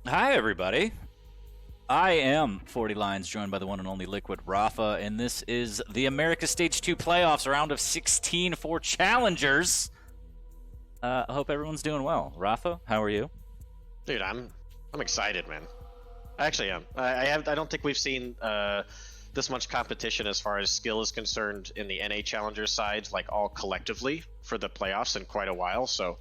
Hi, everybody. I am FortyLions, joined by the one and only Liquid Rapha, and this is the America Stage 2 playoffs, round of 16 for challengers. I hope everyone's doing well. Rapha, how are you? Dude, I'm excited, man. I actually am. I don't think we've seen this much competition as far as skill is concerned in the NA Challenger side, like all collectively for the playoffs in quite a while. So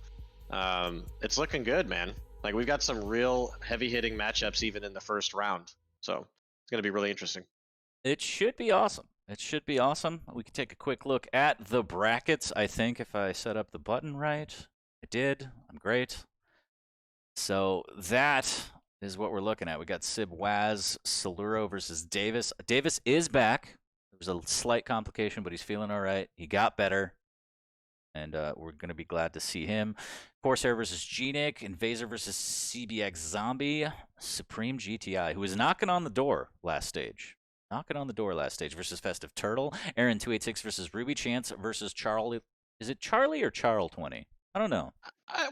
it's looking good, man. Like we've got some real heavy hitting matchups even in the first round. So it's gonna be really interesting. It should be awesome. It should be awesome. We can take a quick look at the brackets, I think, if I set up the button right. I did. I'm great. So that is what we're looking at. We got Sib Waz, Saluro versus Davis. Davis is back. There was a slight complication, but he's feeling all right. He got better, and we're going to be glad to see him. Corsair versus gnik, Invasor versus CBX Zombie, Supreme GTI, who was knocking on the door last stage. Versus Festive Turtle. Aaron 286 versus Ruby Chance versus Charlie. Is it Charlie or Charles 20? I don't know.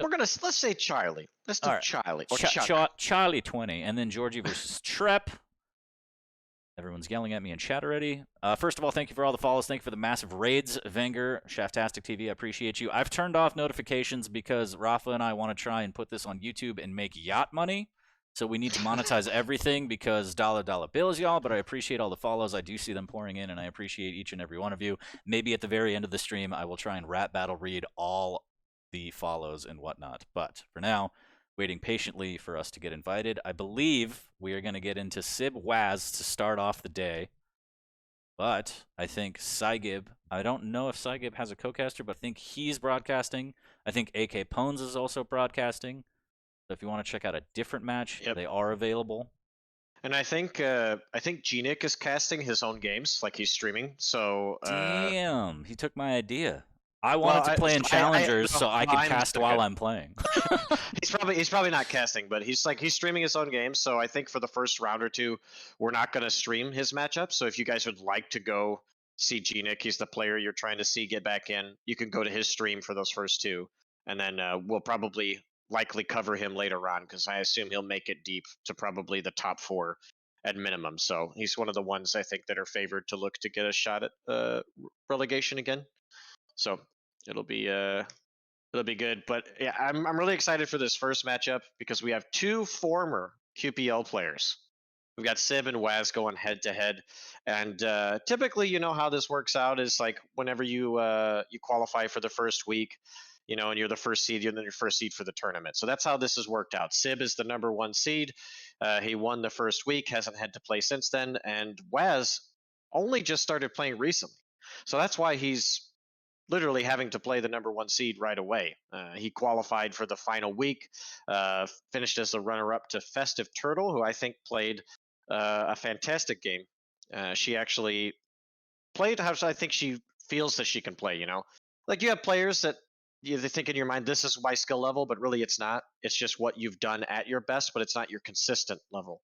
Let's say Charlie. Let's do right. Charlie or Chuck. Charlie 20, and then Georgie versus Trep. Everyone's yelling at me in chat already. First of all, thank you for all the follows. Thank you for the massive raids, Venger, Shaftastic TV. I appreciate you. I've turned off notifications because Rapha and I want to try and put this on YouTube and make yacht money. So we need to monetize everything because dollar bills, y'all. But I appreciate all the follows. I do see them pouring in, and I appreciate each and every one of you. Maybe at the very end of the stream, I will try and rap battle read all the follows and whatnot. But for now, waiting patiently for us to get invited. I believe we are going to get into Sib Waz to start off the day. But I think Cygib, I don't know if Cygib has a co-caster, but I think he's broadcasting. I think AK Pones is also broadcasting. So if you want to check out a different match, They are available. And I think gnik is casting his own games, like he's streaming. So damn, he took my idea. I wanted to play in challengers so I could cast while I'm playing. he's probably not casting, but he's streaming his own game. So I think for the first round or two, we're not going to stream his matchup. So if you guys would like to go see gnik, he's the player you're trying to see get back in. You can go to his stream for those first two, and then we'll probably likely cover him later on because I assume he'll make it deep to probably the top 4 at minimum. So he's one of the ones I think that are favored to look to get a shot at relegation again. So it'll be good. But yeah, I'm really excited for this first matchup because we have 2 former QPL players. We've got Sib and Waz going head to head, and typically, you know how this works out is like whenever you qualify for the first week, you know, and you're the first seed, you're then your first seed for the tournament. So that's how this has worked out. Sib is the number 1 seed. He won the first week, hasn't had to play since then, and Waz only just started playing recently. So that's why he's literally having to play the number 1 seed right away. He qualified for the final week, finished as the runner-up to Festive Turtle, who I think played a fantastic game. She actually played how I think she feels that she can play, you know? Like you have players that you think in your mind, this is my skill level, but really it's not. It's just what you've done at your best, but it's not your consistent level.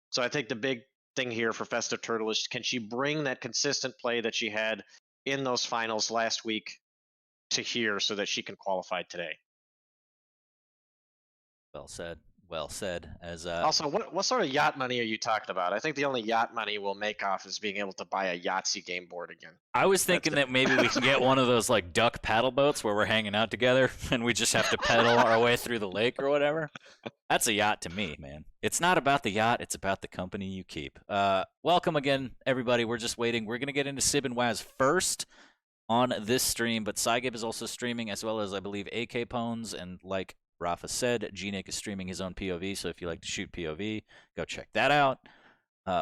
So I think the big thing here for Festive Turtle is, can she bring that consistent play that she had in those finals last week to here so that she can qualify today? Well said. Well said. As also, what sort of yacht money are you talking about? I think the only yacht money we'll make off is being able to buy a Yahtzee game board again. I was thinking that maybe we can get one of those like duck paddle boats where we're hanging out together and we just have to pedal our way through the lake or whatever. That's a yacht to me, man. It's not about the yacht, it's about the company you keep. Welcome again, everybody. We're just waiting. We're gonna get into Sib and Waz first on this stream, but Cygib is also streaming, as well as I believe AK Pones, and like Rapha said, gnik is streaming his own POV, so if you like to shoot POV, go check that out.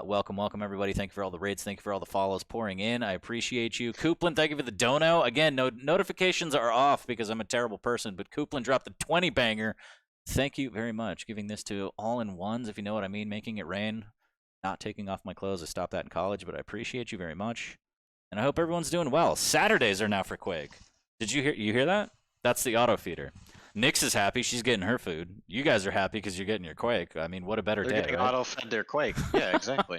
Welcome, everybody. Thank you for all the raids. Thank you for all the follows pouring in. I appreciate you. Kuplin, thank you for the dono. Again, notifications are off because I'm a terrible person, but Kuplin dropped the 20 banger. Thank you very much. Giving this to all-in-ones, if you know what I mean. Making it rain. Not taking off my clothes. I stopped that in college, but I appreciate you very much. And I hope everyone's doing well. Saturdays are now for Quake. Did you hear that? That's the auto feeder. Nyx is happy. She's getting her food. You guys are happy because you're getting your Quake. I mean, what a better day, They're getting right? auto-fed their Quake. Yeah, exactly.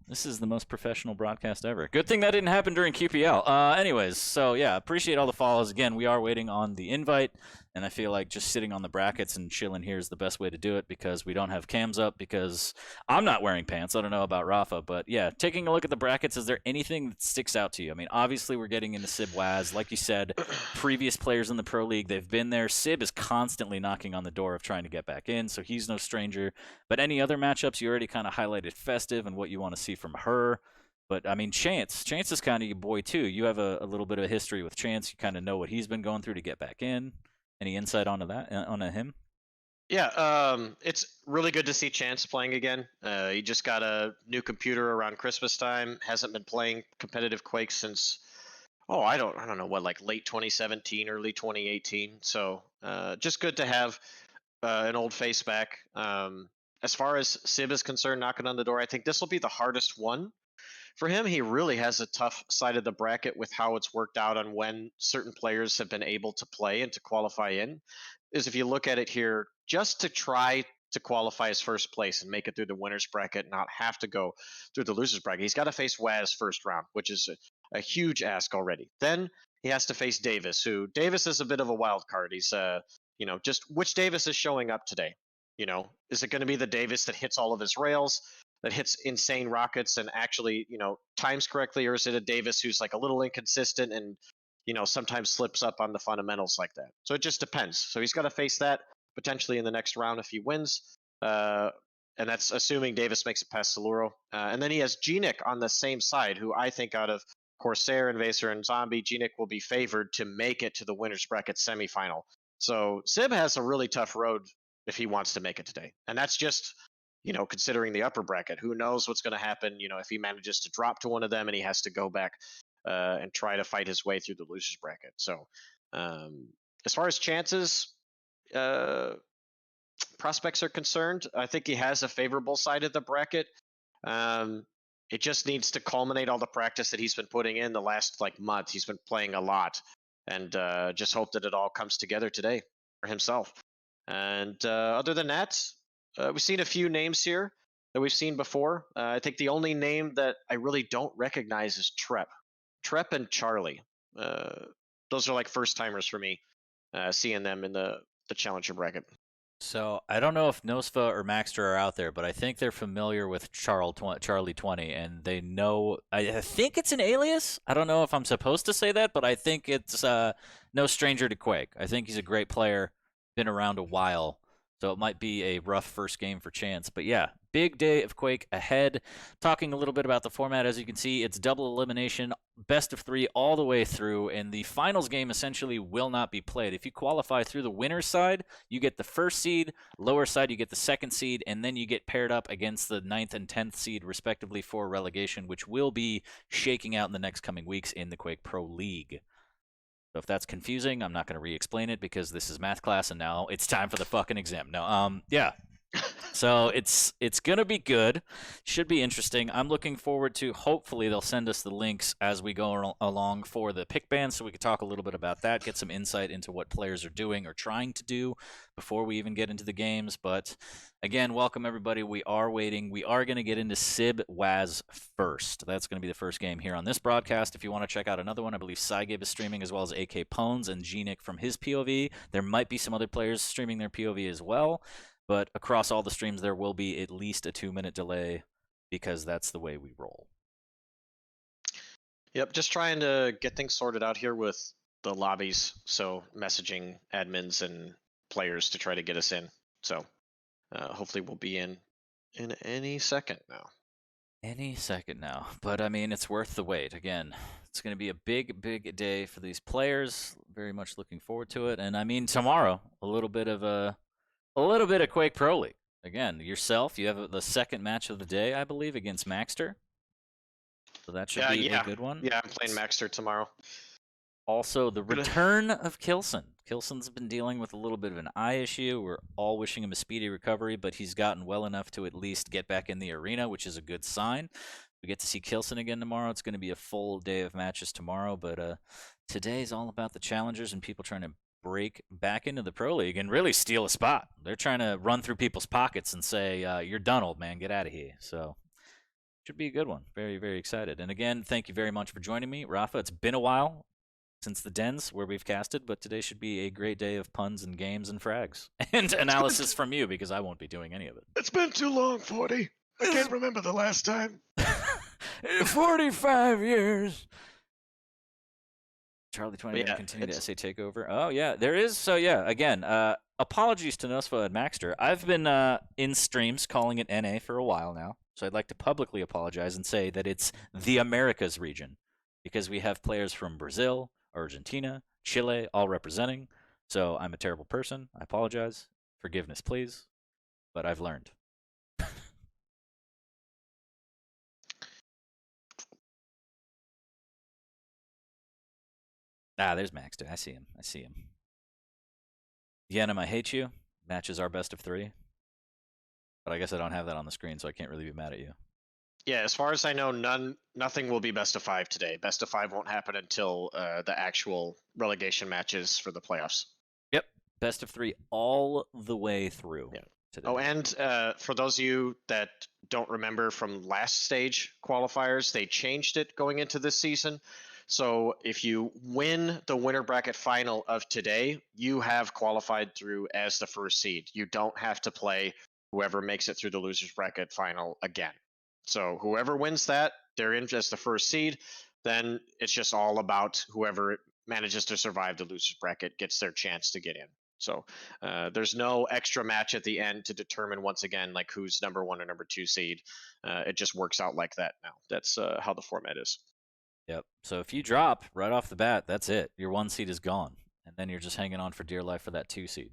This is the most professional broadcast ever. Good thing that didn't happen during QPL. Anyways, so yeah, appreciate all the follows. Again, we are waiting on the invite. And I feel like just sitting on the brackets and chilling here is the best way to do it because we don't have cams up because I'm not wearing pants. I don't know about Rapha, but yeah, taking a look at the brackets, is there anything that sticks out to you? I mean, obviously we're getting into Sib Waz. Like you said, previous players in the Pro League, they've been there. Sib is constantly knocking on the door of trying to get back in, so he's no stranger. But any other matchups, you already kind of highlighted Festive and what you want to see from her. But I mean, Chance is kind of your boy too. You have a little bit of a history with Chance. You kind of know what he's been going through to get back in. Any insight onto that, onto him? Yeah, it's really good to see Chance playing again. He just got a new computer around Christmas time. Hasn't been playing competitive Quake since I don't know what, like late 2017, early 2018. So just good to have an old face back. As far as Sib is concerned, knocking on the door, I think this will be the hardest one for him. He really has a tough side of the bracket with how it's worked out on when certain players have been able to play and to qualify in. Is if you look at it here, just to try to qualify as first place and make it through the winners bracket, not have to go through the losers bracket, he's got to face Waz first round, which is a huge ask already. Then he has to face Davis, who Davis is a bit of a wild card. He's just which Davis is showing up today. Is it going to be the Davis that hits all of his rails, that hits insane rockets and actually, times correctly, or is it a Davis who's like a little inconsistent and, sometimes slips up on the fundamentals like that? So it just depends. So he's got to face that potentially in the next round if he wins. And that's assuming Davis makes it past Saluro. And then he has gnik on the same side, who I think out of Corsair, Invasor, and Zombie, gnik will be favored to make it to the winners bracket semifinal. So Sib has a really tough road if he wants to make it today. And that's just, considering the upper bracket. Who knows what's going to happen, if he manages to drop to one of them and he has to go back and try to fight his way through the losers bracket. So as far as chances, prospects are concerned, I think he has a favorable side of the bracket. It just needs to culminate all the practice that he's been putting in the last month. He's been playing a lot, and just hope that it all comes together today for himself. And other than that, we've seen a few names here that we've seen before. I think the only name that I really don't recognize is Trep and Charlie. Those are like first timers for me, seeing them in the challenger bracket. So I don't know if Nosfa or Maxter are out there, but I think they're familiar with Charlie 20, and they know. I think it's an alias. I don't know if I'm supposed to say that, but I think it's no stranger to Quake. I think he's a great player, been around a while, so it might be a rough first game for Chance. But yeah, big day of Quake ahead. Talking a little bit about the format, as you can see, it's double elimination, best of 3 all the way through, and the finals game essentially will not be played. If you qualify through the winner's side, you get the first seed, lower side you get the second seed, and then you get paired up against the 9th and 10th seed respectively for relegation, which will be shaking out in the next coming weeks in the Quake Pro League. So if that's confusing, I'm not going to re-explain it because this is math class and now it's time for the fucking exam. No, yeah. So it's gonna be good. Should be interesting. I'm looking forward to. Hopefully, they'll send us the links as we go along for the pick band, so we can talk a little bit about that, get some insight into what players are doing or trying to do before we even get into the games. But again, welcome everybody. We are waiting. We are going to get into Sib Waz first. That's going to be the first game here on this broadcast. If you want to check out another one, I believe Cygib is streaming, as well as AK Pones and gnik from his POV. There might be some other players streaming their POV as well. But across all the streams, there will be at least a 2-minute delay because that's the way we roll. Yep, just trying to get things sorted out here with the lobbies. So messaging admins and players to try to get us in. So hopefully we'll be in any second now. Any second now. But I mean, it's worth the wait. Again, it's going to be a big, big day for these players. Very much looking forward to it. And I mean, tomorrow, a little bit of Quake Pro League. Again, yourself, you have the second match of the day, I believe, against Maxter. So that should be a good one. Yeah, I'm playing Maxter tomorrow. Also, the return of Kilson. Kilson's been dealing with a little bit of an eye issue. We're all wishing him a speedy recovery, but he's gotten well enough to at least get back in the arena, which is a good sign. We get to see Kilson again tomorrow. It's going to be a full day of matches tomorrow, but today's all about the challengers and people trying to break back into the Pro League and really steal a spot. They're trying to run through people's pockets and say, you're done, old man, get out of here. So should be a good one. Very, very excited. And again, thank you very much for joining me. Rapha, it's been a while. since the dens where we've casted, but today should be a great day of puns and games and frags. And analysis from you, because I won't be doing any of it. It's been too long, 40. I can't remember the last time. 45 years. Charlie 20 Yeah, continue to SA takeover. Oh yeah, there is. So yeah, again, apologies to Nosfa and Maxter. I've been in streams calling it NA for a while now, so I'd like to publicly apologize and say that it's the Americas region, because we have players from Brazil, Argentina, Chile, all representing. So I'm a terrible person. I apologize. Forgiveness, please. But I've learned. Ah, there's Maxter. I see him. I see him. Yenim, I hate you. Matches are best of 3. But I guess I don't have that on the screen, so I can't really be mad at you. Yeah, as far as I know, nothing will be best of 5 today. Best of 5 won't happen until the actual relegation matches for the playoffs. Yep, best of 3 all the way through. Yeah. Today. Oh, and for those of you that don't remember from last stage qualifiers, they changed it going into this season. So if you win the winner bracket final of today, you have qualified through as the first seed. You don't have to play whoever makes it through the losers bracket final again. So whoever wins that, they're in as the first seed. Then it's just all about whoever manages to survive the losers bracket gets their chance to get in. So there's no extra match at the end to determine once again like who's number 1 or number 2 seed. It just works out like that now. That's how the format is. Yep. So if you drop right off the bat, that's it. Your 1 seed is gone, and then you're just hanging on for dear life for that 2 seed.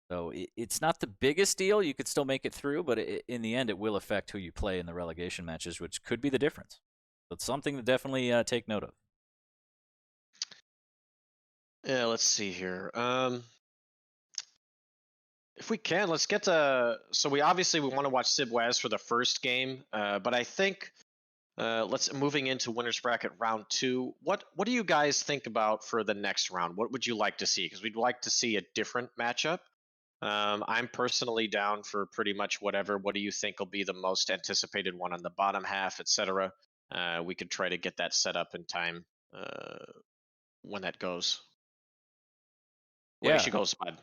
So it's not the biggest deal. You could still make it through, but in the end, it will affect who you play in the relegation matches, which could be the difference. So it's something to definitely take note of. Yeah, let's see here. If we can, let's get to. So we want to watch Sibwaz for the first game, but I think let's moving into winners bracket round 2. What do you guys think about for the next round? What would you like to see? Because we'd like to see a different matchup. I'm personally down for pretty much whatever. What do you think will be the most anticipated one on the bottom half, etc.? We could try to get that set up in time when that goes. The way she goes, bud.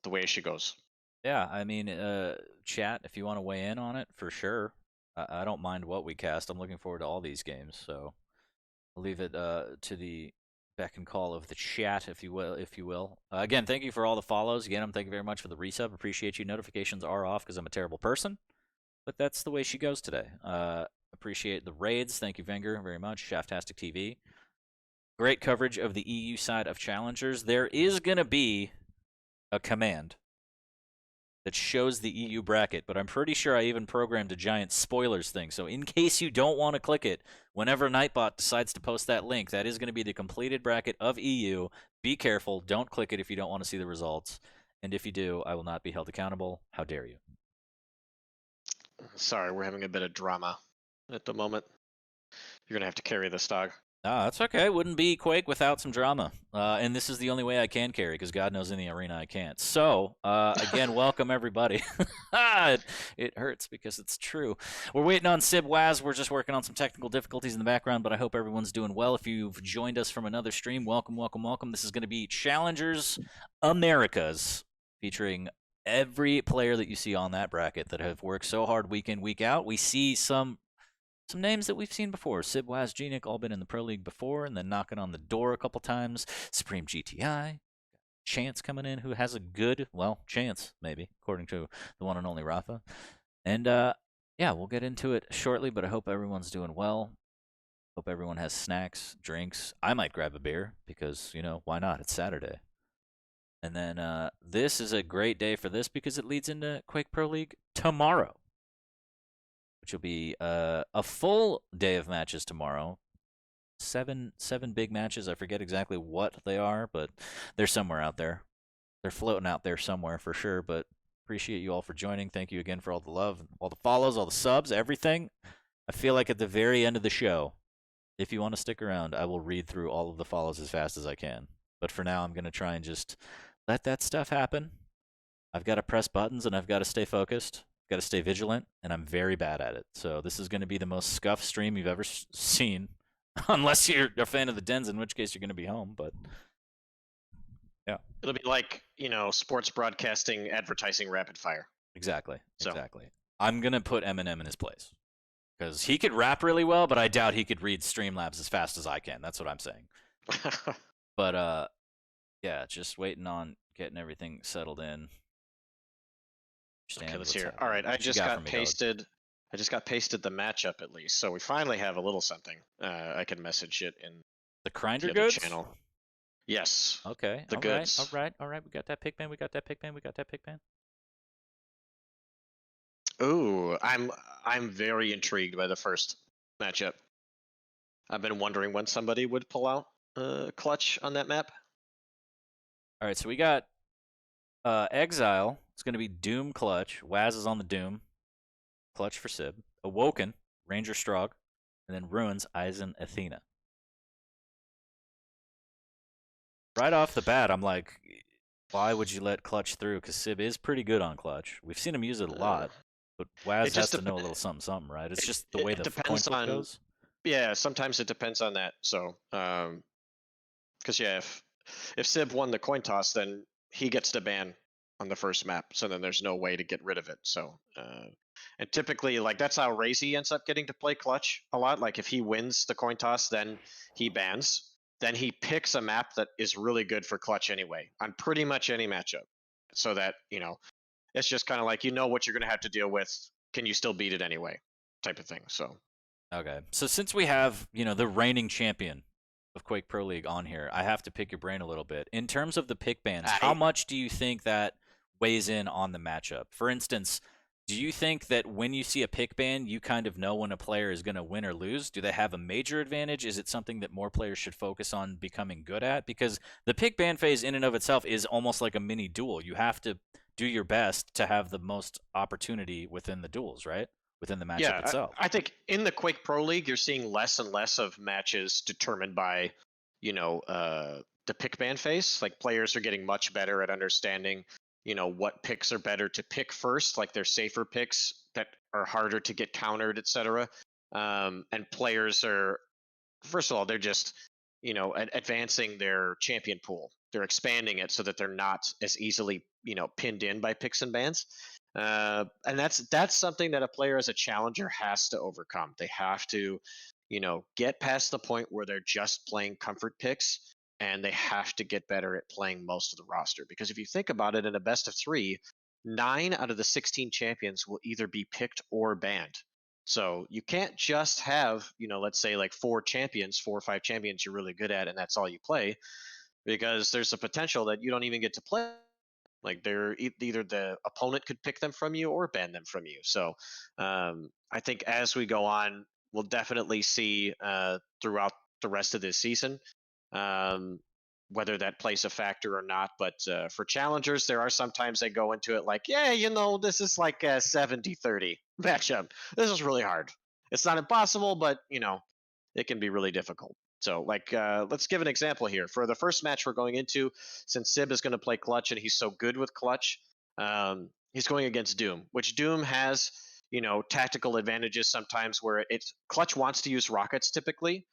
The way she goes. Yeah, I mean, chat, if you want to weigh in on it, for sure. I don't mind what we cast. I'm looking forward to all these games, so I'll leave it to the beck and call of the chat, if you will. Again, thank you for all the follows. Again, thank you very much for the resub. Appreciate you. Notifications are off because I'm a terrible person, but that's the way she goes today. Appreciate the raids. Thank you, Venger, very much. Shaftastic TV. Great coverage of the EU side of Challengers. There is going to be a command that shows the EU bracket, but I'm pretty sure I even programmed a giant spoilers thing. So in case you don't want to click it, whenever Nightbot decides to post that link, that is going to be the completed bracket of EU. Be careful. Don't click it if you don't want to see the results. And if you do, I will not be held accountable. How dare you? Sorry, we're having a bit of drama at the moment. You're going to have to carry this, dog. No, that's okay. Wouldn't be Quake without some drama. And this is the only way I can carry, because God knows in the arena I can't. So, again, welcome everybody. It hurts because it's true. We're waiting on Sibwaz. We're just working on some technical difficulties in the background, but I hope everyone's doing well. If you've joined us from another stream, welcome, welcome, welcome. This is going to be Challengers Americas, featuring every player that you see on that bracket that have worked so hard week in, week out. We see some names that we've seen before. Sibwaz, gnik, all been in the Pro League before, and then knocking on the door a couple times. Supreme GTI. Chance coming in, who has a good, well, chance, maybe, according to the one and only Rapha. And, yeah, we'll get into it shortly, but I hope everyone's doing well. Hope everyone has snacks, drinks. I might grab a beer, because, you know, why not? It's Saturday. And then this is a great day for this, because it leads into Quake Pro League tomorrow, which will be a full day of matches tomorrow. Seven big matches. I forget exactly what they are, but they're somewhere out there. They're floating out there somewhere for sure, but appreciate you all for joining. Thank you again for all the love, all the follows, all the subs, everything. I feel like at the very end of the show, if you want to stick around, I will read through all of the follows as fast as I can. But for now, I'm going to try and just let that stuff happen. I've got to press buttons and I've got to stay focused. Got to stay vigilant, and I'm very bad at it. So this is going to be the most scuffed stream you've ever seen. Unless you're a fan of the dens, in which case you're going to be home. But It'll be like, sports broadcasting advertising rapid fire. exactly. So I'm going to put Eminem in his place because he could rap really well, but I doubt he could read Streamlabs as fast as I can. That's what I'm saying. But yeah, just waiting on getting everything settled in. okay, let's hear. All right, I just got pasted. I just got pasted the matchup at least, so we finally have a little something. I can message it in the Grinder the other goods channel. Yes. Okay. The all goods. right. We got that pick ban. We got that pick ban. Ooh, I'm very intrigued by the first matchup. I've been wondering when somebody would pull out clutch on that map. All right, so we got Exile. It's going to be Doom Clutch. Waz is on the Doom. Clutch for Sib. Awoken, Ranger Strog. And then Ruins, Eisen, Athena. Right off the bat, I'm like, why would you let Clutch through? Because Sib is pretty good on Clutch. We've seen him use it a lot. But Waz has to know a little something, right? It's just the way the coin flip goes. Yeah, sometimes it depends on that. So, because yeah, if Sib won the coin toss, then he gets to ban on the first map. So then there's no way to get rid of it. So, and typically, like that's how Razy ends up getting to play clutch a lot. Like if he wins the coin toss, then he bans. Then he picks a map that is really good for clutch anyway on pretty much any matchup. So that it's just kind of like what you're going to have to deal with. Can you still beat it anyway? Type of thing. So. Okay. So since we have, the reigning champion of Quake Pro League on here, I have to pick your brain a little bit. In terms of the pick bans, how much do you think that weighs in on the matchup? For instance, do you think that when you see a pick ban, you kind of know when a player is going to win or lose? Do they have a major advantage? Is it something that more players should focus on becoming good at? Because the pick ban phase in and of itself is almost like a mini duel. You have to do your best to have the most opportunity within the duels, right? Within the matchup itself. I think in the Quake Pro League, you're seeing less and less of matches determined by, the pick ban phase. Like players are getting much better at understanding, what picks are better to pick first, like they're safer picks that are harder to get countered, etc. And players are, first of all, they're just, advancing their champion pool. They're expanding it so that they're not as easily, pinned in by picks and bans. And that's something that a player as a challenger has to overcome. They have to, get past the point where they're just playing comfort picks, and they have to get better at playing most of the roster. Because if you think about it, in a best of 3, 9 out of the 16 champions will either be picked or banned. So you can't just have, let's say like 4 or 5 champions you're really good at, and that's all you play, because there's a potential that you don't even get to play. Like they're either the opponent could pick them from you or ban them from you. So I think as we go on, we'll definitely see throughout the rest of this season whether that plays a factor or not. But for challengers, there are sometimes they go into it like, yeah, this is like a 70-30 matchup. This is really hard. It's not impossible, but it can be really difficult. So, like, let's give an example here. For the first match we're going into, since Sib is going to play Clutch and he's so good with Clutch, he's going against Doom, which Doom has, tactical advantages sometimes where Clutch wants to use rockets typically,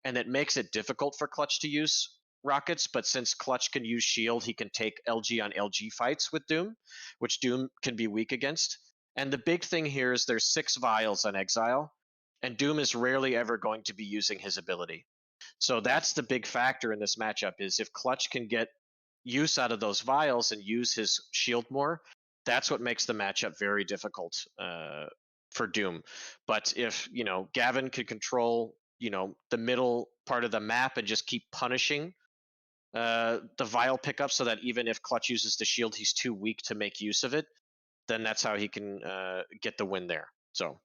and it makes it difficult for Clutch to use rockets. But since Clutch can use shield, he can take LG on LG fights with Doom, which Doom can be weak against. And the big thing here is there's 6 vials on Exile, and Doom is rarely ever going to be using his ability. So that's the big factor in this matchup, is if Clutch can get use out of those vials and use his shield more, that's what makes the matchup very difficult for Doom. But if, Gavin could control, the middle part of the map and just keep punishing the vial pickup so that even if Clutch uses the shield, he's too weak to make use of it, then that's how he can get the win there. So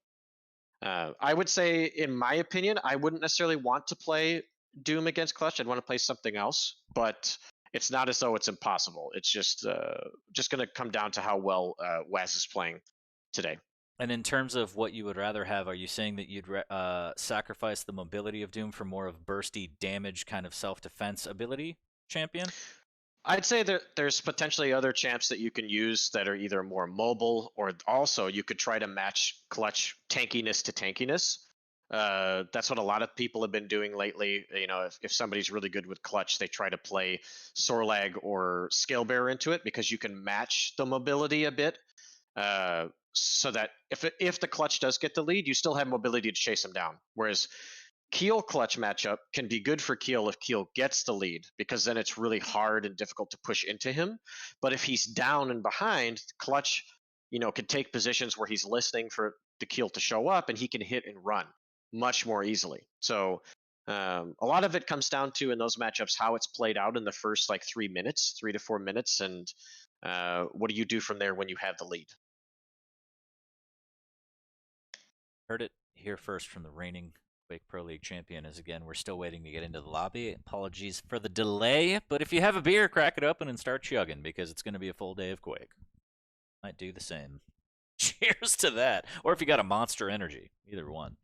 I would say, in my opinion, I wouldn't necessarily want to play Doom against Clutch. I'd want to play something else, but it's not as though it's impossible. It's just going to come down to how well Waz is playing today. And in terms of what you would rather have, are you saying that you'd sacrifice the mobility of Doom for more of bursty damage kind of self-defense ability champion? I'd say there's potentially other champs that you can use that are either more mobile, or also you could try to match Clutch tankiness to tankiness. That's what a lot of people have been doing lately. You know, if somebody's really good with clutch, they try to play Sorlag or Scale Bearer into it because you can match the mobility a bit. So that if the clutch does get the lead, you still have mobility to chase him down. Whereas Keel clutch matchup can be good for Keel if Keel gets the lead, because then it's really hard and difficult to push into him. But if he's down and behind, clutch, can take positions where he's listening for the Keel to show up, and he can hit and run much more easily. So a lot of it comes down to, in those matchups, how it's played out in the first 3 minutes, 3 to 4 minutes, and what do you do from there when you have the lead? Heard it here first from the reigning Quake Pro League champion. As again, we're still waiting to get into the lobby. Apologies for the delay, but if you have a beer, crack it open and start chugging, because it's going to be a full day of Quake. Might do the same. Cheers to that. Or if you got a Monster Energy, either one.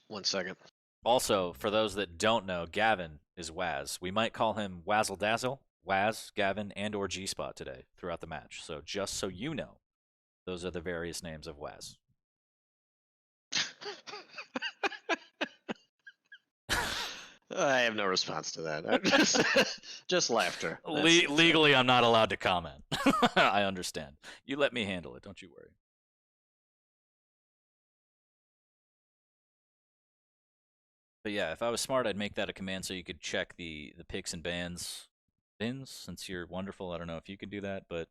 One second. Also, for those that don't know, Gavin is Waz. We might call him Wazzle Dazzle, Waz, Gavin, and or G-Spot today throughout the match. So just so you know, those are the various names of Waz. I have no response to that. Just laughter. Legally, I'm not allowed to comment. I understand. You let me handle it. Don't you worry. But yeah, if I was smart, I'd make that a command so you could check the picks and bans, since you're wonderful. I don't know if you can do that, but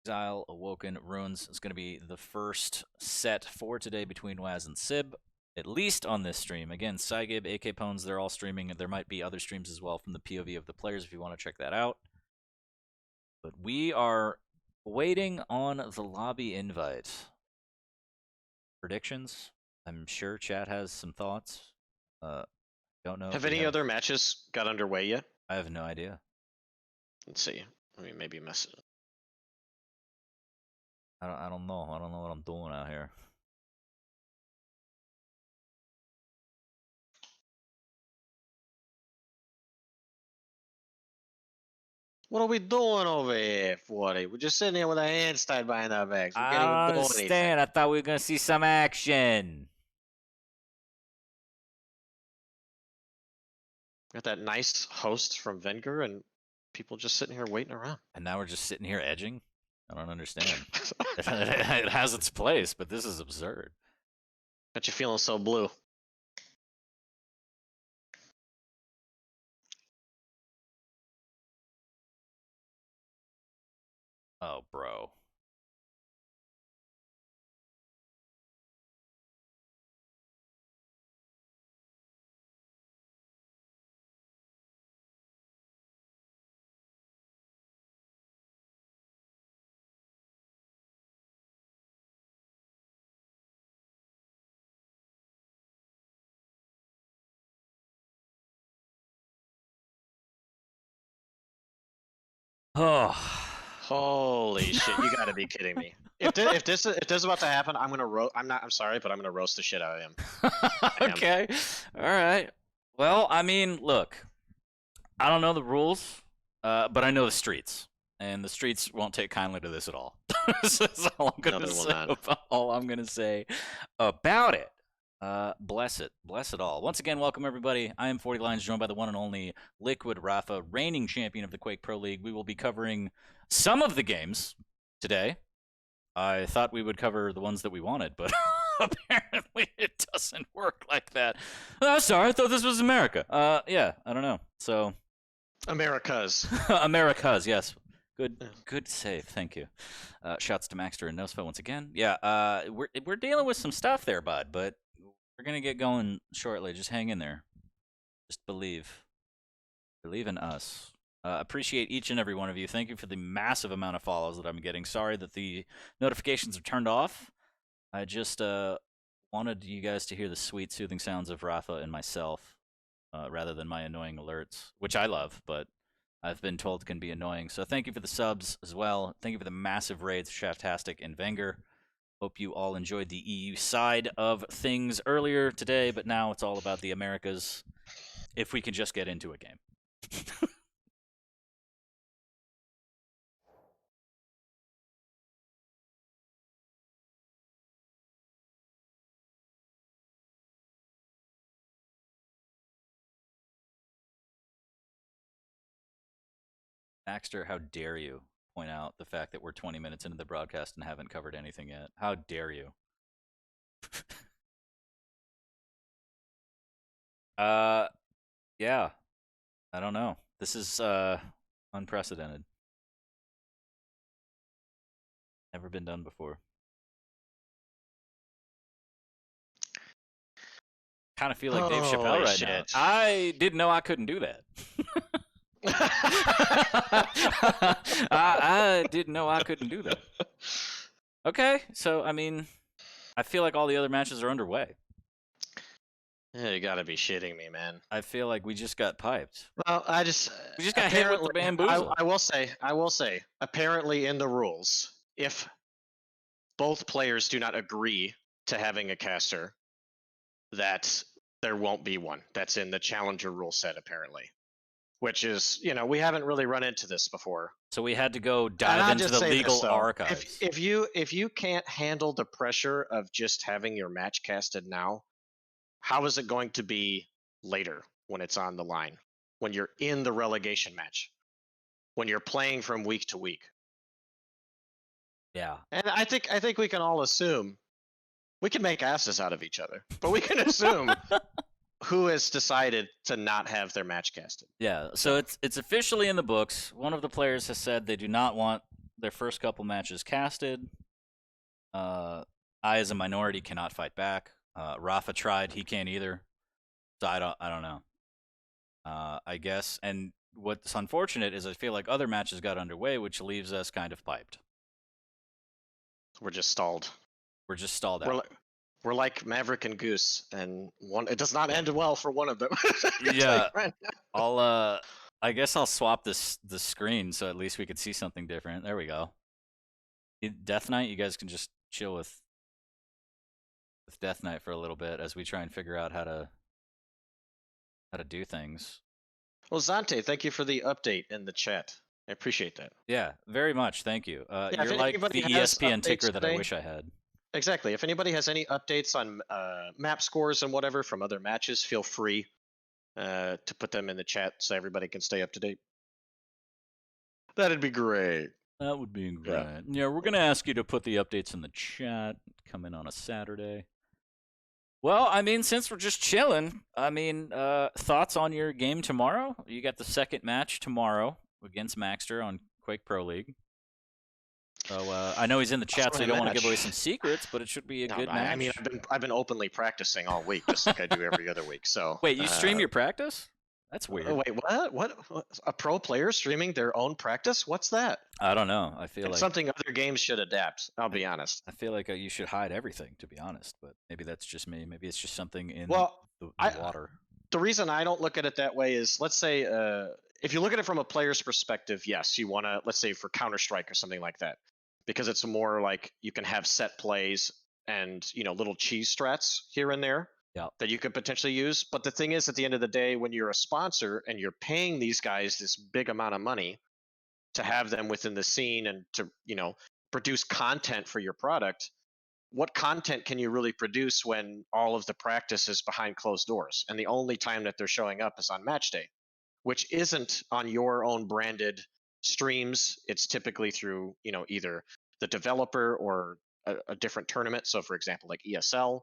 Exile, Awoken, Runes is going to be the first set for today between Waz and Sib, at least on this stream. Again, Cygib, AK Pones, they're all streaming, and there might be other streams as well from the POV of the players if you want to check that out. But we are waiting on the lobby invite. Predictions? I'm sure chat has some thoughts. Don't know. Have any other matches got underway yet? I have no idea. Let's see. Let me maybe mess it. I don't know. I don't know what I'm doing out here. What are we doing over here, Forty? We're just sitting here with our hands tied behind our backs. We I can't don't even do understand. anything. I thought we were gonna see some action. Got that nice host from Venger, and people just sitting here waiting around. And now we're just sitting here edging? I don't understand. It has its place, but this is absurd. Got you feeling so blue. Oh, bro. Oh. Holy shit! You got to be kidding me. If this is about to happen, I'm gonna roast. I'm sorry, but I'm gonna roast the shit out of him. Okay. All right. Well, I mean, look. I don't know the rules, but I know the streets, and the streets won't take kindly to this at all. That's all I'm gonna say about it. Bless it all. Once again, welcome everybody. I am FortyLions, joined by the one and only Liquid Rapha, reigning champion of the Quake Pro League. We will be covering some of the games today. I thought we would cover the ones that we wanted, but apparently it doesn't work like that. Oh, sorry, I thought this was America. Yeah, I don't know. So, Americas. Americas, yes. Good save, thank you. Shouts to Maxter and Nosfa once again. Yeah, we're dealing with some stuff there, bud, but we're gonna get going shortly. Just hang in there. Just believe in us. Appreciate each and every one of you. Thank you for the massive amount of follows that I'm getting. Sorry that the notifications are turned off. I just wanted you guys to hear the sweet, soothing sounds of Rapha and myself, rather than my annoying alerts, which I love, but I've been told can be annoying. So thank you for the subs as well. Thank you for the massive raids, Shaftastic and Venger. Hope you all enjoyed the EU side of things earlier today, but now it's all about the Americas, if we can just get into a game. Baxter, how dare you point out the fact that we're 20 minutes into the broadcast and haven't covered anything yet? How dare you? Yeah. I don't know. This is unprecedented. Never been done before. Kind of feel like Dave Chappelle Holy right now. shit. I didn't know I couldn't do that. I didn't know I couldn't do that. Okay, so I mean, I feel like all the other matches are underway. Yeah, you gotta be shitting me, man. I feel like we just got piped. Well, We just got hit with the bamboozle. I will say, apparently in the rules, if both players do not agree to having a caster, that there won't be one. That's in the challenger rule set, apparently. Which is, we haven't really run into this before. So we had to go And dive I'll into just the say legal this, though. archives. If you can't handle the pressure of just having your match casted now, how is it going to be later when it's on the line? When you're in the relegation match? When you're playing from week to week? Yeah. And I think we can all assume we can make asses out of each other, but we can assume who has decided to not have their match casted. Yeah. So it's officially in the books. One of the players has said they do not want their first couple matches casted. I, as a minority, cannot fight back. Rapha tried; he can't either. So I don't know. I guess. And what's unfortunate is I feel like other matches got underway, which leaves us kind of piped. We're just stalled. We're just stalled out. We're like Maverick and Goose, and it does not end well for one of them. Yeah. I guess I'll swap the screen so at least we could see something different. There we go. Death Knight, you guys can just chill with Death Knight for a little bit as we try and figure out how to do things. Well, Zante, thank you for the update in the chat. I appreciate that. Yeah, very much. Thank you. You're like the ESPN ticker that I wish I had. Exactly. If anybody has any updates on map scores and whatever from other matches, feel free to put them in the chat so everybody can stay up to date. That'd be great. That would be great. Yeah, we're going to ask you to put the updates in the chat. Come in on a Saturday. Well, I mean, since we're just chilling, I mean, thoughts on your game tomorrow? You got the second match tomorrow against Maxter on Quake Pro League. So I know he's in the chat, so you don't want to give away some secrets, but it should be a good match. I mean, I've been openly practicing all week, just like I do every other week. So wait, you stream your practice? That's weird. Wait, what? What? A pro player streaming their own practice? What's that? I don't know. I feel it's like something other games should adapt. I'll be honest. I feel like you should hide everything, to be honest. But maybe that's just me. Maybe it's just something in the water. The reason I don't look at it that way is, let's say, if you look at it from a player's perspective, yes, you want to, let's say, for Counter-Strike or something like that, because it's more like you can have set plays and little cheese strats here and there. Yep. That you could potentially use. But the thing is, at the end of the day, when you're a sponsor and you're paying these guys this big amount of money to have them within the scene and to, produce content for your product, what content can you really produce when all of the practice is behind closed doors? And the only time that they're showing up is on match day, which isn't on your own branded streams. It's typically through, either the developer or a different tournament. So, for example, like ESL,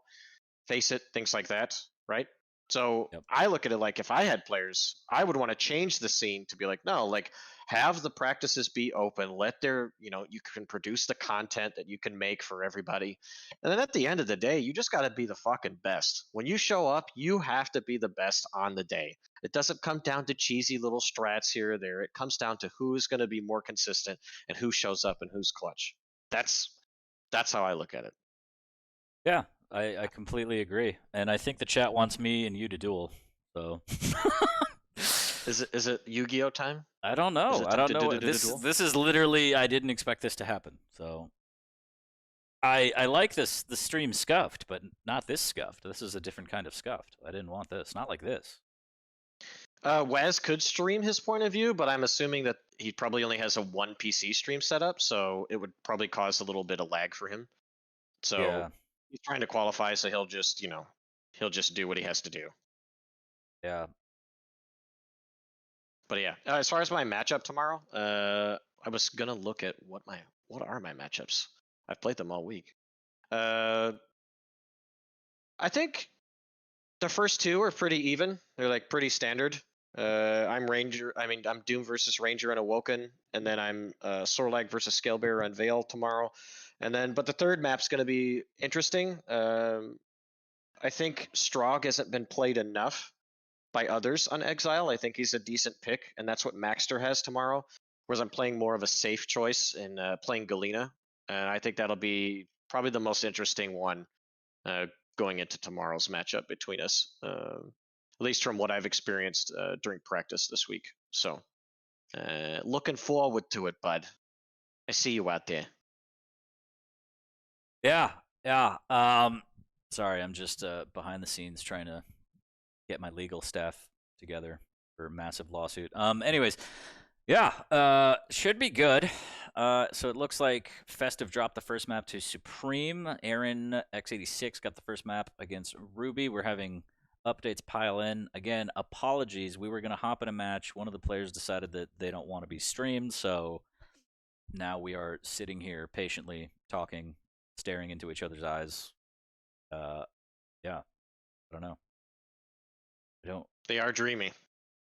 Face It, things like that, right? So I look at it like, if I had players, I would want to change the scene to be like, no, like, have the practices be open, let their, you can produce the content that you can make for everybody. And then at the end of the day, you just got to be the fucking best. When you show up, you have to be the best on the day. It doesn't come down to cheesy little strats here or there. It comes down to who's going to be more consistent and who shows up and who's clutch. That's how I look at it. Yeah, I completely agree, and I think the chat wants me and you to duel. So, is it Yu-Gi-Oh time? I don't know. I don't know. This is literally, I didn't expect this to happen. So, I like the stream scuffed, but not this scuffed. This is a different kind of scuffed. I didn't want this. Not like this. Waz could stream his point of view, but I'm assuming that he probably only has a one PC stream set up, so it would probably cause a little bit of lag for him. So. Yeah. He's trying to qualify, so he'll just, he'll just do what he has to do. Yeah. But yeah, as far as my matchup tomorrow, I was gonna look at what are my matchups. I've played them all week. I think the first two are pretty even. They're like pretty standard. I'm Ranger. I mean, I'm Doom versus Ranger and Awoken, and then I'm Sorlag versus Scalebearer and Veil tomorrow. And then, but the third map's going to be interesting. I think Strogg hasn't been played enough by others on Exile. I think he's a decent pick, and that's what Maxter has tomorrow. Whereas I'm playing more of a safe choice in playing Galena, and I think that'll be probably the most interesting one going into tomorrow's matchup between us. At least from what I've experienced during practice this week. So, looking forward to it, bud. I see you out there. Yeah, yeah. Sorry, I'm just behind the scenes trying to get my legal staff together for a massive lawsuit. Anyways, yeah, should be good. So it looks like Festive dropped the first map to Supreme. Aaron X86 got the first map against Ruby. We're having updates pile in. Again, apologies. We were going to hop in a match. One of the players decided that they don't want to be streamed, so now we are sitting here patiently talking, staring into each other's eyes. Yeah, I don't know. I don't. They are dreamy.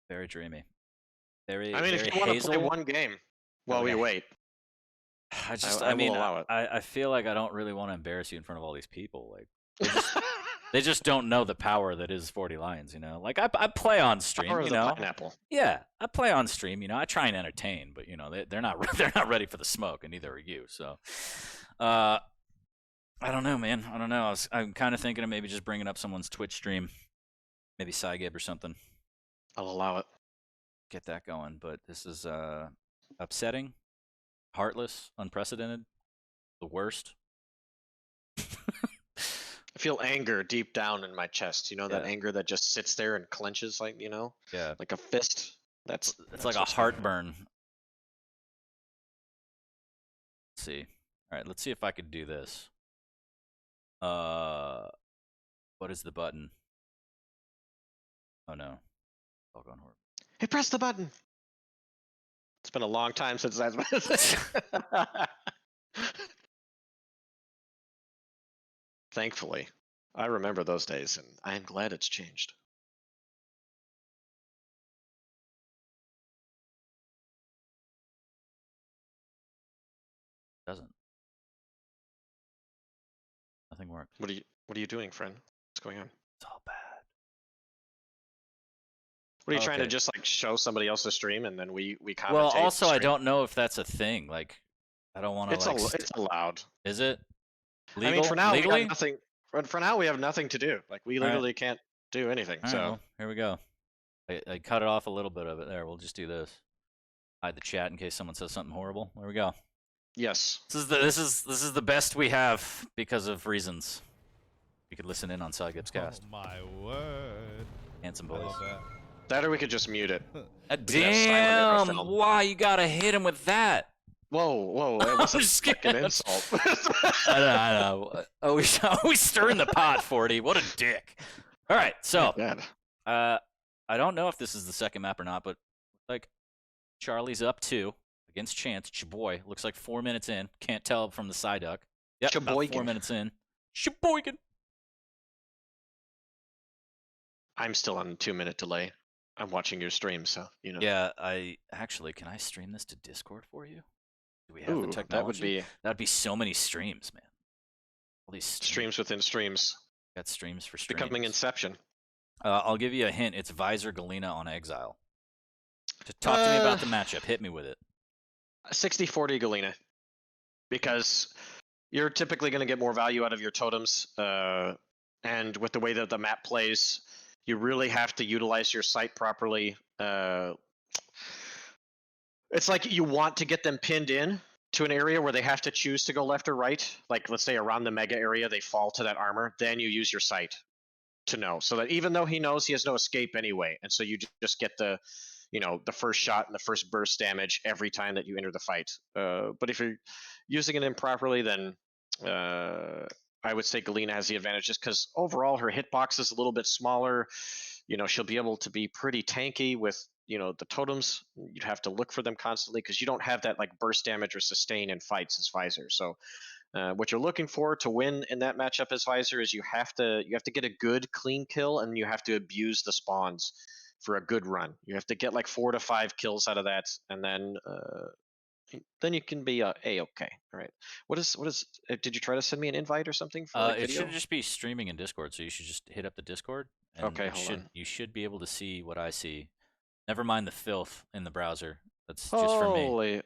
Very dreamy. Very. I mean, very if you want to hazel. play one game while we wait, I mean, will allow it. I feel like I don't really want to embarrass you in front of all these people. Like, they just don't know the power that is FortyLions, you know? Like, I play on stream, Power of you the know? pineapple. Yeah, I play on stream, you know? I try and entertain, but, you know, they're not they're not ready for the smoke, and neither are you, so... I don't know, man. I don't know. I'm kind of thinking of maybe just bringing up someone's Twitch stream. Maybe Cygib or something. I'll allow it. Get that going, but this is upsetting, heartless, unprecedented, the worst. I feel anger deep down in my chest. You know, that Yeah. anger that just sits there and clenches, like, you know, Yeah, like a fist. It's like a what's going on. heartburn. Let's see. All right, let's see if I could do this. What is the button? Oh no, all gone horrible. Hey, press the button. It's been a long time since that's been. Thankfully, I remember those days, and I am glad it's changed. Doesn't. Nothing worked. What are you doing, friend? What's going on? It's all bad. What are you trying to just like show somebody else's stream and then we commentate? Well, also I don't know if that's a thing. Like, I don't want to. It's allowed. Is it? Legal? I mean, for now legally? we got nothing. For now we have nothing to do. Like we literally can't do anything. All so right, well, here we go. I cut it off a little bit of it there. We'll just do this. Hide the chat in case someone says something horrible. There we go. Yes. This is the best we have because of reasons. You could listen in on Cygib's cast. Oh my word. Handsome I boys. love That or we could just mute it. Damn! Why you gotta hit him with that? Whoa! That was just a fucking insult. I know. Oh, we stirring the pot, 40. What a dick. All right, so I don't know if this is the second map or not, but like Charlie's up 2 against Chance. Chaboy looks like 4 minutes in. Can't tell from the side duck. Yep, about 4 minutes in. Sheboygan. I'm still on a 2-minute delay. I'm watching your stream, so you know. Yeah, can I stream this to Discord for you? Do we have the technology? That would be so many streams, man. All these streams within streams. Got streams for streams. Becoming Inception. I'll give you a hint. It's Visor Galena on Exile. Talk to me about the matchup. Hit me with it. 60-40 Galena. Because you're typically going to get more value out of your totems. And with the way that the map plays, you really have to utilize your site properly. It's like you want to get them pinned in to an area where they have to choose to go left or right. Like, let's say around the mega area, they fall to that armor. Then you use your site to know. So that even though he knows, he has no escape anyway. And so you just get the first shot and the first burst damage every time that you enter the fight. But if you're using it improperly, then I would say Galena has the advantage just because overall her hitbox is a little bit smaller. You know, she'll be able to be pretty tanky with the totems, you'd have to look for them constantly because you don't have that like burst damage or sustain in fights as Visor. So what you're looking for to win in that matchup as Visor is you have to get a good clean kill, and you have to abuse the spawns for a good run. You have to get like 4 to 5 kills out of that, and then you can be okay. All right. What is? Did you try to send me an invite or something for like It video? should just be streaming in Discord, so you should just hit up the Discord, and Okay, hold on. you should be able to see what I see. Never mind the filth in the browser. That's just for me. Holy.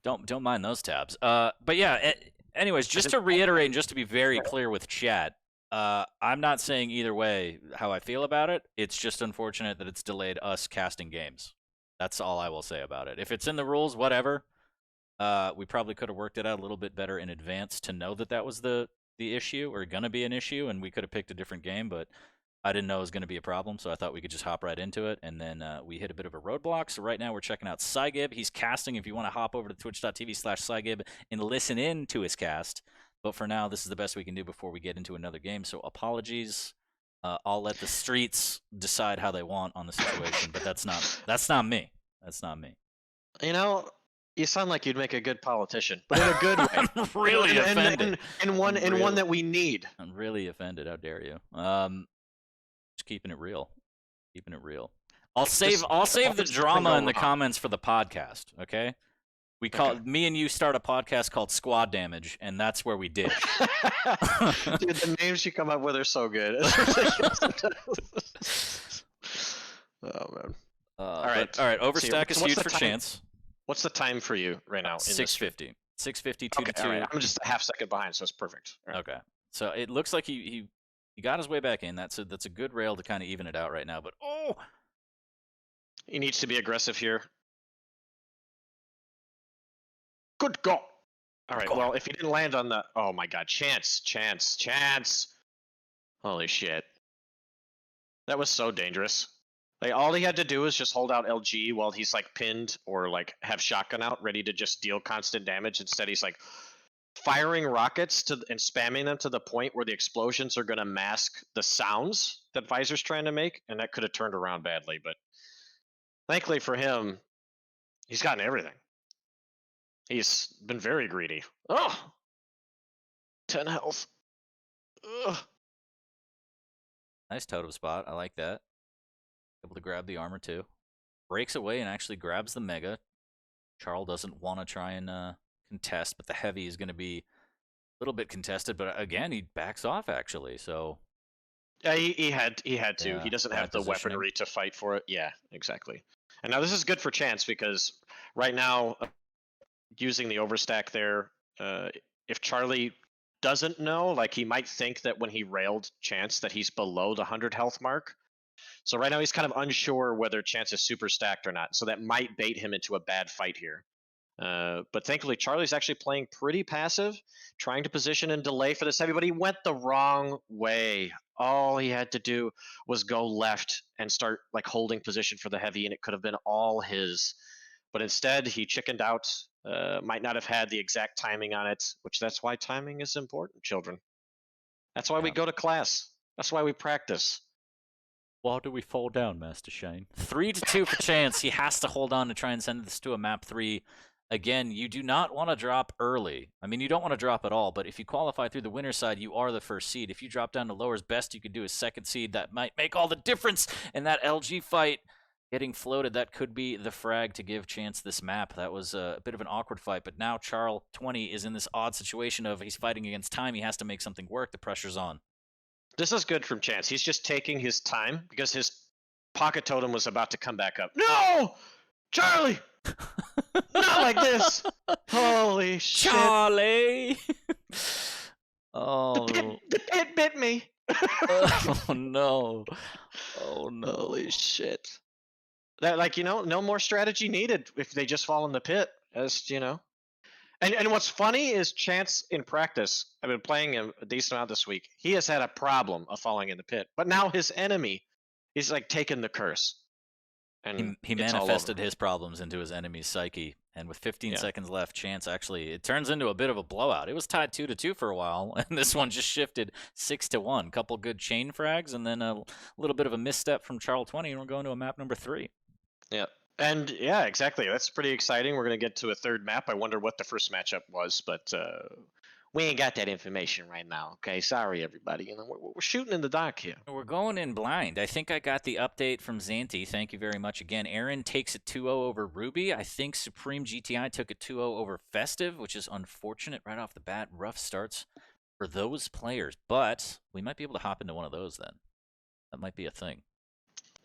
Don't mind those tabs. But yeah. Anyways, just to reiterate and just to be very clear with chat, I'm not saying either way how I feel about it. It's just unfortunate that it's delayed us casting games. That's all I will say about it. If it's in the rules, whatever. We probably could have worked it out a little bit better in advance to know that that was the issue or gonna be an issue, and we could have picked a different game, but I didn't know it was going to be a problem, so I thought we could just hop right into it, and then we hit a bit of a roadblock. So right now we're checking out Cygib. He's casting. If you want to hop over to twitch.tv/Cygib and listen in to his cast. But for now, this is the best we can do before we get into another game, so apologies. I'll let the streets decide how they want on the situation, but that's not me. That's not me. You sound like you'd make a good politician, but in a good way. I'm really offended. And one that we need. I'm really offended. How dare you? Just keeping it real. Keeping it real. I'll save the drama in the comments for the podcast, okay? Me and you start a podcast called Squad Damage, and that's where we dish. Dude, the names you come up with are so good. Oh man. All right. Overstack is huge for chance. What's the time for you right now? 6:50. 6:50, 2 to 2. Right. I'm just a half second behind, so it's perfect. Right. Okay. So it looks like he got his way back in. That's a good rail to kind of even it out right now. But he needs to be aggressive here. Good God. All right. Well, if he didn't land on the, oh my God, chance. Holy shit. That was so dangerous. Like all he had to do was just hold out LG while he's like pinned or like have shotgun out ready to just deal constant damage. Instead, he's like firing rockets and spamming them to the point where the explosions are going to mask the sounds that Visor's trying to make, and that could have turned around badly. But thankfully for him, he's gotten everything. He's been very greedy. 10 health. Ugh. Nice totem spot. I like that. Able to grab the armor too. Breaks away and actually grabs the mega. Charles doesn't want to try and contest, but the heavy is going to be a little bit contested. But again, he backs off actually. So yeah, he had to. Yeah, he doesn't have the weaponry to fight for it. Yeah, exactly. And now this is good for Chance because right now, using the overstack there, if Charlie doesn't know, like he might think that when he railed Chance that he's below the 100 health mark. So right now he's kind of unsure whether Chance is super stacked or not. So that might bait him into a bad fight here. But thankfully, Charlie's actually playing pretty passive, trying to position and delay for this heavy, but he went the wrong way. All he had to do was go left and start like holding position for the heavy, and it could have been all his. But instead, he chickened out, might not have had the exact timing on it, which that's why timing is important, children. That's why we go to class. That's why we practice. Why do we fall down, Master Shane? 3 to 2 for Chance. He has to hold on to try and send this to a map 3. Again, you do not want to drop early. I mean, you don't want to drop at all, but if you qualify through the winner's side, you are the first seed. If you drop down to lowers, best you could do is second seed. That might make all the difference in that LG fight. Getting floated, that could be the frag to give Chance this map. That was a bit of an awkward fight, but now Charles 20 is in this odd situation of he's fighting against time. He has to make something work. The pressure's on. This is good from Chance. He's just taking his time because his pocket totem was about to come back up. No! Charlie! Not like this! Holy shit. Charlie! Oh. The pit bit me! Oh no. Oh no. Holy shit. That, like, no more strategy needed if they just fall in the pit, as you know. And what's funny is Chance in practice, I've been playing him a decent amount this week. He has had a problem of falling in the pit, but now his enemy, he's like taken the curse. And he manifested his problems into his enemy's psyche. And with 15 Yeah. seconds left, Chance actually, it turns into a bit of a blowout. It was tied 2-2 for a while, and this one just shifted 6-1. Couple good chain frags, and then a little bit of a misstep from Charles 20, and we're going to a map number 3. Yeah. And yeah, exactly. That's pretty exciting. We're going to get to a third map. I wonder what the first matchup was, but we ain't got that information right now. Okay, sorry everybody. You know, we're shooting in the dark here. We're going in blind. I think I got the update from Xanti. Thank you very much again. Aaron takes it 2-0 over Ruby. I think Supreme GTI took it 2-0 over Festive, which is unfortunate right off the bat. Rough starts for those players, but we might be able to hop into one of those then. That might be a thing.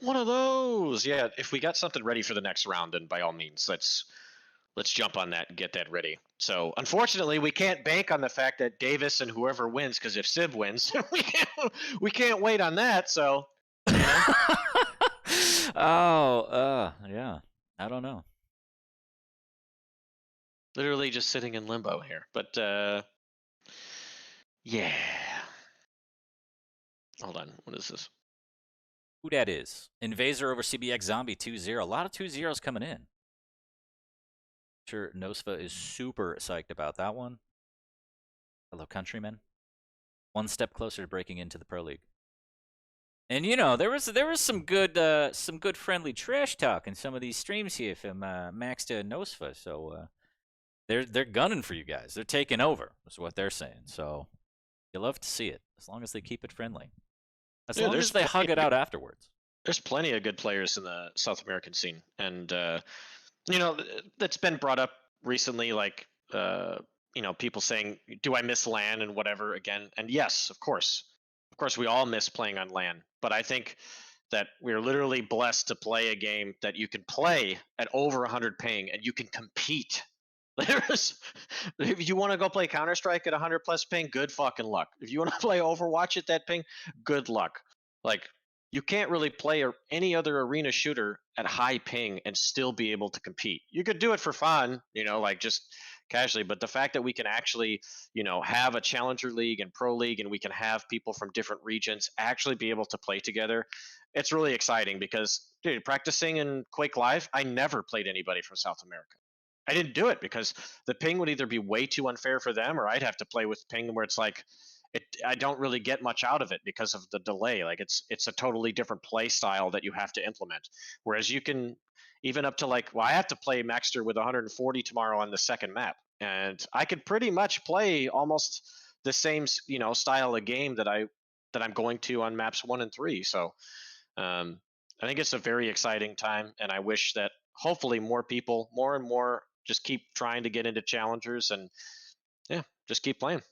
One of those. Yeah, if we got something ready for the next round, then by all means, let's jump on that and get that ready. So unfortunately, we can't bank on the fact that Davis and whoever wins, because if Civ wins, we can't wait on that. So, you know. Yeah. I don't know. Literally just sitting in limbo here. But yeah. Hold on. What is this? Who that is? Invasor over CBX Zombie 2-0. A lot of 2-0s coming in. Sure, Nosfa is super psyched about that one. Hello, countrymen. One step closer to breaking into the Pro League. And you know, there was some good friendly trash talk in some of these streams here from Max to Nosfa. So they're gunning for you guys. They're taking over. Is what they're saying. So you love to see it, as long as they keep it friendly. As long as they hug it out afterwards. There's plenty of good players in the South American scene, and you know, that's been brought up recently, like you know, people saying, "Do I miss LAN and whatever again?" And yes, of course, we all miss playing on LAN. But I think that we're literally blessed to play a game that you can play at over 100 ping and you can compete. If you want to go play Counter-Strike at 100 plus ping, good fucking luck. If you want to play Overwatch at that ping, good luck. Like, you can't really play any other arena shooter at high ping and still be able to compete. You could do it for fun, you know, like just casually, but the fact that we can actually, you know, have a Challenger League and Pro League, and we can have people from different regions actually be able to play together, it's really exciting. Because, dude, practicing in Quake Live, I never played anybody from South America. I didn't do it because the ping would either be way too unfair for them, or I'd have to play with ping where it's like, I don't really get much out of it because of the delay. Like, it's a totally different play style that you have to implement. Whereas you can, even up to like, well, I have to play Maxter with 140 tomorrow on the second map, and I could pretty much play almost the same, you know, style of game that I'm going to on maps 1 and 3. So I think it's a very exciting time, and I wish that hopefully more people, more and more, just keep trying to get into challengers, and yeah, just keep playing.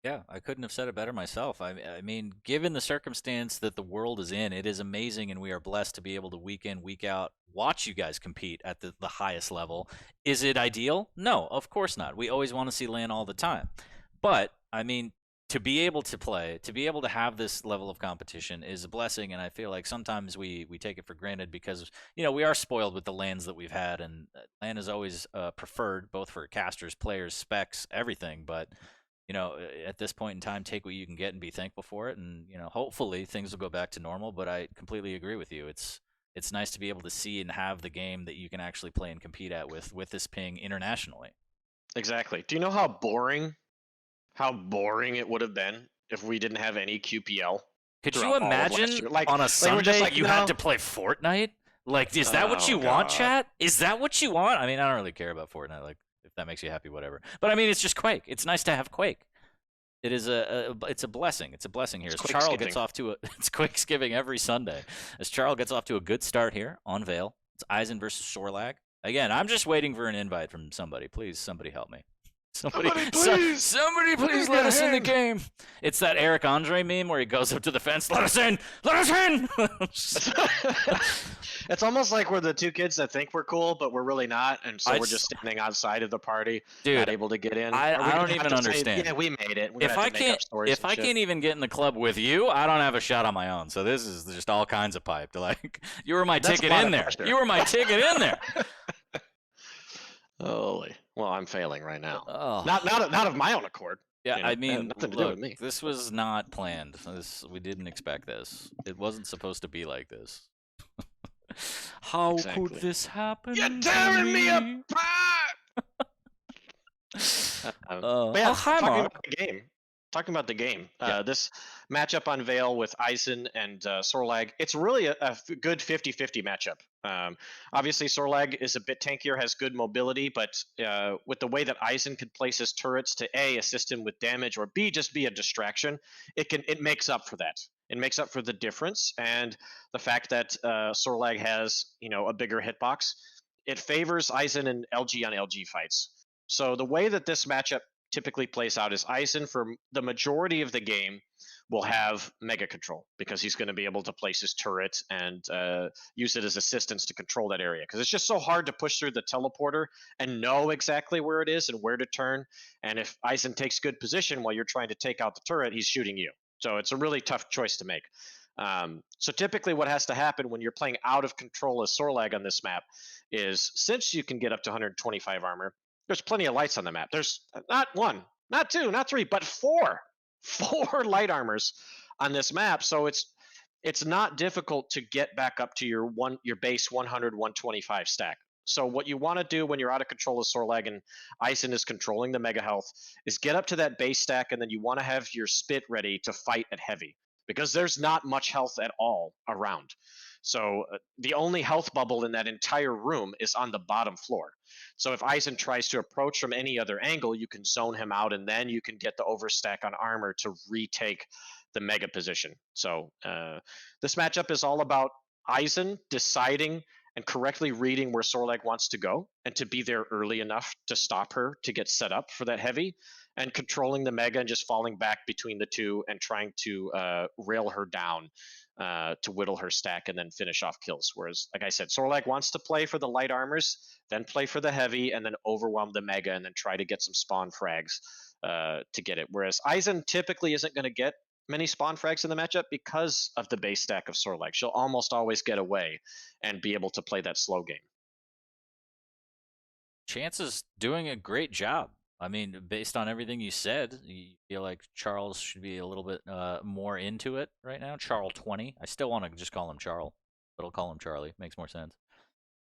Yeah, I couldn't have said it better myself. I mean, given the circumstance that the world is in, it is amazing, and we are blessed to be able to week in, week out watch you guys compete at the highest level. Is it ideal? No, of course not. We always want to see LAN all the time. But, I mean, to be able to play, to be able to have this level of competition is a blessing, and I feel like sometimes we take it for granted because, you know, we are spoiled with the LANs that we've had, and LAN is always preferred, both for casters, players, specs, everything, but you know, at this point in time, take what you can get and be thankful for it. And, you know, hopefully things will go back to normal. But I completely agree with you. It's nice to be able to see and have the game that you can actually play and compete at with this ping internationally. Exactly. Do you know how boring it would have been if we didn't have any QPL? Could you imagine like, on a Sunday like, you had to play Fortnite? Like, is that what you want, chat? Is that what you want? I mean, I don't really care about Fortnite. Like, if that makes you happy, whatever. But I mean, it's just Quake. It's nice to have Quake. It is it's a blessing. It's a blessing here. As Charles gets off to it's Quakesgiving every Sunday. As Charles gets off to a good start here on Vale. It's Eisen versus Sorlag. Again, I'm just waiting for an invite from somebody. Please, somebody help me. Somebody please let us in the game. It's that Eric Andre meme where he goes up to the fence, let us in! Let us in! It's almost like we're the two kids that think we're cool, but we're really not, and so we're just standing outside of the party, dude, not able to get in. I don't even understand. Yeah, we made it. If I can't even get in the club with you, I don't have a shot on my own. So this is just all kinds of piped. Like, you were my ticket in there. You were my ticket in there. Holy. Well, I'm failing right now. Oh. Not of my own accord. Yeah, you know, I mean, nothing to look, do with me. This was not planned. We didn't expect this. It wasn't supposed to be like this. How could this happen? You're tearing me apart! But yeah, hi, talking Mark. about the game. Talking about the game, Yeah. this matchup on Vale with Eisen and Sorlag, it's really a good 50-50 matchup. Obviously, Sorlag is a bit tankier, has good mobility, but with the way that Eisen can place his turrets to A, assist him with damage, or B, just be a distraction, it makes up for that. It makes up for the difference, and the fact that Sorlag has a bigger hitbox, it favors Eisen in LG on LG fights. So the way that this matchup typically plays out is Eisen, for the majority of the game, will have mega control because he's going to be able to place his turret and use it as assistance to control that area, because it's just so hard to push through the teleporter and know exactly where it is and where to turn. And if Eisen takes good position while you're trying to take out the turret, he's shooting you. So it's a really tough choice to make. So typically what has to happen when you're playing out of control as Sorlag on this map is, since you can get up to 125 armor, there's plenty of lights on the map. There's not one, not two, not three, but four light armors on this map. So it's not difficult to get back up to your base 100 125 stack. So what you want to do when you're out of control of Sorlag and Eisen is controlling the mega health is get up to that base stack, and then you want to have your spit ready to fight at heavy, because there's not much health at all around. So the only health bubble in that entire room is on the bottom floor. So if Eisen tries to approach from any other angle, you can zone him out, and then you can get the overstack on armor to retake the mega position. So this matchup is all about Eisen deciding and correctly reading where Sorlag wants to go, and to be there early enough to stop her to get set up for that heavy, and controlling the mega and just falling back between the two and trying to rail her down to whittle her stack and then finish off kills. Whereas, like I said, Sorlag wants to play for the light armors, then play for the heavy, and then overwhelm the mega, and then try to get some spawn frags to get it. Whereas Eisen typically isn't going to get many spawn frags in the matchup because of the base stack of Sorlag. She'll almost always get away and be able to play that slow game. Chance is doing a great job. I mean, based on everything you said, you feel like Charles should be a little bit more into it right now. Charles 20. I still want to just call him Charles, but I'll call him Charlie. Makes more sense.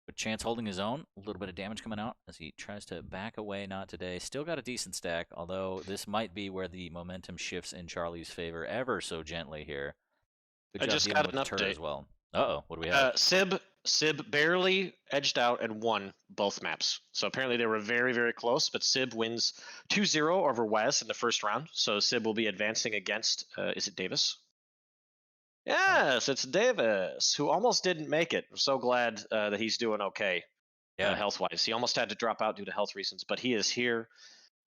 But Chance holding his own. A little bit of damage coming out as he tries to back away. Not today. Still got a decent stack, although this might be where the momentum shifts in Charlie's favor ever so gently here. Good I job just dealing got with an the turret update. as well. Uh-oh, what do we have? Sib barely edged out and won both maps. So apparently they were very, very close, but Sib wins 2-0 over Wes in the first round. So Sib will be advancing against, is it Davis? Yes, it's Davis, who almost didn't make it. I'm so glad that he's doing okay Yeah, health-wise. He almost had to drop out due to health reasons, but he is here.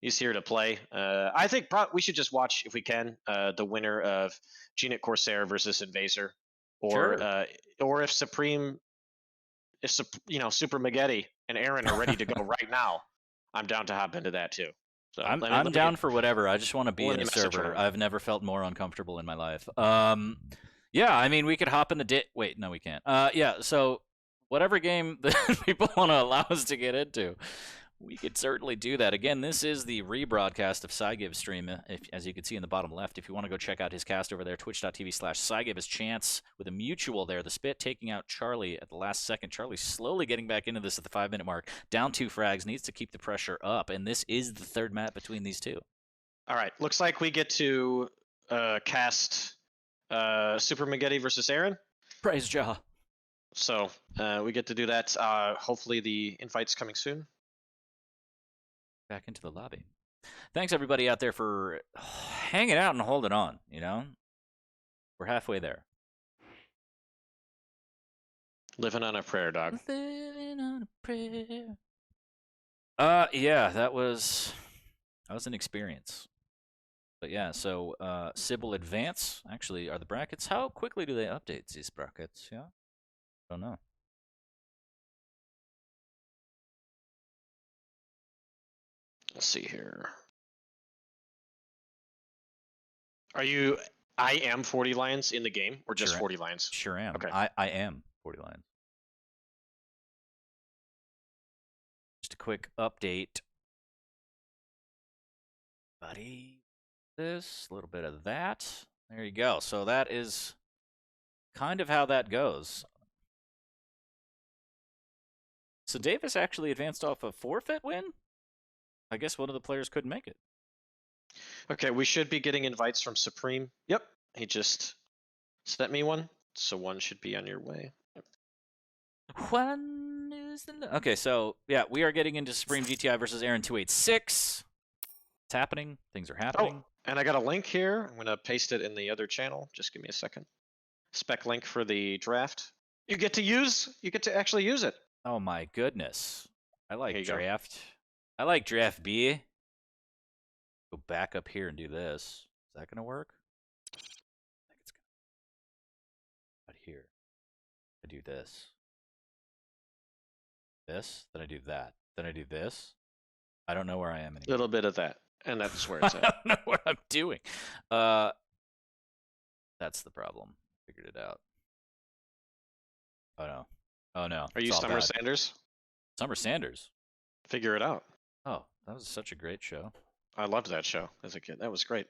He's here to play. I think we should just watch, if we can, the winner of gnik Corsair versus Invasor, or sure. if supremegti and Aaron are ready to go right now, I'm down to hop into that too. So I'm down for whatever. I just want to be let in me a message server. whenever. I've never felt more uncomfortable in my life. Yeah, I mean, we could hop in the Wait, no, we can't. Yeah, so whatever game that people want to allow us to get into, we could certainly do that. Again, this is the rebroadcast of Cygib's stream, as you can see in the bottom left. If you want to go check out his cast over there, twitch.tv/Cygib is Chance with a mutual there. The Spit taking out Charlie at the last second. Charlie slowly getting back into this at the 5-minute mark. Down 2 frags, needs to keep the pressure up, and this is the third map between these two. All right, looks like we get to cast supremegti versus Aaron. Praise Jah. So we get to do that. Hopefully the invite's coming soon. Back into the lobby. Thanks everybody out there for hanging out and holding on, you know? We're halfway there. Living on a prayer, dog. Living on a prayer. Yeah, that was an experience. But yeah, so Sib will advance. Actually, are the brackets? How quickly do they update these brackets? Yeah? Don't know. Let's see here. Are you? I am FortyLions in the game, or just Sure, FortyLions? Sure am. Okay. I am FortyLions. Just a quick update. Buddy, this, a little bit of that. There you go. So that is kind of how that goes. So Davis actually advanced off a forfeit win? I guess one of the players couldn't make it. Okay, we should be getting invites from Supreme. Yep, he just sent me one, so one should be on your way. When is the... Okay, so yeah, we are getting into Supreme GTI versus Aaron 286. It's happening. Things are happening. Oh, and I got a link here. I'm gonna paste it in the other channel. Just give me a second. Spec link for the draft. You get to actually use it. Oh my goodness. I like Here you go. draft. I like draft B. Go back up here and do this. Is that gonna work? I think it's gonna. Out here. I do this. This, then I do that. Then I do this. I don't know where I am anymore. Little bit of that, and that's where it's I at. don't know what I'm doing. That's the problem. Figured it out. Oh no. Oh no. Are you It's all Summer bad. Sanders? Summer Sanders. Figure it out. Oh, that was such a great show. I loved that show as a kid. That was great.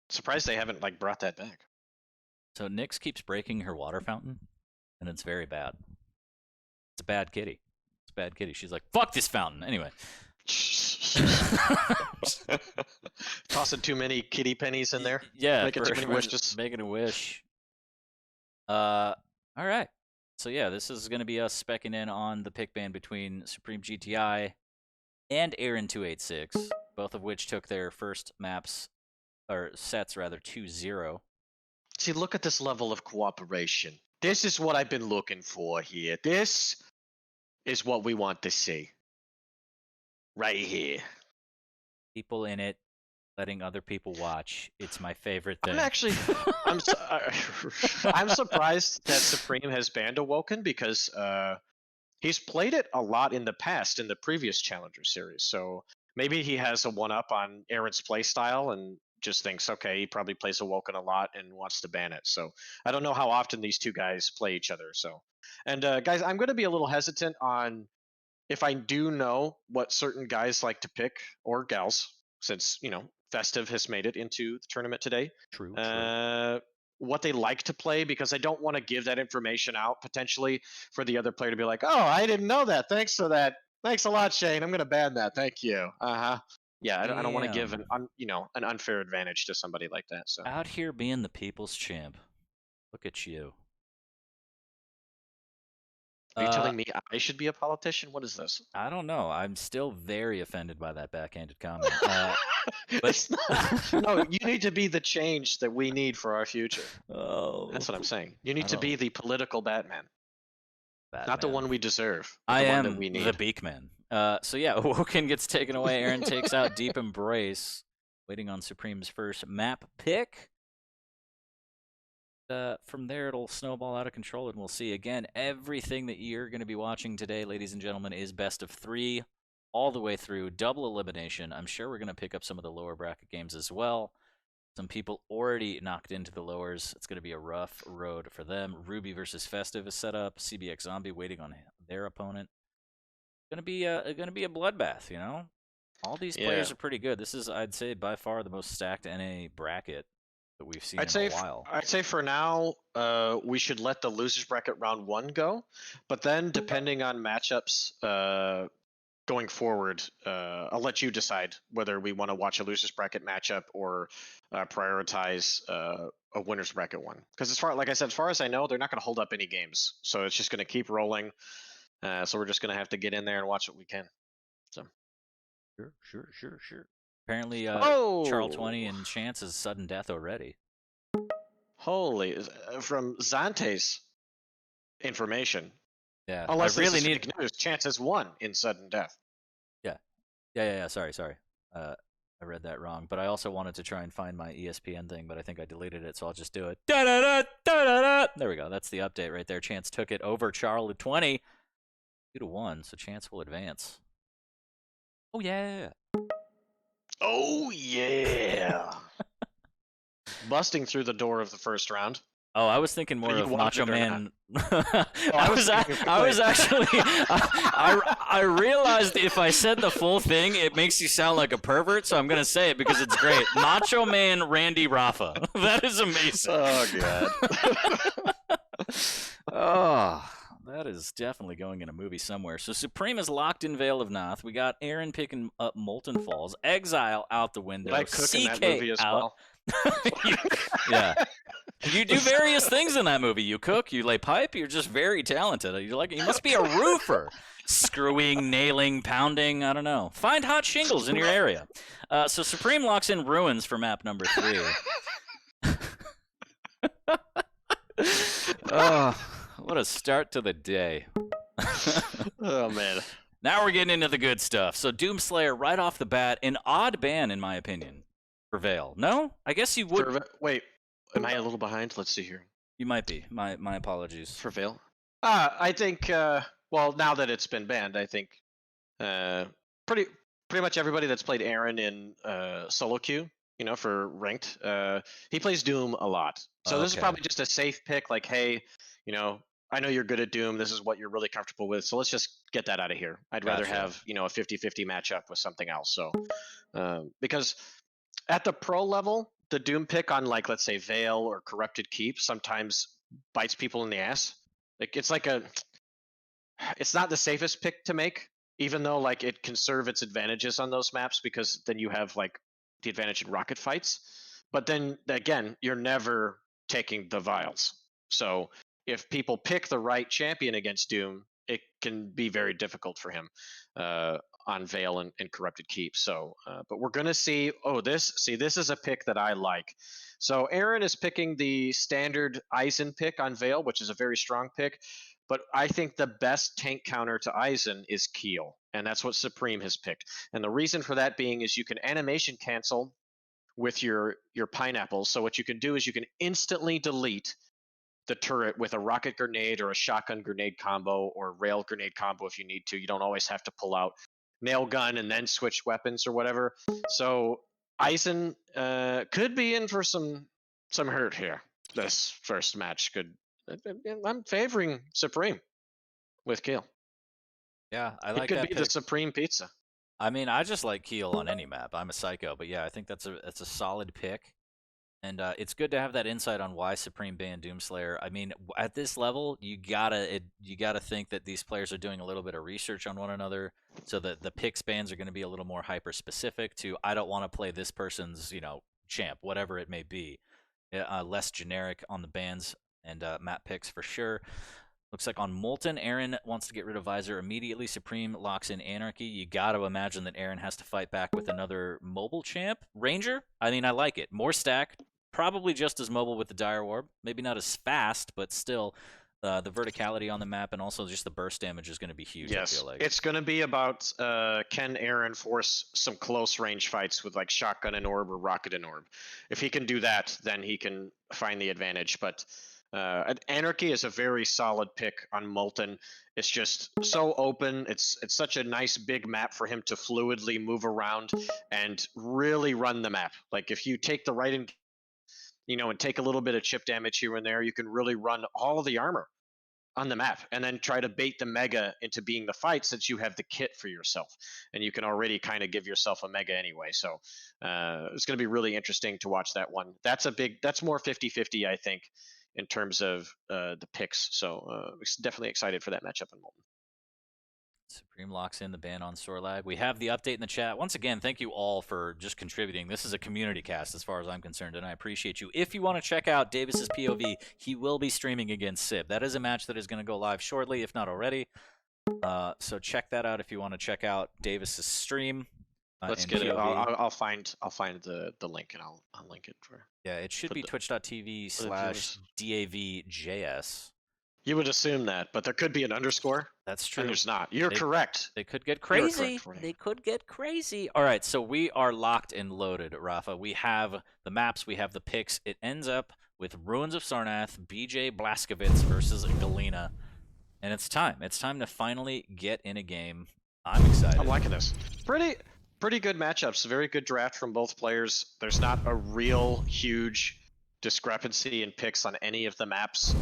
Surprised they haven't like brought that back. So Nyx keeps breaking her water fountain, and it's very bad. It's a bad kitty. It's a bad kitty. She's like, fuck this fountain. Anyway. Tossing too many kitty pennies in there. Yeah. Making too many wishes. Making a wish. All right. So yeah, this is going to be us specking in on the pick ban between Supreme GTI and Aaron 286, both of which took their first maps, or sets rather, 2-0. See, look at this level of cooperation. This is what I've been looking for here. This is what we want to see. Right here. People in it, letting other people watch. It's my favorite thing. I'm actually, I'm surprised that Supreme has banned Awoken because he's played it a lot in the past in the previous Challenger series. So maybe he has a one-up on Aaron's playstyle and just thinks, okay, he probably plays Awoken a lot and wants to ban it. So I don't know how often these two guys play each other. So, and guys, I'm going to be a little hesitant on if I do know what certain guys like to pick, or gals, since, you know, Festive has made it into the tournament today. True. What they like to play, because I don't want to give that information out potentially for the other player to be like, oh, I didn't know that. Thanks for that. Thanks a lot, Shane. I'm going to ban that. Thank you. Yeah, I don't want to give an unfair advantage to somebody like that. So Out here being the people's champ. Look at you. are you telling me I should be a politician? What is this? I don't know. I'm still very offended by that backhanded comment. It's not. No, you need to be the change that we need for our future. Oh, That's what I'm saying. You need to be the political Batman, not the Batman. one we deserve. I the am one that we need. the Beakman. So yeah, Awoken gets taken away. Aaron takes out Deep Embrace, waiting on Supreme's first map pick. From there, it'll snowball out of control, and we'll see. Again, everything that you're going to be watching today, ladies and gentlemen, is best of 3 all the way through, double elimination. I'm sure we're going to pick up some of the lower bracket games as well. Some people already knocked into the lowers. It's going to be a rough road for them. Ruby versus Festive is set up. CBX Zombie waiting on their opponent. Going to be a bloodbath, you know? All these players are pretty good. This is, I'd say, by far the most stacked NA bracket that we've seen in a while. I'd say for now, we should let the losers bracket round 1 go, but then depending on matchups going forward, I'll let you decide whether we want to watch a losers bracket matchup or prioritize a winners bracket one. Because as far as I know, they're not going to hold up any games, so it's just going to keep rolling. So we're just going to have to get in there and watch what we can. So Sure. Apparently, Charles 20 and Chance's sudden death already. Holy, from Zante's information. Yeah, Unless I really this is need fake news, Chance's won in sudden death. Yeah. Sorry. I read that wrong. But I also wanted to try and find my ESPN thing, but I think I deleted it, so I'll just do it. There we go. That's the update right there. Chance took it over Charlie 20, 2-1. So Chance will advance. Oh yeah. Oh yeah. Busting through the door of the first round. Oh, I was thinking more You of wanted Macho it or Man. I was actually. I realized if I said the full thing, it makes you sound like a pervert. So I'm gonna say it because it's great. Macho Man Randy Rapha. That is amazing. Oh god. Oh, That is definitely going in a movie somewhere. So Supreme is locked in Vale of Noth. We got Aaron picking up Molten Falls. Exile out the window. Did I cook in that CK movie as out. well? Yeah. You do various things in that movie. You cook, you lay pipe, you're just very talented. You must be a roofer. Screwing, nailing, pounding, I don't know. Find hot shingles in your area. So Supreme locks in Ruins for map number 3. Oh, what a start to the day. Oh, man. Now we're getting into the good stuff. So Doomslayer right off the bat, an odd ban in my opinion for Vale. No? I guess you would. Wait, am I a little behind? Let's see here. You might be. My apologies. For Vale? I think, well, now that it's been banned, I think pretty much everybody that's played Aaron in solo queue, for ranked, he plays Doom a lot. So this is probably just a safe pick, like, hey, I know you're good at Doom. This is what you're really comfortable with. So let's just get that out of here. I'd rather have, a 50-50 matchup with something else. So because at the pro level, the Doom pick on, like, let's say Veil or Corrupted Keep sometimes bites people in the ass. Like, it's not the safest pick to make, even though, like, it can serve its advantages on those maps, because then you have, like, the advantage in rocket fights. But then again, you're never taking the vials. So if people pick the right champion against Doom, it can be very difficult for him on Veil and Corrupted Keep. So, but we're gonna see. Oh, this is a pick that I like. So Aaron is picking the standard Eisen pick on Veil, which is a very strong pick. But I think the best tank counter to Eisen is Keel, and that's what Supreme has picked. And the reason for that being is you can animation cancel with your pineapple. So what you can do is you can instantly delete the turret with a rocket grenade or a shotgun grenade combo or rail grenade combo if you need to. You don't always have to pull out nail gun and then switch weapons or whatever. So Eisen could be in for some hurt here. This first match could. I'm favoring Supreme with Keel. Yeah, I like it could that be pick. the Supreme pizza. I mean, I just like Keel on any map. I'm a psycho, but yeah, I think that's a solid pick. And it's good to have that insight on why Supreme banned Doomslayer. I mean, at this level, you gotta think that these players are doing a little bit of research on one another, so that the pick bans are going to be a little more hyper specific to I don't want to play this person's champ, whatever it may be. Less generic on the bans and map picks for sure. Looks like on Molten, Aaron wants to get rid of Visor immediately. Supreme locks in Anarchy. You got to imagine that Aaron has to fight back with another mobile champ. Ranger? I mean, I like it. More stack. Probably just as mobile with the Dire Orb. Maybe not as fast, but still the verticality on the map and also just the burst damage is going to be huge, Yes, I feel like. it's going to be about can Aaron force some close range fights with, like, shotgun and orb or rocket and orb. If he can do that, then he can find the advantage. But Anarchy is a very solid pick on Molten. It's just so open. It's such a nice big map for him to fluidly move around and really run the map. Like, if you take the right and take a little bit of chip damage here and there, you can really run all of the armor on the map and then try to bait the mega into being the fight, since you have the kit for yourself and you can already kind of give yourself a mega anyway. So it's going to be really interesting to watch that one. That's more 50-50, I think, in terms of the picks. So definitely excited for that matchup in Molten. Supreme locks in the ban on Sorlag. We have the update in the chat. Once again, thank you all for just contributing. This is a community cast as far as I'm concerned, and I appreciate you. If you want to check out Davis's POV, he will be streaming against Sib. That is a match that is going to go live shortly, if not already. So check that out if you want to check out Davis's stream. Let's get it. I'll find the link and I'll link it for. Yeah, it should be twitch.tv/DAVJS. You would assume that, but there could be an underscore. That's true. And there's not. You're correct. They could get crazy. They could get crazy. All right, so we are locked and loaded, Rapha. We have the maps. We have the picks. It ends up with Ruins of Sarnath, BJ Blazkowicz versus Galena. And it's time. It's time to finally get in a game. I'm excited. I'm liking this. Pretty good matchups. Very good draft from both players. There's not a real huge discrepancy in picks on any of the maps.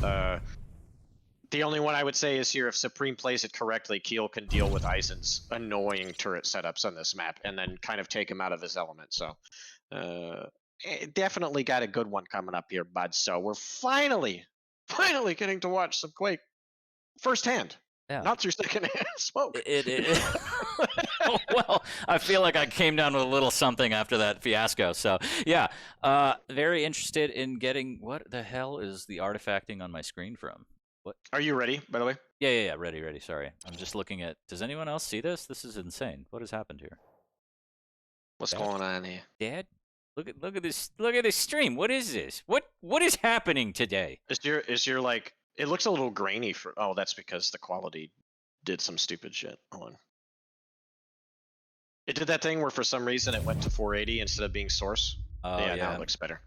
The only one I would say is here, if Supreme plays it correctly, Keel can deal with Eisen's annoying turret setups on this map and then kind of take him out of his element. So definitely got a good one coming up here, bud. So we're finally getting to watch some Quake. firsthand, Yeah. not through secondhand smoke. Well, I feel like I came down with a little something after that fiasco. So yeah, very interested in getting. What the hell is the artifacting on my screen from? What? Are you ready, by the way? Yeah. Ready. Sorry, I'm just looking at. Does anyone else see this? This is insane. What has happened here? What's going on here? Dad, look at this. Look at this stream. What is this? What is happening today? Is your like? It looks a little grainy for. Oh, that's because the quality did some stupid shit. Hold on. It did that thing where for some reason it went to 480 instead of being source. Oh Yeah, now it looks better.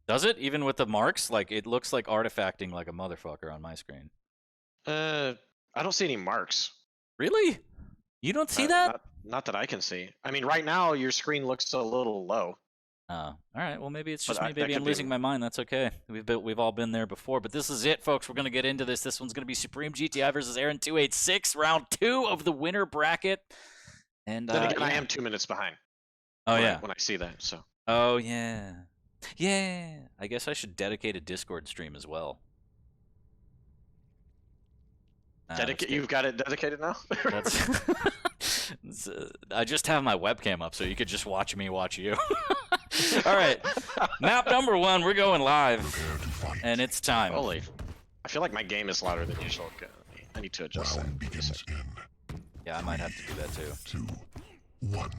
Does it? Even with the marks? Like, it looks like artifacting like a motherfucker on my screen. I don't see any marks. Really? You don't see that? Not that I can see. I mean, right now your screen looks a little low. Oh, all right. Well, maybe it's But just me. that Maybe I'm could be- losing my mind. That's okay. We've all been there before. But this is it, folks. We're gonna get into this. This one's gonna be Supreme GTI versus Aaron 286, round 2 of the winner bracket. And Then again, yeah. I am 2 minutes behind. Oh when yeah. when I see that, so. Oh yeah. Yeah. I guess I should dedicate a Discord stream as well. You've got it dedicated now? I just have my webcam up, so you could just watch me watch you. All right, map number 1. We're going live, and it's time. Holy! I feel like my game is louder than usual. I need to adjust that. Yeah, I might have to do that too. 2, 1.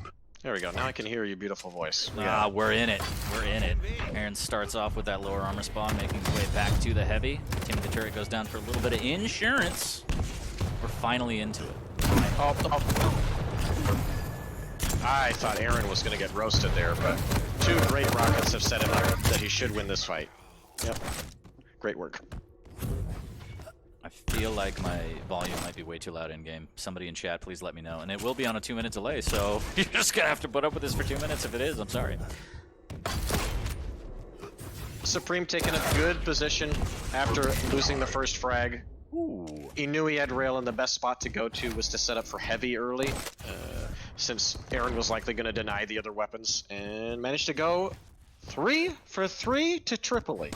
There we go. Now I can hear your beautiful voice. We're in it. We're in it. Aaron starts off with that lower armor spawn, making his way back to the heavy. Timmy the turret goes down for a little bit of insurance. We're finally into it. Oh. I thought Aaron was going to get roasted there, but 2 great rockets have set him up that he should win this fight. Yep. Great work. I feel like my volume might be way too loud in game. Somebody in chat, please let me know. And it will be on a 2-minute delay, so you're just gonna have to put up with this for 2 minutes. If it is, I'm sorry. Supreme taking a good position after losing the first frag. Ooh. He knew he had rail, and the best spot to go to was to set up for heavy early, since Aaron was likely going to deny the other weapons, and managed to go 3 for 3 to Tripoli.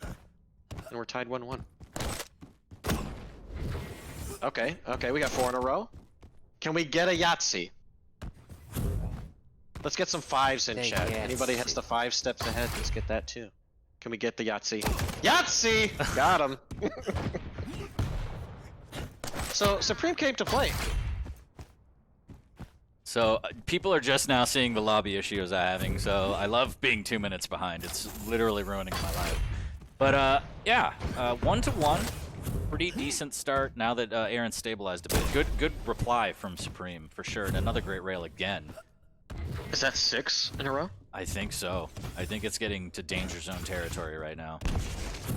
And we're tied 1-1. Okay, we got 4 in a row. Can we get a Yahtzee? Let's get some 5s in chat. Anybody has the 5 steps ahead, let's get that too. Can we get the Yahtzee? Yahtzee! Got him! So, Supreme came to play. So, people are just now seeing the lobby issues I'm having, so I love being 2 minutes behind. It's literally ruining my life. But, yeah, 1-1. Pretty decent start now that Aaron stabilized a bit. Good reply from Supreme, for sure. And another great rail again. Is that 6 in a row? I think so. I think it's getting to danger zone territory right now.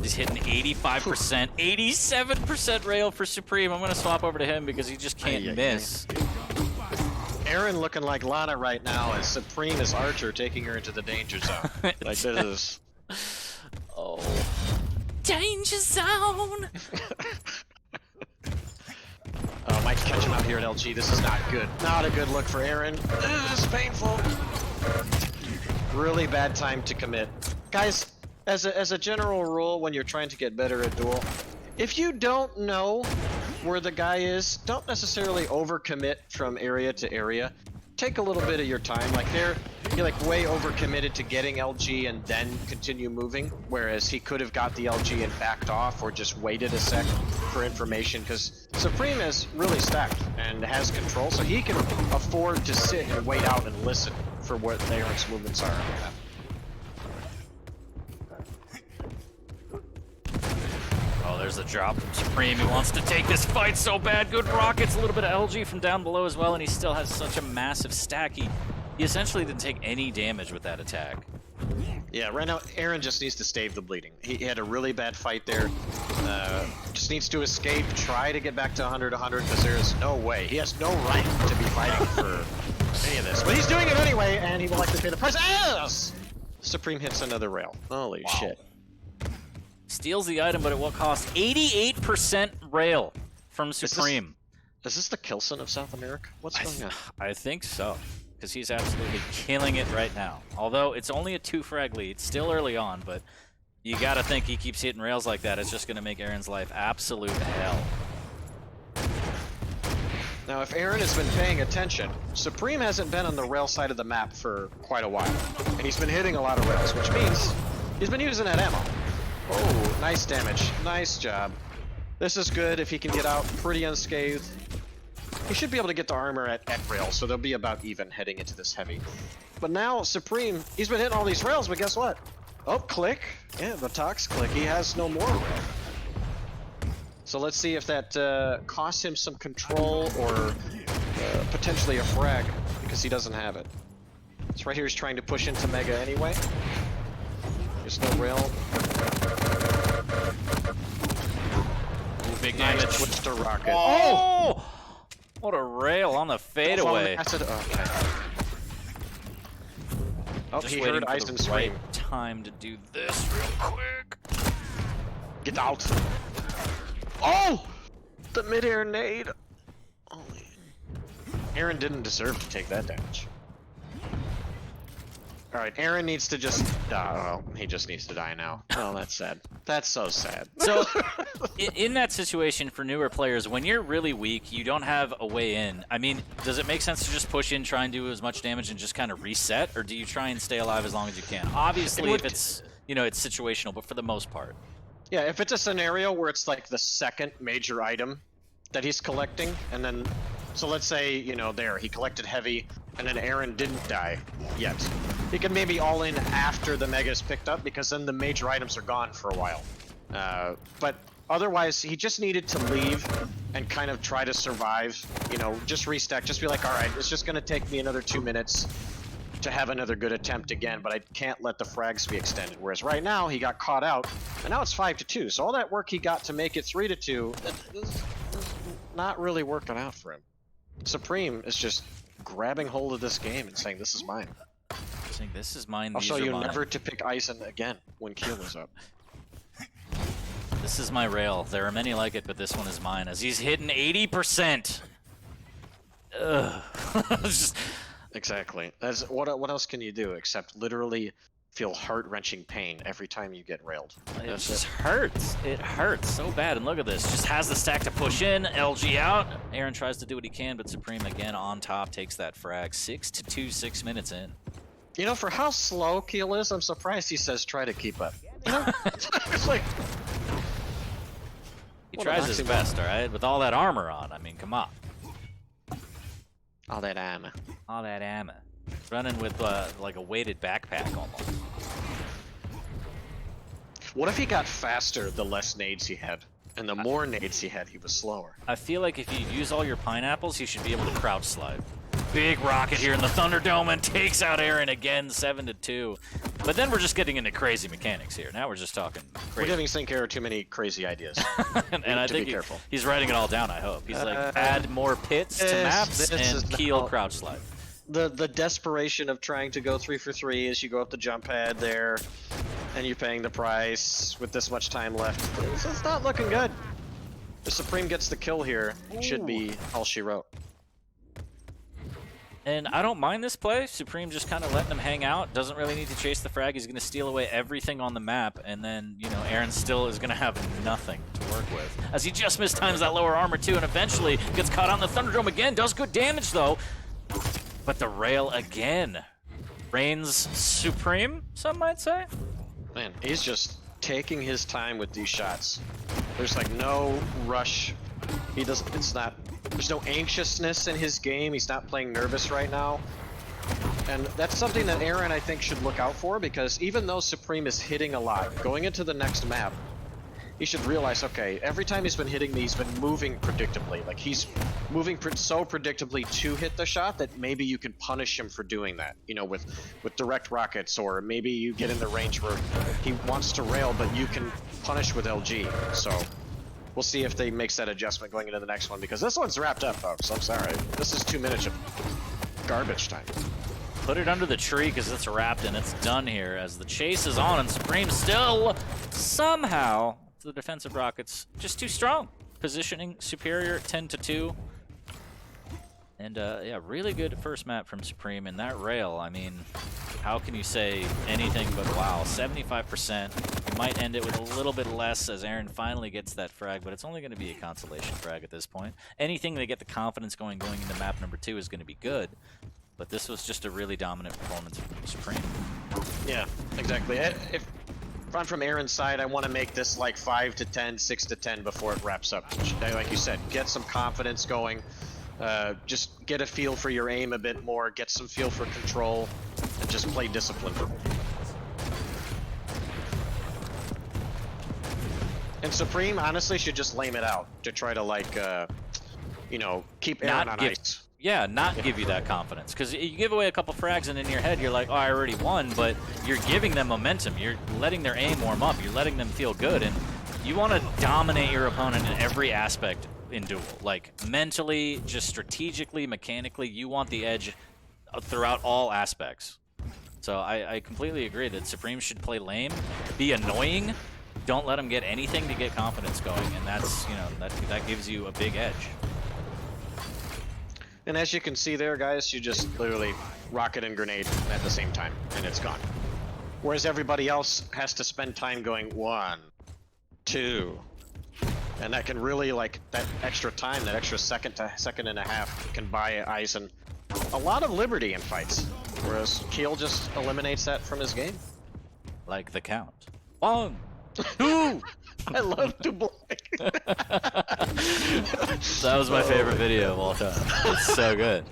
He's hitting 85%, 87% rail for Supreme. I'm going to swap over to him because he just can't miss. Aaron looking like Lana right now, and Supreme is Archer taking her into the danger zone. Like this is... Oh. Danger zone! Might catch him out here at LG. This is not good. Not a good look for Aaron. This is painful. Really bad time to commit. Guys, as a general rule, when you're trying to get better at duel, if you don't know where the guy is, don't necessarily overcommit from area to area. Take a little bit of your time. Like you're like way overcommitted to getting LG and then continue moving, whereas he could have got the LG and backed off or just waited a sec for information, because Supreme is really stacked and has control, so he can afford to sit and wait out and listen for what Aaron's movements are on the map. Oh, there's a drop from Supreme. He wants to take this fight so bad. Good rockets, a little bit of LG from down below as well, and he still has such a massive stack. He essentially didn't take any damage with that attack. Yeah, right now Aaron just needs to stave the bleeding. He had a really bad fight there. Just needs to escape, try to get back to 100, because there is no way. He has no right to be fighting for any of this. But he's doing it anyway, and he will likely pay the price. Yes! Supreme hits another rail. Holy shit. Steals the item, but at what cost? 88% rail from Supreme. Is this the Kilson of South America? What's going on? I think so, because he's absolutely killing it right now. Although it's only a 2-frag lead, still early on, but you gotta think he keeps hitting rails like that. It's just gonna make Aaron's life absolute hell. Now, if Aaron has been paying attention, Supreme hasn't been on the rail side of the map for quite a while. And he's been hitting a lot of rails, which means he's been using that ammo. Oh, nice damage. Nice job. This is good if he can get out pretty unscathed. He should be able to get the armor at rail, so they'll be about even heading into this heavy. But now, Supreme, he's been hitting all these rails, but guess what? Oh, click. Yeah, the Tox click. He has no more rail. So let's see if that costs him some control or potentially a frag, because he doesn't have it. So right here he's trying to push into Mega anyway. There's no rail. Ooh, big Nice damage. switch to rocket. Oh! What a rail on the fadeaway. Okay. Oh, Just he waiting heard for Eisen the scream. right time to do this real quick. Get out. Oh! The mid-air nade. Holy. Aaron didn't deserve to take that damage. Alright, Aaron needs to just die. Well, he just needs to die now. Oh, that's sad. That's so sad. So, in that situation for newer players, when you're really weak, you don't have a way in. I mean, does it make sense to just push in, try and do as much damage and just kind of reset? Or do you try and stay alive as long as you can? Obviously, if it's, you know, it's situational, but for the most part. Yeah, if it's a scenario where it's like the second major item that he's collecting, and then, so let's say, you know, he collected heavy, and then Aaron didn't die yet. He can maybe all in after the Mega is picked up, because then the major items are gone for a while. But otherwise, he just needed to leave and kind of try to survive, you know, just restack, just be like, all right, it's just going to take me another 2 minutes to have another good attempt again, but I can't let the frags be extended. Whereas right now, he got caught out, and now it's 5-2. So all that work he got to make it 3-2, is not really working out for him. Supreme is just grabbing hold of this game and saying, this is mine. Saying, this is mine, I'll these show are you mine. never to pick Eisen again when Keel is up. This is my rail. There are many like it, but this one is mine. As he's hitting 80%. Ugh. It's just... Exactly. That's what else can you do except literally feel heart-wrenching pain every time you get railed? It just hurts. It hurts so bad. And look at this. Just has the stack to push in. LG out. Aaron tries to do what he can, but Supreme again on top takes that frag. 6-2, 6 minutes in. You know, for how slow Keel is, I'm surprised he says try to keep up. You know? It's like... He tries his best, all right? With all that armor on. I mean, come on. All that ammo. All that ammo. Running with like a weighted backpack almost. What if he got faster the less nades he had? And the more nades he had, he was slower. I feel like if you use all your pineapples, you should be able to crouch slide. Big rocket here in the Thunderdome and takes out Aaron again, 7-2. But then we're just getting into crazy mechanics here. Now we're just talking crazy. We're giving Sincara too many crazy ideas. and I think he's writing it all down, I hope. He's like, add more pits to maps and Keel crouch slide. The desperation of trying to go 3 for 3 as you go up the jump pad there, and you're paying the price with this much time left. It's not looking good. The Supreme gets the kill here. It should be all she wrote. And I don't mind this play. Supreme just kind of letting him hang out. Doesn't really need to chase the frag. He's going to steal away everything on the map. And then, you know, Aaron still is going to have nothing to work with. As he just mistimes that lower armor too, and eventually gets caught on the Thunderdome again. Does good damage though. But the rail again. Reigns supreme, some might say. Man, he's just taking his time with these shots. There's like no rush. He doesn't, there's no anxiousness in his game. He's not playing nervous right now. And that's something that Aaron, I think, should look out for, because even though Supreme is hitting a lot, going into the next map, he should realize, okay, every time he's been hitting me, he's been moving predictably. Like, he's moving so predictably to hit the shot that maybe you can punish him for doing that, you know, with direct rockets, or maybe you get in the range where he wants to rail, but you can punish with LG. So we'll see if they makes that adjustment going into the next one, because this one's wrapped up, folks. I'm sorry. This is 2 minutes of garbage time. Put it under the tree because it's wrapped and it's done here as the chase is on, and Supreme still somehow the defensive rockets just too strong. Positioning superior, 10-2. And yeah, really good first map from Supreme, and that rail, I mean, how can you say anything but wow? 75%. You might end it with a little bit less as Aaron finally gets that frag, but it's only going to be a consolation frag at this point. Anything to get the confidence going into map number 2 is going to be good, but this was just a really dominant performance from Supreme. Yeah, exactly. If I'm from Aaron's side, I want to make this like 5 to 10, 6 to 10 before it wraps up. Like you said, get some confidence going. Just get a feel for your aim a bit more, get some feel for control, and just play discipline. And Supreme, honestly, should just lame it out to try to, like, you know, keep Aaron on ice. Yeah, give you that confidence. Because you give away a couple frags and in your head you're like, oh, I already won, but you're giving them momentum. You're letting their aim warm up. You're letting them feel good. And you want to dominate your opponent in every aspect in duel. Like, mentally, just strategically, mechanically, you want the edge throughout all aspects. So I completely agree that Supreme should play lame, be annoying, don't let them get anything to get confidence going, and that's, you know, that gives you a big edge. And as you can see there, guys, you just literally rocket and grenade at the same time, and it's gone. Whereas everybody else has to spend time going 1, 2, and that can really, like, that extra time, that extra second to second and a half can buy Eisen a lot of liberty in fights. Whereas Keel just eliminates that from his game. Like the count. 1, 2. I love to blink. That was my favorite video of all time. It's so good.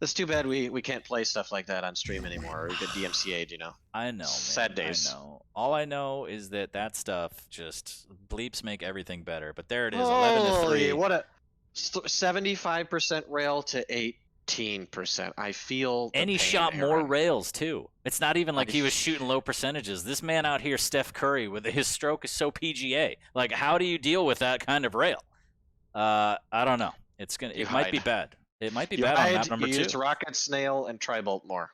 It's too bad we can't play stuff like that on stream anymore, or we get DMCA'd, you know. I know, man. Sad days. I know. All I know is that stuff just bleeps make everything better. But there it is, Holy, 11 to 3. what a 75% rail to 18%. I feel the and he pain, shot Aaron. more rails too. It's not even like he was shooting low percentages. This man out here, Steph Curry, with his stroke is so PGA. Like, how do you deal with that kind of rail? I don't know. It might be bad. It might be bad on map number 2. You use Rocket, Snail, and Tribolt more.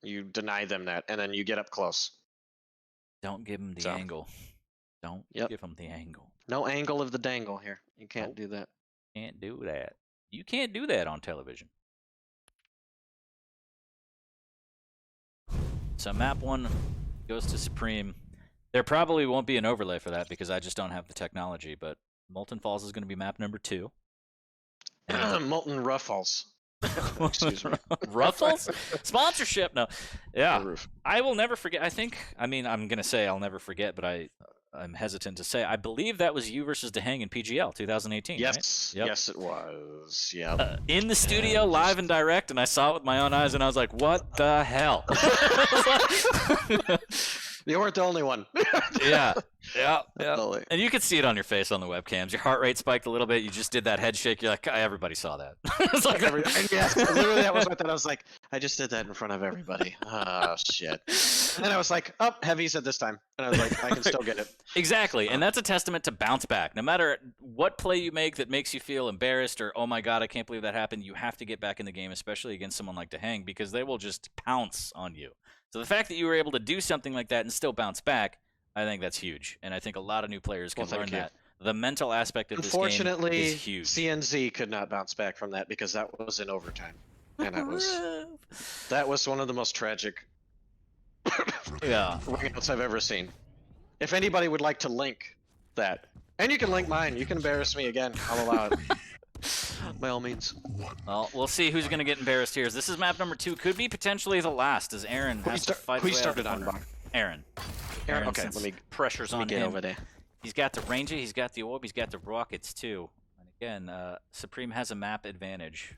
You deny them that, and then you get up close. Don't give him the angle. Don't give him the angle. No angle of the dangle here. You can't do that. Can't do that. You can't do that on television. So map 1 goes to Supreme. There probably won't be an overlay for that because I just don't have the technology, but Molten Falls is going to be map number 2. Molten Ruffles. Excuse me. Ruffles? Sponsorship? No. Yeah. I will never forget. I'm going to say I'll never forget, but I'm hesitant to say. I believe that was you versus DeHang in PGL 2018, yes. Right? Yep. Yes, it was. Yeah. In the studio, live and direct, and I saw it with my own eyes, and I was like, what the hell? You weren't the only one. Yeah. And you could see it on your face on the webcams. Your heart rate spiked a little bit. You just did that head shake. You're like, everybody saw that. It's like, yes, literally that was what I was like, I just did that in front of everybody. Oh, shit. And then I was like, oh, heavies at this time. And I was like, I can still get it. Exactly. And that's a testament to bounce back. No matter what play you make that makes you feel embarrassed or, oh my God, I can't believe that happened, you have to get back in the game, especially against someone like DeHang, because they will just pounce on you. So the fact that you were able to do something like that and still bounce back, I think that's huge. And I think a lot of new players can learn that. The mental aspect of this game is huge. Unfortunately, CNZ could not bounce back from that because that was in overtime. And that was one of the most tragic ringouts I've ever seen. If anybody would like to link that, and you can link mine, you can embarrass me again, I'll allow it. By all means. Well, we'll see who's going to get embarrassed here. This is map number 2. Could be potentially the last, as Aaron has to fight. Who started on? Aaron. Okay, let me pressure's on get him. over there. He's got the Ranger, he's got the Orb, he's got the Rockets too. And again, Supreme has a map advantage.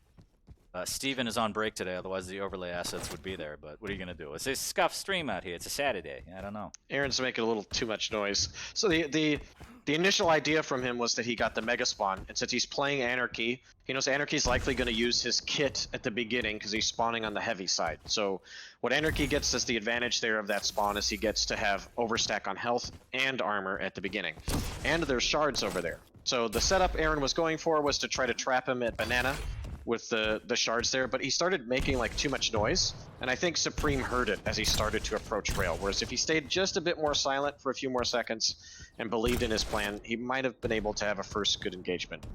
Steven is on break today, otherwise the overlay assets would be there. But what are you going to do? It's a scuffed stream out here. It's a Saturday. I don't know. Aaron's making a little too much noise. So the initial idea from him was that he got the Mega Spawn, and since he's playing Anarchy, he knows Anarchy's likely going to use his kit at the beginning because he's spawning on the heavy side. So what Anarchy gets as the advantage there of that spawn is he gets to have overstack on health and armor at the beginning. And there's shards over there. So the setup Aaron was going for was to try to trap him at Banana with the shards there, but he started making like too much noise, and I think Supreme heard it as he started to approach rail, whereas if he stayed just a bit more silent for a few more seconds and believed in his plan, he might have been able to have a first good engagement.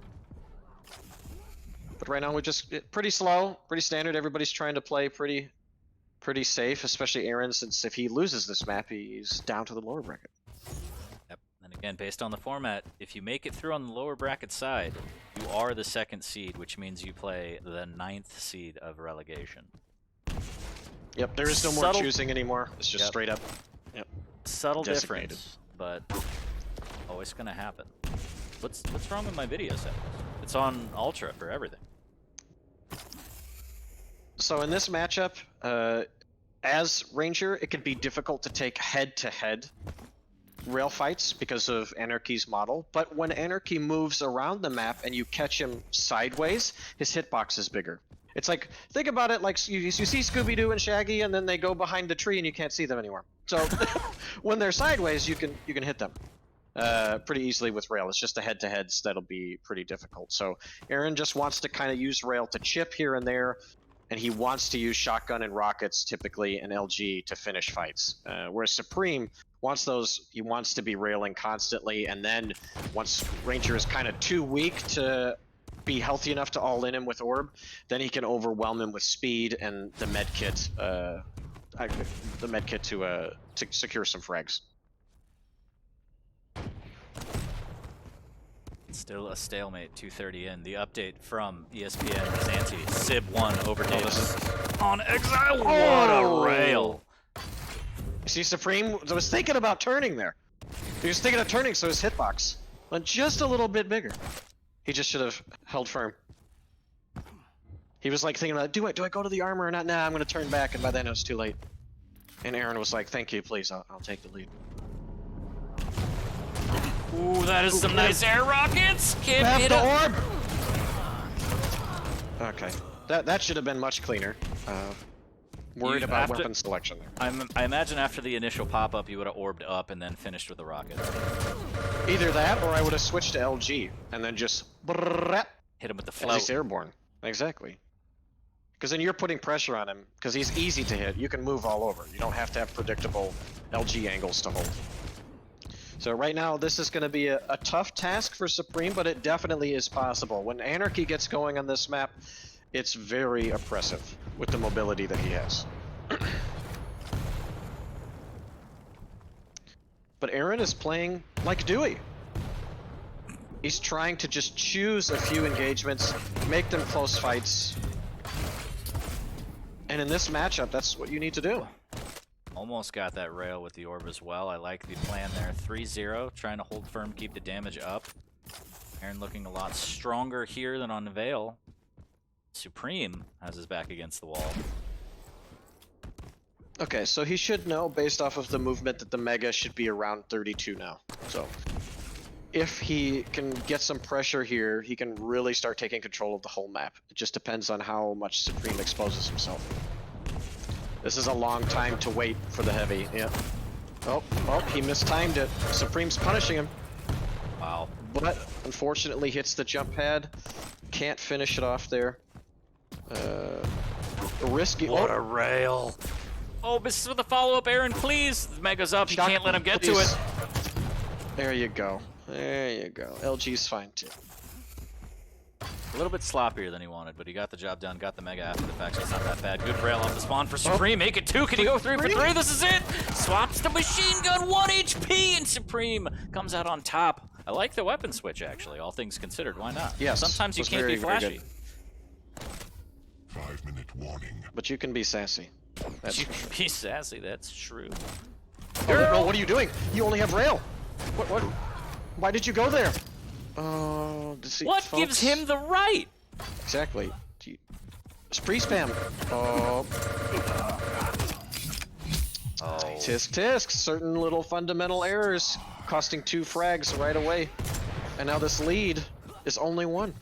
But right now we're just pretty slow, pretty standard. Everybody's trying to play pretty pretty safe, especially Aaron, since if he loses this map, he's down to the lower bracket. Yep. And again, based on the format, if you make it through on the lower bracket side, you are the 2nd seed, which means you play the 9th seed of relegation. Yep, there is no more choosing anymore. It's just straight up. Yep. Subtle Designated. difference, but always gonna happen. What's wrong with my video settings? It's on Ultra for everything. So in this matchup, as Ranger, it can be difficult to take head-to-head rail fights because of Anarchy's model, but when Anarchy moves around the map and you catch him sideways, his hitbox is bigger. It's like, think about it like you see Scooby-Doo and Shaggy, and then they go behind the tree and you can't see them anymore. So when they're sideways, you can hit them pretty easily with rail. It's just the head-to-heads that'll be pretty difficult. So Aaron just wants to kind of use rail to chip here and there, and he wants to use shotgun and rockets typically and LG to finish fights. Whereas Supreme wants he wants to be railing constantly, and then once Ranger is kind of too weak to be healthy enough to all in him with orb, then he can overwhelm him with speed and the med kit to secure some frags. Still a stalemate, 2:30 in. The update from ESPN Zanti, Sib 1 overtakes on Exile. What a rail! See, Supreme was thinking about turning there. He was thinking of turning, so his hitbox went just a little bit bigger. He just should have held firm. He was like thinking about, do I go to the armor or not? Nah, I'm gonna turn back, and by then it was too late. And Aaron was like, thank you, please, I'll take the lead. Ooh, that is some nice air rockets! Can't Have hit the orb! Okay, that should have been much cleaner. Worried about weapon selection there. I imagine after the initial pop-up, you would have orbed up and then finished with the rocket. Either that, or I would have switched to LG, and then just hit him with the at float. least airborne. Exactly. Because then you're putting pressure on him, because he's easy to hit. You can move all over. You don't have to have predictable LG angles to hold. So right now, this is going to be a tough task for Supreme, but it definitely is possible. When Anarchy gets going on this map, it's very oppressive with the mobility that he has. But Aaron is playing like Dewey. He's trying to just choose a few engagements, make them close fights. And in this matchup, that's what you need to do. Almost got that rail with the orb as well. I like the plan there. 3-0, trying to hold firm, keep the damage up. Aaron looking a lot stronger here than on Veil. Supreme has his back against the wall. Okay, so he should know, based off of the movement, that the Mega should be around 32 now. So if he can get some pressure here, he can really start taking control of the whole map. It just depends on how much Supreme exposes himself. This is a long time to wait for the heavy. Yeah. Oh, he mistimed it. Supreme's punishing him. Wow. But unfortunately hits the jump pad. Can't finish it off there. Risky. What a rail. Oh, this is with the follow-up, Aaron, please. The Mega's up. You can't let him get to it. There you go. There you go. LG's fine too. A little bit sloppier than he wanted, but he got the job done, got the Mega after the fact, so it's not that bad. Good rail off the spawn for Supreme. Make it 2. Can he go 3 for 3? This is it. Swaps the machine gun, 1 HP, and Supreme comes out on top. I like the weapon switch, actually, all things considered. Why not? Yes. Sometimes you can't be flashy. 5-minute warning. But you can be sassy. You can be sassy, that's true. Oh, no, what are you doing? You only have rail. What? Why did you go there? Oh, what gives him the right? Exactly. Spree spam. Oh. Tisk. Certain little fundamental errors costing 2 frags right away. And now this lead is only 1.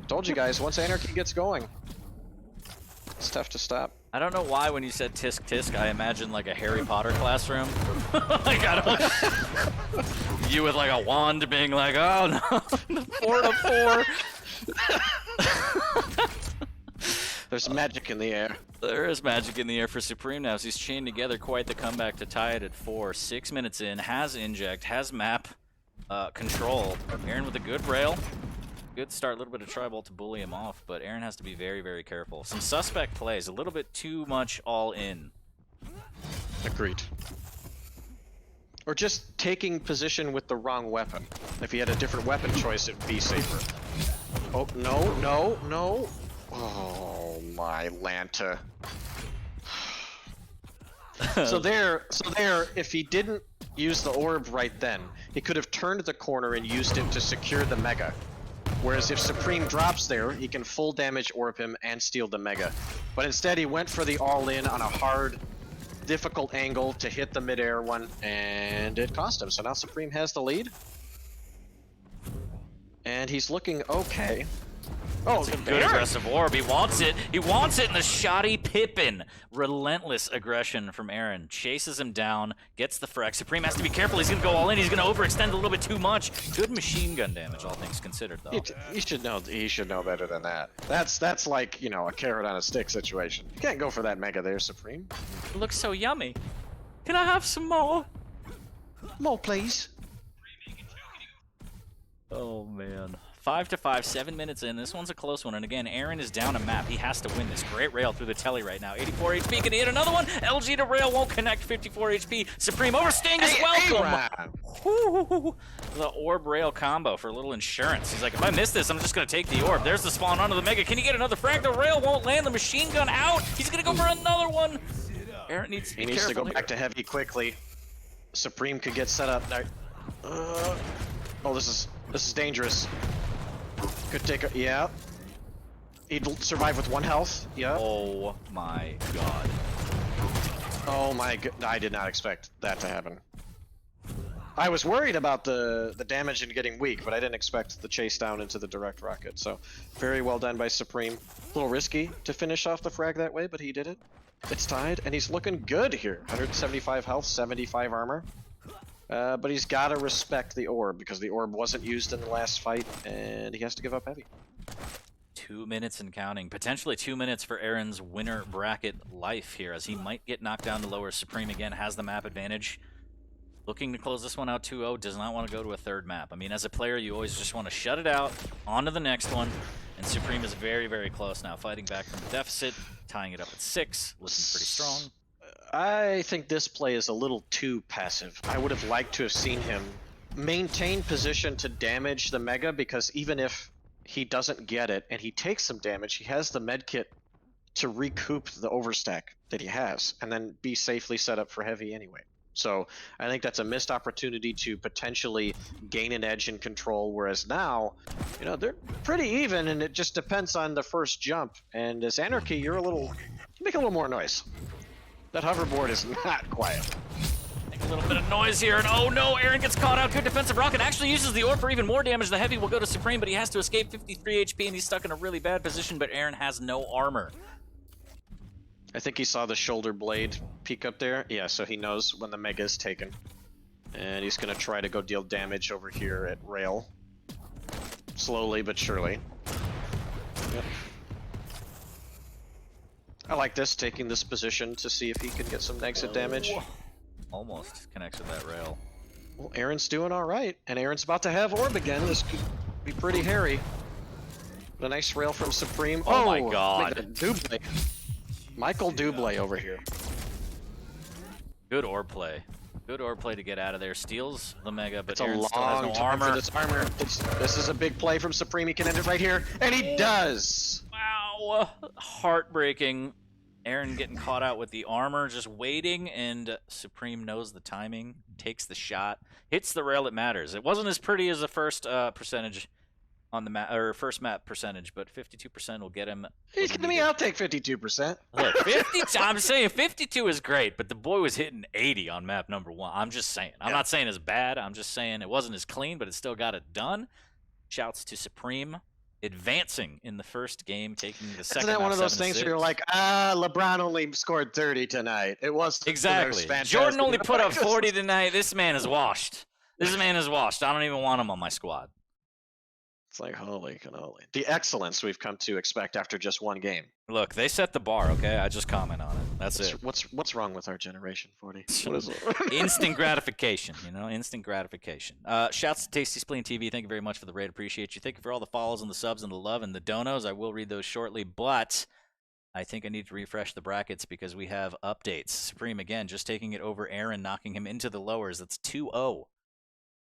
Told you guys, once Anarchy gets going, it's tough to stop. I don't know why when you said tisk, I imagine like a Harry Potter classroom. Like, I don't... You with like a wand being like, oh no, 4 to 4. There's magic in the air. There is magic in the air for Supreme now, so he's chained together quite the comeback to tie it at 4. 6 minutes in, has inject, has map control. Aaron with a good rail. Good start, a little bit of tribal to bully him off, but Aaron has to be very, very careful. Some suspect plays, a little bit too much all in. Agreed. Or just taking position with the wrong weapon. If he had a different weapon choice, it'd be safer. Oh, no, no, no. Oh, my Lanta. So there, if he didn't use the orb right then, he could have turned the corner and used it to secure the Mega. Whereas if Supreme drops there, he can full damage orb him and steal the Mega. But instead he went for the all-in on a hard, difficult angle to hit the mid-air one, and it cost him. So now Supreme has the lead. And he's looking okay. Oh, it's a good aggressive orb. He wants it. He wants it in the shoddy Pippin. Relentless aggression from Aaron. Chases him down, gets the frag. Supreme has to be careful. He's going to go all in. He's going to overextend a little bit too much. Good machine gun damage, all things considered, though. He should know better than that. That's like, you know, a carrot on a stick situation. You can't go for that Mega there, Supreme. It looks so yummy. Can I have some more? More, please. Oh, man. 5-5, 7 minutes in. This one's a close one. And again, Aaron is down a map. He has to win this. Great rail through the telly right now. 84 HP. Can he hit another one? LG to rail won't connect. 54 HP. Supreme overstaying is welcome. The orb rail combo for a little insurance. He's like, if I miss this, I'm just going to take the orb. There's the spawn onto the Mega. Can he get another frag? The rail won't land. The machine gun out. He's going to go for another one. Aaron needs to be careful. He needs to go back to heavy quickly. Supreme could get set up. Oh, this is dangerous. Could take a, yeah. He'd survive with 1 health, yeah. Oh my god. Oh my god, I did not expect that to happen. I was worried about the damage and getting weak, but I didn't expect the chase down into the direct rocket, so very well done by Supreme. A little risky to finish off the frag that way, but he did it. It's tied, and he's looking good here. 175 health, 75 armor. But he's got to respect the orb, because the orb wasn't used in the last fight, and he has to give up heavy. 2 minutes and counting. Potentially 2 minutes for Aaron's winner bracket life here, as he might get knocked down to lower. Supreme, again, has the map advantage. Looking to close this one out 2-0, does not want to go to a third map. I mean, as a player, you always just want to shut it out, on to the next one, and Supreme is very, very close now, fighting back from the deficit, tying it up at 6, looking pretty strong. I think this play is a little too passive. I would have liked to have seen him maintain position to damage the Mega, because even if he doesn't get it and he takes some damage, he has the medkit to recoup the overstack that he has and then be safely set up for heavy anyway. So I think that's a missed opportunity to potentially gain an edge in control, whereas now, you know, they're pretty even, and it just depends on the first jump. And as Anarchy, you make a little more noise. That hoverboard is not quiet. Make a little bit of noise here, and oh no, Aaron gets caught out. Good defensive rocket. Actually uses the orb for even more damage. The heavy will go to Supreme, but he has to escape 53 HP, and he's stuck in a really bad position, but Aaron has no armor. I think he saw the shoulder blade peek up there. Yeah, so he knows when the Mega is taken. And he's going to try to go deal damage over here at rail. Slowly but surely. Yep. I like this, taking this position to see if he can get some exit damage. Almost connects with that rail. Well, Aaron's doing all right, and Aaron's about to have orb again. This could be pretty hairy. But a nice rail from Supreme. Oh my god. Double. Michael Double over here. Good orb play. Good orb play to get out of there. Steals the Mega, but It's Aaron a still has long no time armor. for this armor. This is a big play from Supreme. He can end it right here, and he does. Wow, heartbreaking. Aaron getting caught out with the armor, just waiting, and Supreme knows the timing, takes the shot, hits the rail. It matters. It wasn't as pretty as the first percentage on the map, or first map percentage, but 52% will get him. He's kidding me. I'll take 52%. Look, 52. I'm saying 52 is great, but the boy was hitting 80 on map number 1. I'm just saying. I'm not saying it's bad. I'm just saying it wasn't as clean, but it still got it done. Shouts to Supreme. Advancing in the first game, taking the second. Isn't that one of those things where you're like, LeBron only scored 30 tonight. It was exactly. Jordan only put up 40 tonight. This man is washed. This man is washed. I don't even want him on my squad. It's like holy cannoli. The excellence we've come to expect after just one game. Look, they set the bar, okay? I just comment on it. That's it. What's wrong with our generation, 40? What is it? Instant gratification, you know, instant gratification. Shouts to Tasty Spleen TV. Thank you very much for the raid. Appreciate you. Thank you for all the follows and the subs and the love and the donos. I will read those shortly, but I think I need to refresh the brackets because we have updates. Supreme, again, just taking it over Aaron, knocking him into the lowers. That's 2-0.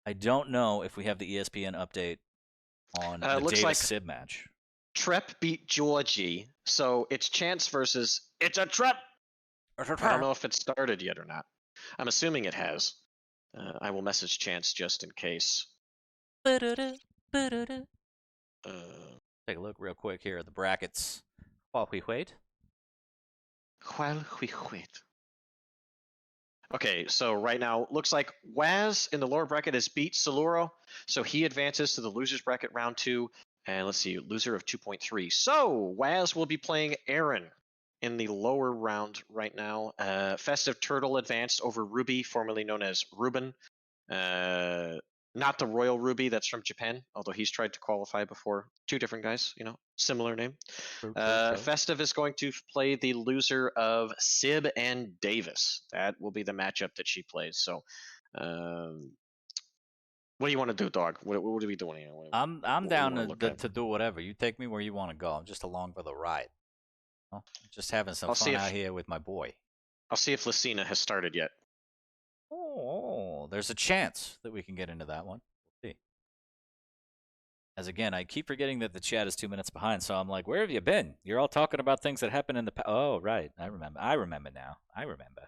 I don't know if we have the ESPN update on the looks Davis like Sib match. Trep beat Georgie, so it's Chance versus it's a Trep. I don't know if it started yet or not. I'm assuming it has. I will message Chance just in case. Take a look real quick here at the brackets while we wait. Okay, so right now, looks like Waz in the lower bracket has beat Saluro, so he advances to the loser's bracket round 2. And let's see, loser of 2.3. So Waz will be playing Aaron in the lower round right now. Festive Turtle advanced over Ruby, formerly known as Ruben. Not the Royal Ruby that's from Japan, although he's tried to qualify before. Two different guys, you know, similar name. True. Festive is going to play the loser of Sib and Davis. That will be the matchup that she plays. So, what do you want to do, dog? What are we doing here? I'm down to do whatever. You take me where you want to go. I'm just along for the ride. Well, just having some fun out here with my boy. I'll see if Lucina has started yet. Oh, there's a chance that we can get into that one. We'll see. As again, I keep forgetting that the chat is 2 minutes behind, so I'm like, where have you been? You're all talking about things that happened in the past. Oh, right. I remember. I remember now. I remember.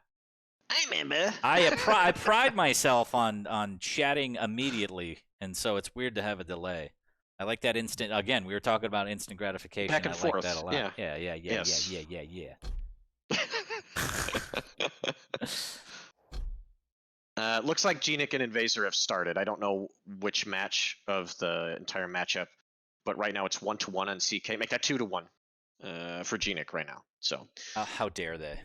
I pride myself on chatting immediately, and so it's weird to have a delay. I like that instant. Again, we were talking about instant gratification. Back and forth. Like that a lot. Yeah. Yeah. Looks like gnik and invasor have started. I don't know which match of the entire matchup, but right now it's 1-1 on CK. Make that 2-1 for gnik right now. So how dare they?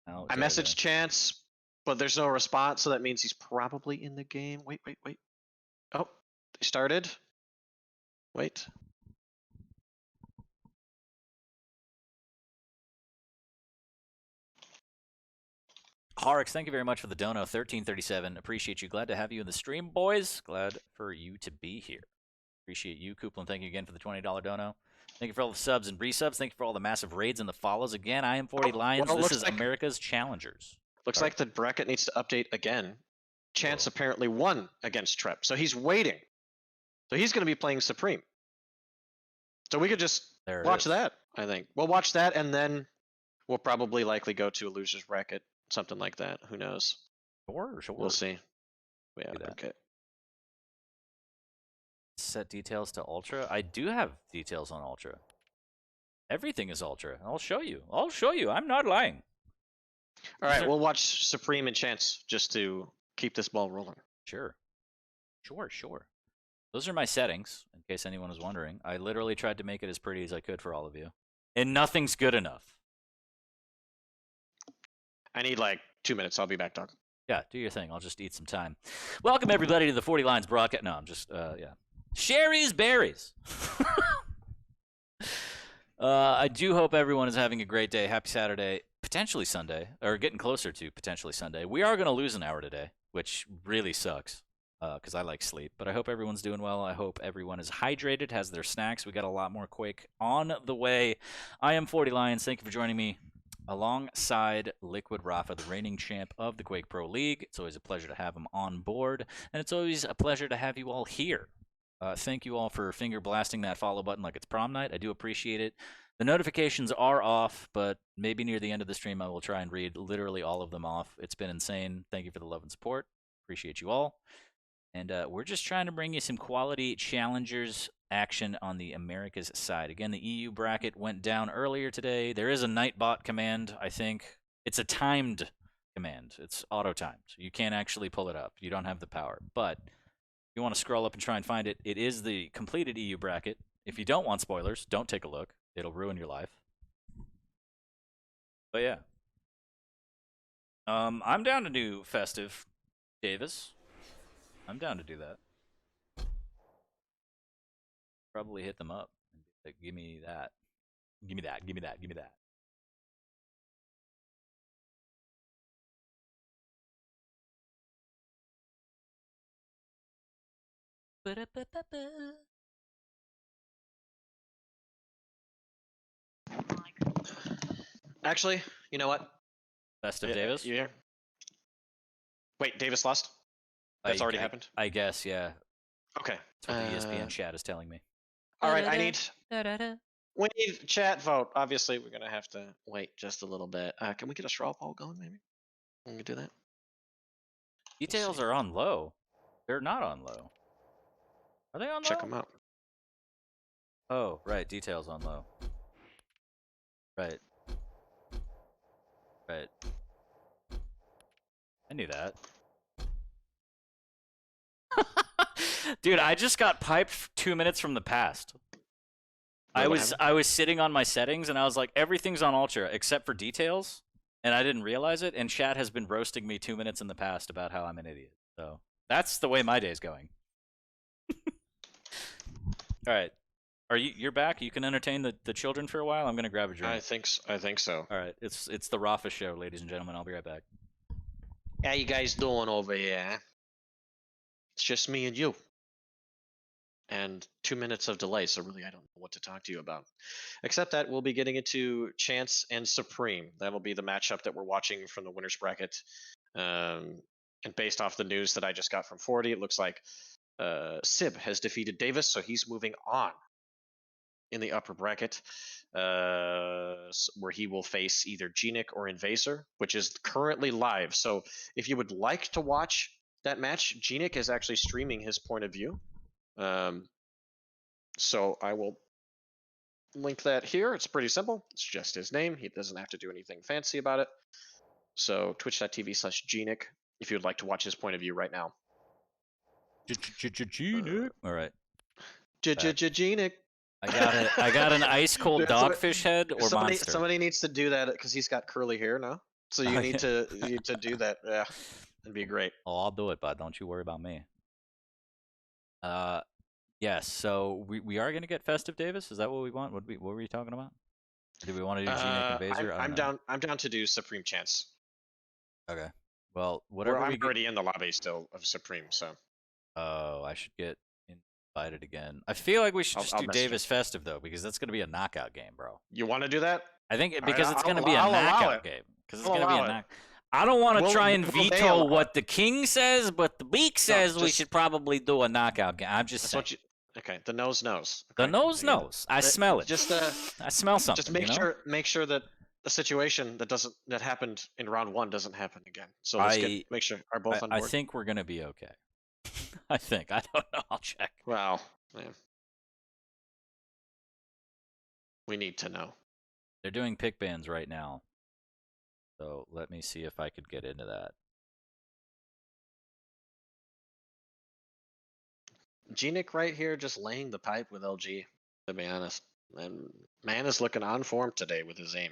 I messaged Chance, but there's no response, so that means he's probably in the game. Wait. Oh, they started. Wait. Horrocks, thank you very much for the dono. 1337. Appreciate you. Glad to have you in the stream, boys. Glad for you to be here. Appreciate you. Kuplin, thank you again for the $20 dono. Thank you for all the subs and resubs. Thank you for all the massive raids and the follows. Again, I am FortyLions. Well, this is America's Challengers. Looks like the bracket needs to update again. Chance apparently won against Trep, so he's waiting. So he's going to be playing Supreme. So we could just watch that, I think. We'll watch that, and then we'll probably likely go to a loser's bracket, something like that. Who knows? Sure. We'll see. Yeah, okay. Set details to Ultra. I do have details on Ultra. Everything is Ultra. I'll show you. I'm not lying. All right, we'll watch Supreme and Chance just to keep this ball rolling. Sure. Those are my settings, in case anyone was wondering. I literally tried to make it as pretty as I could for all of you. And nothing's good enough. I need like 2 minutes. I'll be back, dog. Yeah, do your thing. I'll just eat some time. Welcome, everybody, to the FortyLions broadcast. No, I'm just, yeah. Sherry's Berries. I do hope everyone is having a great day. Happy Saturday. Potentially Sunday. Or getting closer to potentially Sunday. We are going to lose an hour today, which really sucks. Because I like sleep. But I hope everyone's doing well. I hope everyone is hydrated, has their snacks. We got a lot more Quake on the way. I am FortyLions. Thank you for joining me alongside Liquid Rapha, the reigning champ of the Quake Pro League. It's always a pleasure to have him on board. And it's always a pleasure to have you all here. Thank you all for finger blasting that follow button like it's prom night. I do appreciate it. The notifications are off, but maybe near the end of the stream I will try and read literally all of them off. It's been insane. Thank you for the love and support. Appreciate you all. And we're just trying to bring you some quality challengers action on the Americas side. Again, the EU bracket went down earlier today. There is a Nightbot command, I think. It's a timed command. It's auto-timed. You can't actually pull it up. You don't have the power. But if you want to scroll up and try and find it, it is the completed EU bracket. If you don't want spoilers, don't take a look. It'll ruin your life. But yeah. I'm down to do Festive, Davis. I'm down to do that. Probably hit them up. Like, give me that. Give me that. Give me that. Give me that. Ba-da-ba-ba-ba. Actually, you know what? Best of Davis? You here? Wait, Davis lost? That's already happened? I guess, yeah. Okay. That's what the ESPN chat is telling me. All right, we need chat vote. Obviously, we're going to have to wait just a little bit. Can we get a straw poll going, maybe? We can do that. Details are on low. They're not on low. Are they on low? Check them out. Oh, right. Details on low. Right. Right. I knew that. Dude, I just got piped 2 minutes from the past. I was sitting on my settings and I was like, everything's on ultra except for details, and I didn't realize it. And chat has been roasting me 2 minutes in the past about how I'm an idiot. So that's the way my day's going. All right, you're back? You can entertain the children for a while. I'm gonna grab a drink. I think so. All right, it's the Rapha show, ladies and gentlemen. I'll be right back. How you guys doing over here? It's just me and you. And 2 minutes of delay, so really I don't know what to talk to you about. Except that we'll be getting into Chance and Supreme. That'll be the matchup that we're watching from the winner's bracket. And based off the news that I just got from 40, it looks like Sib has defeated Davis, so he's moving on in the upper bracket, where he will face either gnik or invasor, which is currently live. So if you would like to watch that match, gnik is actually streaming his point of view. So I will link that here. It's pretty simple. It's just his name. He doesn't have to do anything fancy about it. So twitch.tv/gnik if you would like to watch his point of view right now. Gnik. All right. Gnik. I got an ice cold dogfish head or monster. Somebody needs to do that because he's got curly hair now. So you need to do that. Yeah, that'd be great. Oh, I'll do it, bud. Don't you worry about me. Yes. So we are gonna get Festive Davis. Is that what we want? What were we talking about? Do we want to do gnik invasor? I'm down to do Supreme Chance. Okay. Well, whatever. I'm already in the lobby still of Supreme, so. Oh, I should get invited again. I feel like we should just do Davis Festive though, because that's gonna be a knockout game, bro. You want to do that? I think because it's gonna be a knockout game. Because it's gonna be a knockout. I don't want to try and veto what the king says, but the beak says we should probably do a knockout game. I'm just saying. Okay, the nose knows. Okay. The nose knows. I smell it. Just I smell something. Just make sure that the situation that happened in round 1 doesn't happen again. So let's make sure are both on board. I think we're gonna be okay. I think. I don't know. I'll check. Wow, man. We need to know. They're doing pick bans right now. So let me see if I could get into that. gnik right here just laying the pipe with LG, to be honest. And man is looking on form today with his aim.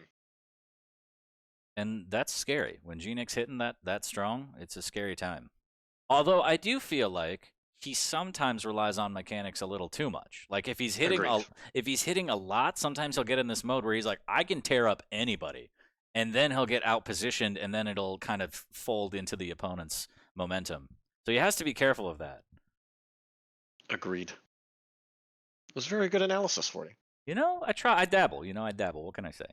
And that's scary. When gnik's hitting that strong, it's a scary time. Although I do feel like he sometimes relies on mechanics a little too much. Like if he's hitting a lot, sometimes he'll get in this mode where he's like, I can tear up anybody. And then he'll get out-positioned, and then it'll kind of fold into the opponent's momentum. So he has to be careful of that. Agreed. It was very good analysis for you. You know, I dabble. You know, I dabble. What can I say?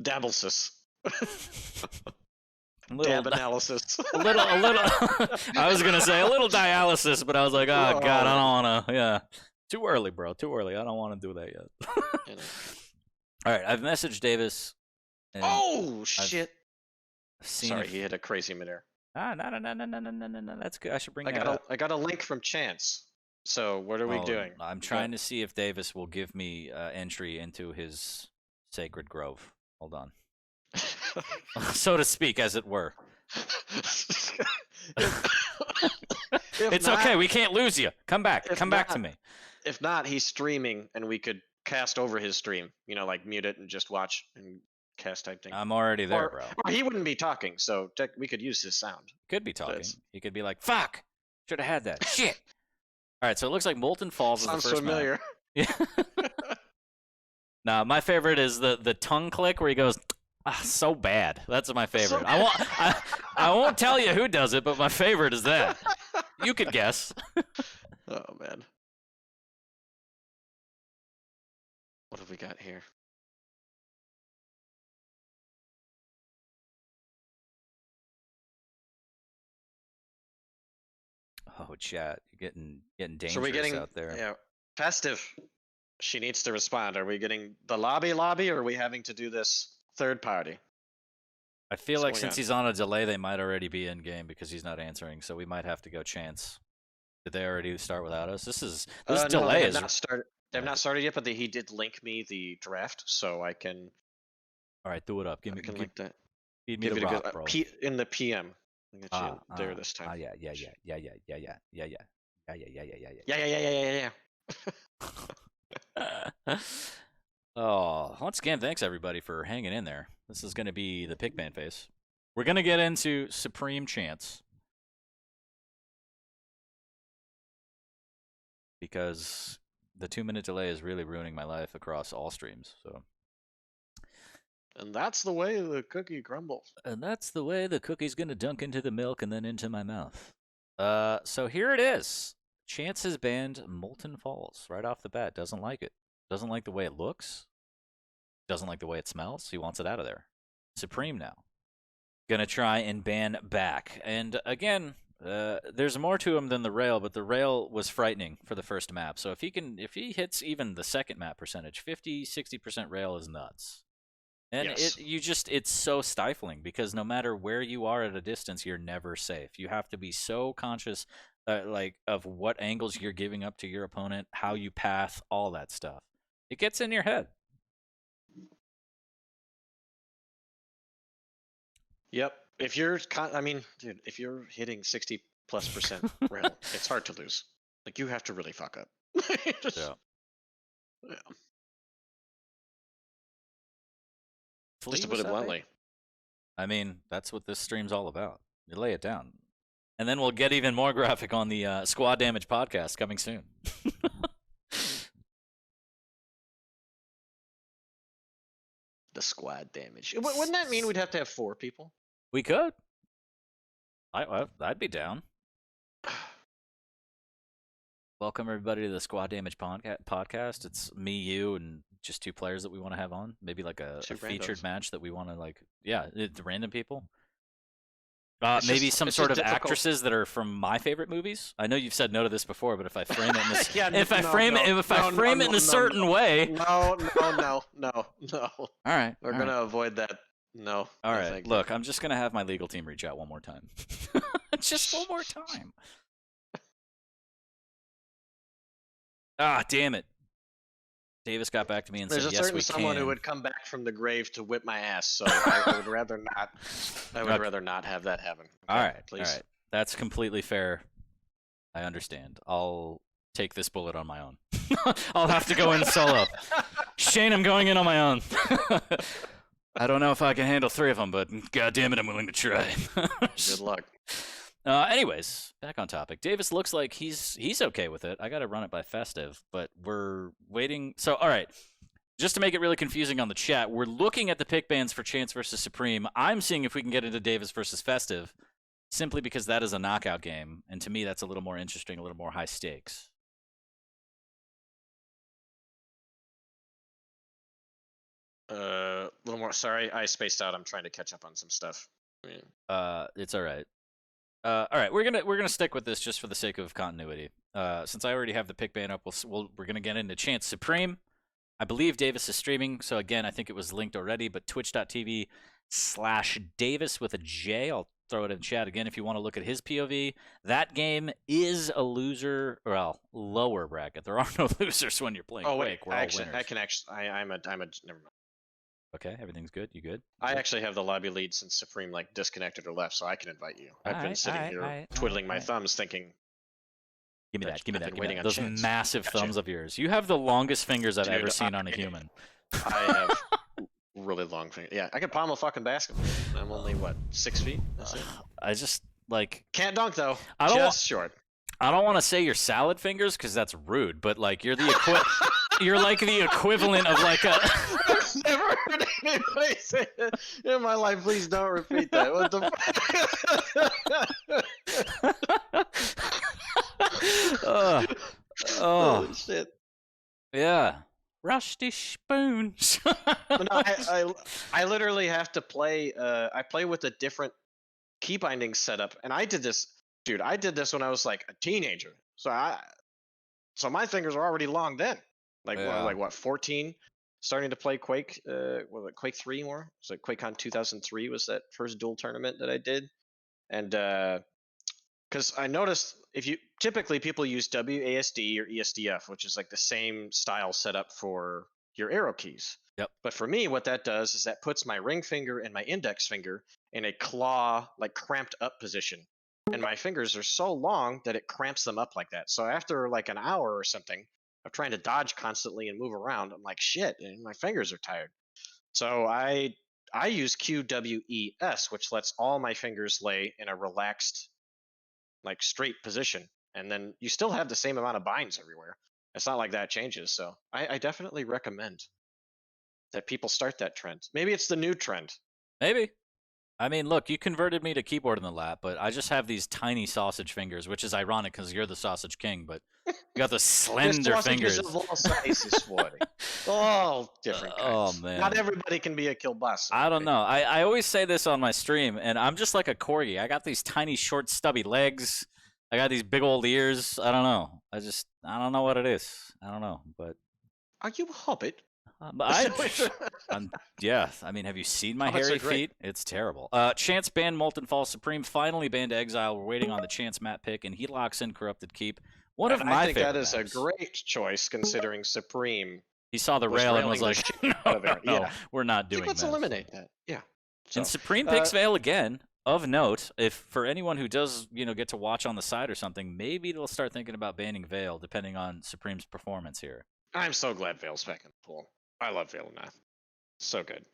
Dabblesis. Dab analysis. a little. I was gonna say a little dialysis, but I was like, oh god, I don't wanna. Yeah, too early, bro. Too early. I don't want to do that yet. All right, I've messaged Davis. Oh shit! Sorry, he hit a crazy midair. No. That's good. I should bring that up. I got a link from Chance. So what are we doing? I'm trying to see if Davis will give me entry into his sacred grove. Hold on. So to speak, as it were. It's okay. We can't lose you. Come back. Come back to me. If not, he's streaming, and we could cast over his stream. You know, like mute it and just watch and cast type thing. I'm already there, bro. Or he wouldn't be talking, so we could use his sound. Could be talking. He could be like, "Fuck, should have had that." Shit. All right, so it looks like Molten Falls is the Sounds first familiar. map. Yeah. Nah, my favorite is the tongue click where he goes, so bad. That's my favorite. So I won't tell you who does it, but my favorite is that. You could guess. Oh man. What have we got here? Oh, chat, you're getting dangerous So are we getting out there. Yeah, festive. She needs to respond. Are we getting the lobby, or are we having to do this third party? I feel What's like going since on? he's on a delay, they might already be in game because he's not answering. So we might have to go chance. Did they already start without us? This No, delay they is have not started. They have not started yet, but he did link me the draft, so I can. all right. Do it up. Give me link that. feed me Give the it a rock, good bro. in the PM. I get you there this time. Yeah. Yeah. Oh, once again, thanks everybody for hanging in there. This is going to be the Pickman phase. We're going to get into Supreme Chance. Because the 2-minute delay is really ruining my life across all streams. So. And that's the way the cookie crumbles. And that's the way the cookie's going to dunk into the milk and then into my mouth. So here it is. Chance has banned Molten Falls right off the bat. Doesn't like it. Doesn't like the way it looks. Doesn't like the way it smells. He wants it out of there. Supreme now. Gonna try and ban back. And again, there's more to him than the rail, but the rail was frightening for the first map. So if he hits even the second map percentage, 50, 60% rail is nuts. And Yes. it's so stifling because no matter where you are at a distance, you're never safe. You have to be so conscious of what angles you're giving up to your opponent, how you path, all that stuff. It gets in your head. Yep. If you're, dude, if you're hitting 60+% rail, it's hard to lose. Like you have to really fuck up. Yeah. Just to put it bluntly. I mean, that's what this stream's all about. You lay it down. And then we'll get even more graphic on the Squad Damage podcast coming soon. The squad damage. Wouldn't that mean we'd have to have 4 people? We could. I'd be down. Welcome everybody to the Squad Damage podcast. It's me, you, and just 2 players that we want to have on. Maybe like a featured match that we want to the random people. Maybe some sort of actresses that are from my favorite movies. I know you've said no to this before, but if I frame it in this, if I frame it in a certain way, no. All right, we're gonna avoid that. No. All right. Look, I'm just gonna have my legal team reach out one more time. Just one more time. Ah, damn it. Davis got back to me and said, yes, we can. There's a certain someone who would come back from the grave to whip my ass, so I would rather not. I would rather not have that happen. Okay, all right, please. All right. That's completely fair. I understand. I'll take this bullet on my own. I'll have to go in solo. Shane, I'm going in on my own. I don't know if I can handle 3 of them, but god damn it, I'm willing to try. Good luck. Anyways, back on topic. Davis looks like he's okay with it. I got to run it by Festive, but we're waiting. So, all right, just to make it really confusing on the chat, we're looking at the pick bans for Chance versus Supreme. I'm seeing if we can get into Davis versus Festive, simply because that is a knockout game, and to me, that's a little more interesting, a little more high stakes. A little more. Sorry, I spaced out. I'm trying to catch up on some stuff. It's all right. All right, we're gonna stick with this just for the sake of continuity. Since I already have the pick ban up, we're gonna get into Chance Supreme. I believe Davis is streaming, so again, I think it was linked already, but twitch.tv/Davis with a J. I'll throw it in chat again if you want to look at his POV. That game is a loser, lower bracket. There are no losers when you're playing Quake. We're all winners. I'm a never mind. Okay, everything's good. You good? I actually have the lobby lead since Supreme disconnected or left, so I can invite you. I've been sitting here twiddling my thumbs, thinking. Give me that. Give me that. Waiting on those Chance. massive thumbs of yours. You have the longest fingers I've ever seen on a human. I have really long fingers. Yeah, I can palm a fucking basketball. I'm only 6 feet. That's it. I just Can't dunk though. I don't just short. I don't want to say you're salad fingers because that's rude, but like you're you're like the equivalent of like a. I've never heard anybody say it in my life. Please don't repeat that. What the? Oh, Holy shit! Yeah, rusty spoons. But no, I literally have to play. I play with a different key binding setup, and I did this, dude. I did this when I was like a teenager. So my fingers are already long then. Like Yeah. like what, 14? Starting to play Quake. Was it Quake 3 more? So QuakeCon 2003 was that first dual tournament that I did, and because I noticed if you typically people use WASD or ESDF, which is like the same style setup for your arrow keys. Yep. But for me, what that does is that puts my ring finger and my index finger in a claw, like cramped up position. And my fingers are so long that it cramps them up like that. So after like an hour or something of trying to dodge constantly and move around, I'm like, shit, and my fingers are tired. So I use QWES, which lets all my fingers lay in a relaxed, like straight position. And then you still have the same amount of binds everywhere. It's not like that changes. So I definitely recommend that people start that trend. Maybe it's the new trend. Maybe. I mean, look, you converted me to keyboard in the lap, but I just have these tiny sausage fingers, which is ironic because you're the sausage king, but you got the slender fingers. Of all sizes, all different kinds. Oh, man. Not everybody can be a kielbasa. I don't know. I always say this on my stream, and I'm just like a corgi. I got these tiny, short, stubby legs. I got these big old ears. I don't know. I don't know what it is. I don't know, but. Are you a hobbit? Yeah. I mean, have you seen my hairy feet? It's terrible. Chance banned Molten Fall Supreme. Finally banned Exile. We're waiting on the Chance map pick, and he locks in Corrupted Keep. One of my favorite. I think that is a great choice considering Supreme. He saw the rail and was like, no, we're not doing that. Let's eliminate that. Yeah. So, and Supreme picks Veil again. Of note, if for anyone who does, get to watch on the side or something, maybe they'll start thinking about banning Veil, depending on Supreme's performance here. I'm so glad Veil's back in the pool. I love Veil and Math. So good.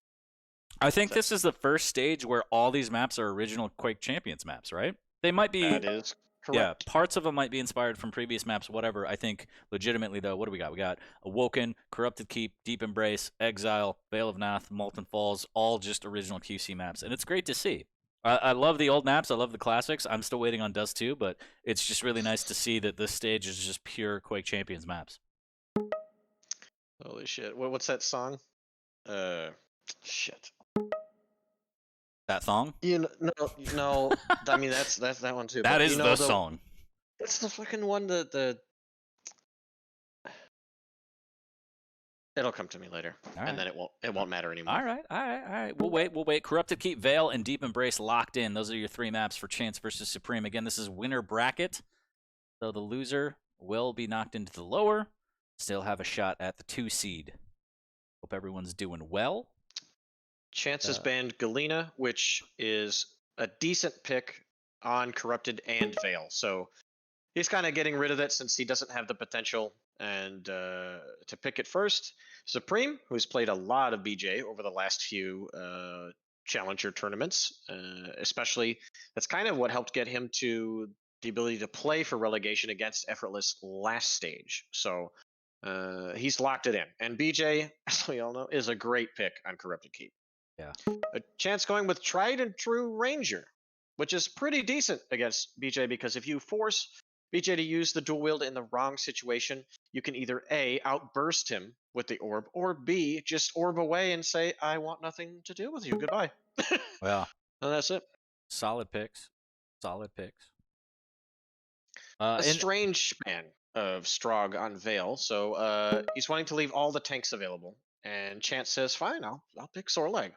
I think this is the first stage where all these maps are original Quake Champions maps, right? They might be. That is correct. Yeah, parts of them might be inspired from previous maps, whatever. I think legitimately, though, what do we got? We got Awoken, Corrupted Keep, Deep Embrace, Exile, Veil of Nath, Molten Falls, all just original QC maps. And it's great to see. I love the old maps. I love the classics. I'm still waiting on Dust 2, but it's just really nice to see that this stage is just pure Quake Champions maps. Holy shit. What's that song? Shit. That song? No. I mean, that's that one too. That is the song. That's the fucking one that it'll come to me later, and then it won't matter anymore. All right. We'll wait. Corrupted Keep, Veil, and Deep Embrace locked in. Those are your three maps for Chance versus Supreme. Again, this is winner bracket, so the loser will be knocked into the lower. Still have a shot at the 2 seed. Hope everyone's doing well. Chance has banned Galena, which is a decent pick on Corrupted and Veil. So he's kind of getting rid of it since he doesn't have the potential and to pick it first. Supreme, who's played a lot of BJ over the last few Challenger tournaments, especially that's kind of what helped get him to the ability to play for relegation against Effortless last stage. So he's locked it in. And BJ, as we all know, is a great pick on Corrupted Keep. Yeah. A Chance going with Tried and True Ranger, which is pretty decent against BJ because if you force BJ to use the dual wield in the wrong situation, you can either A, outburst him with the orb, or B, just orb away and say, I want nothing to do with you. Goodbye. Well, and that's it. Solid picks. A strange man of Strog on Veil, so he's wanting to leave all the tanks available. And Chance says, fine, I'll pick Soreleg.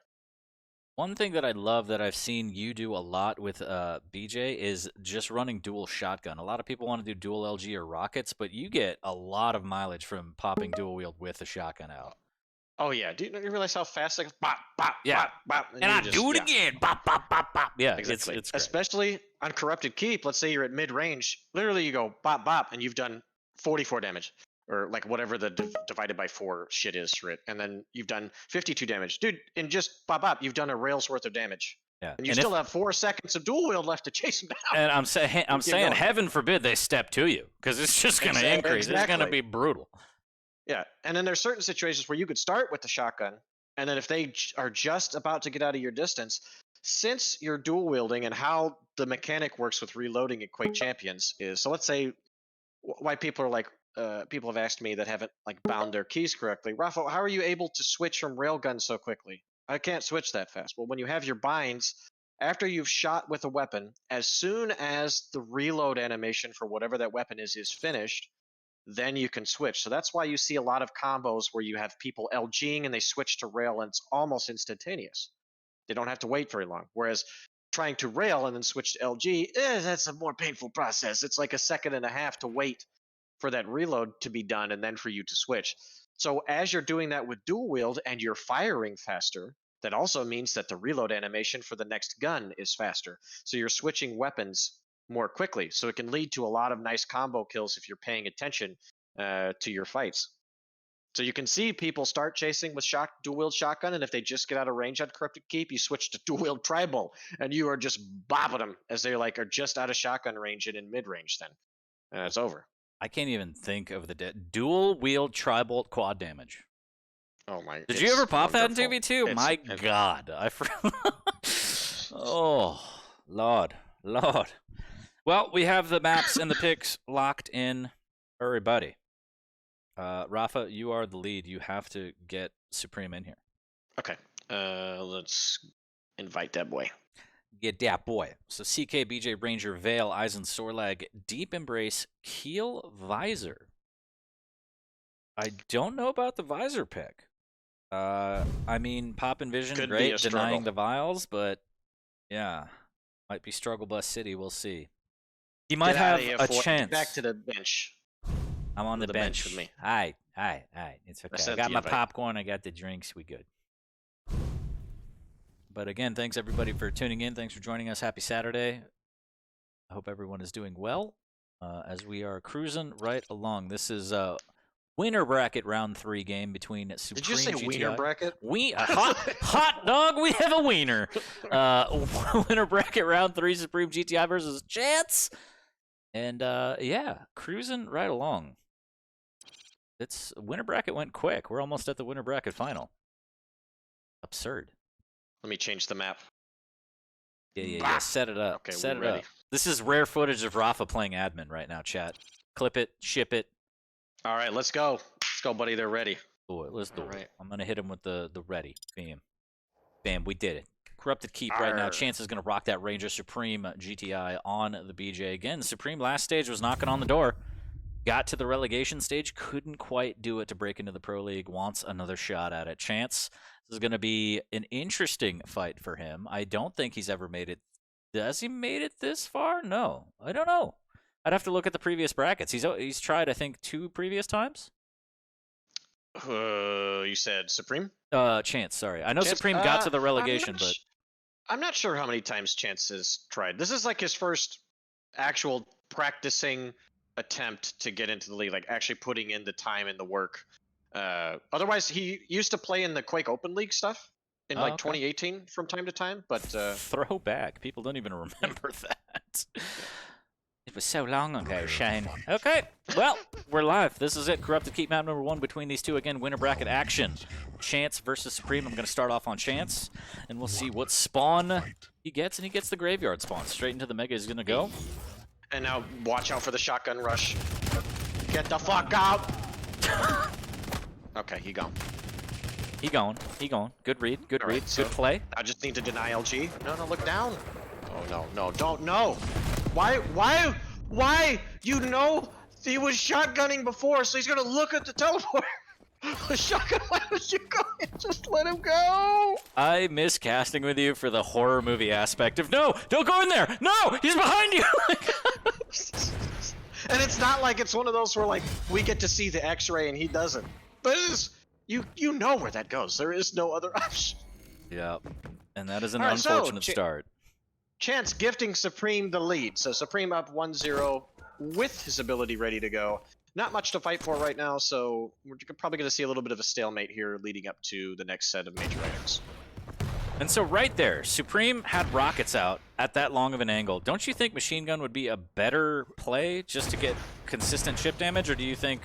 One thing that I love that I've seen you do a lot with BJ is just running dual shotgun. A lot of people want to do dual LG or rockets, but you get a lot of mileage from popping dual wield with the shotgun out. Oh yeah, do you realize how fast it goes? Bop, bop, yeah. bop, bop. And I do it again. Bop, bop, bop, bop. Yeah, exactly. It's great. Especially on Corrupted Keep. Let's say you're at mid-range. Literally, you go bop, bop, and you've done 44 damage. Or like whatever the divided by 4 shit is for it. And then you've done 52 damage. Dude, in just bop, bop, you've done a rail's worth of damage. Yeah. And you still have 4 seconds of dual wield left to chase him down. And I'm saying, going. heaven forbid they step to you, because it's just going to increase. It's going to be brutal. Yeah, and then there's certain situations where you could start with the shotgun, and then if they are just about to get out of your distance, since you're dual wielding and how the mechanic works with reloading in Quake Champions is, so let's say why people are like, people have asked me that haven't like bound their keys correctly. Rapha, how are you able to switch from railgun so quickly? I can't switch that fast. Well, when you have your binds, after you've shot with a weapon, as soon as the reload animation for whatever that weapon is finished, then you can switch. So that's why you see a lot of combos where you have people LGing and they switch to rail and it's almost instantaneous. They don't have to wait very long. Whereas trying to rail and then switch to LG, that's a more painful process. It's like a second and a half to wait for that reload to be done and then for you to switch. So as you're doing that with dual wield and you're firing faster, that also means that the reload animation for the next gun is faster. So you're switching weapons more quickly. So it can lead to a lot of nice combo kills if you're paying attention to your fights. So you can see people start chasing with dual wield shotgun, and if they just get out of range on Corrupted Keep, you switch to dual wield tribal, and you are just bopping them as they like are just out of shotgun range and in mid range. Then it's over. I can't even think of the dual wield tri-bolt quad damage. Oh my! Did you ever pop wonderful. that in 2v2? My God, oh Lord. Well, we have the maps and the picks locked in, everybody. Rapha, you are the lead. You have to get Supreme in here. Okay. Let's invite that boy. Get that boy. So CK, BJ, Ranger, Vale, Eisen, Sorlag, Deep Embrace, Keel, Visor. I don't know about the Visor pick. I mean, Pop and Vision, Could great, denying the vials, but yeah, might be Struggle Bus City. We'll see. He might have a chance. Back to the bench. I'm on the bench with me. Hi. It's okay. I got my popcorn. I got the drinks. We good. But again, thanks everybody for tuning in. Thanks for joining us. Happy Saturday. I hope everyone is doing well as we are cruising right along. This is winner bracket round 3 game between Supreme. Did you say GTI. wiener bracket? Hot dog. We have a wiener. Winner bracket round 3, Supreme GTI versus Chance. And yeah, cruising right along. It's winner bracket went quick. We're almost at the winner bracket final. Absurd. Let me change the map. Yeah. Set it up. Okay, Set we're it ready. up. This is rare footage of Rapha playing admin right now, chat. Clip it, ship it. All right, let's go. Let's go, buddy. They're ready. Let's do it. Right. I'm gonna hit him with the ready. Bam, we did it. Corrupted Keep right now. Chance is gonna rock that Ranger Supreme GTI on the BJ again. Supreme last stage was knocking on the door. Got to the relegation stage, couldn't quite do it to break into the Pro League. Wants another shot at it. Chance, this is going to be an interesting fight for him. I don't think he's ever made it. Has he made it this far? No, I don't know. I'd have to look at the previous brackets. He's tried, I think, 2 previous times. You said Supreme? Chance, sorry. I know Chance, Supreme got to the relegation, but I'm not sure how many times Chance has tried. This is like his first actual practicing attempt to get into the league, like actually putting in the time and the work. Otherwise, he used to play in the Quake Open League stuff in 2018 from time to time, but throwback. People don't even remember that. It was so long ago, Shane. Okay, well, we're live. This is it. Corrupted Keep map number 1 between these two. Again, winner bracket action. Chance versus Supreme. I'm going to start off on Chance, and we'll see what spawn he gets, and he gets the graveyard spawn. Straight into the Mega is going to go. And now watch out for the shotgun rush. Get the fuck out! Okay, he gone. He gone. Good read, good play. I just need to deny LG. No, look down. Oh, no, don't, no. Why? You know he was shotgunning before, so he's gonna look at the teleport. Shotgun, why would you go? Just let him go. I miss casting with you for the horror movie aspect of, no, don't go in there. No, he's behind you. And it's not like it's one of those where like we get to see the X-ray and he doesn't. But it is, you know where that goes. There is no other option. Yeah, and that is an unfortunate start. Chance gifting Supreme the lead. So Supreme up 1-0 with his ability ready to go. Not much to fight for right now, so we're probably going to see a little bit of a stalemate here leading up to the next set of major items. And so right there, Supreme had rockets out at that long of an angle. Don't you think machine gun would be a better play just to get consistent chip damage, or do you think,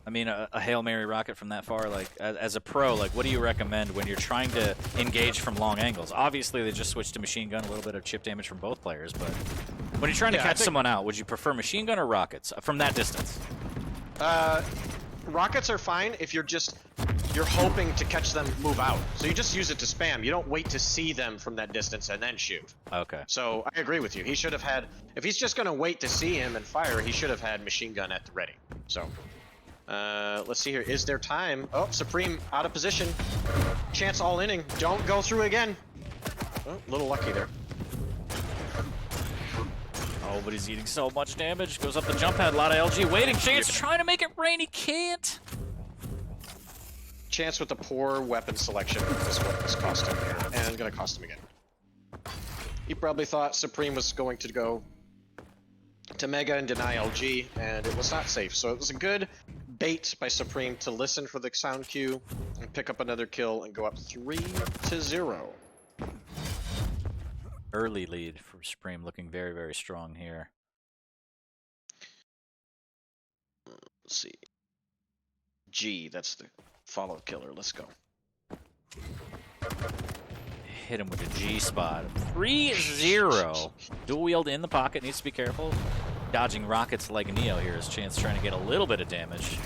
I mean, a Hail Mary rocket from that far, like, as a pro, like, what do you recommend when you're trying to engage from long angles? Obviously, they just switched to machine gun, a little bit of chip damage from both players, but when you're trying to catch someone out, would you prefer machine gun or rockets from that distance? Rockets are fine if you're hoping to catch them move out. So you just use it to spam. You don't wait to see them from that distance and then shoot. Okay. So I agree with you. He should have had, if he's just going to wait to see him and fire, he should have had machine gun at the ready. So let's see here. Is there time? Oh, Supreme out of position. Chance all inning. Don't go through again. Oh, a little lucky there. Oh, but he's eating so much damage. Goes up the jump pad. A lot of LG waiting. Chance trying to make it rain. He can't. Chance with the poor weapon selection is what this cost him here. And it's going to cost him again. He probably thought Supreme was going to go to Mega and deny LG, and it was not safe. So it was a good bait by Supreme to listen for the sound cue and pick up another kill and go up 3-0. Early lead for Supreme, looking very, very strong here. Let's see. G, that's the follow killer. Let's go. Hit him with a G spot. 3-0. Dual wield in the pocket, needs to be careful. Dodging rockets like Neo here. His Chance trying to get a little bit of damage.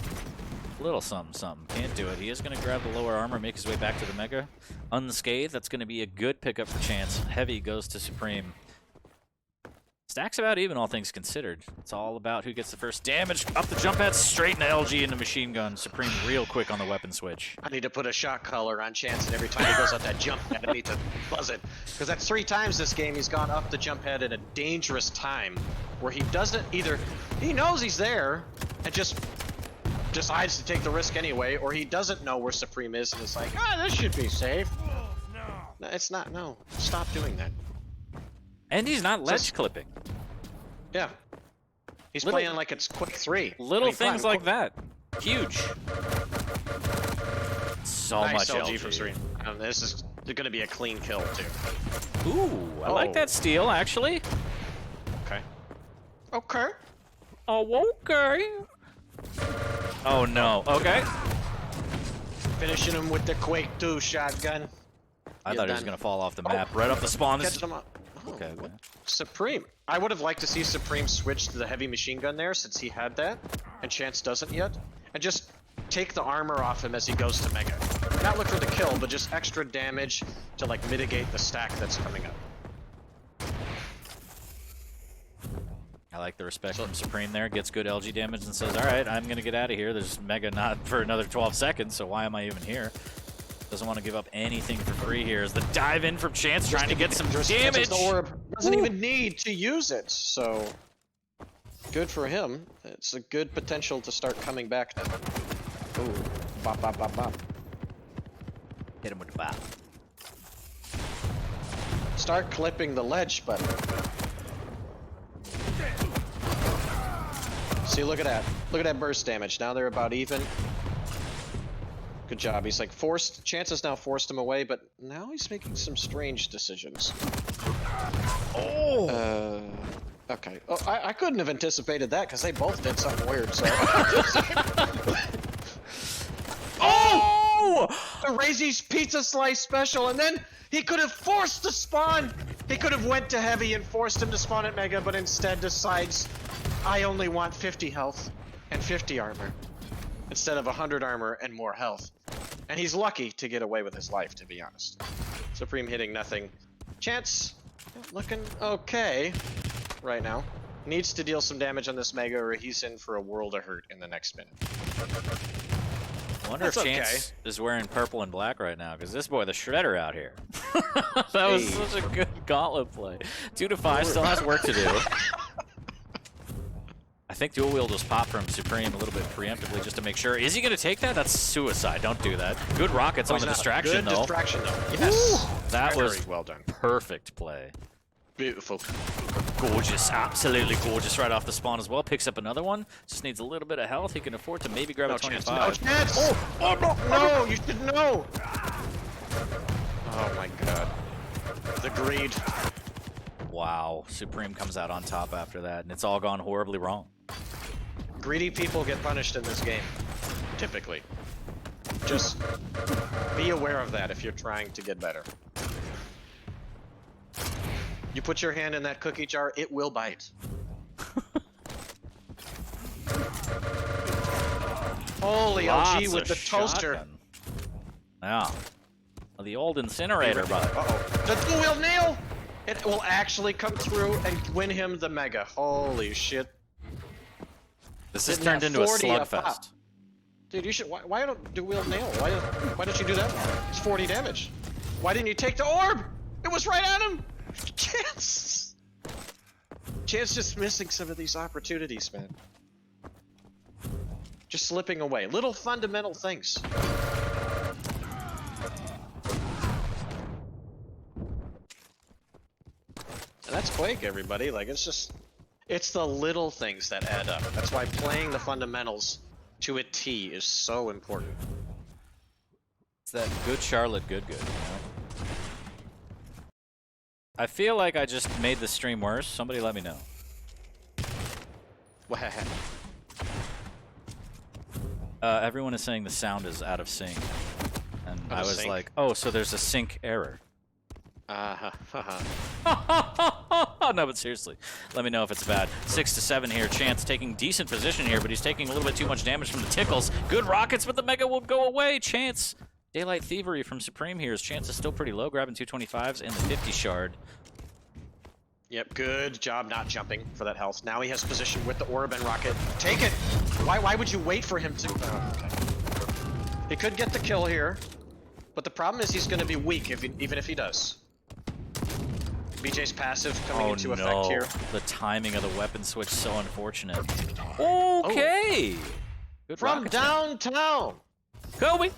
A little something, something. Can't do it. He is going to grab the lower armor, make his way back to the Mega. Unscathed, that's going to be a good pickup for Chance. Heavy goes to Supreme. Stacks about even, all things considered. It's all about who gets the first damage. Up the jump pad, straight into LG into machine gun. Supreme real quick on the weapon switch. I need to put a shot collar on Chance, and every time he goes up that jump pad, I need to buzz it. Because that's 3 times this game he's gone up the jump pad at a dangerous time where he doesn't either, he knows he's there and just decides to take the risk anyway, or he doesn't know where Supreme is and it's like, ah, this should be safe. No, it's not. No, stop doing that. And he's not ledge clipping. Yeah. He's playing like it's Quake 3. Little things like that. Huge. So nice much LG from Supreme. This is going to be a clean kill, too. Ooh, I like that steal, actually. Okay. Okay. Oh, okay. Oh, no. Okay. Finishing him with the Quake 2 shotgun. I thought he was going to fall off the map. Right off the spawn. Catch him up. Okay. Supreme. I would have liked to see Supreme switch to the heavy machine gun there since he had that, and Chance doesn't yet, and just take the armor off him as he goes to Mega. Not look for the kill, but just extra damage to like mitigate the stack that's coming up. I like the respect from Supreme there. Gets good LG damage and says, all right, I'm going to get out of here. There's Mega not for another 12 seconds, so why am I even here? Doesn't want to give up anything for free here as the dive in from Chance trying to get some damage. The orb doesn't even need to use it, so good for him. It's a good potential to start coming back now. Ooh, bop, bop, bop, bop. Hit him with the bop. Start clipping the ledge button. See, look at that. Look at that burst damage. Now they're about even. Good job. He's like forced. Chance has now forced him away, but now he's making some strange decisions. Oh! Okay. Oh, I couldn't have anticipated that because they both did something weird, so. Oh! The Razy's pizza slice special, and then he could have forced the spawn. He could have went to heavy and forced him to spawn at Mega, but instead decides, I only want 50 health and 50 armor instead of 100 armor and more health. And he's lucky to get away with his life, to be honest. Supreme hitting nothing. Chance looking okay right now. Needs to deal some damage on this Mega or he's in for a world of hurt in the next minute. I wonder if Chance is wearing purple and black right now, because this boy, the Shredder out here. That was such a good gauntlet play. 2-5, still has work to do. I think dual wield was popped from Supreme a little bit preemptively just to make sure. Is he going to take that? That's suicide. Don't do that. Good rockets on the distraction, though. Good distraction, though. Yes. Ooh, that was well done. Perfect play. Beautiful. Gorgeous. Absolutely gorgeous right off the spawn as well. Picks up another one. Just needs a little bit of health. He can afford to maybe grab a 25. No chance. Oh, no, you should know. Oh my god. The greed. Wow, Supreme comes out on top after that, and it's all gone horribly wrong. Greedy people get punished in this game, typically. Just be aware of that if you're trying to get better. You put your hand in that cookie jar, it will bite. Holy LG Lots with of the toaster. shotgun. Yeah. The old incinerator, but Uh-oh. The dual-wield nail! It will actually come through and win him the mega. Holy shit. this has Didn't turned have into a 40 up top. slugfest. Dude, you should. Why don't dual-wield nail? Why don't you do that one? It's 40 damage. Why didn't you take the orb? It was right at him! Chance! Chance just missing some of these opportunities, man. Just slipping away. Little fundamental things. And that's Quake, everybody. Like, it's the little things that add up. That's why playing the fundamentals to a T is so important. It's that good Charlotte good, you know? I feel like I just made the stream worse. Somebody let me know. What happened? Everyone is saying the sound is out of sync. And I was sync? like, oh, so there's a sync error. Uh-huh. No, but seriously, let me know if it's bad. 6 to 7 here. Chance taking decent position here, but he's taking a little bit too much damage from the tickles. Good rockets, but the mega will go away. Chance. Daylight Thievery from Supreme here. His chance is still pretty low, grabbing 225s and the 50 shard. Yep, good job not jumping for that health. Now he has position with the orb and rocket. Take it! Why would you wait for him to... Oh, okay. He could get the kill here, but the problem is he's going to be weak even if he does. BJ's passive coming into effect here. The timing of the weapon switch so unfortunate. Okay! Oh. Good From rockets, man. downtown! Kobe!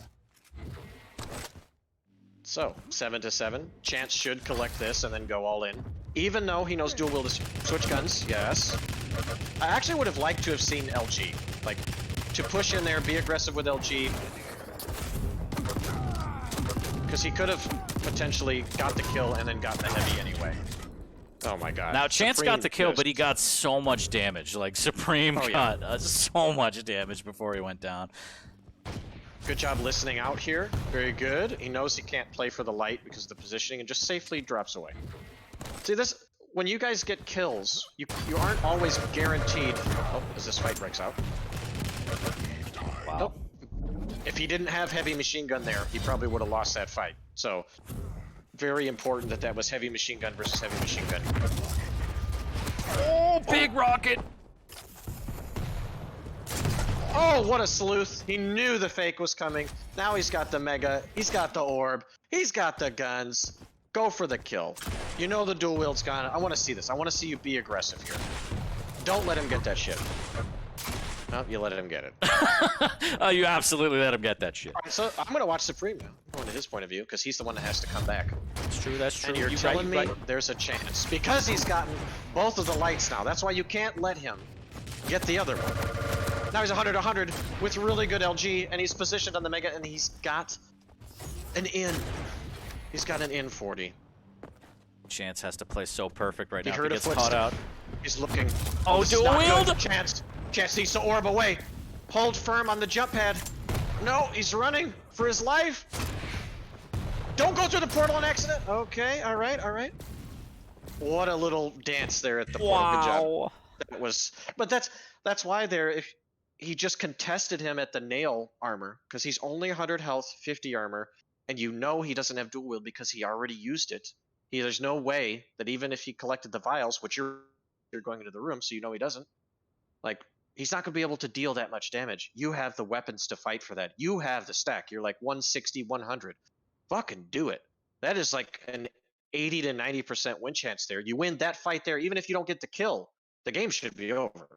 So, 7 to 7. Chance should collect this and then go all in. Even though he knows dual wield switch guns, yes. I actually would have liked to have seen LG. Like, to push in there, be aggressive with LG. Because he could have potentially got the kill and then got the heavy anyway. Oh my god. Now, Chance Supreme got the kill, just- but he got so much damage. Like, Supreme got so much damage before he went down. Good job listening out here. Very good. He knows he can't play for the light because of the positioning and just safely drops away. See this, when you guys get kills, you aren't always guaranteed. Oh, as this fight breaks out. Wow. Nope. If he didn't have heavy machine gun there, he probably would have lost that fight. So, very important that that was heavy machine gun versus heavy machine gun. Oh, big rocket! Oh, what a sleuth. He knew the fake was coming. Now he's got the mega, he's got the orb, he's got the guns. Go for the kill. You know the dual wield's gone. I want to see this. I want to see you be aggressive here. Don't let him get that shit. No, you let him get it. Oh, you absolutely let him get that shit. All right, so I'm going to watch Supreme now. I'm going to his point of view because he's the one that has to come back. That's true, that's true. And you're telling me there's a chance because he's gotten both of the lights now. That's why you can't let him get the other one. Now he's 100-100 with really good LG, and he's positioned on the mega, and he's got an in. He's got an in 40. Chance has to play so perfect right He now. heard If a he gets caught footstep. out. He's looking. Oh, this is dual not good. wield! Chance needs to orb away. Hold firm on the jump pad. No, he's running for his life. Don't go through the portal on accident. Okay, all right, all right. What a little dance there at the portal. Good job. That was, but that's why there. If he just contested him at the nail armor because he's only 100 health, 50 armor, and you know he doesn't have dual wield because he already used it. There's no way that even if he collected the vials, which you're going into the room, so you know he doesn't. Like, he's not going to be able to deal that much damage. You have the weapons to fight for that. You have the stack. You're like 160, 100. Fucking do it. That is like an 80 to 90% win chance there. You win that fight there, even if you don't get the kill, the game should be over.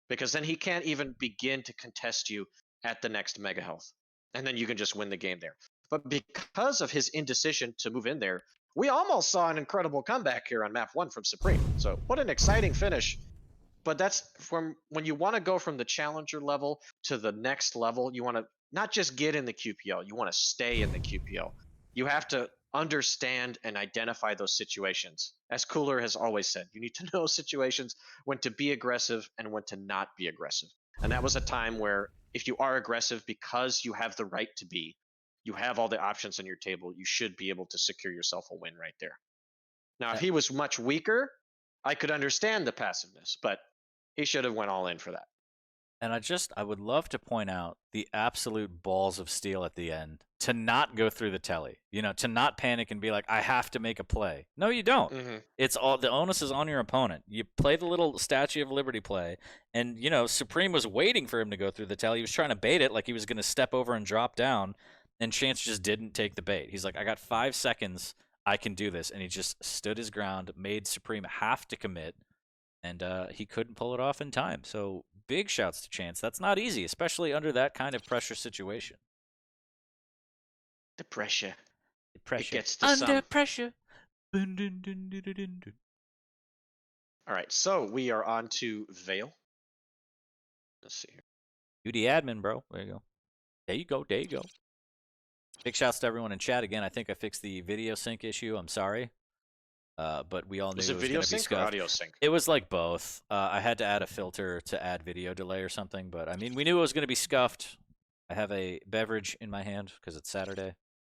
Because then he can't even begin to contest you at the next mega health. And then you can just win the game there. But because of his indecision to move in there, we almost saw an incredible comeback here on map 1 from Supreme. So what an exciting finish. But that's from when you want to go from the challenger level to the next level, you want to not just get in the QPL, you want to stay in the QPL. You have to understand and identify those situations. As Cooler has always said, you need to know situations when to be aggressive and when to not be aggressive. And that was a time where if you are aggressive because you have the right to be, you have all the options on your table, you should be able to secure yourself a win right there. Now, if he was much weaker, I could understand the passiveness, but he should have went all in for that. And I would love to point out the absolute balls of steel at the end to not go through the telly, to not panic and be like, I have to make a play. No, you don't. It's all, the onus is on your opponent. You play the little Statue of Liberty play, and, Supreme was waiting for him to go through the telly. He was trying to bait it like he was going to step over and drop down, and Chance just didn't take the bait. He's like, I got 5 seconds. I can do this. And he just stood his ground, made Supreme have to commit, and he couldn't pull it off in time. So big shouts to Chance. That's not easy, especially under that kind of pressure situation. The pressure. It gets to under some. pressure. All right, so we are on to Vale. Let's see here. You the admin, bro. There you go. There you go. There you go. Big shouts to everyone in chat. Again, I think I fixed the video sync issue. I'm sorry. But we all knew Was it it was video going to be sync or scuffed. audio sync? It was like both. I had to add a filter to add video delay or something, but I mean, we knew it was going to be scuffed. I have a beverage in my hand because it's Saturday.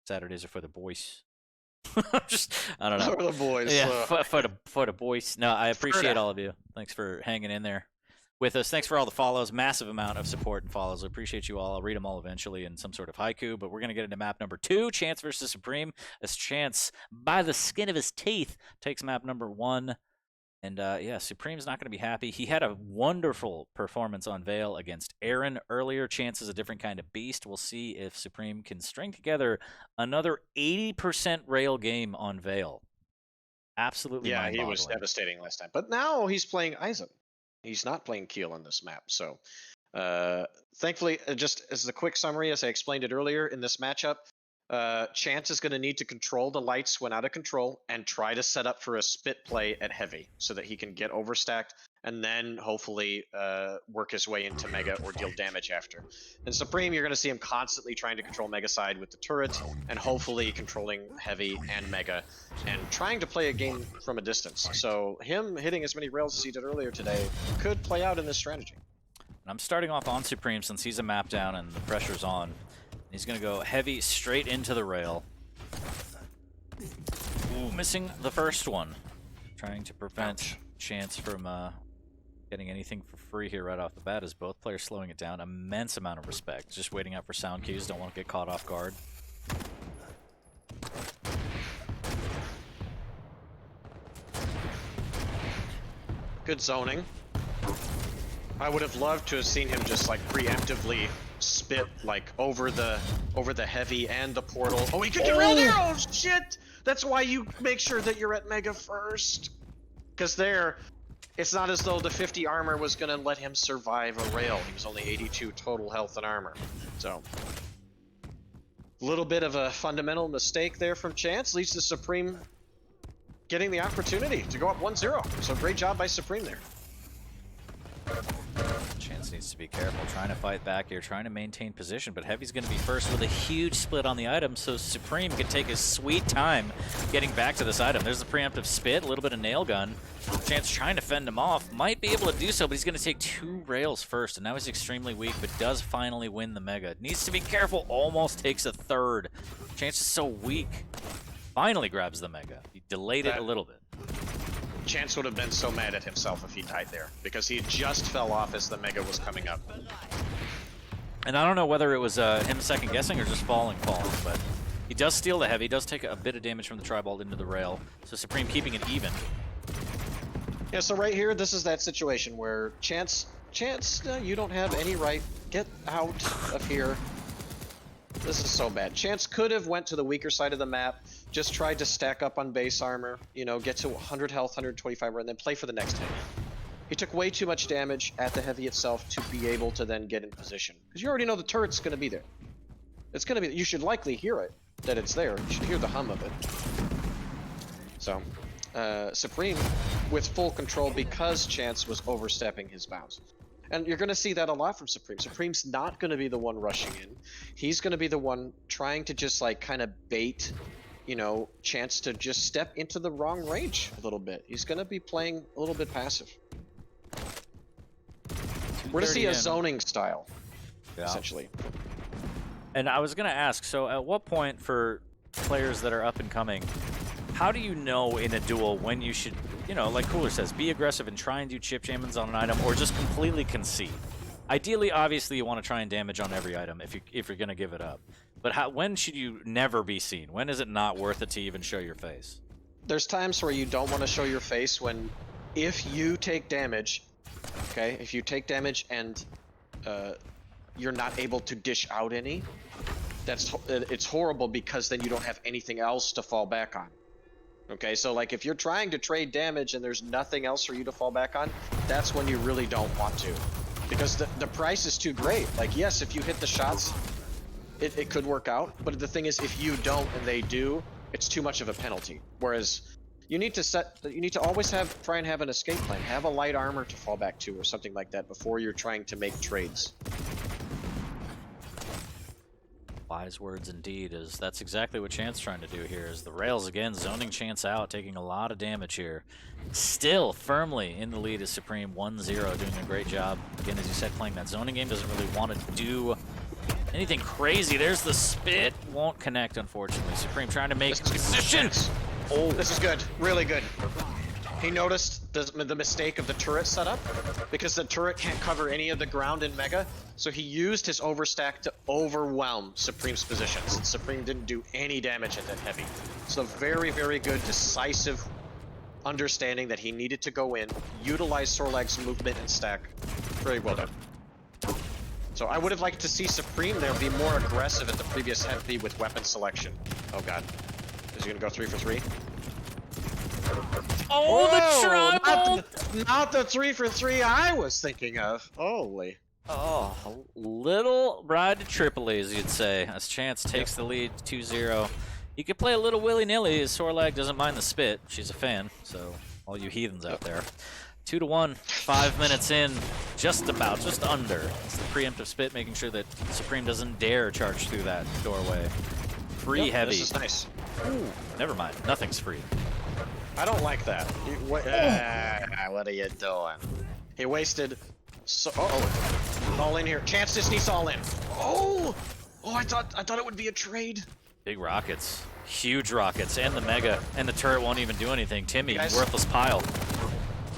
Saturdays are for the boys. I don't know. For the boys. Yeah, for the boys. No, I appreciate all of you. Thanks for hanging in there with us. Thanks for all the follows. Massive amount of support and follows. I appreciate you all. I'll read them all eventually in some sort of haiku, but we're going to get into map number 2, Chance versus Supreme, as Chance, by the skin of his teeth, takes map number 1. And yeah, Supreme's not going to be happy. He had a wonderful performance on Vale against Aaron earlier. Chance is a different kind of beast. We'll see if Supreme can string together another 80% rail game on Vale. Absolutely mind-boggling. He was devastating last time. But now he's playing Eisen. He's not playing Keel on this map. So thankfully, just as a quick summary, as I explained it earlier in this matchup, Chance is going to need to control the lights when out of control and try to set up for a spit play at heavy so that he can get overstacked and then hopefully work his way into Mega or deal damage after. And Supreme, you're going to see him constantly trying to control Mega side with the turrets and hopefully controlling heavy and Mega and trying to play a game from a distance. So him hitting as many rails as he did earlier today could play out in this strategy. I'm starting off on Supreme since he's a map down and the pressure's on. He's going to go heavy straight into the rail. Ooh, missing the first one. Trying to prevent Chance from getting anything for free here right off the bat as both players slowing it down. Immense amount of respect. Just waiting out for sound cues. Don't want to get caught off guard. Good zoning. I would have loved to have seen him just like preemptively spit like over the heavy and the portal. Oh, he could derail there. Oh shit! That's why you make sure that you're at Mega first, because there, it's not as though the 50 armor was gonna let him survive a rail. He was only 82 total health and armor. So, a little bit of a fundamental mistake there from Chance leads to Supreme getting the opportunity to go up 1-0. So great job by Supreme there. Chance needs to be careful, trying to fight back here, trying to maintain position, but Heavy's going to be first with a huge split on the item, so Supreme can take his sweet time getting back to this item. There's the preemptive spit, a little bit of nail gun. Chance trying to fend him off, might be able to do so, but he's going to take 2 rails first, and now he's extremely weak, but does finally win the Mega. Needs to be careful, almost takes a 3rd. Chance is so weak. Finally grabs the Mega. He delayed it a little bit. Chance would have been so mad at himself if he died there, because he just fell off as the Mega was coming up. And I don't know whether it was him second-guessing or just falling, but he does steal the heavy, does take a bit of damage from the Tribald into the rail, so Supreme keeping it even. Yeah, so right here, this is that situation where Chance, you don't have any right. Get out of here. This is so bad. Chance could have went to the weaker side of the map, just tried to stack up on base armor, get to 100 health, 125, and then play for the next hit. He took way too much damage at the heavy itself to be able to then get in position. Because you already know the turret's going to be there. It's going to be. You should likely hear it, that it's there. You should hear the hum of it. So, Supreme with full control because Chance was overstepping his bounds. And you're going to see that a lot from Supreme. Supreme's not going to be the one rushing in. He's going to be the one trying to just like kind of bait you know, Chance to just step into the wrong range a little bit. He's going to be playing a little bit passive. We're going to see a zoning style, essentially. And I was going to ask, so at what point for players that are up and coming, how do you know in a duel when you should, you know, like Cooler says, be aggressive and try and do chip jammins on an item, or just completely concede? Ideally, obviously, you want to try and damage on every item if you're going to give it up. But when should you never be seen? When is it not worth it to even show your face? There's times where you don't want to show your face when, if you take damage, okay, if you take damage and you're not able to dish out any, it's horrible because then you don't have anything else to fall back on. Okay, so like if you're trying to trade damage and there's nothing else for you to fall back on, that's when you really don't want to. Because the price is too great. Like, yes, if you hit the shots, it could work out. But the thing is, if you don't and they do, it's too much of a penalty. Whereas you need to always try and have an escape plan. Have a light armor to fall back to or something like that before you're trying to make trades. Wise words indeed. That's exactly what Chance trying to do here. Is the rails again zoning Chance out, taking a lot of damage here. Still firmly in the lead is Supreme 1-0, doing a great job. Again, as you said, playing that zoning game, doesn't really want to do anything crazy. There's the spit, won't connect unfortunately. Supreme trying to make positions. Oh, this is good, really good. He noticed the mistake of the turret setup because the turret can't cover any of the ground in Mega, so he used his overstack to overwhelm Supreme's positions. And Supreme didn't do any damage at that heavy. So very, very good, decisive understanding that he needed to go in, utilize Sorlag's movement and stack. Very well done. So I would have liked to see Supreme there be more aggressive at the previous heavy with weapon selection. Oh god. Is he gonna go 3 for 3? Oh, the trouble! Not the 3 for 3 I was thinking of. Holy. Oh, a little ride to Tripoli, as you'd say, as Chance takes the lead 2-0. You could play a little willy-nilly, as Sorlag doesn't mind the spit. She's a fan, so all you heathens out there. 2-1, 5 minutes in, just under. It's the preemptive spit, making sure that Supreme doesn't dare charge through that doorway. Free heavy. This is nice. Ooh, never mind, nothing's free. I don't like that. What are you doing? He wasted. All in here. Chance just needs all in. Oh, I thought it would be a trade. Big rockets, huge rockets, and the mega, and the turret won't even do anything. Timmy, worthless pile.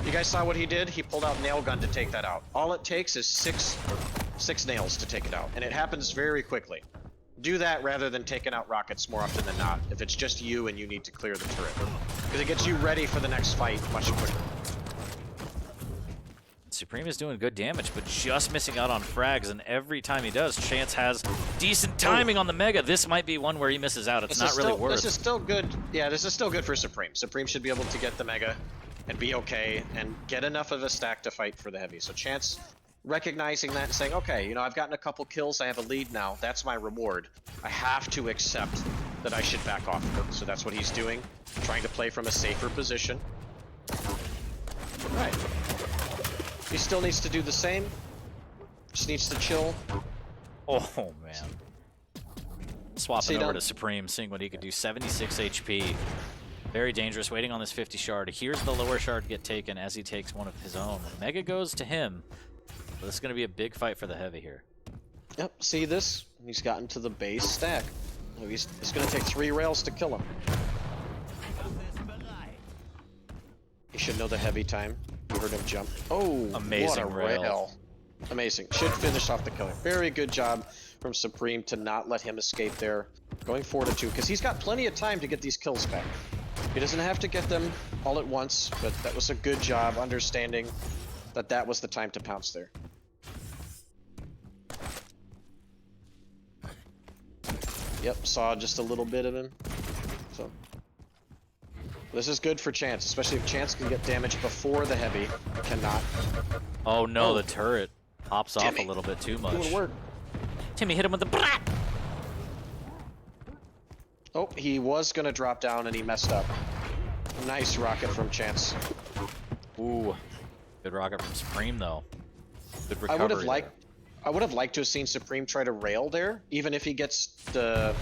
You guys saw what he did? He pulled out nail gun to take that out. All it takes is six nails to take it out, and it happens very quickly. Do that rather than taking out rockets more often than not, if it's just you and you need to clear the turret. Because it gets you ready for the next fight much quicker. Supreme is doing good damage, but just missing out on frags, and every time he does, Chance has decent timing on the Mega. This might be one where he misses out. It's not really worth. This is still good. Yeah, this is still good for Supreme. Supreme should be able to get the Mega and be okay and get enough of a stack to fight for the heavy. So Chance recognizing that and saying, okay, you know, I've gotten a couple kills, I have a lead now, that's my reward. I have to accept that I should back off. So that's what he's doing, trying to play from a safer position. Right. He still needs to do the same, just needs to chill. Oh man. Swapping over to Supreme, seeing what he could do. 76 HP. Very dangerous, waiting on this 50 shard. Here's the lower shard get taken as he takes one of his own. Mega goes to him. So this is going to be a big fight for the heavy here. Yep, see this? He's gotten to the base stack. It's going to take 3 rails to kill him. He should know the heavy time. You heard him jump. Oh, amazing what a rail. Amazing. Should finish off the killer. Very good job from Supreme to not let him escape there. Going 4-2, because he's got plenty of time to get these kills back. He doesn't have to get them all at once, but that was a good job understanding that that was the time to pounce there. Yep, saw just a little bit of him. So this is good for Chance, especially if Chance can get damage before the heavy. Cannot. Oh no, the turret pops off a little bit too much. Doing work. Timmy hit him with the brat. Oh, he was gonna drop down and he messed up. Nice rocket from Chance. Ooh, good rocket from Supreme though. Good recovery. I would have liked to have seen Supreme try to rail there, even if he gets the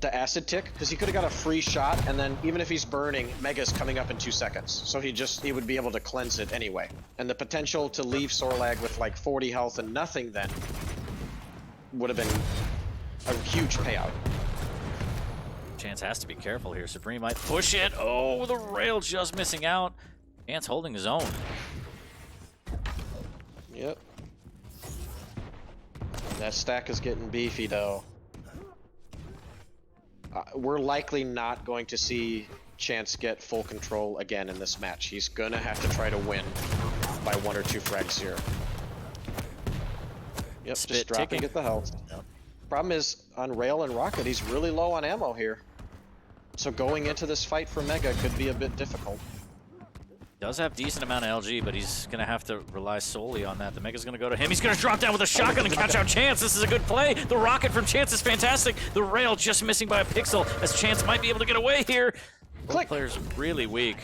the acid tick, because he could have got a free shot, and then even if he's burning, Mega's coming up in 2 seconds. So he would be able to cleanse it anyway. And the potential to leave Sorlag with like 40 health and nothing then would have been a huge payout. Chance has to be careful here. Supreme might push it. Oh, the rail just missing out. Chance holding his own. Yep. That stack is getting beefy though. We're likely not going to see Chance get full control again in this match. He's gonna have to try to win by 1 or 2 frags here. Yep, Spit just drop ticking. and get the health. Yep. Problem is, on Rail and Rocket, he's really low on ammo here. So going into this fight for Mega could be a bit difficult. Does have decent amount of LG, but he's going to have to rely solely on that. The Mega's going to go to him. He's going to drop down with a shotgun and catch out Chance. This is a good play. The rocket from Chance is fantastic. The rail just missing by a pixel as Chance might be able to get away here. Both players really weak.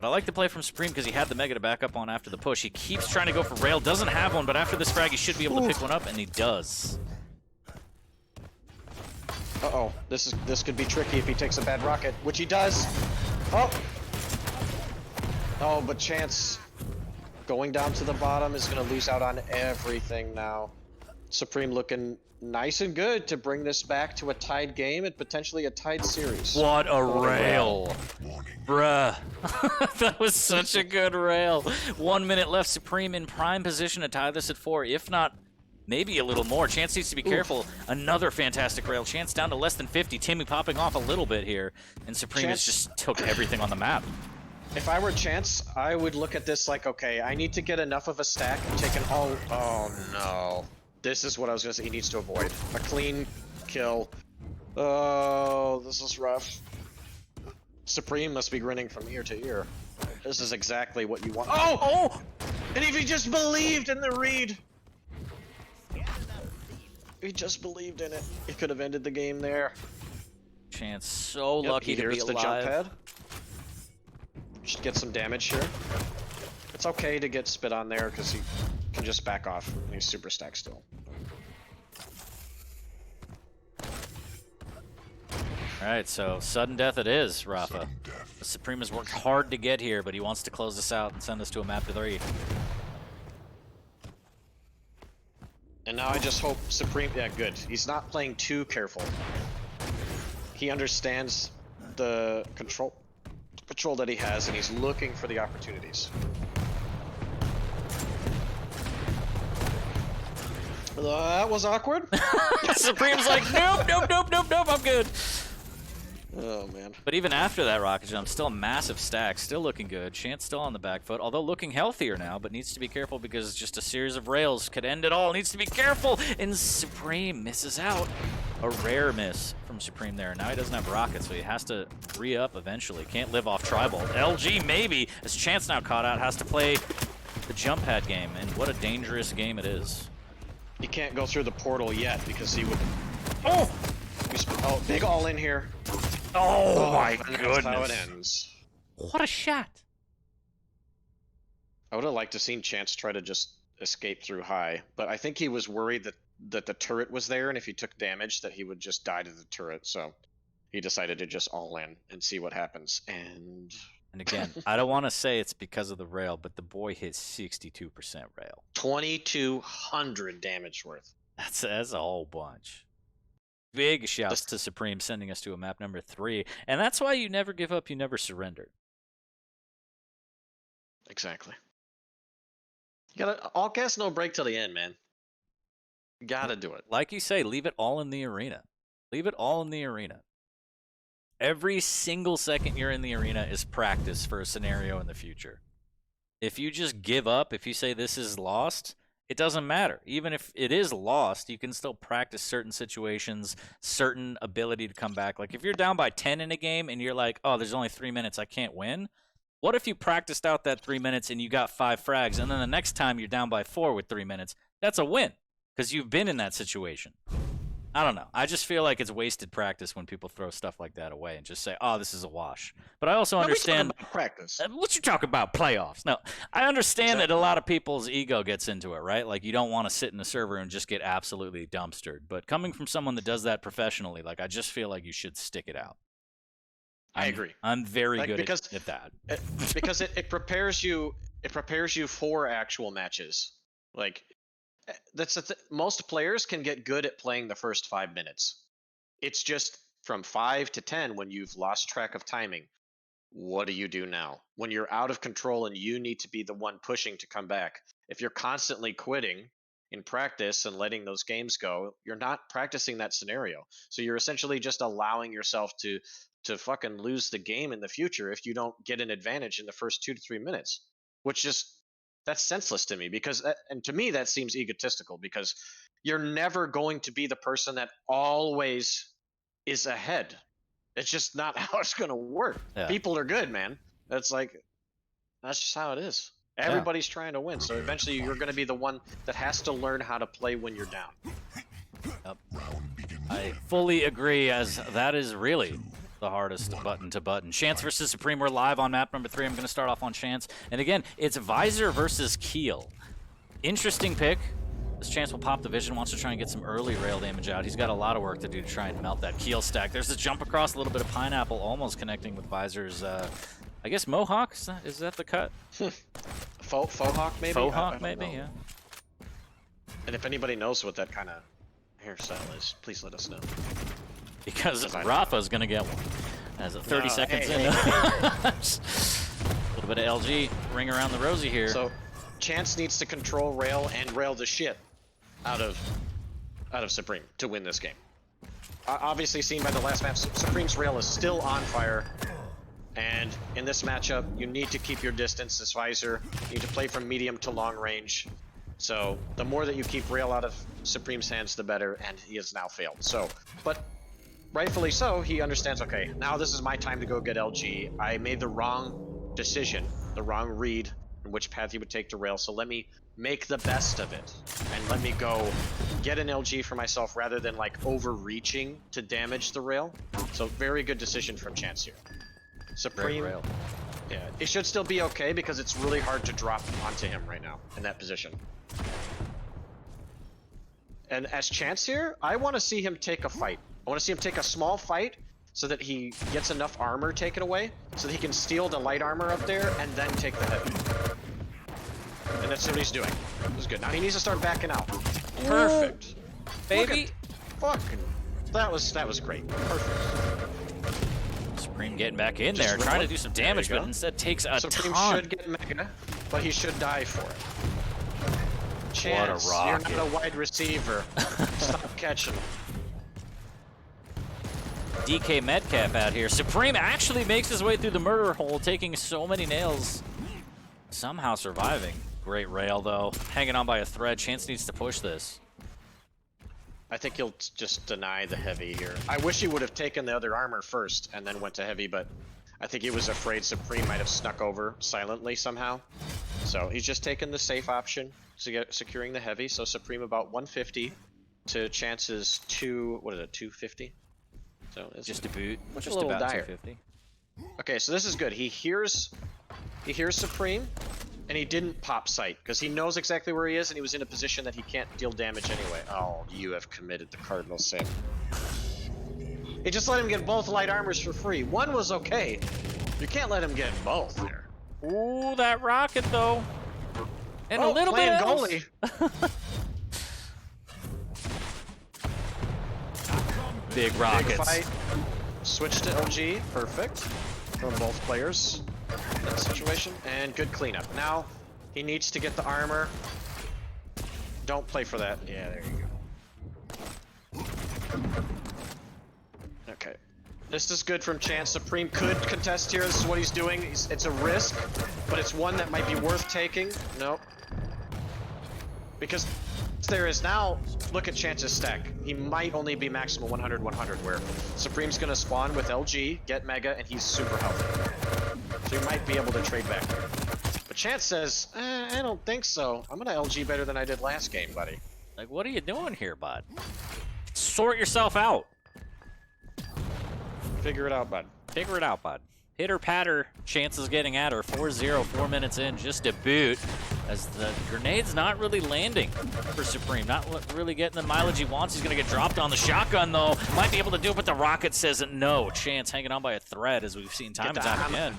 But I like the play from Supreme because he had the Mega to back up on after the push. He keeps trying to go for rail, doesn't have one, but after this frag, he should be able to pick one up, and he does. Uh-oh, this could be tricky if he takes a bad rocket, which he does. Oh! Oh, but Chance going down to the bottom is going to lose out on everything now. Supreme looking nice and good to bring this back to a tied game and potentially a tied series. What a rail. Bruh. That was such a good rail. 1 minute left. Supreme in prime position to tie this at 4, if not maybe a little more. Chance needs to be careful. Another fantastic rail. Chance down to less than 50. Timmy popping off a little bit here. And Supreme has just took everything on the map. If I were Chance, I would look at this like, okay, I need to get enough of a stack and take an all... Oh, no. This is what I was going to say he needs to avoid. A clean kill. Oh, this is rough. Supreme must be grinning from ear to ear. This is exactly what you want. Oh! Oh! And if he just believed in the read... He just believed in it. He could have ended the game there. Chance so lucky to be alive. The jump pad. Should get some damage here. It's okay to get spit on there because he can just back off. He's super stacked still. Alright, so sudden death it is, Rapha. The Supreme has worked hard to get here, but he wants to close this out and send us to a map to 3. And now I just hope Supreme... Yeah, good. He's not playing too careful. He understands the control that he has, and he's looking for the opportunities. That was awkward. Supreme's like, nope, nope, nope, nope, nope, I'm good. Oh, man. But even after that rocket jump, still a massive stack, still looking good. Chance still on the back foot, although looking healthier now, but needs to be careful because just a series of rails could end it all. Needs to be careful, and Supreme misses out. A rare miss from Supreme there. Now he doesn't have rockets, so he has to re-up eventually. Can't live off tribal. LG maybe, as Chance now caught out, has to play the jump pad game, and what a dangerous game it is. He can't go through the portal yet because he would... Oh! Oh, big all in here. Oh my goodness. That's how it ends. What a shot. I would have liked to seen Chance try to just escape through high, but I think he was worried that the turret was there, and if he took damage that he would just die to the turret, so he decided to just all in and see what happens. And again, I don't want to say it's because of the rail, but the boy hit 62% rail. 2,200 damage worth. That's a whole bunch. Big shouts to Supreme sending us to a map number 3. And that's why you never give up, you never surrender. Exactly. You gotta all gas, no break till the end, man. You gotta do it. Like you say, leave it all in the arena. Leave it all in the arena. Every single second you're in the arena is practice for a scenario in the future. If you just give up, if you say this is lost, it doesn't matter. Even if it is lost, you can still practice certain situations, certain ability to come back. Like if you're down by 10 in a game and you're like, oh, there's only 3 minutes, I can't win. What if you practiced out that 3 minutes and you got 5 frags, and then the next time you're down by 4 with 3 minutes? That's a win because you've been in that situation. I don't know. I just feel like it's wasted practice when people throw stuff like that away and just say, "Oh, this is a wash." But I also understand. We talk about practice. What you talk about playoffs? No, I understand that a lot of people's ego gets into it, right? Like you don't want to sit in a server and just get absolutely dumpstered. But coming from someone that does that professionally, like I just feel like you should stick it out. I agree. I'm very good because at that. Because it prepares you. It prepares you for actual matches. Like most players can get good at playing the first 5 minutes. It's just from 5 to 10 when you've lost track of timing. What do you do now? When you're out of control and you need to be the one pushing to come back. If you're constantly quitting in practice and letting those games go, you're not practicing that scenario. So you're essentially just allowing yourself to fucking lose the game in the future if you don't get an advantage in the first 2 to 3 minutes, which just that's senseless to me because and to me that seems egotistical because you're never going to be the person that always is ahead. It's just not how it's going to work. Yeah. People are good, man. That's just how it is. Everybody's trying to win, so eventually you're going to be the one that has to learn how to play when you're down. Yep. I fully agree, as that is really the hardest button to button. Chance versus Supreme. We're live on map number 3. I'm going to start off on Chance. And again, it's Visor versus Keel. Interesting pick. This Chance will pop the vision, wants to try and get some early rail damage out. He's got a lot of work to do to try and melt that Keel stack. There's the jump across, a little bit of pineapple, almost connecting with Visor's, I guess, Mohawk? Is that the cut? Faux hawk, maybe? Faux hawk, maybe, yeah. And if anybody knows what that kind of hairstyle is, please let us know. Because Rapha's going to get one. As 30 seconds in. A little bit of LG, ring around the rosy here. So, Chance needs to control rail and rail the shit out of Supreme to win this game. Obviously seen by the last map, Supreme's rail is still on fire. And in this matchup, you need to keep your distance as Visor. You need to play from medium to long range. So the more that you keep rail out of Supreme's hands, the better, and he has now failed. So, but rightfully so, he understands, okay, now this is my time to go get LG. I made the wrong decision, the wrong read in which path he would take to rail, so let me make the best of it. And let me go get an LG for myself rather than like overreaching to damage the rail. So very good decision from Chance here. Supreme, yeah, it should still be okay because it's really hard to drop onto him right now in that position. And as Chance here, I want to see him take a fight. I want to see him take a small fight so that he gets enough armor taken away so that he can steal the light armor up there and then take the heavy. And that's what he's doing. This is good. Now he needs to start backing out. Perfect. Baby. Fucking. That was great. Perfect. Supreme getting back in there, trying to do some damage, but instead takes a Supreme ton. should get mega, but he should die for it. Chance, what a rocket. you're not a wide receiver. Stop catching. DK Metcalf out here. Supreme actually makes his way through the murder hole, taking so many nails. Somehow surviving. Great rail, though. Hanging on by a thread. Chance needs to push this. I think he'll just deny the heavy here. I wish he would have taken the other armor first and then went to heavy, but I think he was afraid Supreme might have snuck over silently somehow. So he's just taking the safe option to get securing the heavy. So Supreme about 150 to Chance's 250. So it's just a boot. Just Just a little about dire. 250. Okay, so this is good. He hears Supreme, and he didn't pop sight because he knows exactly where he is, and he was in a position that he can't deal damage anyway. Oh, you have committed the cardinal sin. He just let him get both light armors for free. One was okay. You can't let him get both there. Ooh, that rocket though. And a little bit playing else. goalie. Big rockets. Big fight. Switch to LG. Perfect. From both players. That situation. And good cleanup. Now, he needs to get the armor. Don't play for that. Yeah, there you go. Okay. This is good from Chance. Supreme could contest here. This is what he's doing. It's a risk, but it's one that might be worth taking. Nope. Because there is now, look at Chance's stack. He might only be maximum 100-100, where Supreme's going to spawn with LG, get Mega, and he's super healthy. So he might be able to trade back there. But Chance says, I don't think so. I'm going to LG better than I did last game, buddy. Like, what are you doing here, bud? sort yourself out. Figure it out, bud. Figure it out, bud. Hitter patter, chances getting at her. 4-0, 4 minutes in, just a boot. As the grenade's not really landing for Supreme. Not really getting the mileage he wants. He's going to get dropped on the shotgun, though. Might be able to do it, but the rocket says no. Chance hanging on by a thread, as we've seen time and time again.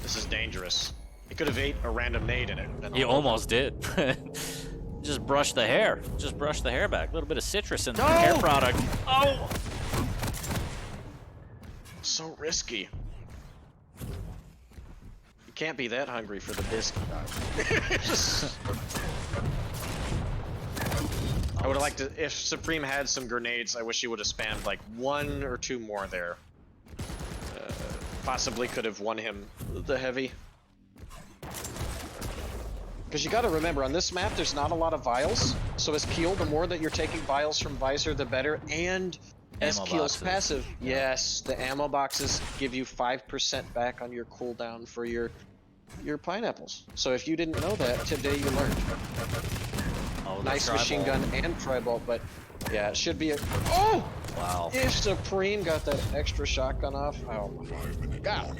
This is dangerous. He could have ate a random nade in it. He almost did. Just brush the hair. Just brush the hair back. A little bit of citrus in the hair product. Oh! So risky. You can't be that hungry for the biscuit. I would have liked to, if Supreme had some grenades, I wish he would have spammed like 1 or 2 more there. Possibly could have won him the heavy. Because you got to remember, on this map, there's not a lot of vials. So as Keel, the more that you're taking vials from Visor, the better. And as Keel's passive, yes, the ammo boxes give you 5% back on your cooldown for your pineapples. So if you didn't know that, today you learned. Oh, nice machine gun and tri-bolt, but yeah, it should be a... Oh! Wow. If Supreme got that extra shotgun off, oh my god.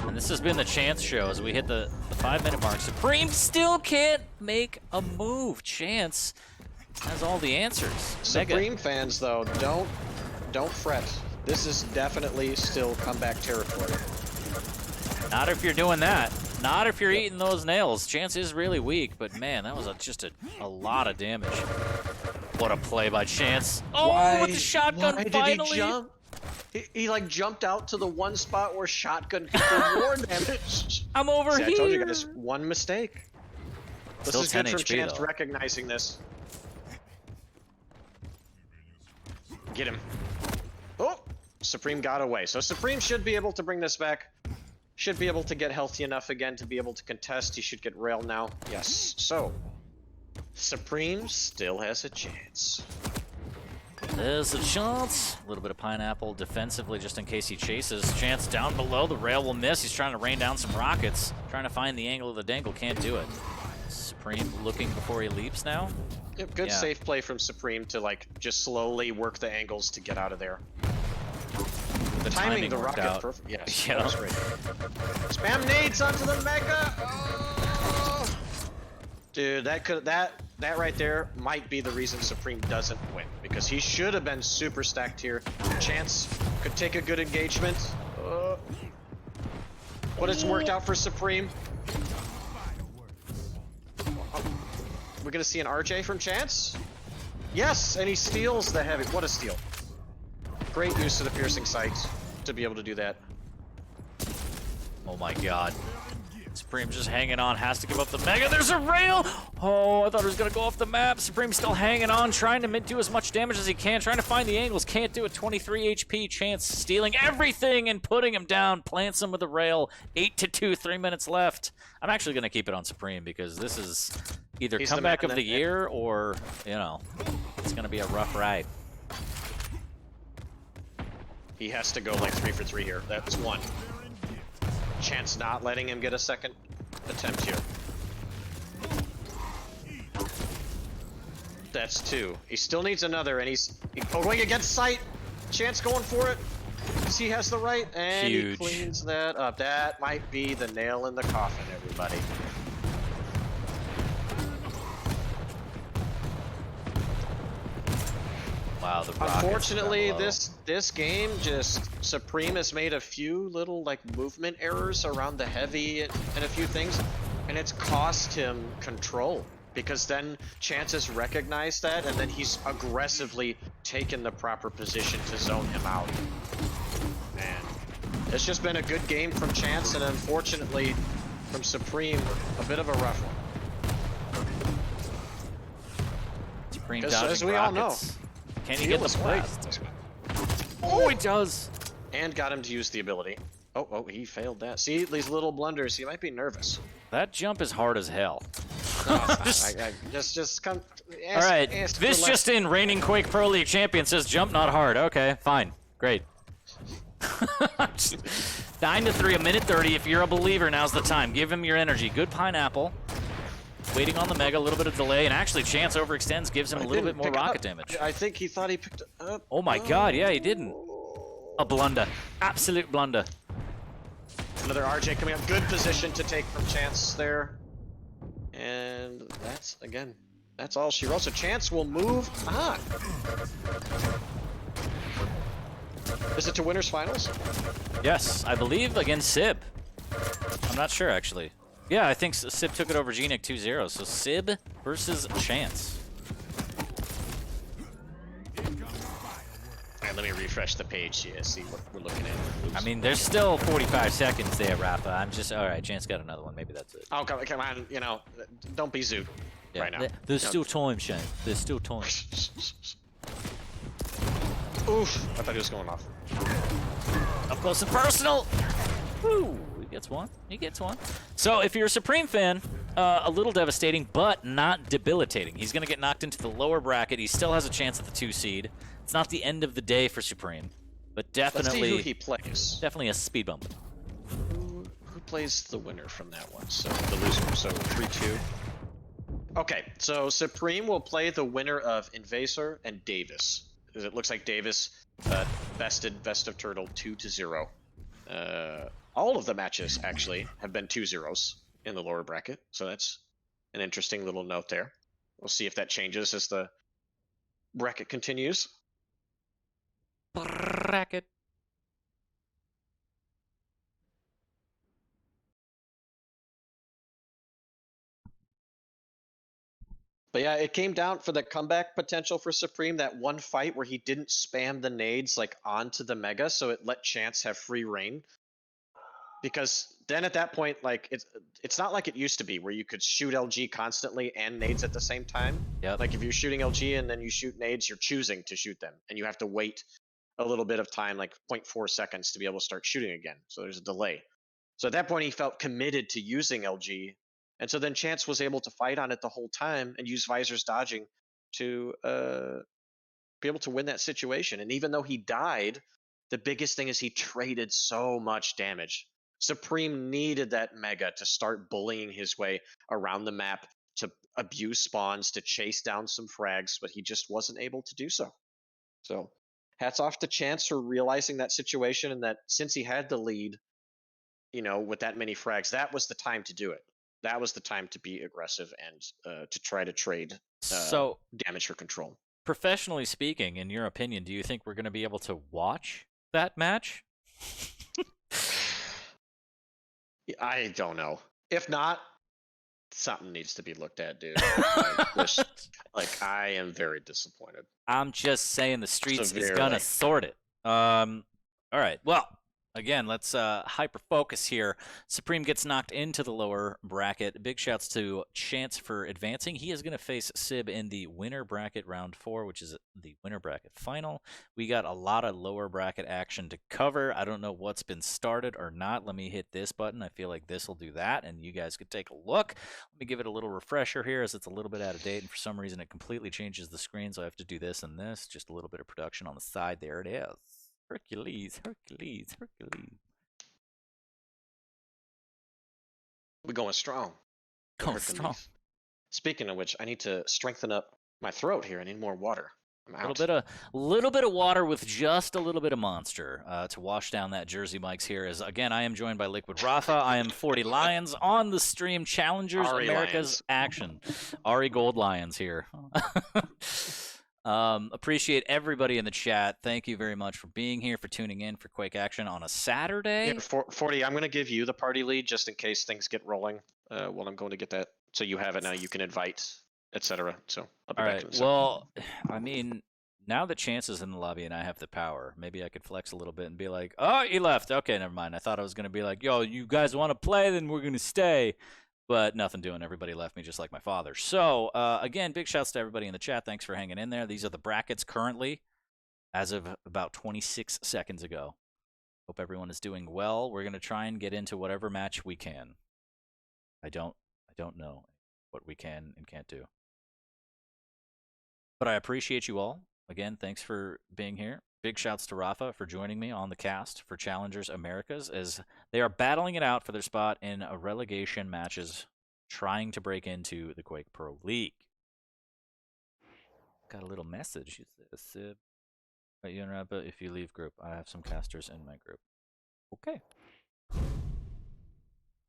And this has been the Chance show as we hit the 5-minute mark. Supreme still can't make a move. Chance has all the answers. Supreme fans, though, don't fret. This is definitely still comeback territory. Not if you're doing that. Not if you're eating those nails. Chance is really weak, but man, that was just a lot of damage. What a play by Chance. Oh, with the shotgun finally. Did he jump? He like jumped out to the one spot where shotgun could do more damage. I'm over here. I told you guys, one mistake. This Still is 10 good from HP, Chance though. recognizing this. Get him. Oh, Supreme got away. So Supreme should be able to bring this back. Should be able to get healthy enough again to be able to contest. He should get railed now. Yes. So Supreme still has a chance. There's a chance. A little bit of pineapple defensively just in case he chases. Chance down below. The rail will miss. He's trying to rain down some rockets. Trying to find the angle of the dangle. Can't do it. Supreme looking before he leaps now. Yep, good safe play from Supreme to like just slowly work the angles to get out of there. The timing the worked rocket out. perfect. Yes, Yeah. that was great. Spam nades onto the mega. Oh! Dude, that right there might be the reason Supreme doesn't win, because he should have been super stacked here. Chance could take a good engagement, but it's worked out for Supreme. We're gonna see an RJ from Chance. Yes, and he steals the heavy. What a steal! Great use of the piercing sights to be able to do that. Oh my god. Supreme just hanging on, has to give up the mega. There's a rail! Oh, I thought it was gonna go off the map. Supreme still hanging on, trying to do as much damage as he can, trying to find the angles. Can't do it. 23 HP. Chance stealing everything and putting him down. Plants him with a rail. 8-2, 3 minutes left. I'm actually gonna keep it on Supreme because this is either comeback of the year or, you know, it's gonna be a rough ride. He has to go like 3 for 3 here. That was 1. Chance not letting him get a second attempt here. That's 2. He still needs another, and he's going against sight. Chance going for it. Because he has the right, and Huge. he cleans that up. That might be the nail in the coffin, everybody. Wow, the rockets Unfortunately, down below. this game just Supreme has made a few little like movement errors around the heavy and a few things, and it's cost him control, because then Chance has recognized that, and then he's aggressively taken the proper position to zone him out. Man, it's just been a good game from Chance, and unfortunately from Supreme, a bit of a rough one. Supreme As dodging we all know. rockets. Can he get the blast? Oh, he does. And got him to use the ability. Oh, he failed that. See, these little blunders, he might be nervous. That jump is hard as hell. Just come. All right, this just in, reigning Quake Pro League champion says jump not hard. Okay, fine, great. 9-3, a minute 30. If you're a believer, now's the time. Give him your energy. Good pineapple. waiting on the Mega, a little bit of delay, and actually Chance overextends, gives him a little bit more rocket damage. I think he thought he picked up. Oh my god, yeah, he didn't. A blunder. Absolute blunder. Another RJ coming up. Good position to take from Chance there. And that's, again, that's all she wrote. So Chance will move on. Is it to winners finals? Yes, I believe against Sib. I'm not sure, actually. Yeah, I think Sib took it over gnik 2-0. So Sib versus Chance. And let me refresh the page here, see what we're looking at. I mean, there's still 45 seconds there, Rapha. I'm just, all right, Chance got another one. Maybe that's it. Oh, come on, you know, don't be Zoot right now. There's still time, Shane. There's still time. Oof, I thought he was going off. Up close and personal. Woo, he gets one. He gets one. So if you're a Supreme fan, a little devastating, but not debilitating. He's going to get knocked into the lower bracket. He still has a chance at the 2 seed. It's not the end of the day for Supreme, but definitely, Let's see who he plays. Definitely a speed bump. Who plays the winner from that one? So the loser. So 3-2. Okay, so Supreme will play the winner of Invasor and Davis. It looks like Davis best of Turtle 2-0. All of the matches actually have been 2-0s in the lower bracket, so that's an interesting little note there. We'll see if that changes as the bracket continues. Bracket. But yeah, it came down for the comeback potential for Supreme, that one fight where he didn't spam the nades like onto the Mega, so it let Chance have free reign. Because then at that point, like it's not like it used to be where you could shoot LG constantly and nades at the same time. Yep. Like if you're shooting LG and then you shoot nades, you're choosing to shoot them, and you have to wait a little bit of time, like 0.4 seconds, to be able to start shooting again. So there's a delay. So at that point, he felt committed to using LG. And so then Chance was able to fight on it the whole time and use Visor's dodging to be able to win that situation. And even though he died, the biggest thing is he traded so much damage. Supreme needed that Mega to start bullying his way around the map, to abuse spawns, to chase down some frags, but he just wasn't able to do so. So hats off to Chance for realizing that situation, and that since he had the lead, you know, with that many frags, that was the time to do it. That was the time to be aggressive and to try to trade So damage for control. Professionally speaking, in your opinion, do you think we're going to be able to watch that match? I don't know. If not, something needs to be looked at, dude. Like, I am very disappointed. I'm just saying the streets is going to sort it. All right. Well, again, let's hyper-focus here. Supreme gets knocked into the lower bracket. Big shouts to Chance for advancing. He is going to face Sib in the winner bracket round 4, which is the winner bracket final. We got a lot of lower bracket action to cover. I don't know what's been started or not. Let me hit this button. I feel like this will do that, and you guys could take a look. Let me give it a little refresher here, as it's a little bit out of date, and for some reason it completely changes the screen, so I have to do this and this. Just a little bit of production on the side. There it is. Hercules, Hercules, Hercules. We're going strong. Going strong. Speaking of which, I need to strengthen up my throat here. I need more water. I'm out. A little bit of water with just a little bit of Monster to wash down that Jersey Mike's here. As again, I am joined by Liquid Rapha. I am FortyLions on the stream. Challengers America's action. Ari Gold Lions here. Appreciate everybody in the chat. Thank you very much for being here, for tuning in for Quake Action on a Saturday. Yeah, 40, I'm going to give you the party lead just in case things get rolling while I'm going to get that. So you have it now. You can invite, etc. So I'll be back in a second. Well, I mean, now that Chance is in the lobby and I have the power, maybe I could flex a little bit and be like, oh, he left. Okay, never mind. I thought I was going to be like, yo, you guys want to play? Then we're going to stay. But nothing doing. Everybody left me just like my father. So, again, big shouts to everybody in the chat. Thanks for hanging in there. These are the brackets currently as of about 26 seconds ago. Hope everyone is doing well. We're going to try and get into whatever match we can. I don't know what we can and can't do. But I appreciate you all. Again, thanks for being here. Big shouts to Rapha for joining me on the cast for Challengers Americas, as they are battling it out for their spot in a relegation matches trying to break into the Quake Pro League. Got a little message. He says, Sib, you and Rapha, if you leave group, I have some casters in my group. Okay.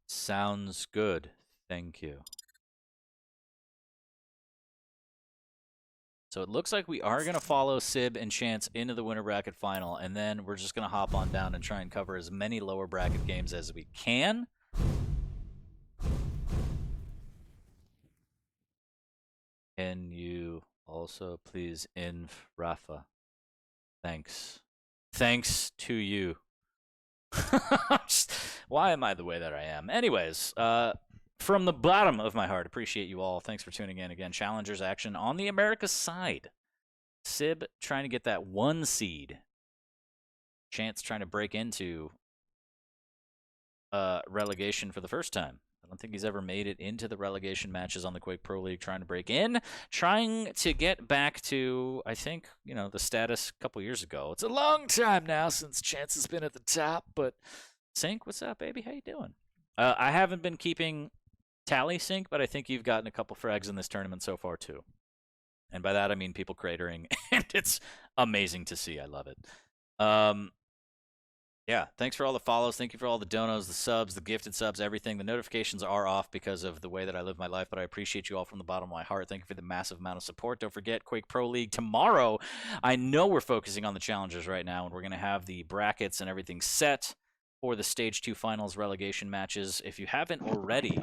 Sounds good. Thank you. So it looks like we are going to follow Sib and Chance into the winner bracket final, and then we're just going to hop on down and try and cover as many lower bracket games as we can. Can you also please inv Rapha? Thanks. Thanks to you. Why am I the way that I am? Anyways, from the bottom of my heart, appreciate you all. Thanks for tuning in again. Challengers action on the Americas side. Sib trying to get that 1 seed. Chance trying to break into relegation for the first time. I don't think he's ever made it into the relegation matches on the Quake Pro League, trying to break in, trying to get back to, I think, the status a couple years ago. It's a long time now since Chance has been at the top, but Sync, what's up, baby? How you doing? I haven't been keeping tally, Sync, but I think you've gotten a couple frags in this tournament so far, too. And by that, I mean people cratering, and it's amazing to see. I love it. Yeah, thanks for all the follows. Thank you for all the donos, the subs, the gifted subs, everything. The notifications are off because of the way that I live my life, but I appreciate you all from the bottom of my heart. Thank you for the massive amount of support. Don't forget, Quake Pro League tomorrow. I know we're focusing on the challengers right now, and we're going to have the brackets and everything set for the Stage 2 Finals relegation matches. If you haven't already,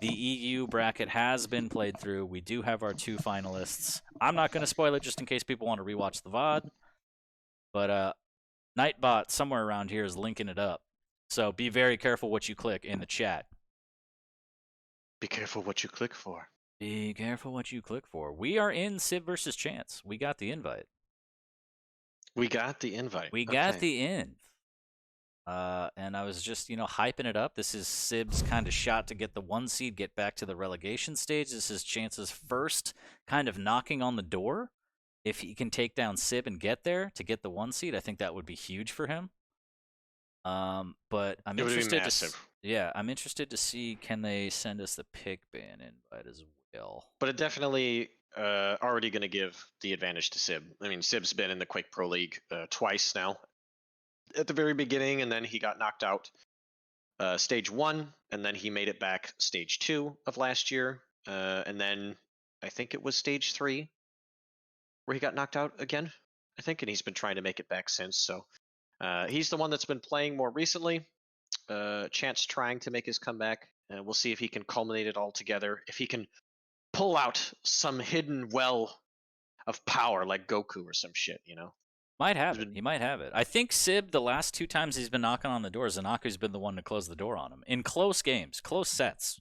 the EU bracket has been played through. We do have our 2 finalists. I'm not going to spoil it just in case people want to rewatch the VOD, but Nightbot somewhere around here is linking it up. So be very careful what you click in the chat. Be careful what you click for. Be careful what you click for. We are in Sib versus Chance. We got the invite. We got the invite. We got the inv. And I was just, hyping it up. This is Sib's kind of shot to get the 1 seed, get back to the relegation stage. This is Chance's first kind of knocking on the door. If he can take down Sib and get there to get the 1 seed, I think that would be huge for him. But I'm interested I'm interested to see, can they send us the pick ban invite as well. But it definitely already going to give the advantage to Sib. I mean, Sib's been in the Quake Pro League twice now. At the very beginning, and then he got knocked out stage 1, and then he made it back stage 2 of last year, and then I think it was stage 3 where he got knocked out again, I think, and he's been trying to make it back since. So he's the one that's been playing more recently. Chance trying to make his comeback, and we'll see if he can culminate it all together. If he can pull out some hidden well of power like Goku or some shit, Might have it. He might have it. I think Sib, the last 2 times he's been knocking on the door, Zanaku's been the one to close the door on him. In close games, close sets.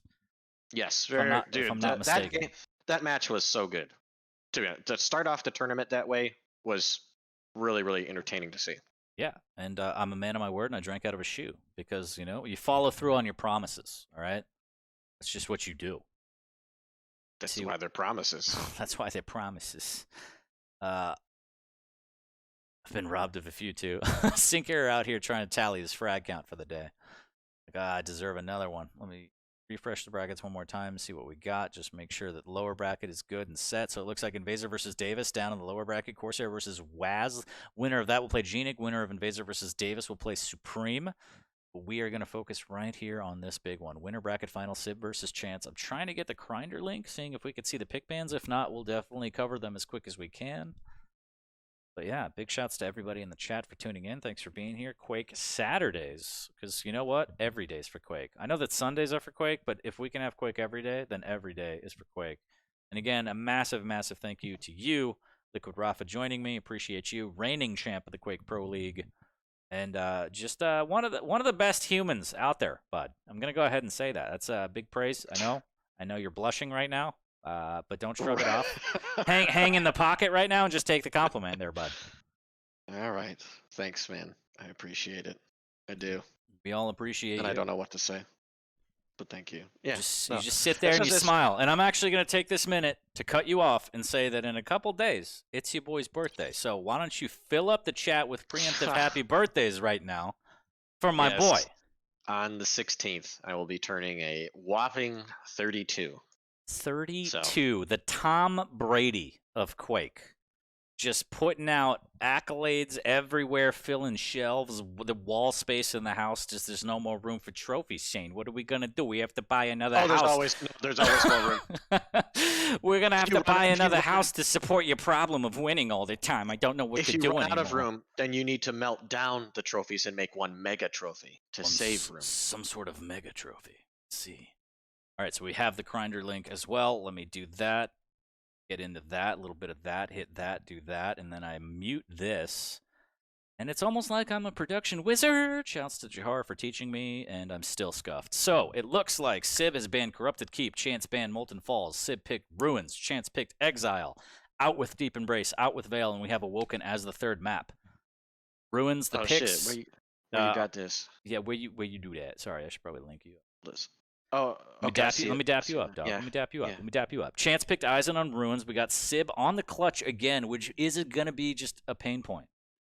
Yes, if I'm not mistaken. That match was so good. To start off the tournament that way was really, really entertaining to see. Yeah, and I'm a man of my word, and I drank out of a shoe because, you follow through on your promises, all right? That's just what you do. That's why they're promises. That's why they're promises. I've been robbed of a few, too. Sinker out here trying to tally his frag count for the day. I deserve another one. Let me refresh the brackets one more time, see what we got. Just make sure that the lower bracket is good and set. So it looks like Invasor versus Davis down in the lower bracket. Corsair versus Waz. Winner of that will play gnik. Winner of Invasor versus Davis will play Supreme. We are going to focus right here on this big one. Winner bracket final, Sib versus Chance. I'm trying to get the Grinder link, seeing if we could see the pick bans. If not, we'll definitely cover them as quick as we can. But yeah, big shouts to everybody in the chat for tuning in. Thanks for being here. Quake Saturdays, because you know what? Every day's for Quake. I know that Sundays are for Quake, but if we can have Quake every day, then every day is for Quake. And again, a massive, massive thank you to you, Liquid Rapha, joining me. Appreciate you. Reigning champ of the Quake Pro League. And just one of the best humans out there, bud. I'm going to go ahead and say that. That's big praise. I know you're blushing right now. But don't shrug it off. Hang in the pocket right now and just take the compliment there, bud. All right. Thanks, man. I appreciate it. I do. We all appreciate you. And I don't know what to say, but thank you. Yeah. You just sit there and you smile. And I'm actually going to take this minute to cut you off and say that in a couple days, it's your boy's birthday. So why don't you fill up the chat with preemptive happy birthdays right now for my boy. On the 16th, I will be turning a whopping 32. 32, the Tom Brady of Quake. Just putting out accolades everywhere, filling shelves, the wall space in the house. Just there's no more room for trophies, Shane. What are we gonna do? We have to buy another Oh, house. there's always more room. We're gonna have If you to buy run- if you another run- house to support your problem of winning all the time. I don't know what If to you do run anymore. out of room, then you need to melt down the trophies and make one mega trophy to save room. Some sort of mega trophy. Let's see. All right, so we have the grinder link as well. Let me do that. Get into that, a little bit of that, hit that, do that, and then I mute this. And it's almost like I'm a production wizard. Shouts to Jahar for teaching me, and I'm still scuffed. So, it looks like Sib has banned Corrupted Keep, Chance banned Molten Falls, Sib picked Ruins, Chance picked Exile, out with Deep Embrace, out with Veil, and we have Awoken as the third map. Ruins, the picks. Shit, where you got this? Yeah, where you do that? Sorry, I should probably link you. Listen. Oh, Let me dap you up, dog. Yeah. Let me dap you up. Yeah. Let me dap you up. Chance picked Eisen on Ruins. We got Sib on the clutch again, which is going to be just a pain point.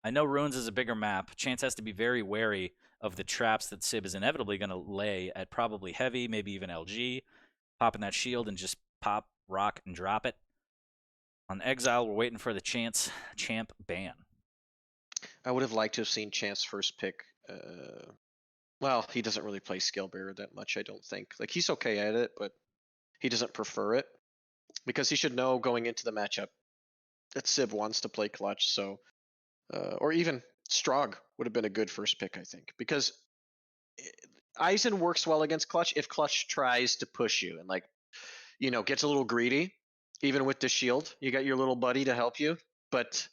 I know Ruins is a bigger map. Chance has to be very wary of the traps that Sib is inevitably going to lay at probably heavy, maybe even LG. Popping that shield and just pop, rock, and drop it. On Exile, we're waiting for the champ ban. I would have liked to have seen Chance first pick. Well, he doesn't really play Scale Bearer that much, I don't think. Like, he's okay at it, but he doesn't prefer it. Because he should know going into the matchup that Sib wants to play clutch, so... or even Strog would have been a good first pick, I think. Because Eisen works well against clutch if clutch tries to push you and, like, gets a little greedy. Even with the shield, you got your little buddy to help you. But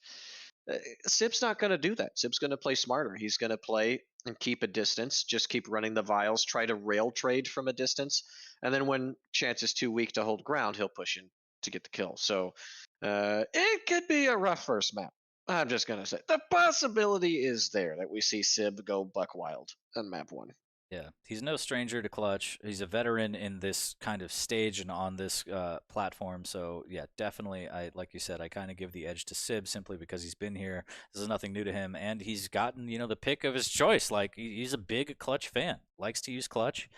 Sib's not going to do that. Sib's going to play smarter. He's going to play and keep a distance, just keep running the vials, try to rail trade from a distance. And then when Chance is too weak to hold ground, he'll push in to get the kill. So it could be a rough first map. I'm just going to say the possibility is there that we see Sib go buck wild on map 1. Yeah, he's no stranger to clutch. He's a veteran in this kind of stage and on this platform. So yeah, definitely. Like you said, I kind of give the edge to Sib simply because he's been here. This is nothing new to him, and he's gotten the pick of his choice. Like he's a big clutch fan. Likes to use clutch.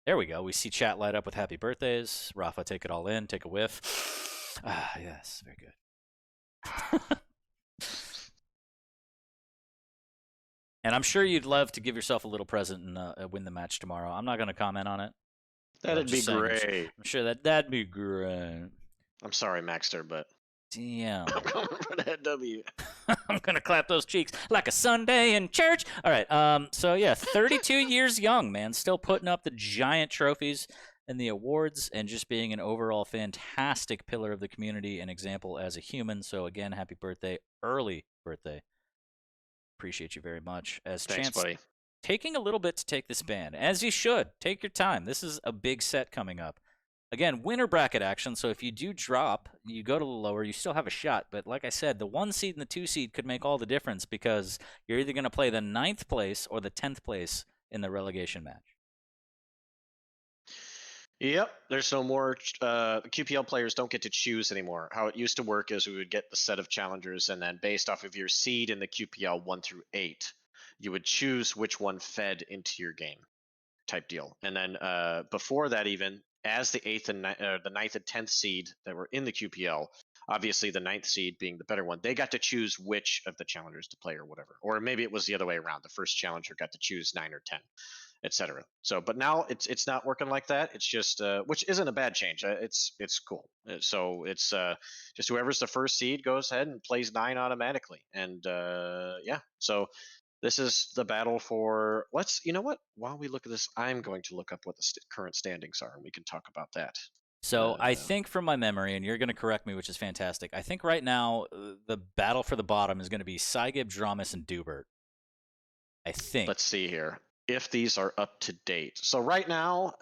There we go. We see chat light up with happy birthdays. Rapha, take it all in. Take a whiff. Ah, yes, very good. And I'm sure you'd love to give yourself a little present and win the match tomorrow. I'm not going to comment on it. That'd be great. I'm sure that'd be great. I'm sorry, Maxter, but damn. I'm going for that W. I'm going to clap those cheeks like a Sunday in church. All right. So, yeah, 32 years young, man. Still putting up the giant trophies and the awards and just being an overall fantastic pillar of the community and example as a human. So, again, happy birthday. Early birthday. Appreciate you very much. Thanks, Chance, buddy. Taking a little bit to take this ban, as you should. Take your time. This is a big set coming up. Again, winner bracket action, so if you do drop, you go to the lower, you still have a shot. But like I said, the 1 seed and the 2 seed could make all the difference because you're either going to play the 9th place or the 10th place in the relegation match. Yep, there's no more. QPL players don't get to choose anymore. How it used to work is we would get the set of challengers, and then based off of your seed in the QPL 1 through 8, you would choose which one fed into your game, type deal. And then before that, even as the 8th and the 9th and 10th seed that were in the QPL, obviously the 9th seed being the better one, they got to choose which of the challengers to play or whatever. Or maybe it was the other way around. The first challenger got to choose 9 or 10. Etc. So, but now it's not working like that. It's just which isn't a bad change. It's cool. So it's just whoever's the first seed goes ahead and plays 9 automatically. And yeah, so this is the battle for. You know what? While we look at this, I'm going to look up what the current standings are, and we can talk about that. So I think from my memory, and you're going to correct me, which is fantastic. I think right now the battle for the bottom is going to be Sygib, Dramus, and Dubert. I think. Let's see here. If these are up to date. So right now,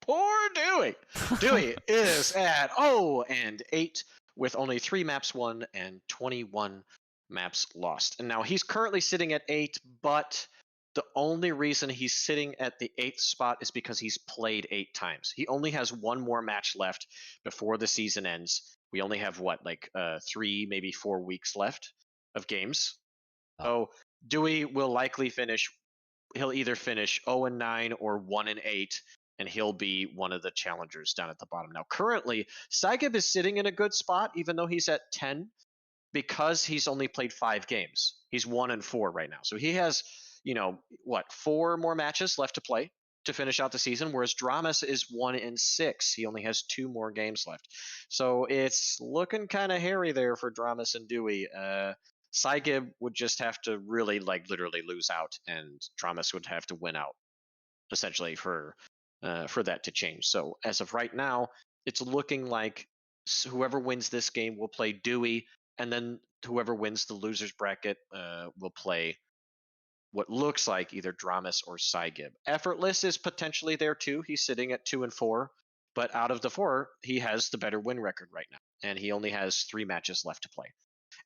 poor Dewey. Dewey is at 0-8 with only 3 maps won and 21 maps lost. And now he's currently sitting at 8, but the only reason he's sitting at the 8th spot is because he's played 8 times. He only has 1 more match left before the season ends. We only have 3, maybe 4 weeks left of games. Oh, Dewey will likely finish he'll either finish 0-9 or 1-8, and he'll be one of the challengers down at the bottom. Now, currently, Saigib is sitting in a good spot, even though he's at 10, because he's only played 5 games. He's 1-4 right now, so he has, 4 more matches left to play to finish out the season, whereas Dramas is 1-6. He only has 2 more games left, so it's looking kind of hairy there for Dramas and Dewey. Saigib would just have to really literally lose out, and Dramas would have to win out essentially for that to change. So as of right now, it's looking like whoever wins this game will play Dewey, and then whoever wins the losers bracket will play what looks like either Dramas or Saigib. Effortless is potentially there too. He's sitting at 2-4, but out of the 4, he has the better win record right now, and he only has 3 matches left to play.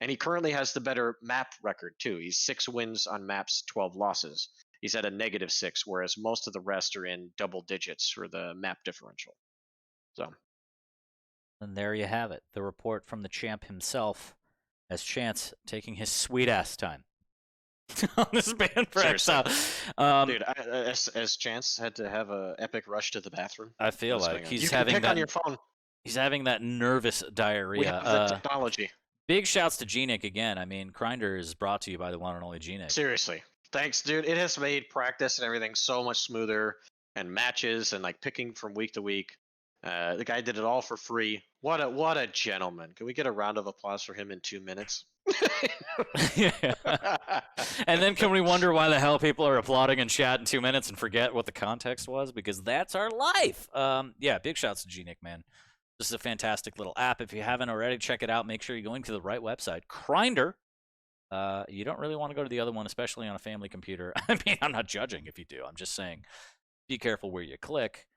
And he currently has the better map record too. He's 6 wins on maps, 12 losses. He's at a -6, whereas most of the rest are in double digits for the map differential. So, And there you have it. The report from the champ himself, as Chance taking his sweet ass time on this ban for seriously, Exile. dude, as Chance had to have a epic rush to the bathroom. I feel What's like going on? he's You can having pick that. on your phone. He's having that nervous We diarrhea. have the technology. Big shouts to gnik again. I mean, Grinder is brought to you by the one and only gnik. Seriously, thanks, dude. It has made practice and everything so much smoother, and matches and picking from week to week. The guy did it all for free. What a gentleman! Can we get a round of applause for him in 2 minutes? And then can we wonder why the hell people are applauding in chat in 2 minutes and forget what the context was? Because that's our life. Yeah, big shouts to gnik, man. This is a fantastic little app. If you haven't already, check it out. Make sure you're going to the right website. Grinder. You don't really want to go to the other one, especially on a family computer. I mean, I'm not judging if you do. I'm just saying be careful where you click.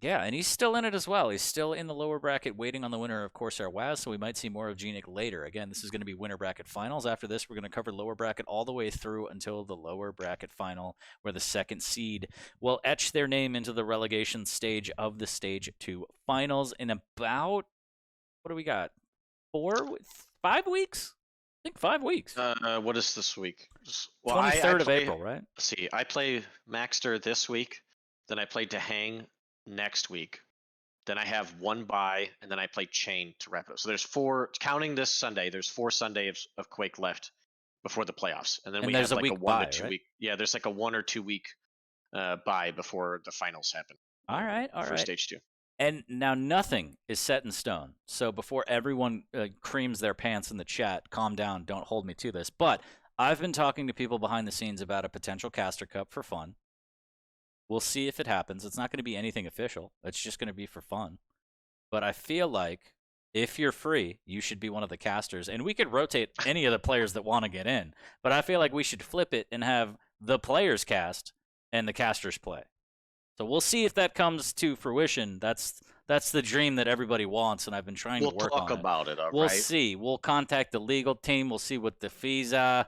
Yeah, and he's still in it as well. He's still in the lower bracket waiting on the winner of Corsair WAS, so we might see more of gnik later. Again, this is going to be winner bracket finals. After this, we're going to cover lower bracket all the way through until the lower bracket final, where the second seed will etch their name into the relegation stage of the Stage 2 finals in about, what do we got, 5 weeks? I think 5 weeks. What is this week? Well, 23rd of April, right? Let's see. I play Maxter this week, then I played to hang next week. Then I have 1 bye, and then I play Chain to wrap it up. So there's 4, counting this Sunday, there's 4 Sundays of Quake left before the playoffs. And then we have there's a week a 1 bye, to 2 right? week. Yeah, there's a 1 or 2 week bye before the finals happen. All right. For Stage 2. And now nothing is set in stone. So before everyone creams their pants in the chat, calm down, don't hold me to this. But I've been talking to people behind the scenes about a potential Caster Cup for fun. We'll see if it happens. It's not going to be anything official. It's just going to be for fun. But I feel like if you're free, you should be one of the casters. And we could rotate any of the players that want to get in. But I feel like we should flip it and have the players cast and the casters play. So we'll see if that comes to fruition. That's the dream that everybody wants, and I've been trying to work on it. We'll talk about it, all right? We'll see. We'll contact the legal team. We'll see what the fees are.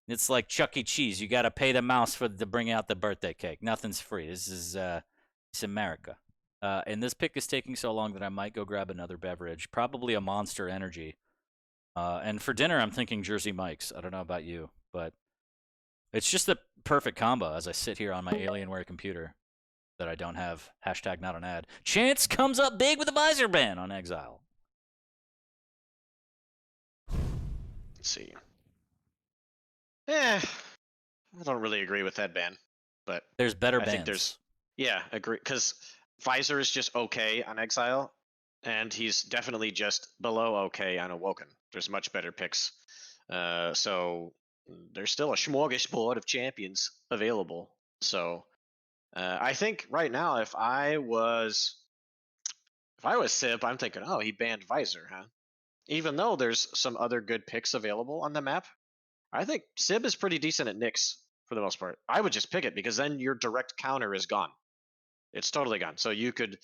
It's like Chuck E. Cheese. You got to pay the mouse to bring out the birthday cake. Nothing's free. This is it's America. And this pick is taking so long that I might go grab another beverage, probably a Monster Energy. And for dinner, I'm thinking Jersey Mike's. I don't know about you, but it's just the perfect combo as I sit here on my Alienware computer that I don't have. Hashtag not an ad. Chance comes up big with a visor ban on Exile. Let's see. I don't really agree with that ban, but there's better bans. I think agree, because Visor is just okay on Exile, and he's definitely just below okay on Awoken. There's much better picks, so there's still a smorgasbord of champions available. So I think right now, if I was Sib, I'm thinking, oh, he banned Visor, huh? Even though there's some other good picks available on the map, I think Sib is pretty decent at Nyx for the most part. I would just pick it because then your direct counter is gone. It's totally gone. So you could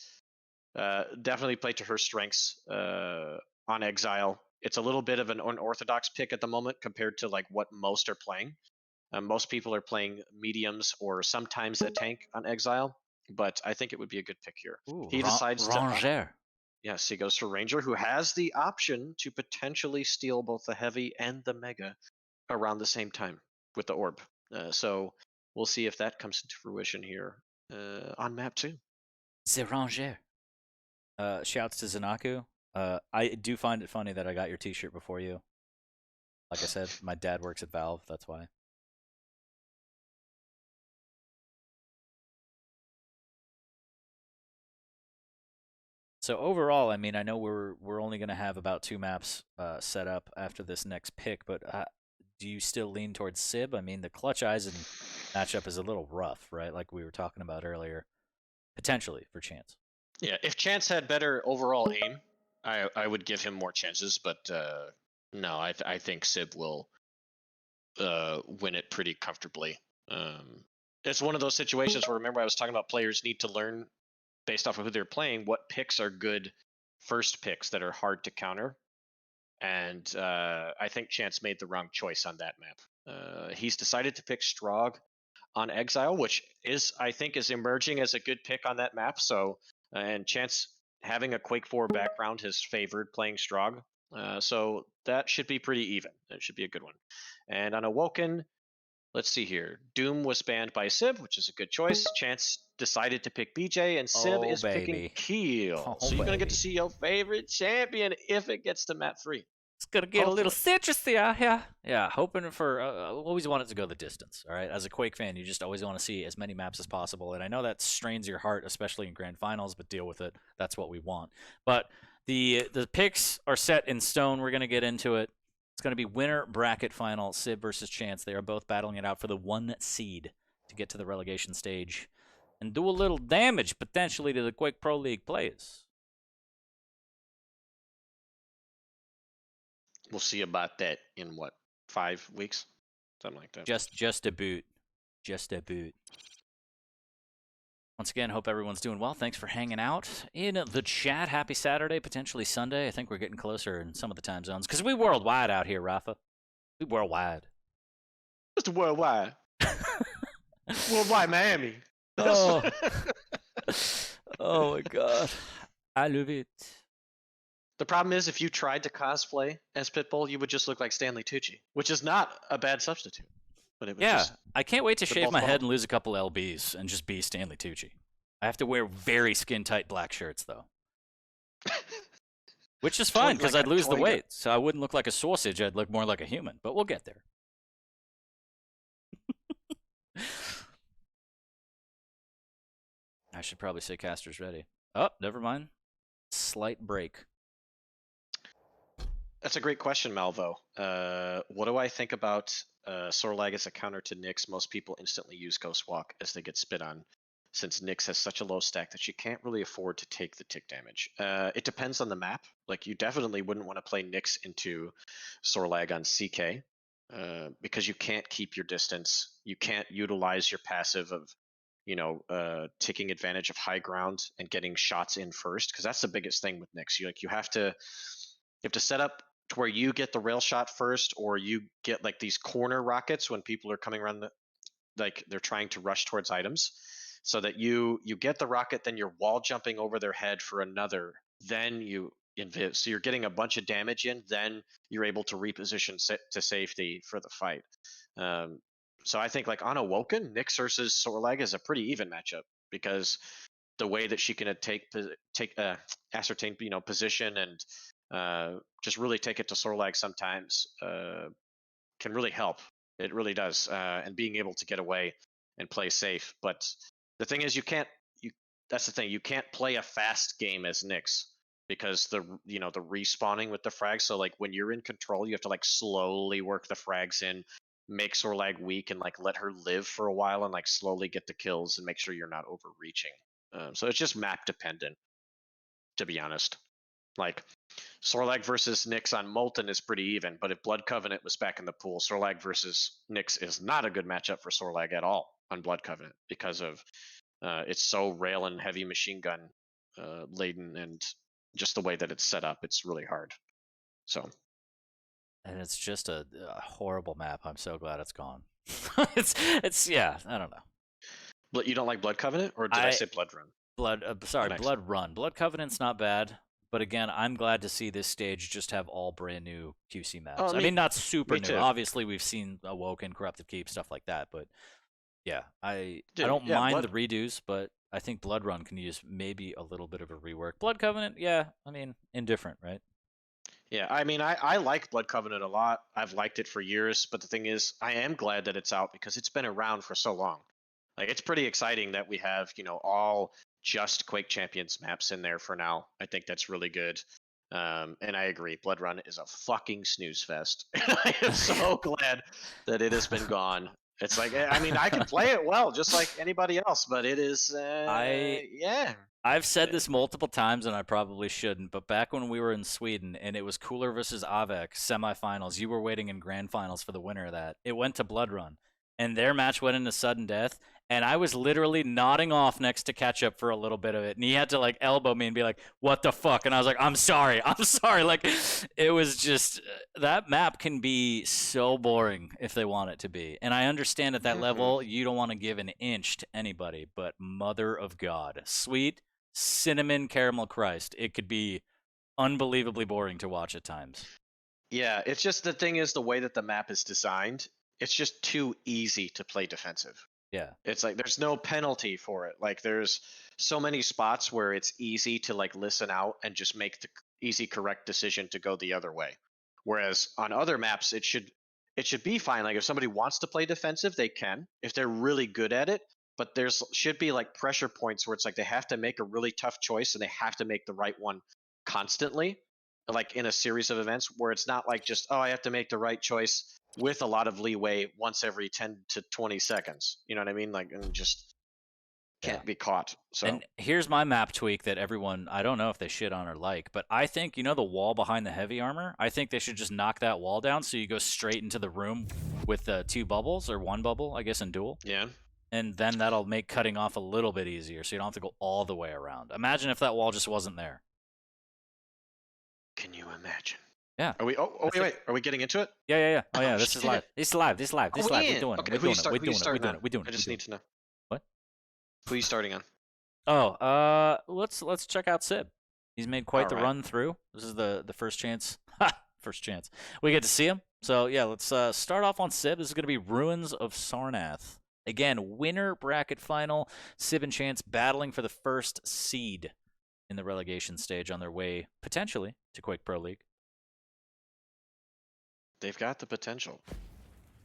definitely play to her strengths on Exile. It's a little bit of an unorthodox pick at the moment compared to what most are playing. Most people are playing mediums or sometimes a tank on Exile, but I think it would be a good pick here. Ooh, he decides Ranger. Yes, he goes for Ranger, who has the option to potentially steal both the heavy and the mega around the same time with the orb. So we'll see if that comes into fruition here on map 2. Zeranger. Shouts to Zanaku. I do find it funny that I got your T-shirt before you. Like I said, my dad works at Valve. That's why. So overall, I mean, I know we're only going to have about 2 maps set up after this next pick, but do you still lean towards Sib? I mean, the Clutch Eisen matchup is a little rough, right? Like we were talking about earlier, potentially for Chance. Yeah, if Chance had better overall aim, I would give him more chances, but no, I think Sib will win it pretty comfortably. It's one of those situations where, remember, I was talking about players need to learn based off of who they're playing what picks are good first picks that are hard to counter. And I think Chance made the wrong choice on that map. He's decided to pick Strogg on Exile, which I think is emerging as a good pick on that map. So, and Chance having a Quake 4 background has favored playing Strogg. So that should be pretty even. It should be a good one. And on Awoken, let's see here. Doom was banned by Sib, which is a good choice. Chance decided to pick BJ, and Sib is picking Keel. So you're going to get to see your favorite champion if it gets to map 3. It's going to get a little citrusy out here. Yeah, hoping for, always want it to go the distance, all right? As a Quake fan, you just always want to see as many maps as possible, and I know that strains your heart, especially in Grand Finals, but deal with it. That's what we want. But the picks are set in stone. We're going to get into it. It's going to be winner bracket final, Sib versus Chance. They are both battling it out for the 1 seed to get to the relegation stage and do a little damage, potentially, to the Quake Pro League players. We'll see about that in, what, 5 weeks? Something like that. Just a boot. Just a boot. Once again, hope everyone's doing well. Thanks for hanging out in the chat. Happy Saturday, potentially Sunday. I think we're getting closer in some of the time zones. Because we worldwide out here, Rapha. We worldwide. Just worldwide. Worldwide Miami. Oh. Oh my god. I love it. The problem is, if you tried to cosplay as Pitbull, you would just look like Stanley Tucci, which is not a bad substitute. But it was just I can't wait to shave my head and lose a couple LBs and just be Stanley Tucci. I have to wear very skin-tight black shirts, though. Which is fine, because I'd lose the weight, so I wouldn't look like a sausage. I'd look more like a human, but we'll get there. I should probably say caster's ready. Oh, never mind. Slight break. That's a great question, Malvo. What do I think about Sorlag as a counter to Nyx? Most people instantly use Ghost Walk as they get spit on, since Nyx has such a low stack that you can't really afford to take the tick damage. It depends on the map. Like, you definitely wouldn't want to play Nyx into Sorlag on CK because you can't keep your distance. You can't utilize your passive of, taking advantage of high ground and getting shots in first, because that's the biggest thing with Nyx. You have to set up to where you get the rail shot first, or you get like these corner rockets when people are coming around like they're trying to rush towards items, so that you get the rocket, then you're wall jumping over their head for another, then you invis, so you're getting a bunch of damage in, then you're able to reposition to safety for the fight. So I think, like, on Awoken, Nyx versus Sorlag is a pretty even matchup, because the way that she can ascertain position and just really take it to Sorlag sometimes can really help. It really does, and being able to get away and play safe. But the thing is, that's the thing. You can't play a fast game as Nyx, because the respawning with the frags. So, like, when you're in control, you have to, like, slowly work the frags in, make Sorlag weak, and, like, let her live for a while, and, like, slowly get the kills and make sure you're not overreaching. So it's just map dependent, to be honest. Like, Sorlag versus Nyx on Molten is pretty even, but if Blood Covenant was back in the pool, Sorlag versus Nyx is not a good matchup for Sorlag at all on Blood Covenant, because of it's so rail and heavy machine gun laden, and just the way that it's set up, it's really hard. So, and it's just a horrible map. I'm so glad it's gone. it's yeah, I don't know. But you don't like Blood Covenant, or did I say Blood Run? Blood Run. Blood Covenant's not bad. But again, I'm glad to see this stage just have all brand new QC maps. I mean, not super new. Obviously, we've seen Awoken, Corrupted Keep, stuff like that. But Yeah, I Dude, don't yeah, mind Blood. the redos, but I think Blood Run can use maybe a little bit of a rework. Blood Covenant, yeah, I mean, indifferent, right? Yeah, I mean, I like Blood Covenant a lot. I've liked it for years, but the thing is, I am glad that it's out because it's been around for so long. Like, it's pretty exciting that we have, all just Quake Champions maps in there for now. I think that's really good. And I agree, Blood Run is a fucking snooze fest. I am so glad that it has been gone. It's like, I mean, I can play it well, just like anybody else, but it is, yeah. I've said this multiple times, and I probably shouldn't, but back when we were in Sweden and it was Cooler versus Avec semifinals, you were waiting in grand finals for the winner of that. It went to Blood Run, and their match went into sudden death, and I was literally nodding off next to Ketchup for a little bit of it, and he had to like elbow me and be like, "What the fuck?" And I was like, I'm sorry. Like, it was just that map can be so boring if they want it to be, and I understand at that level you don't want to give an inch to anybody, but mother of God, sweet cinnamon caramel Christ, it could be unbelievably boring to watch at times. Yeah, it's just the thing is the way that the map is designed, it's just too easy to play defensive. Yeah. It's like there's no penalty for it. Like there's so many spots where it's easy to like listen out and just make the easy correct decision to go the other way. Whereas on other maps it should be fine. Like if somebody wants to play defensive, they can if they're really good at it. But there's should be like pressure points where it's like they have to make a really tough choice and they have to make the right one constantly, like in a series of events where it's not like just, oh, I have to make the right choice with a lot of leeway once every 10 to 20 seconds. You know what I mean? Like, and just can't be caught. So, and here's my map tweak that everyone, I don't know if they shit on or like, but I think, the wall behind the heavy armor, I think they should just knock that wall down so you go straight into the room with 2 bubbles, or 1 bubble, I guess, in duel. yeah. And then that'll make cutting off a little bit easier so you don't have to go all the way around. Imagine if that wall just wasn't there. Can you imagine? Yeah. Are we? Oh, wait. Are we getting into it? Yeah. Oh yeah, this shit. is live. This is live. We're doing Okay, it. We're doing it. I just need to know. What? Who are you starting on? Oh, let's check out Sib. He's made quite the Alright. run through. This is the first chance. First chance we get to see him. So yeah, let's start off on Sib. This is gonna be Ruins of Sarnath. Again, winner bracket final. Sib and Chance battling for the first seed in the relegation stage on their way potentially to Quake Pro League. They've got the potential.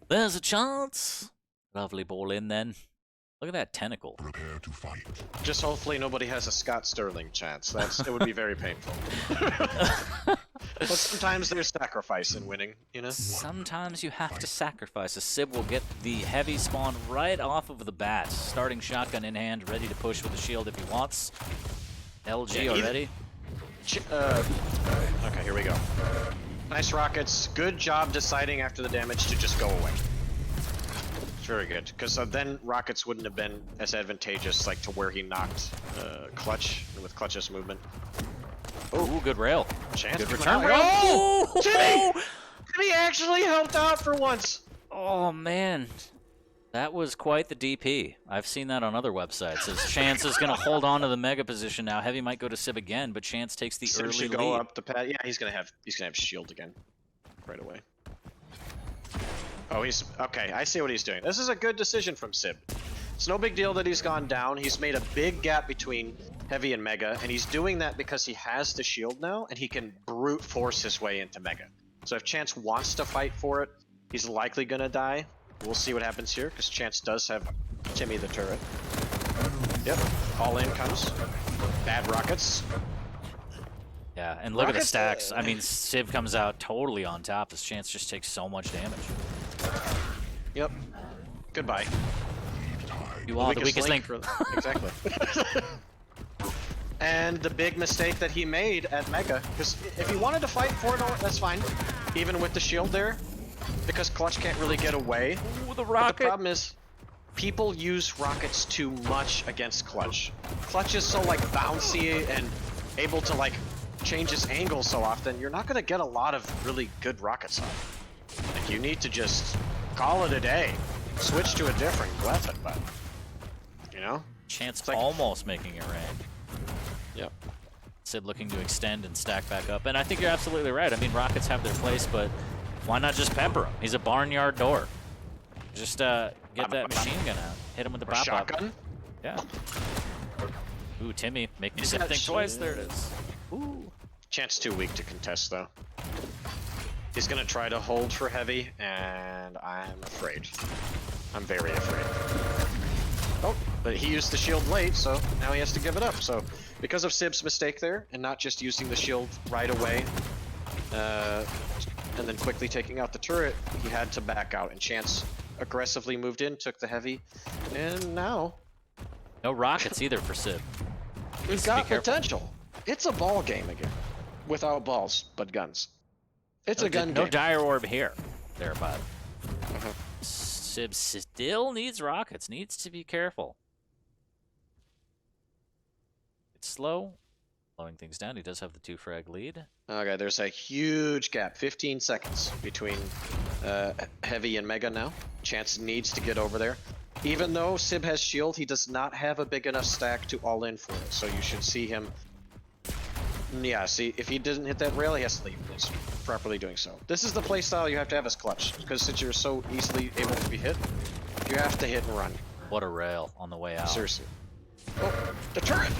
There's a chance. Lovely ball in then. Look at that tentacle. Prepare to fight. Just hopefully nobody has a Scott Sterling chance. It would be very painful. But sometimes there's sacrifice in winning, Sometimes you have to sacrifice. A Sib will get the heavy spawn right off of the bat. Starting shotgun in hand, ready to push with the shield if he wants. LG already. Okay, here we go. Nice rockets. Good job deciding after the damage to just go away. It's very good, because then rockets wouldn't have been as advantageous, like to where he knocked Clutch with Clutch's movement. Ooh, good rail. Chance. Good return Out. rail. Oh! Jimmy actually helped out for once. Oh man, that was quite the DP. I've seen that on other websites. As Chance is going to hold on to the mega position now. Heavy might go to Sib again, but Chance takes the Sib early should lead. go up the pad. Yeah, he's gonna have shield again, right away. Oh, he's okay. I see what he's doing. This is a good decision from Sib. It's no big deal that he's gone down. He's made a big gap between Heavy and Mega, and he's doing that because he has the shield now, and he can brute force his way into Mega. So if Chance wants to fight for it, he's likely gonna die. We'll see what happens here, because Chance does have Timmy the turret. Yep, all in comes. Bad rockets. Yeah, and look at the stacks. I mean, Civ comes out totally on top. This Chance just takes so much damage. Yep. Goodbye. You are the weakest link. Exactly. And the big mistake that he made at Mega, because if he wanted to fight for it, that's fine, even with the shield there, because Clutch can't really get away. Ooh, the rocket. But the problem is, people use rockets too much against Clutch. Clutch is so like bouncy and able to like change his angle so often, you're not going to get a lot of really good rockets on. Like, you need to just call it a day. Switch to a different weapon, but Chance like, almost making it rain. Yep. Sid looking to extend and stack back up. And I think you're absolutely right. I mean, rockets have their place, but why not just pepper him? He's a barnyard door. Just get that machine gun out. Hit him with the pop-up. Shotgun? Yeah. Ooh, Timmy, make me Is Sib that think shit? twice. There it is. Ooh. Chance too weak to contest, though. He's gonna try to hold for heavy, and I'm afraid. I'm very afraid. Oh, but he used the shield late, so now he has to give it up. So, because of Sib's mistake there, and not just using the shield right away, and then quickly taking out the turret, he had to back out, and Chance aggressively moved in, took the heavy, and now... No rockets either for Sib. We've got potential. It's a ball game again. Without balls, but guns. It's a gun game. No dire orb here. There, bud. Sib still needs rockets. Needs to be careful. It's slow. Slowing things down. He does have the 2-frag lead. Okay, there's a huge gap. 15 seconds between Heavy and Mega now. Chance needs to get over there. Even though Sib has shield, he does not have a big enough stack to all in for it. So you should see him... Yeah, see, if he doesn't hit that rail, he has to leave. He's properly doing so. This is the playstyle you have to have as clutch, because since you're so easily able to be hit, you have to hit and run. What a rail on the way out. Seriously. Oh, the turret!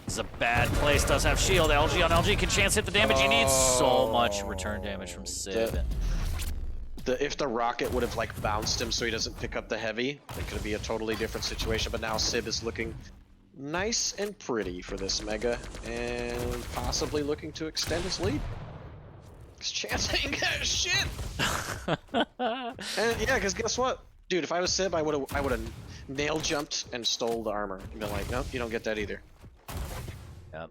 This is a bad place. Does have shield. LG on LG. Can Chance hit the damage? He needs so much return damage from Sib. If the rocket would have like bounced him so he doesn't pick up the heavy, it could be a totally different situation. But now Sib is looking nice and pretty for this Mega, and possibly looking to extend his lead. Cause Chance ain't got shit. And yeah, cause guess what, dude? If I was Sib, I would have nail jumped and stole the armor and been like, nope, you don't get that either. Yep.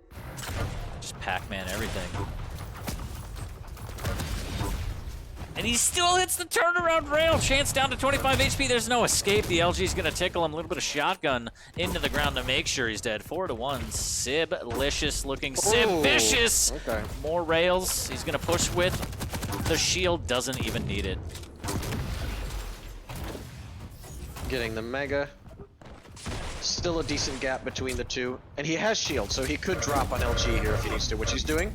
Just Pac-Man everything. And he still hits the turnaround rail. Chance down to 25 HP. There's no escape. The LG's going to tickle him. A little bit of shotgun into the ground to make sure he's dead. 4-1. Sib-licious looking. Sib-vicious. Okay. More rails. He's going to push with the shield. Doesn't even need it. Getting the Mega. Still a decent gap between the two. And he has shield, so he could drop on LG here if he needs to, which he's doing.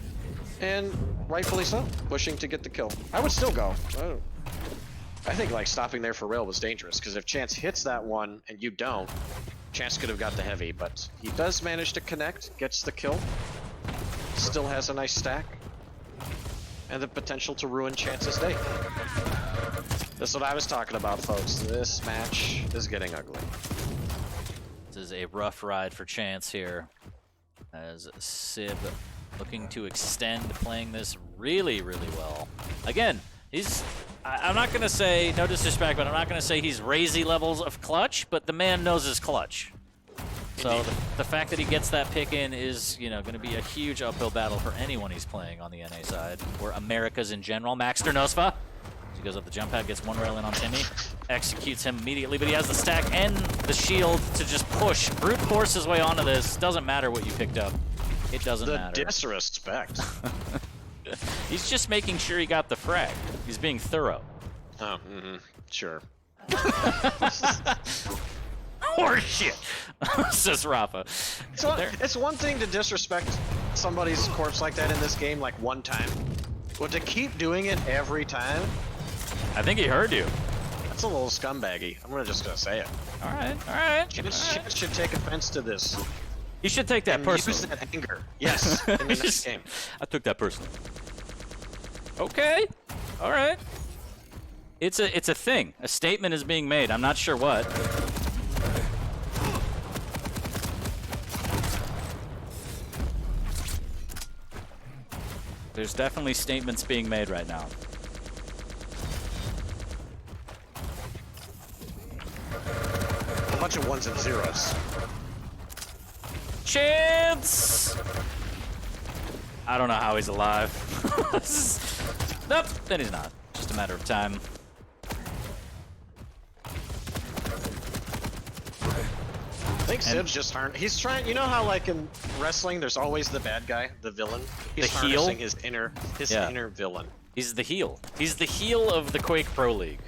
And rightfully so, pushing to get the kill. I would still go. I think like stopping there for rail was dangerous, because if Chance hits that one and you don't, Chance could have got the heavy, but he does manage to connect, gets the kill, still has a nice stack, and the potential to ruin Chance's day. That's what I was talking about, folks. This match is getting ugly. This is a rough ride for Chance here, as Sib looking to extend, playing this really, really well. Again, I'm not going to say, no disrespect, but I'm not going to say he's Razy levels of clutch, but the man knows his clutch. So the fact that he gets that pick in is, you know, going to be a huge uphill battle for anyone he's playing on the NA side, or Americas in general. Maxter Nosfa. He goes up the jump pad, gets one rail in on Timmy, executes him immediately, but he has the stack and the shield to just push. Brute force his way onto this. Doesn't matter what you picked up. It doesn't matter. The disrespect. He's just making sure he got the frag. He's being thorough. Oh, sure. Horseshit, says Rapha. So it's one thing to disrespect somebody's corpse like that in this game, like one time, but to keep doing it every time, I think he heard you. that's a little scumbaggy. I'm just gonna say it. All right, all right. Chance should take offense to this. You should take that And personally. use that anger. Yes, in the next game. I took that personally. Okay, all right. It's a thing. A statement is being made. I'm not sure what. There's definitely statements being made right now. A bunch of ones and zeros. Chance! I don't know how he's alive. Nope, then he's not. Just a matter of time. I think Sib's just he's trying, you know how like in wrestling there's always the bad guy, the villain? He's The heel? harnessing his inner villain. He's the heel. He's the heel of the Quake Pro League.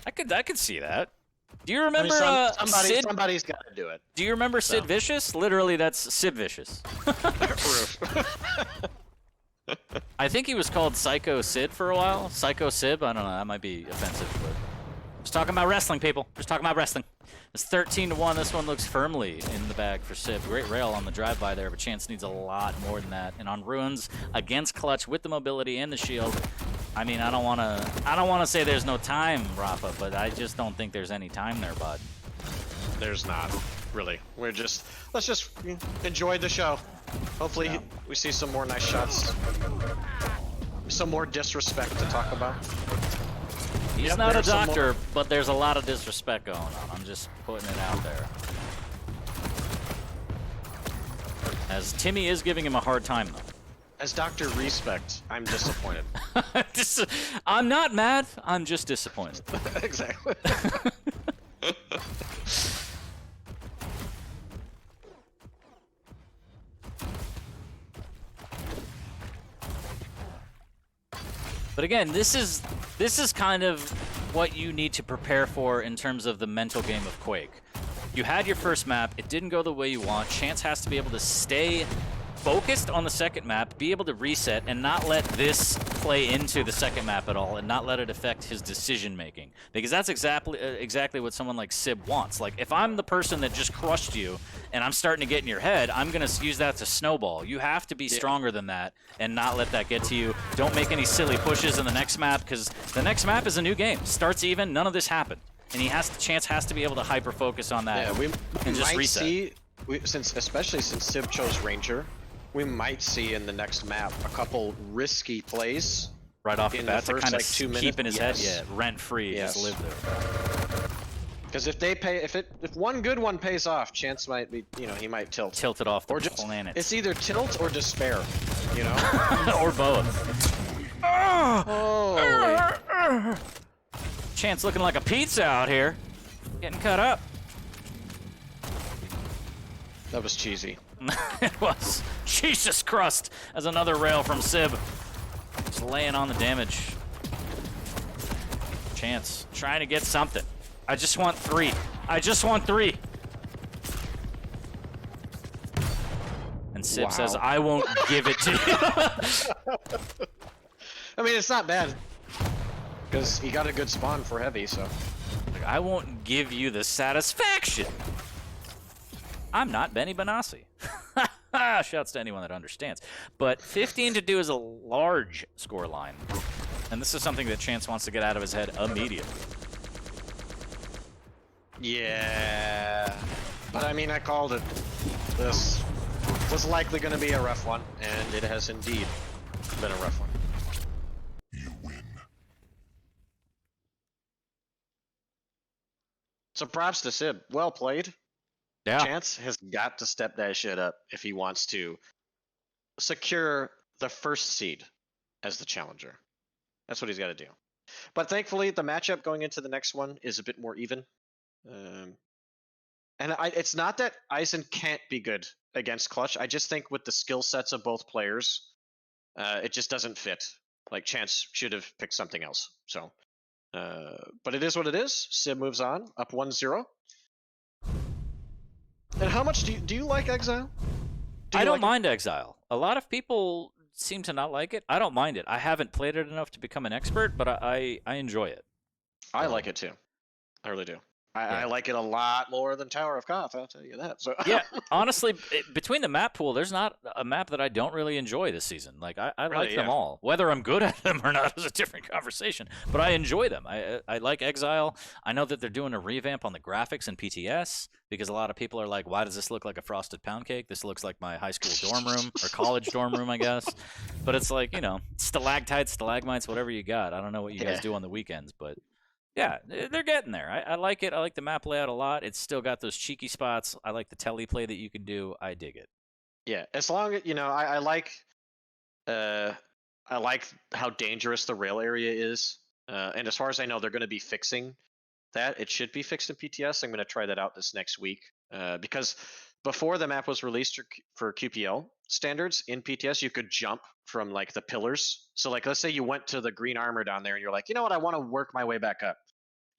I could see that. Do you remember Sid? Somebody's got to do it. Do you remember Sid Vicious? Literally, that's Sid Vicious. Proof. I think he was called Psycho Sid for a while. Psycho Sib. I don't know. That might be offensive, but just talking about wrestling, people. Just talking about wrestling. It's 13-1. This one looks firmly in the bag for Sib. Great rail on the drive-by there, but Chance needs a lot more than that. And on Ruins against Clutch with the mobility and the shield. I mean, I don't want to say there's no time, Rapha, but I just don't think there's any time there, bud. There's not, really. Let's just enjoy the show. Hopefully we see some more nice shots. Some more disrespect to talk about. He's not a doctor, but there's a lot of disrespect going on. I'm just putting it out there. As Timmy is giving him a hard time, though. As Dr. Respect, I'm disappointed. I'm not mad, I'm just disappointed. Exactly. But again, this is kind of what you need to prepare for in terms of the mental game of Quake. You had your first map, it didn't go the way you want. Chance has to be able to stay focused on the second map, be able to reset, and not let this play into the second map at all, and not let it affect his decision making. Because that's exactly what someone like Sib wants. Like, if I'm the person that just crushed you, and I'm starting to get in your head, I'm gonna use that to snowball. You have to be stronger than that, and not let that get to you. Don't make any silly pushes in the next map, because the next map is a new game. Starts even, none of this happened. And Chance has to be able to hyper-focus on that and just reset. Especially since Sib chose Ranger, we might see in the next map a couple risky plays. Right off the bat to kind of like 2 minutes. keep in his head, rent-free, just live there. Because if one good one pays off, Chance might be, he might tilt. Tilt it off the or just, planet. It's either tilt or despair, or both. Holy. Chance looking like a pizza out here. Getting cut up. That was cheesy. It was. Jesus Christ. As another rail from Sib. Just laying on the damage. Chance trying to get something. I just want 3. I just want 3. And Sib says, I won't give it to you. I mean, it's not bad. Because he got a good spawn for heavy, so. Like, I won't give you the satisfaction. I'm not Benny Benassi. Shouts to anyone that understands. But 15-2 is a large score line. And this is something that Chance wants to get out of his head immediately. Yeah. But I mean, I called it. This was likely going to be a rough one, and it has indeed been a rough one. You win. So props to Sib. Well played. Yeah. Chance has got to step that shit up if he wants to secure the first seed as the challenger. That's what he's got to do. But thankfully, the matchup going into the next one is a bit more even. It's not that Eisen can't be good against Clutch. I just think with the skill sets of both players, it just doesn't fit. Like, Chance should have picked something else. So, but it is what it is. Sib moves on, up 1-0. And how much do you like Exile? I don't mind Exile. A lot of people seem to not like it. I don't mind it. I haven't played it enough to become an expert, but I enjoy it. I like it too. I really do. I like it a lot more than Tower of Koth, I'll tell you that. So yeah, honestly, between the map pool, there's not a map that I don't really enjoy this season. Like, I really, like them all. Whether I'm good at them or not is a different conversation, but I enjoy them. I like Exile. I know that they're doing a revamp on the graphics in PTS, because a lot of people are like, why does this look like a frosted pound cake? This looks like my high school dorm room, or college dorm room, I guess. But it's like, stalactites, stalagmites, whatever you got. I don't know what you guys do on the weekends, but yeah, they're getting there. I like it. I like the map layout a lot. It's still got those cheeky spots. I like the tele play that you can do. I dig it. Yeah, as long as I like how dangerous the rail area is. And as far as I know, they're going to be fixing that. It should be fixed in PTS. I'm going to try that out this next week because before the map was released for QPL standards in PTS, you could jump from like the pillars. So like, let's say you went to the green armor down there and you're like, you know what, I want to work my way back up.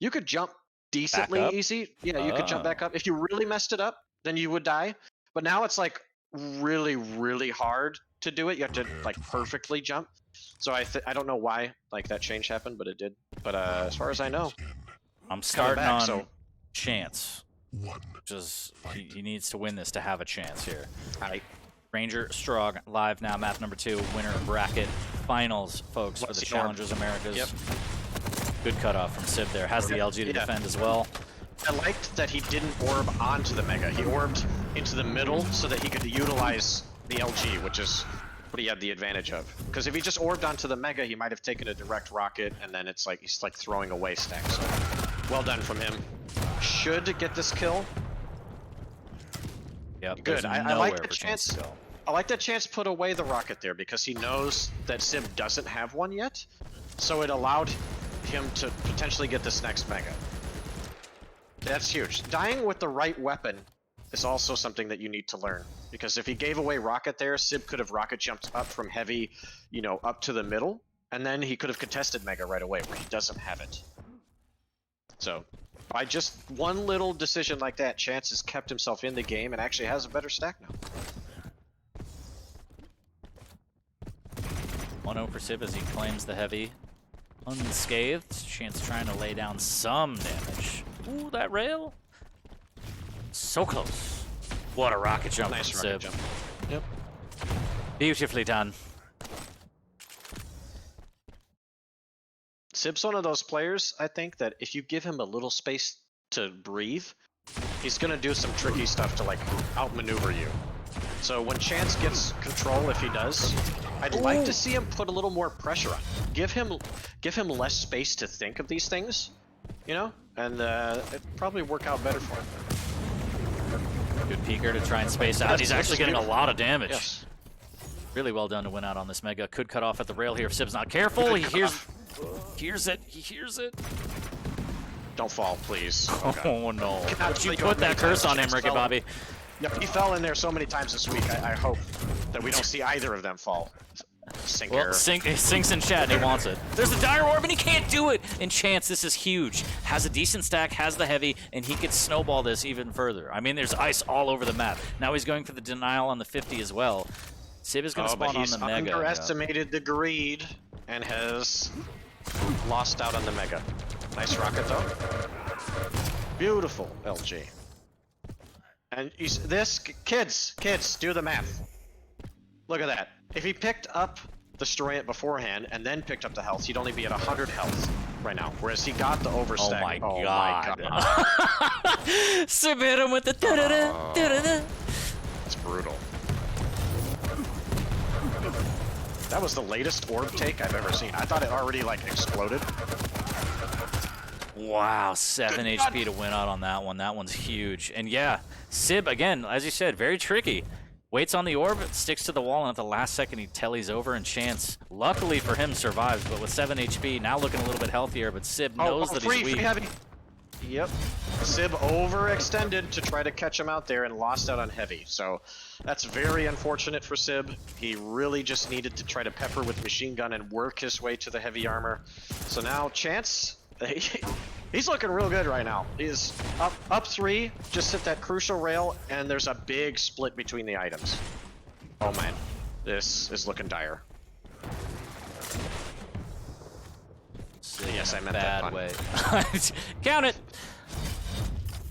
You could jump decently easy. Yeah, you could jump back up. If you really messed it up, then you would die. But now it's like really, really hard to do it. You have to like perfectly jump. So I don't know why like that change happened, but it did. But as far as I know, I'm starting on so Chance. One. Just he needs to win this to have a chance here. I Ranger Strog live now, map number 2, winner bracket finals, folks, for What's the the norm? Challengers Americas. Yep. Good cutoff from Sib there. Has the LG to defend as well. I liked that he didn't orb onto the Mega. He orbed into the middle so that he could utilize the LG, which is what he had the advantage of. Because if he just orbed onto the Mega, he might have taken a direct rocket, and then it's like he's like throwing away stacks. So, well done from him. Should get this kill. Yep. Good. I like the for chance. to go. I like that Chance put away the rocket there because he knows that Sib doesn't have one yet. So it allowed him to potentially get this next Mega. That's huge. Dying with the right weapon is also something that you need to learn. Because if he gave away rocket there, Sib could have rocket jumped up from heavy, you know, up to the middle. And then he could have contested Mega right away where he doesn't have it. So by just one little decision like that, Chance has kept himself in the game and actually has a better stack now. 1-0 for Sib as he claims the heavy unscathed. Chance trying to lay down some damage. Ooh, that rail. So close. What a rocket jump Nice from rocket Sib. jump. Yep. Beautifully done. Sib's one of those players, I think, that if you give him a little space to breathe, he's going to do some tricky stuff to, like, outmaneuver you. So when Chance gets control, if he does, I'd like to see him put a little more pressure on. Give him less space to think of these things, you know? And it'd probably work out better for him. Good peeker to try and space out. Yes, He's this actually is getting a beautiful. lot of damage. Yes. Really well done to win out on this Mega. Could cut off at the rail here if Sib's not careful. He hears it. He hears it. Don't fall, please. Oh no. Cannot But you think put of that many curse times on him, Chance Ricky fell. Bobby. Yep, he fell in there so many times this week. I hope that we don't see either of them fall. Sink Well, error. Sinks in chat and he wants it. There's a dire orb and he can't do it! And Chance, this is huge. Has a decent stack, has the heavy, and he could snowball this even further. I mean, there's ice all over the map. Now he's going for the denial on the 50 as well. Sib is going to But spawn on he's the Mega. underestimated the greed and has lost out on the Mega. Nice rocket though. Beautiful LG. And kids, do the math. Look at that. If he picked up Destroy It beforehand and then picked up the health, he'd only be at 100 health right now. Whereas he got the overstack. Oh my god. Sib hit him with the da-da-da, da-da-da. It's brutal. That was the latest orb take I've ever seen. I thought it already like exploded. Wow, 7 HP to win out on that one. That one's huge. And yeah, Sib, again, as you said, very tricky. Waits on the orb, sticks to the wall, and at the last second he tellies over, and Chance, luckily for him, survives. But with 7 HP, now looking a little bit healthier, but Sib knows that he's weak. Free heavy. Yep. Sib overextended to try to catch him out there and lost out on heavy. So that's very unfortunate for Sib. He really just needed to try to pepper with machine gun and work his way to the heavy armor. So now Chance, he's looking real good right now. He's up 3, just hit that crucial rail, and there's a big split between the items. Oh man, this is looking dire. Yes, I meant that pun. Way. Count it!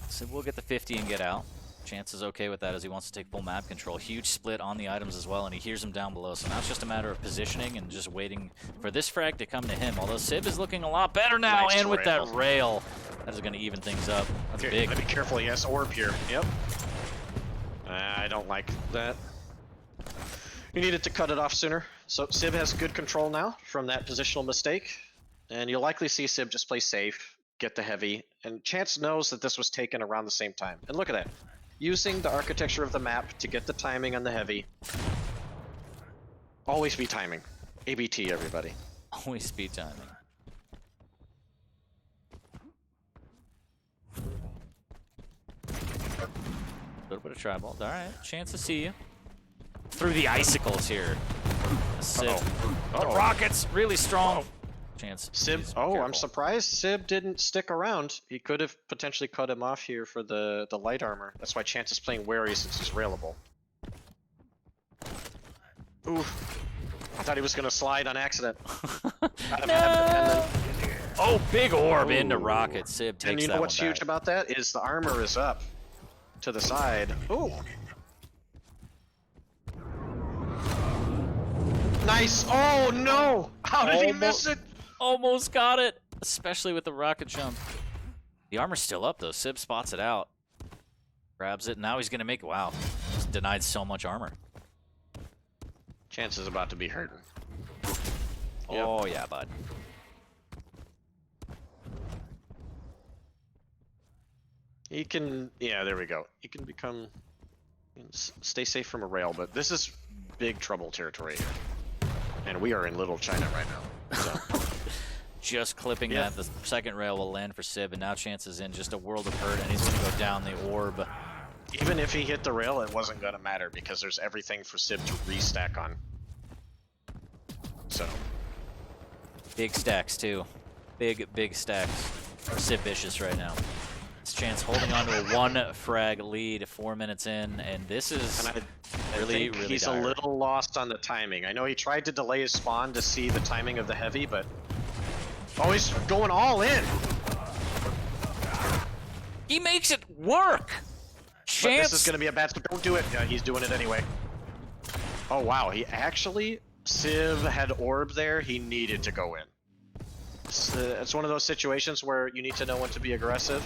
So we'll get the 50 and get out. Chance is okay with that as he wants to take full map control. Huge split on the items as well, and he hears him down below. So now it's just a matter of positioning and just waiting for this frag to come to him. Although Sib is looking a lot better now, Nice and with rail. that rail, that is going to even things up. That's big. Be careful, he has orb here. Yep. I don't like that. You needed to cut it off sooner. So Sib has good control now from that positional mistake. And you'll likely see Sib just play safe, get the heavy, and Chance knows that this was taken around the same time. And look at that. Using the architecture of the map to get the timing on the heavy. Always be timing. ABT, everybody. Always speed timing. A little bit of tribal. Alright, Chance to see you. Through the icicles here. Sib. The rockets really strong. Chance. Sib, I'm surprised Sib didn't stick around. He could have potentially cut him off here for the light armor. That's why Chance is playing wary since he's railable. Ooh. I thought he was gonna slide on accident. No! Oh, big orb into Ooh. Rocket. Sib takes And you that know what's one huge back. about that is the armor is up to the side. Ooh. Nice. Oh no! How did he miss it? Almost got it, especially with the rocket jump. The armor's still up though. Sib spots it out, grabs it, and now he's gonna make. Wow, he's denied so much armor. Chance is about to be hurting. Oh yeah, bud. He can. Yeah, there we go. He can become. He can stay safe from a rail, but this is big trouble territory here, and we are in Little China right now. So. Just clipping Yeah. that. The second rail will land for Sib, and now Chance is in just a world of hurt, and he's going to go down the orb. Even if he hit the rail, it wasn't going to matter because there's everything for Sib to restack on. So. Big stacks, too. Big stacks for Sib Vicious right now. It's Chance holding on to a 1 frag lead 4 minutes in, and this is And I really think he's dire. a little lost on the timing. I know he tried to delay his spawn to see the timing of the heavy, but... Oh, he's going all in! He makes it work! But Chance! this is going to be a bad... Don't do it! Yeah, he's doing it anyway. Oh, wow. He actually... Civ had orb there. He needed to go in. It's one of those situations where you need to know when to be aggressive.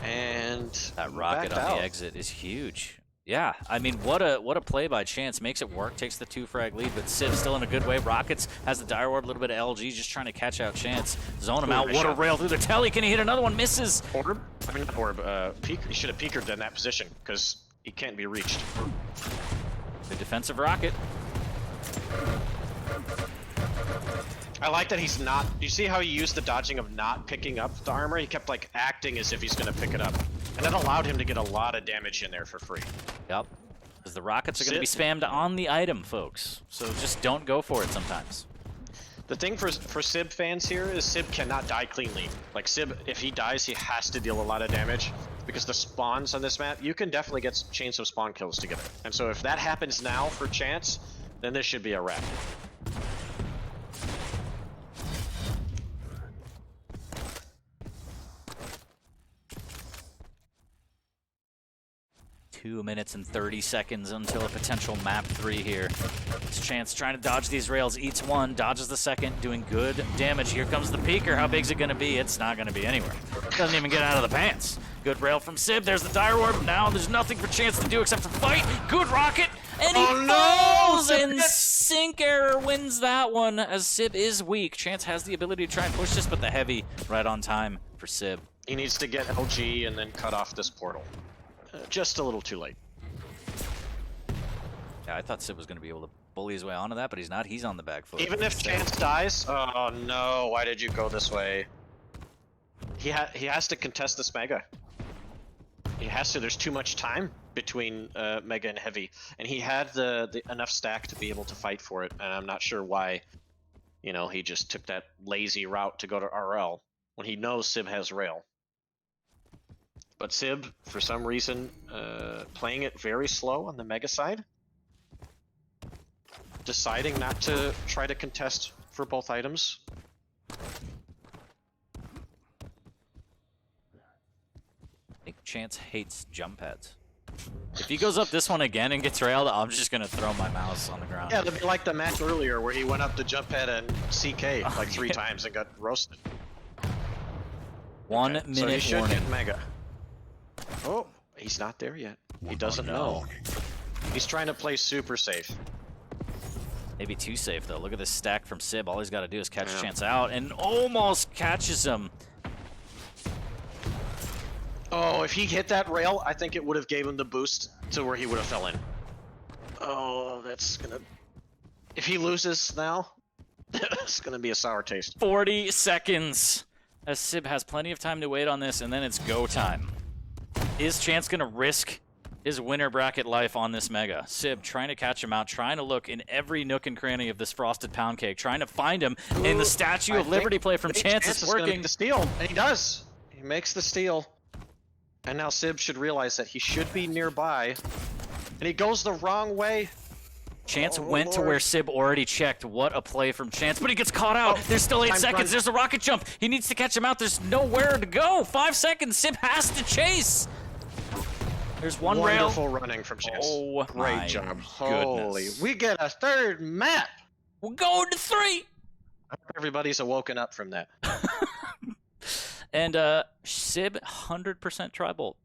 And... That rocket backed on out. the exit is huge. Yeah, I mean, what a play by Chance. Makes it work, takes the 2 frag lead, but Sib's still in a good way. Rockets has the dire orb, a little bit of LG, just trying to catch out Chance. Zone him out. nice What a shot. rail through the telly. Can he hit another one? Misses. Orb? I mean, not orb. Peek. He should have peekered in that position because he can't be reached. Good defensive rocket. I like that he's not. You see how he used the dodging of not picking up the armor? He kept like acting as if he's going to pick it up, and that allowed him to get a lot of damage in there for free. Yep. Because the rockets are going to be Sib- spammed on the item, folks. So just don't go for it sometimes. The thing for Sib fans here is Sib cannot die cleanly. Like Sib, if he dies, he has to deal a lot of damage because the spawns on this map, you can definitely get chains of spawn kills together. And so if that happens now for Chance, then this should be a wrap. Two minutes and 30 seconds until a potential map 3 here. It's Chance trying to dodge these rails. Eats one, dodges the second, doing good damage. Here comes the peeker. How big's it going to be? It's not going to be anywhere. Doesn't even get out of the pants. Good rail from Sib. There's the dire orb. Now there's nothing for Chance to do except for fight. Good rocket. And he falls, and Sync Error wins that one as Sib is weak. Chance has the ability to try and push this, but the heavy right on time for Sib. He needs to get LG and then cut off this portal. Just a little too late. Yeah, I thought Sib was going to be able to bully his way onto that, but he's not. He's on the back foot. Even if Chance dies, oh no, why did you go this way? He has to contest this Mega. He has to. There's too much time between Mega and Heavy, and he had the enough stack to be able to fight for it. And I'm not sure why, you know, he just took that lazy route to go to RL when he knows Sib has rail. But Sib, for some reason, playing it very slow on the Mega side, deciding not to try to contest for both items. I think Chance hates jump pads. If he goes up this one again and gets railed, I'm just going to throw my mouse on the ground. Yeah, it'd be like the match earlier where he went up to jump head and CK like 3 times and got roasted. 1 Okay, so he minute should warning. get Mega. Oh, he's not there yet. He doesn't know. He's trying to play super safe. Maybe too safe, though. Look at this stack from Sib. All he's got to do is catch Yeah. Chance out and almost catches him. Oh, if he hit that rail, I think it would have gave him the boost to where he would have fell in. Oh, that's gonna... If he loses now, it's gonna be a sour taste. 40 seconds. As Sib has plenty of time to wait on this, and then it's go time. Is Chance going to risk his winner bracket life on this Mega? Sib trying to catch him out, trying to look in every nook and cranny of this frosted pound cake, trying to find him. And the Statue of Liberty play from Chance is gonna working. make the steal, and he does. He makes the steal. And now Sib should realize that he should be nearby. And he goes the wrong way. Chance Oh, went to Lord. where Sib already checked. What a play from Chance, but he gets caught out. Oh, There's still 8 time seconds. crunch. There's a rocket jump. He needs to catch him out. There's nowhere to go. 5 seconds. Sib has to chase. There's one rail. Wonderful running from Chance. Oh, Great my job. goodness. Holy. We get a third map. We're going to 3. I hope everybody's awoken up from that. And Sib 100% tri-bolt.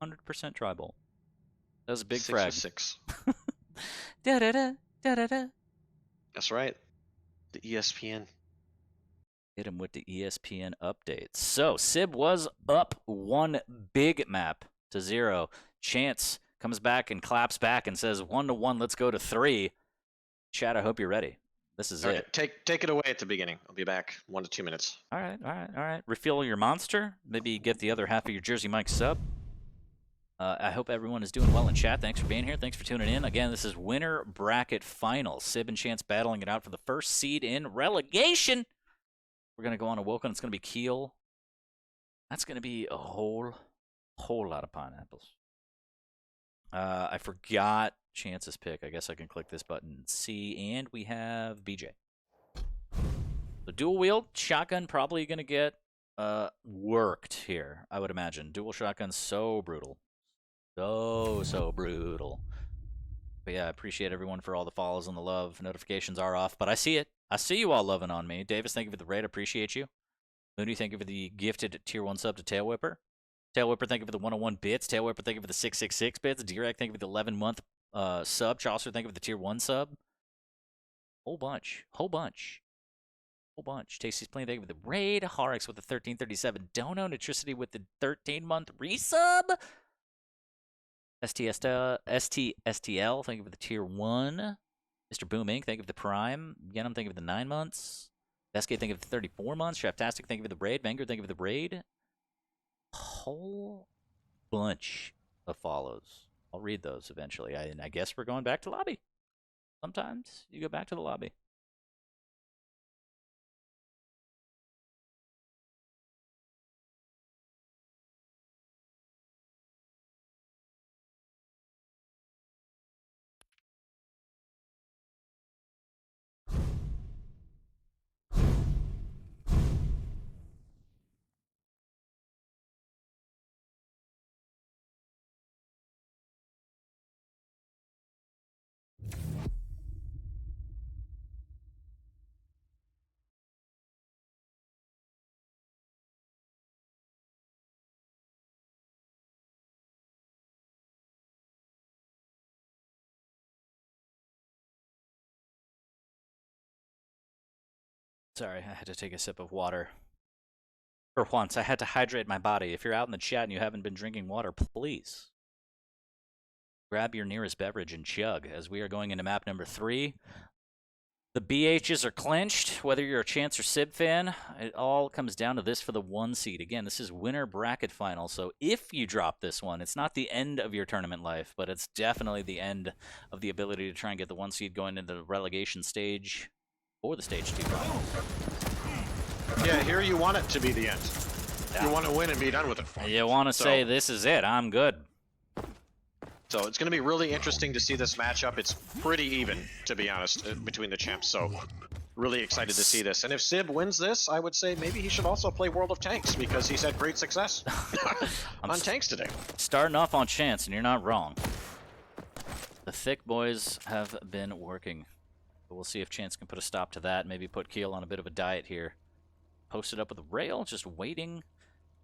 100% tri-bolt. That was a big 6 frag. of 6. Da-da-da, da-da-da. That's right. The ESPN. Hit him with the ESPN updates. So Sib was up 1 big map to 0. Chance comes back and claps back and says 1-1. Let's go to 3. Chad, I hope you're ready. This is All it. right, take it away at the beginning. I'll be back 1 to 2 minutes. All right. Refuel your monster. Maybe get the other half of your Jersey Mike sub. I hope everyone is doing well in chat. Thanks for being here. Thanks for tuning in. Again, this is Winter Bracket Finals. Sib and Chance battling it out for the first seed in relegation. We're going to go on to Woken. It's going to be Keel. That's going to be a whole lot of pineapples. I forgot Chance's pick. I guess I can click this button and see. And we have BJ. The dual wield shotgun probably going to get worked here, I would imagine. Dual shotgun, so brutal. So brutal. But yeah, I appreciate everyone for all the follows and the love. Notifications are off, but I see it. I see you all loving on me. Davis, thank you for the raid. Appreciate you. Mooney, thank you for the gifted tier 1 sub to Tail Whipper. Tail Whipper, thank you for the 101 bits. Tail Whipper, thank you for the 666 bits. Direct, thank you for the 11-month sub. Chaucer, thank you for the tier 1 sub. Whole bunch. Tasty's playing, thank you for the raid. Horrocks with the 1337 dono. Nutricity with the 13-month resub. STSTL, thank you for the tier 1. Mr. Boom Inc., thank you for the prime. Yenum, thank you for the 9 months. Beskay, thank you for the 34 months. Cheftastic, thank you for the raid. Vanger, thank you for the raid. Whole bunch of follows. I'll read those eventually. I guess we're going back to lobby. Sometimes you go back to the lobby. Sorry, I had to take a sip of water. For once, I had to hydrate my body. If you're out in the chat and you haven't been drinking water, please grab your nearest beverage and chug, as we are going into map number 3. The BHs are clinched. Whether you're a Chance or Sib fan, it all comes down to this for the 1 seed. Again, this is winter bracket final, so if you drop this one, it's not the end of your tournament life, but it's definitely the end of the ability to try and get the 1 seed going into the relegation stage or the stage 2 final. Yeah, here you want it to be the end. Yeah. You want to win and be done with it. You want to say, this is it, I'm good. So it's going to be really interesting to see this matchup. It's pretty even, to be honest, between the champs. So really excited to see this. And if Sib wins this, I would say maybe he should also play World of Tanks, because he's had great success on tanks today. Starting off on Chance, and you're not wrong. The thick boys have been working. But we'll see if Chance can put a stop to that. Maybe put Keel on a bit of a diet here. Posted up with a rail, just waiting.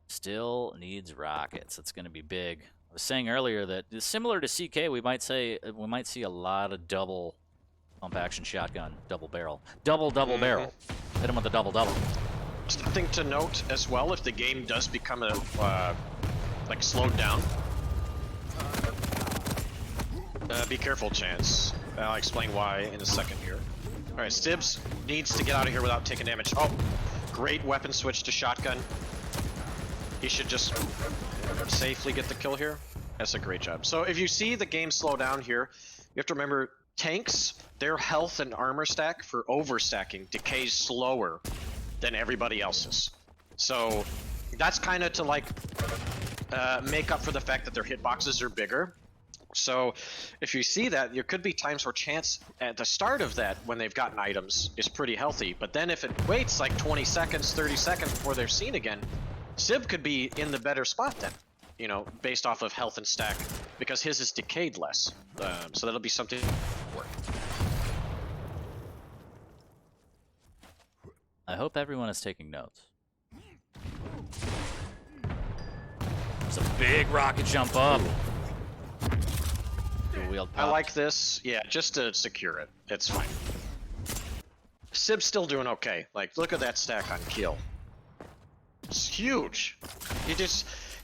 Still needs rockets. It's going to be big. I was saying earlier that similar to CK, we might see a lot of double pump action shotgun, double barrel, double barrel. Hit him with a double. Something to note as well, if the game does become like slowed down. Be careful, Chance. I'll explain why in a second here. All right, Stibs needs to get out of here without taking damage. Oh, great weapon switch to shotgun. He should just safely get the kill here. That's a great job. So if you see the game slow down here, you have to remember tanks, their health and armor stack for overstacking decays slower than everybody else's. So that's kind of to like make up for the fact that their hitboxes are bigger. So if you see that, there could be times where Chance at the start of that, when they've gotten items, is pretty healthy. But then if it waits like 20 seconds, 30 seconds before they're seen again, Sib could be in the better spot then, you know, based off of health and stack, because his is decayed less. So that'll be something to work. I hope everyone is taking notes. It's a big rocket jump up. I like this. Yeah, just to secure it. It's fine. Sib's still doing okay. Like, look at that stack on kill. It's huge.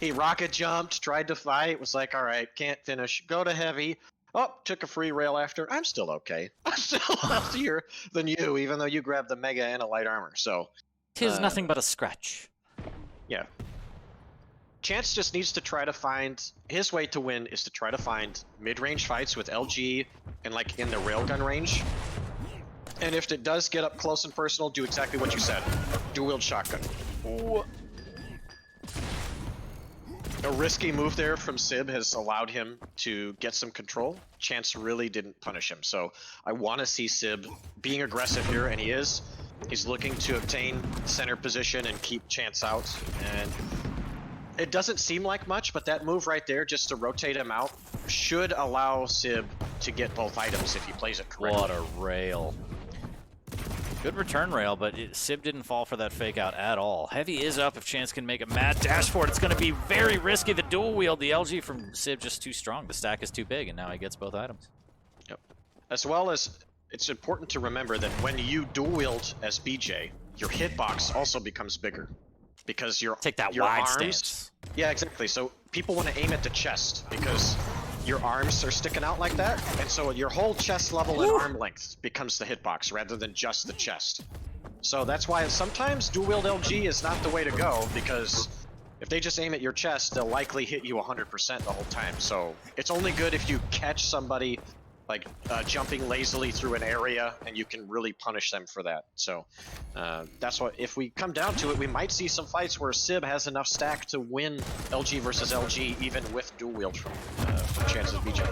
He rocket jumped, tried to fight, was like, all right, can't finish. Go to heavy. Oh, took a free rail after. I'm still okay. I'm still healthier than you, even though you grabbed the mega and a light armor. So, 'tis nothing but a scratch. yeah. Chance just needs to try to find his way to win is to try to find mid-range fights with LG and like in the railgun range. And if it does get up close and personal, do exactly what you said. Dual-wield shotgun. Ooh. A risky move there from Sib has allowed him to get some control. Chance really didn't punish him, so I want to see Sib being aggressive here, and he is. He's looking to obtain center position and keep Chance out, and it doesn't seem like much, but that move right there, just to rotate him out, should allow Sib to get both items if he plays it correctly. What a rail. Good return rail, but Sib didn't fall for that fake out at all. Heavy is up if Chance can make a mad dash for it. It's going to be very risky. The dual wield, the LG from Sib just too strong. The stack is too big, and now he gets both items. Yep. As well as, it's important to remember that when you dual wield as BJ, your hitbox also becomes bigger. Because your Take that your wide arms, stance. Yeah, exactly. So people want to aim at the chest because your arms are sticking out like that, and so your whole chest level and arm length becomes the hitbox rather than just the chest. So that's why sometimes dual wield LG is not the way to go, because if they just aim at your chest, they'll likely hit you 100% the whole time. So it's only good if you catch somebody like jumping lazily through an area, and you can really punish them for that. So that's what, if we come down to it, we might see some fights where Sib has enough stack to win LG versus LG, even with dual wield from Chance's BJ.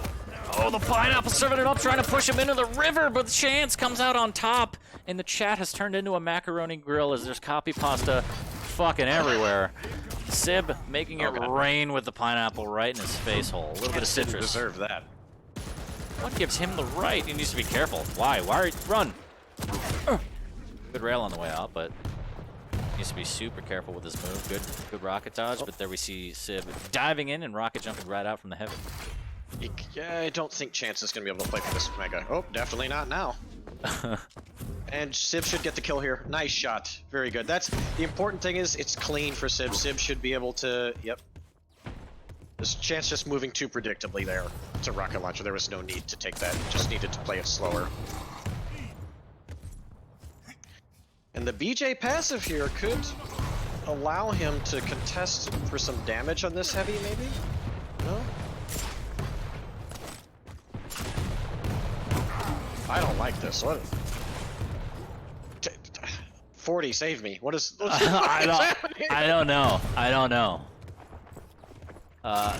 Oh, the pineapple serving it up, trying to push him into the river, but Chance comes out on top, and the chat has turned into a macaroni grill as there's copy pasta fucking everywhere. Sib making it rain with the pineapple right in his face hole. A little bit of citrus. Didn't deserve that. What gives him the right? He needs to be careful. Why? Why are you... Run! Good rail on the way out, but needs to be super careful with this move. Good rocket dodge, but there we see Sib diving in and rocket jumping right out from the heaven. Yeah, I don't think Chance is going to be able to play for this mega. Oh, definitely not now. And Sib should get the kill here. Nice shot. Very good. That's the important thing, is it's clean for Sib. Sib should be able to... Yep. This Chance just moving too predictably there to rocket launcher. There was no need to take that. Just needed to play it slower. And the BJ passive here could allow him to contest for some damage on this heavy, maybe? No? I don't like this. What? 40, save me. What is... I don't know. I don't know.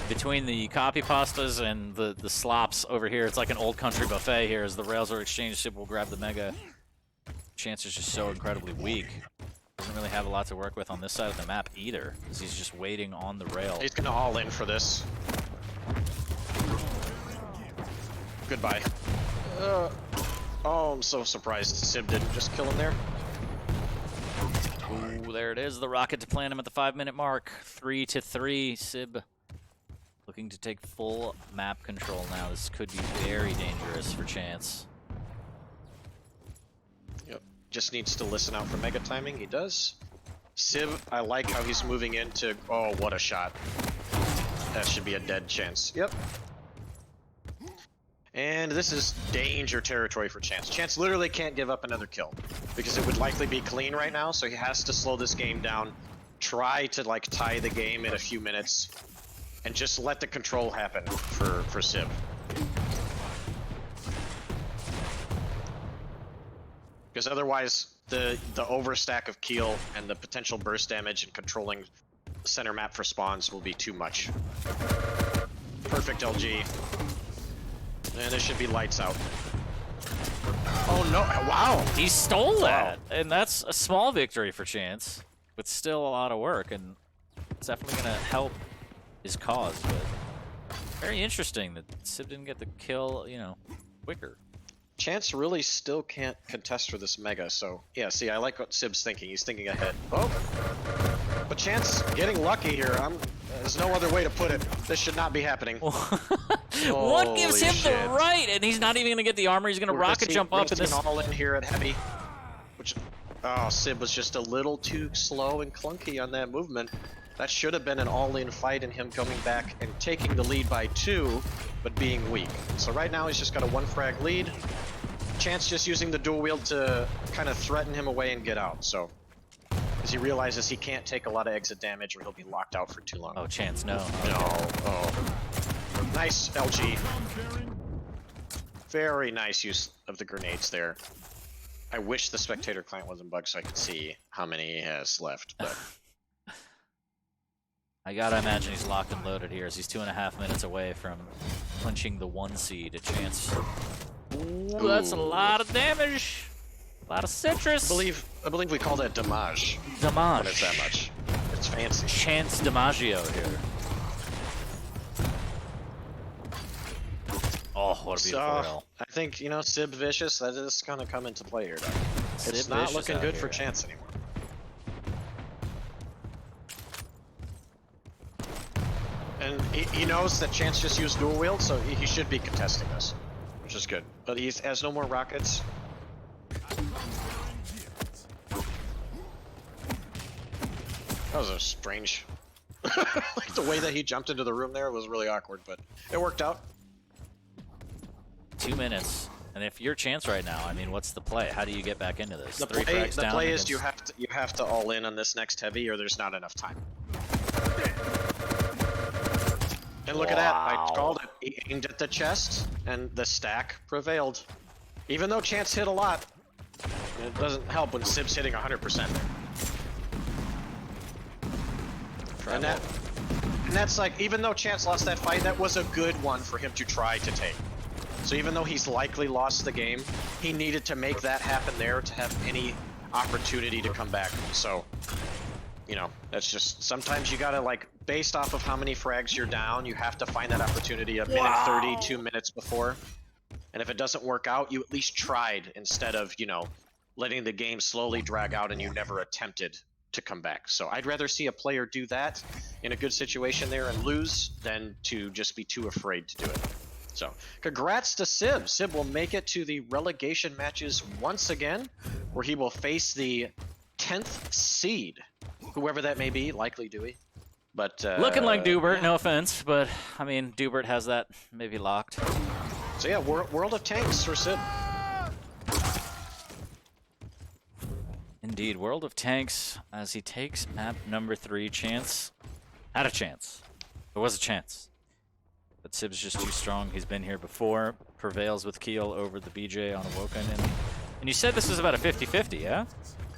Between the copy pastas and the slops over here, it's like an old country buffet here. As the rails are exchanged, Sib will grab the mega. Chance is just so incredibly weak. Doesn't really have a lot to work with on this side of the map either, because he's just waiting on the rail. He's gonna all in for this. Goodbye. Oh, I'm so surprised Sib didn't just kill him there. Ooh, there it is. The rocket to plant him at the 5-minute mark. 3-3. Sib looking to take full map control now. This could be very dangerous for Chance. Yep. Just needs to listen out for mega timing. He does. Sib, I like how he's moving into... Oh, what a shot. That should be a dead Chance. Yep. And this is danger territory for Chance. Chance literally can't give up another kill, because it would likely be clean right now, so he has to slow this game down, try to like tie the game in a few minutes, and just let the control happen for Sib. Because otherwise, the overstack of Keel and the potential burst damage and controlling center map for spawns will be too much. Perfect LG. And it should be lights out. Oh no! Wow! He stole that, and that's a small victory for Chance, but still a lot of work, and it's definitely gonna help his cause. But very interesting that Sib didn't get the kill, you know, quicker. Chance really still can't contest for this mega, so yeah, see, I like what Sib's thinking. He's thinking ahead. Oh! But Chance getting lucky here. There's no other way to put it. This should not be happening. What gives him the right? And he's not even going to get the armor. He's going to rocket jump up. And this all in here at heavy. Which, oh, Sib was just a little too slow and clunky on that movement. That should have been an all-in fight and him coming back and taking the lead by 2, but being weak. So right now he's just got a 1 frag lead. Chance just using the dual wield to kind of threaten him away and get out. So as he realizes he can't take a lot of exit damage or he'll be locked out for too long. Oh, Chance, no. No. Oh. Nice LG. Very nice use of the grenades there. I wish the spectator client wasn't bugged so I could see how many he has left, but I gotta imagine he's locked and loaded here as he's 2.5 minutes away from punching the 1 seed at Chance. Ooh, that's a lot of damage. A lot of citrus. I believe we call that damage. Damage. But it's that much. It's fancy. Chance Damaggio here. Oh, what a beautiful rail. I think, you know, Sib Vicious, that is going to come into play here, though. It's not looking good for Chance anymore. And he knows that Chance just used dual wield, so he should be contesting this, which is good. But he has no more rockets. That was a strange... like the way that he jumped into the room there was really awkward, but it worked out. 2 minutes, and if you're Chance right now, I mean, what's the play? How do you get back into this? The play is you have to all in on this next heavy, or there's not enough time. And look at that! I called it. He aimed at the chest, and the stack prevailed. Even though Chance hit a lot, it doesn't help when Sib's hitting 100%. And that's like, even though Chance lost that fight, that was a good one for him to try to take. So even though he's likely lost the game, he needed to make that happen there to have any opportunity to come back. So, you know, that's just, sometimes you gotta, like, based off of how many frags you're down, you have to find that opportunity a minute 30, 2 minutes before. And if it doesn't work out, you at least tried instead of, you know, letting the game slowly drag out and you never attempted to come back. So I'd rather see a player do that in a good situation there and lose than to just be too afraid to do it. So, congrats to Sib. Sib will make it to the relegation matches once again, where he will face the 10th seed, whoever that may be, likely Dewey. But looking like Dubert, no offense, but I mean, Dubert has that maybe locked. So yeah, World of Tanks for Sib. Indeed, World of Tanks as he takes map number 3. Chance had a chance. There was a chance. But Sib's just too strong. He's been here before. Prevails with Keel over the BJ on Awoken. And you said this was about a 50-50, yeah?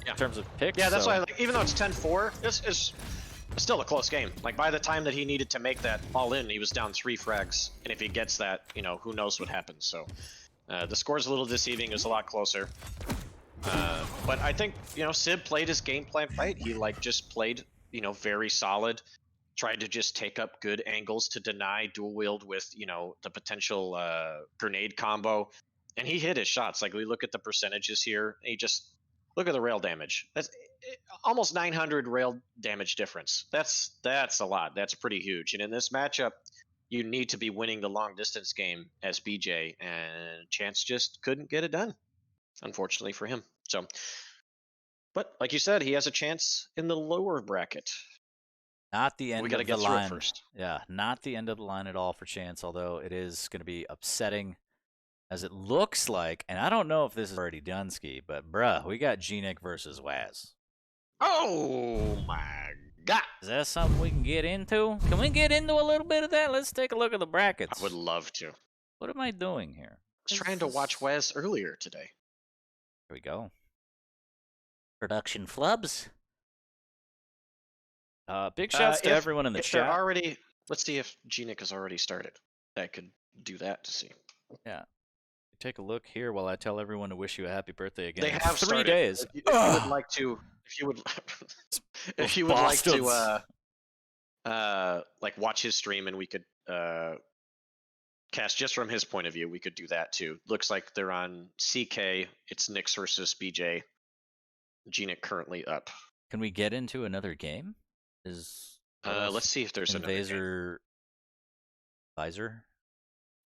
Yeah. In terms of picks? Yeah, that's why, like, even though it's 10-4, it's still a close game. Like, by the time that he needed to make that all in, he was down 3 frags. And if he gets that, you know, who knows what happens. So, the score's a little deceiving. It was a lot closer. But I think, you know, Sib played his game plan right. He, like, just played, you know, very solid. Tried to just take up good angles to deny dual wield with, you know, the potential grenade combo. And he hit his shots. Like, we look at the percentages here. He just, look at the rail damage. That's almost 900 rail damage difference. That's a lot. That's pretty huge. And in this matchup, you need to be winning the long distance game as BJ. And Chance just couldn't get it done, unfortunately for him. So, but like you said, he has a chance in the lower bracket. Not the end we gotta of the get through line. it first. Yeah, not the end of the line at all for Chance, although it is going to be upsetting as it looks like, and I don't know if this is already done, Ski, but bruh, we got gnik versus Waz. Oh my god. Is that something we can get into? Can we get into a little bit of that? Let's take a look at the brackets. I would love to. What am I doing here? I was trying to watch Waz earlier today. Here we go. Production flubs. Big shouts to everyone in the chat. Already, let's see if gnik has already started. I could do that to see. Yeah. Take a look here while I tell everyone to wish you a happy birthday again. They in have 3 started. days. If you would like to, if you would, if you would like to, like watch his stream and we could cast just from his point of view, we could do that too. Looks like they're on CK. It's Nyx versus BJ. gnik currently up. Can we get into another game? What else? Let's see if there's another game. Invasor.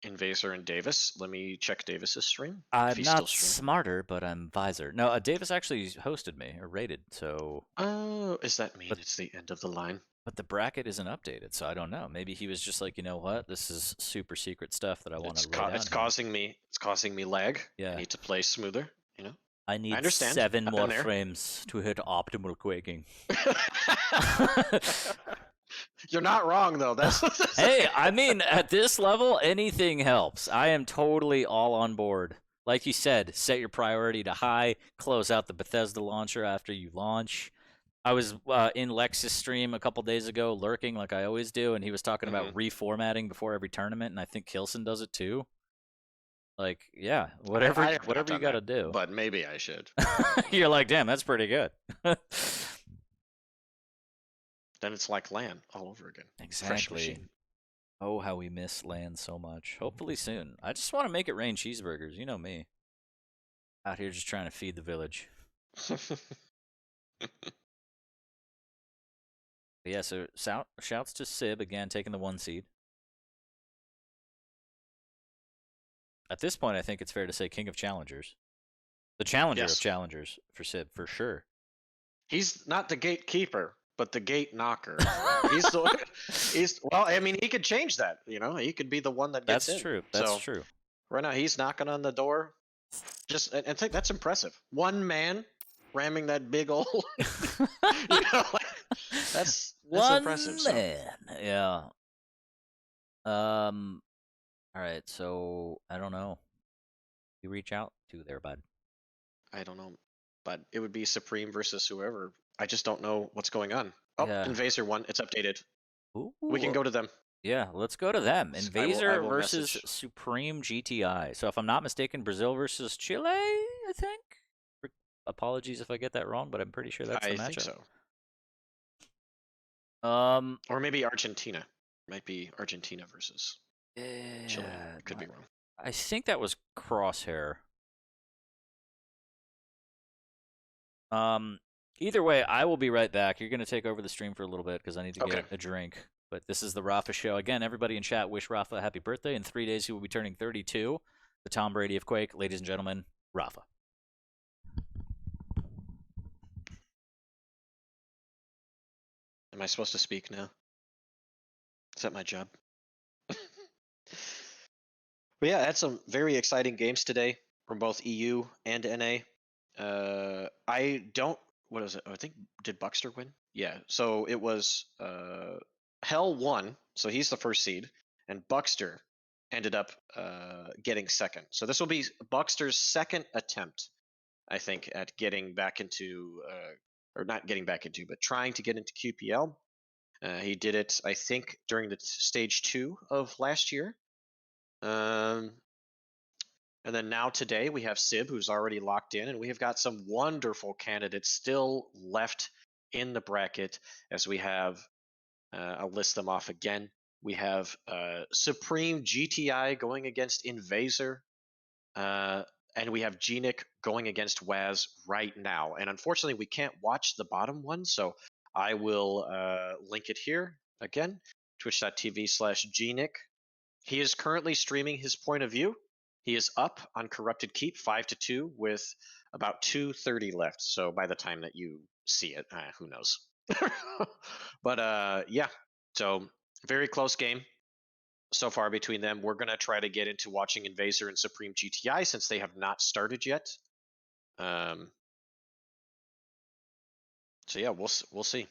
Invasor and Davis. Let me check Davis's stream. I'm not smarter, but I'm Visor. No, Davis actually hosted me or rated, so. Oh, does that mean it's the end of the line? But the bracket isn't updated, so I don't know. Maybe he was just like, you know what? This is super secret stuff that I want to lay down. It's causing me lag. Yeah. I need to play smoother. You know. I need understand. 7 more frames to hit optimal quaking. You're not wrong though. That's hey, I mean, at this level, anything helps. I am totally all on board. Like you said, set your priority to high, close out the Bethesda launcher after you launch. I was in Lex's stream a couple days ago, lurking like I always do, and he was talking about reformatting before every tournament, and I think Kilson does it too. Like, yeah, whatever you got to do. But maybe I should. You're like, damn, that's pretty good. Then it's like LAN all over again. Exactly. Oh, how we miss LAN so much. Hopefully soon. I just want to make it rain cheeseburgers. You know me. Out here just trying to feed the village. But yeah, so shouts to Sib, again, taking the 1 seed. At this point, I think it's fair to say King of Challengers. The challenger of challengers for Sib, for sure. He's not the gatekeeper, but the gate knocker. Well, I mean, he could change that. You know, he could be the one that gets in. That's true. That's true. Right now, he's knocking on the door. And think that's impressive. One man ramming that big old. You know, like, that's impressive. Man. Yeah. All right, so I don't know. You reach out to there, bud. I don't know, but it would be Supreme versus whoever. I just don't know what's going on. Oh, yeah. Invasor won. It's updated. Ooh. We can go to them. Yeah, let's go to them. Invasor versus Supreme GTI. So if I'm not mistaken, Brazil versus Chile, I think. Apologies if I get that wrong, but I'm pretty sure that's the matchup. I think so. Or maybe Argentina. Might be Argentina versus Chile. Could be wrong. I think that was Crosshair. Either way, I will be right back. You're going to take over the stream for a little bit because I need to get a drink. But this is the Rapha show. Again, everybody in chat, wish Rapha a happy birthday. In 3 days, he will be turning 32. The Tom Brady of Quake. Ladies and gentlemen, Rapha. Am I supposed to speak now? Is that my job? But yeah, I had some very exciting games today from both EU and NA. What is it? I think, did Buckster win? Yeah, so it was Hell won, so he's the first seed, and Buckster ended up getting second. So this will be Buckster's second attempt, I think, at getting back into, or not getting back into, but trying to get into QPL. He did it, I think, during the stage 2 of last year. And then now today we have Sib, who's already locked in, and we have got some wonderful candidates still left in the bracket as we have, I'll list them off again. We have Supreme GTI going against Invasor, and we have gnik going against Waz right now. And unfortunately, we can't watch the bottom one, so I will link it here again, twitch.tv/gnik. He is currently streaming his point of view. He is up on Corrupted Keep 5-2 with about 2:30 left. So by the time that you see it, who knows? But yeah, so very close game so far between them. We're gonna try to get into watching Invasor and Supreme GTI since they have not started yet. So yeah, we'll see. Let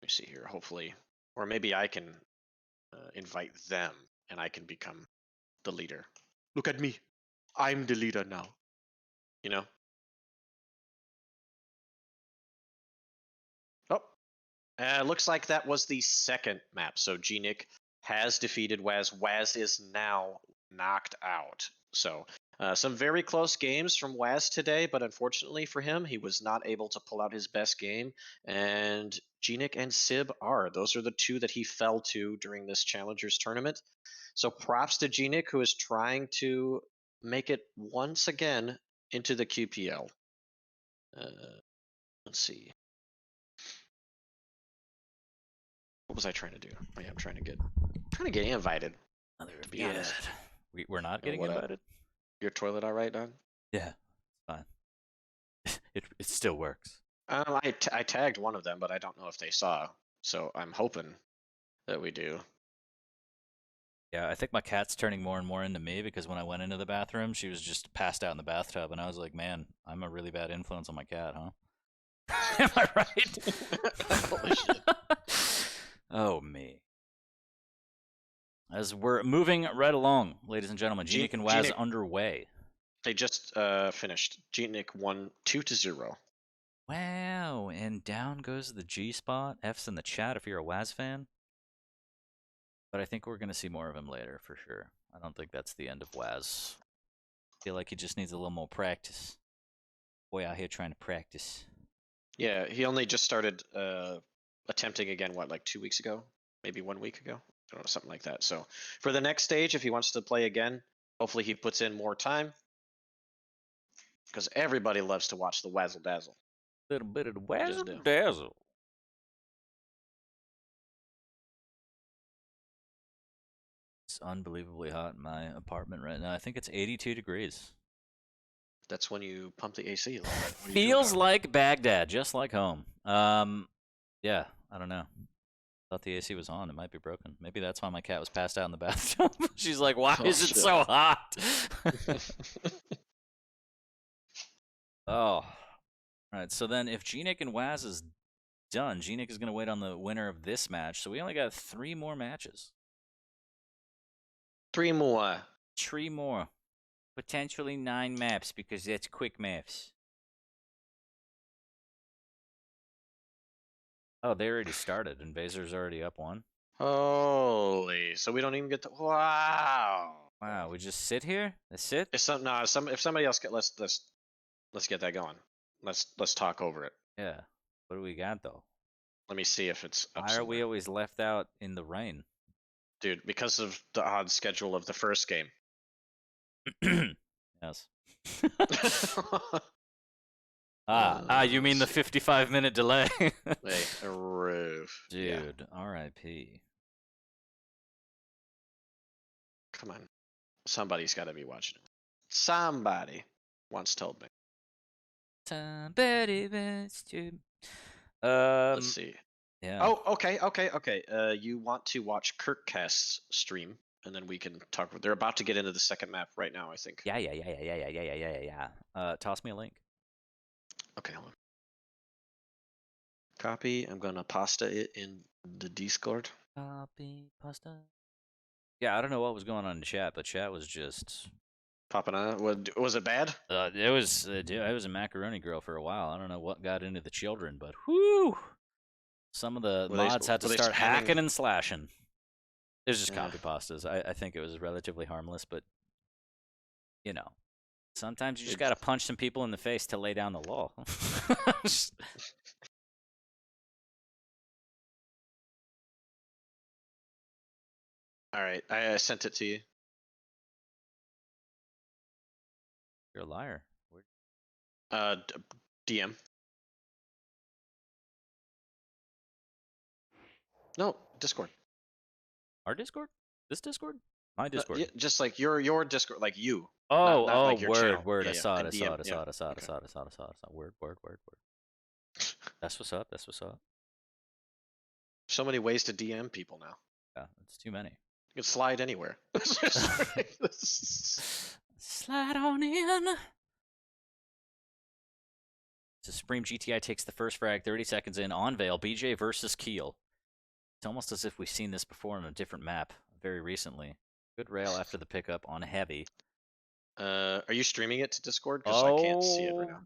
me see here. Hopefully, or maybe I can invite them and I can become the leader. Look at me. I'm the leader now. You know? Oh. Looks like that was the second map. So gnik has defeated Waz. Waz is now knocked out. So some very close games from Waz today, but unfortunately for him, he was not able to pull out his best game. And gnik and Sib are. Those are the two that he fell to during this Challengers tournament. So props to gnik, who is trying to make it once again into the QPL. Let's see. What was I trying to do? Oh yeah, I'm trying to get invited. To be honest. We're not getting what up? invited? Your toilet all right, dog? Yeah, it's fine. It still works. I tagged one of them, but I don't know if they saw. So I'm hoping that we do. Yeah, I think my cat's turning more and more into me because when I went into the bathroom, she was just passed out in the bathtub, and I was like, man, I'm a really bad influence on my cat, huh? Am I right? Holy shit. Oh, me. As we're moving right along, ladies and gentlemen, gnik and Waz gnik- underway. They just finished. gnik won 2-0. Wow, and down goes the G spot. F's in the chat if you're a Waz fan. But I think we're going to see more of him later for sure. I don't think that's the end of Waz. I feel like he just needs a little more practice. Boy out here trying to practice. Yeah, he only just started attempting again, what, like 2 weeks ago? Maybe 1 week ago? I don't know, something like that. So for the next stage, if he wants to play again, hopefully he puts in more time. Because everybody loves to watch the Wazzle Dazzle. Little bit of the Just do. Wazzle Dazzle. It's unbelievably hot in my apartment right now. I think it's 82 degrees. That's when you pump the AC a little bit. What are you Feels doing, like Baghdad, just like home. Yeah, I don't know. Thought the AC was on. It might be broken. Maybe that's why my cat was passed out in the bathtub. She's like, why Oh, is it shit. so hot? dog? Oh. All right, so then if gnik and Waz is done, gnik is going to wait on the winner of this match. So we only got 3 more matches. 3 more. 3 more. Potentially 9 maps because that's quick maps. Oh, they already started. Invasor's already up 1. Holy! So we don't even get to. Wow. Wow, we just sit here? That's it? If somebody else get let's get that going. Let's talk over it. Yeah. What do we got though? Let me see if it's up Why are we somewhere. always left out in the rain? Dude, because of the odd schedule of the first game. Yes. You mean the 55-minute delay? Hey, a roof. Dude, Yeah. R.I.P. Come on. Somebody's got to be watching it. Somebody once told me. Somebody wants to. Let's see. Yeah. Oh, okay. You want to watch Kirkcast's stream, and then we can talk. They're about to get into the second map right now, I think. Yeah. Toss me a link. Okay, hold on. Copy. I'm gonna pasta it in the Discord. Copy pasta. Yeah, I don't know what was going on in chat, but chat was just. Popping on. Was it bad? It was a macaroni grill for a while. I don't know what got into the children, but whoo! Some of the mods had to start hacking and slashing. It was just copy pastas. I think it was relatively harmless, but you know, sometimes you just gotta punch some people in the face to lay down the law. All right, I sent it to you. You're a liar. DM. No, Discord. Our Discord? This Discord? My Discord. Yeah, just like your Discord, like you. Oh, not like your channel. word. Yeah, I saw it. and I saw DM, it. I yeah. saw it. I saw it. I Okay. saw it. I saw it. I saw it. Word. That's what's up. That's what's up. So many ways to DM people now. Yeah, it's too many. You can slide anywhere. Slide on in. So Supreme GTI takes the first frag, 30 seconds in, on Veil, BJ versus Keel. It's almost as if we've seen this before on a different map very recently. Good rail after the pickup on Heavy. Are you streaming it to Discord? Because I can't see it right now.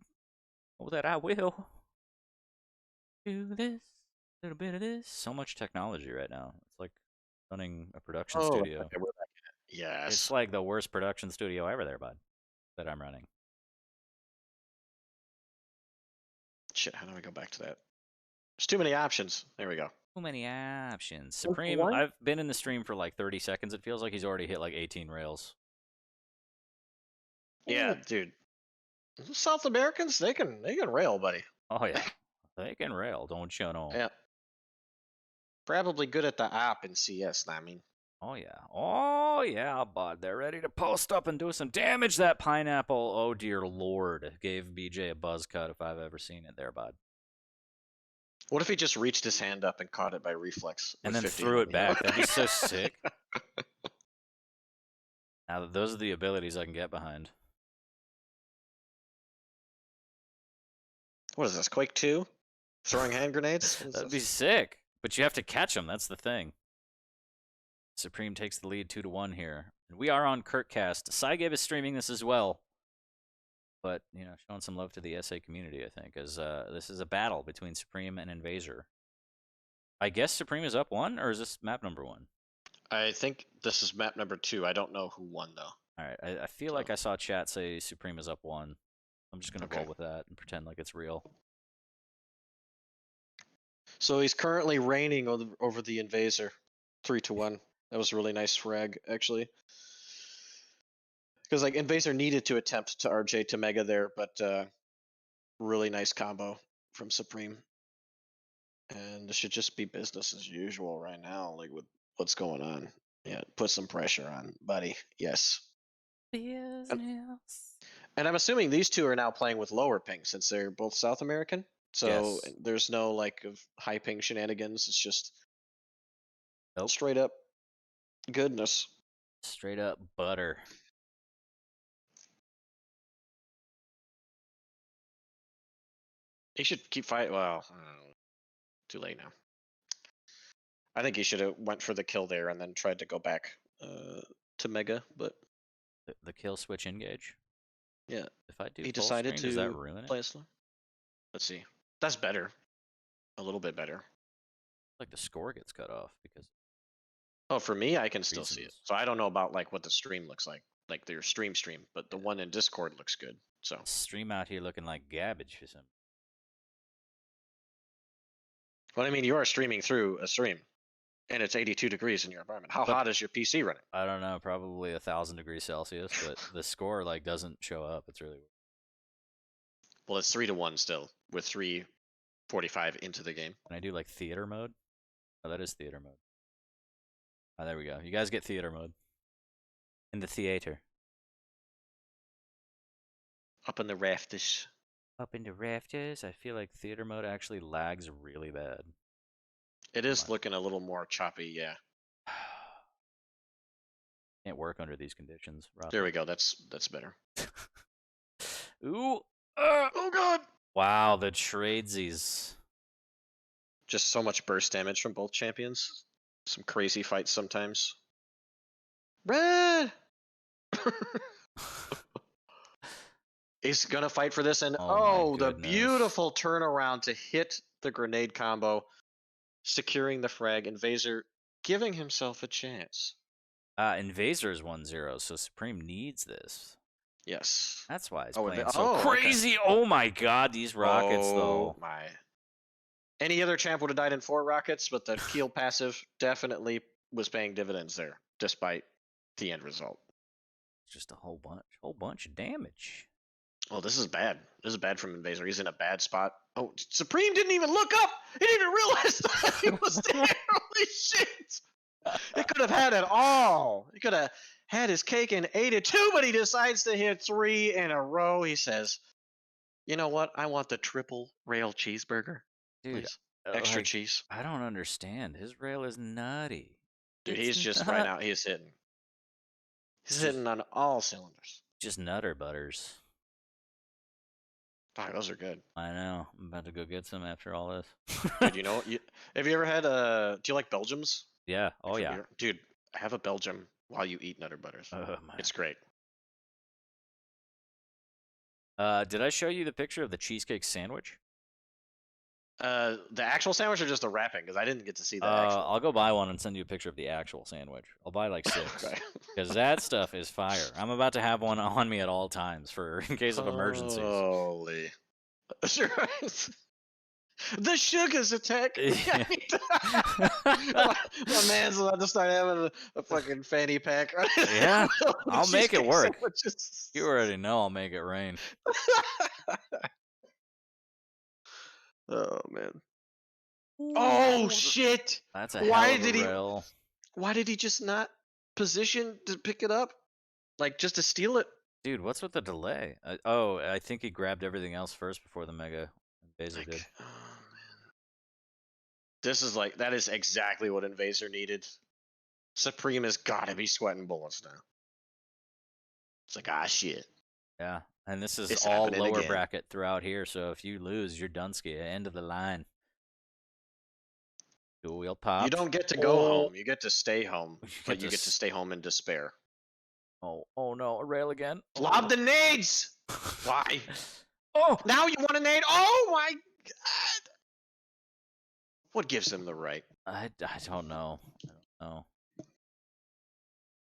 Oh, that I will. Do this, a little bit of this. So much technology right now. It's like running a production studio. Okay, we're back Yes. It's like the worst production studio ever there, bud, that I'm running. Shit, how do I go back to that? There's too many options. There we go. Too many options. One for Supreme, one? I've been in the stream for like 30 seconds. It feels like he's already hit like 18 rails. Yeah, dude. South Americans, they can rail, buddy. Oh, yeah. They can rail, don't you know? Yeah. Probably good at the op in CS, I mean. Oh, yeah. Oh, yeah, bud. They're ready to post up and do some damage. That pineapple, oh, dear Lord, gave BJ a buzz cut if I've ever seen it there, bud. What if he just reached his hand up and caught it by reflex? And with then 50 threw on it the back. arm? That'd be so sick. Now, those are the abilities I can get behind. What is this, Quake 2? Throwing hand grenades? What is That'd be this? sick. But you have to catch them. That's the thing. Supreme takes the lead 2-1 here. And we are on Kirkcast. Cygib is streaming this as well. But, you know, showing some love to the SA community, I think, as this is a battle between Supreme and Invasor. I guess Supreme is up 1, or is this map number 1? I think this is map number 2. I don't know who won, though. All right, I feel like I saw chat say Supreme is up 1. I'm just going to roll with that and pretend like it's real. So he's currently reigning over the Invasor. 3-1. That was a really nice frag, actually. Because like Invasor needed to attempt to RJ to Mega there, but really nice combo from Supreme. And this should just be business as usual right now, like with what's going on. Yeah, put some pressure on, buddy. Yes. Business. And I'm assuming these two are now playing with lower ping since they're both South American. So Yes. there's no like of high ping shenanigans. It's just Nope. straight up goodness. Straight up butter. He should keep fighting. Well, too late now. I think he should have went for the kill there and then tried to go back to Mega, but The kill switch engage. yeah, If I do he full decided screen, does that to ruin it? play slow. Let's see. That's better. A little bit better. Like the score gets cut off because Oh, for me, I can still see it. Reasons. So I don't know about like what the stream looks like their stream, but the one in Discord looks good. So stream out here looking like garbage for some. but I mean, you are streaming through a stream, and it's 82 degrees in your apartment. How But- hot is your PC running? I don't know, probably 1,000 degrees Celsius, but the score like doesn't show up. It's really weird. Well, it's 3-1 still with 3:45 into the game. Can I do like theater mode? Oh, that is theater mode. Oh, there we go. You guys get theater mode. In the theater. Up in the rafters. Up into rafters. I feel like theater mode actually lags really bad. It is Come on. looking a little more choppy, yeah. Can't work under these conditions. Rapha. There we go. That's better. Ooh. Oh god! Wow, the tradesies. Just so much burst damage from both champions. Some crazy fights sometimes. Red! He's gonna fight for this, and Oh my the goodness. beautiful turnaround to hit the grenade combo, securing the frag. Invasor giving himself a chance. Invasor's 1-0, so Supreme needs this. Yes. That's why it's Oh, playing Inva- so oh, okay. crazy. Oh my god, these rockets though. Oh my. Any other champ would have died in 4 rockets, but the Keel passive definitely was paying dividends there, despite the end result. Just a whole bunch of damage. Oh, this is bad. This is bad from Invasor. He's in a bad spot. Oh, Supreme didn't even look up. He didn't even realize that he was there. Holy shit! He could have had it all. He could have had his cake and ate it too, but he decides to hit 3 in a row. He says, "You know what? I want the triple rail cheeseburger, Dude, please. Extra like, cheese." I don't understand. His rail is nutty. Dude, It's he's just nut- right now. He's hitting. He's It's hitting on all cylinders. Just nutter butters. Fuck, those are good. I know. I'm about to go get some after all this. Dude, you know, have you ever had do you like Belgiums? Yeah. Oh Like, yeah. Dude, have a Belgium while you eat Nutter Butters. Oh my. It's great. Did I show you the picture of the cheesecake sandwich? The actual sandwich or just the wrapping? Because I didn't get to see the actual. I'll go buy one and send you a picture of the actual sandwich. I'll buy like 6 Okay. because that stuff is fire. I'm about to have one on me at all times for in case of emergencies. Holy. Sure. The sugars attack. Yeah. my man's about to start having a fucking fanny pack. Yeah, I'll make it Cheesecake work. sandwiches. You already know I'll make it rain. Oh man. Oh shit! That's a Why hell of a did he? rail. Why did he just not position to pick it up? Like just to steal it? Dude, what's with the delay? I think he grabbed everything else first before the Mega Invasor did. Oh man. This is like that is exactly what Invasor needed. Supreme has got to be sweating bullets now. It's like shit. Yeah, and this is It's all happening lower again. bracket throughout here, so if you lose, you're Dunsky, end of the line. Dual wheel pop. You don't get to go home. You get to stay home, but you get to s- stay home in despair. Oh no, a rail again. Lob the nades. Why? Oh, Now you want a nade? Oh my god! What gives him the right? I don't know. I don't know.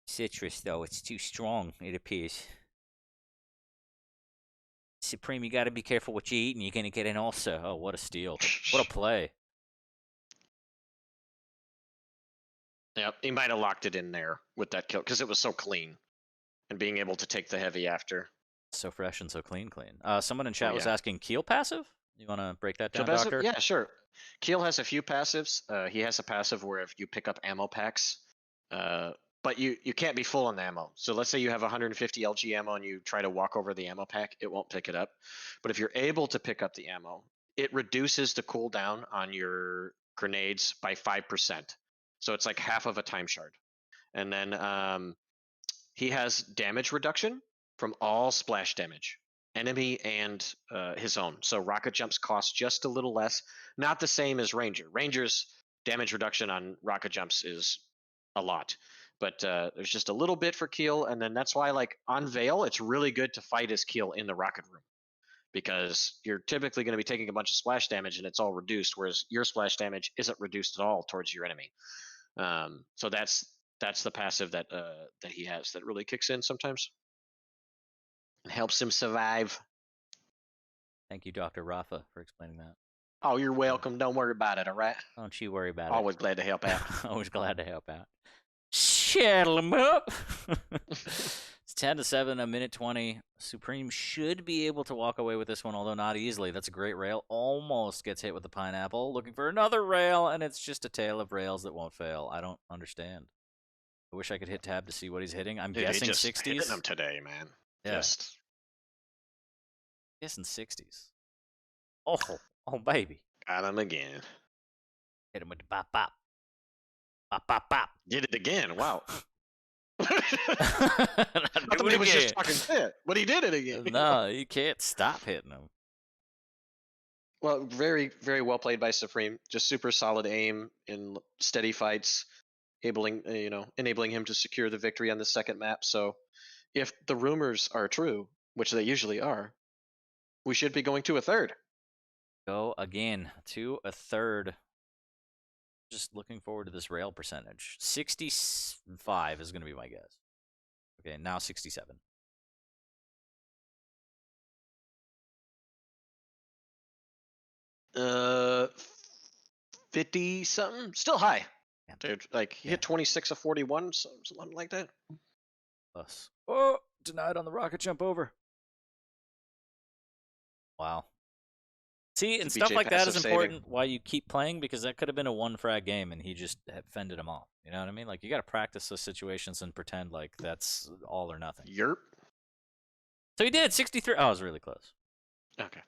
Citrus though, it's too strong. It appears. Supreme, you got to be careful what you eat, and you're gonna get an ulcer. Oh, what a steal! What a play! Yep, he might have locked it in there with that kill because it was so clean, and being able to take the heavy after. So fresh and so clean. Someone in chat was yeah. asking Keel passive. You want to break that Kill down, passive? Doctor? Yeah, sure. Keel has a few passives. He has a passive where if you pick up ammo packs, but you can't be full on the ammo. So let's say you have 150 LG ammo and you try to walk over the ammo pack, it won't pick it up. But if you're able to pick up the ammo, it reduces the cooldown on your grenades by 5%. So it's like half of a time shard. And then he has damage reduction from all splash damage, enemy and his own. So rocket jumps cost just a little less, not the same as Ranger. Ranger's damage reduction on rocket jumps is a lot, but there's just a little bit for Keel, and then that's why like on Veil, it's really good to fight as Keel in the rocket room because you're typically going to be taking a bunch of splash damage and it's all reduced, whereas your splash damage isn't reduced at all towards your enemy. So that's the passive that he has that really kicks in sometimes and helps him survive. Thank you, Dr. Rapha, for explaining that. Oh, you're welcome. Don't worry about it. All right. Don't you worry about Always glad to help out. it. Always glad to help out. Shaddle him up. It's 10-7, a minute 20. Supreme should be able to walk away with this one, although not easily. That's a great rail. Almost gets hit with the pineapple. Looking for another rail, and it's just a tale of rails that won't fail. I don't understand. I wish I could hit tab to see what he's hitting. I'm Dude, guessing just 60s. hitting him today, man. Yeah. Just Guessing 60s. Oh, baby. got him again. Hit him with the bop bop. Bop bop bop. Did it again. Wow. Do I thought it he was just again. fucking hit, but he did it again. No, you can't stop hitting him. Well, very, very well played by Supreme. Just super solid aim in steady fights, enabling him to secure the victory on the second map. So, if the rumors are true, which they usually are, we should be going to a third. Go again to a third. Just looking forward to this rail percentage. 65 is going to be my guess. Okay, now 67. Uh, 50 something, still high. Yeah. Dude, like he hit 26 of 41, something like that. Plus. Oh, denied on the rocket jump over. Wow. See, and stuff BJ like that is passive important saving. why you keep playing, because that could have been a one frag game and he just had fended him off. You know what I mean? Like, you got to practice those situations and pretend like that's all or nothing. Yerp. So he did 63. Oh, I was really close. Okay.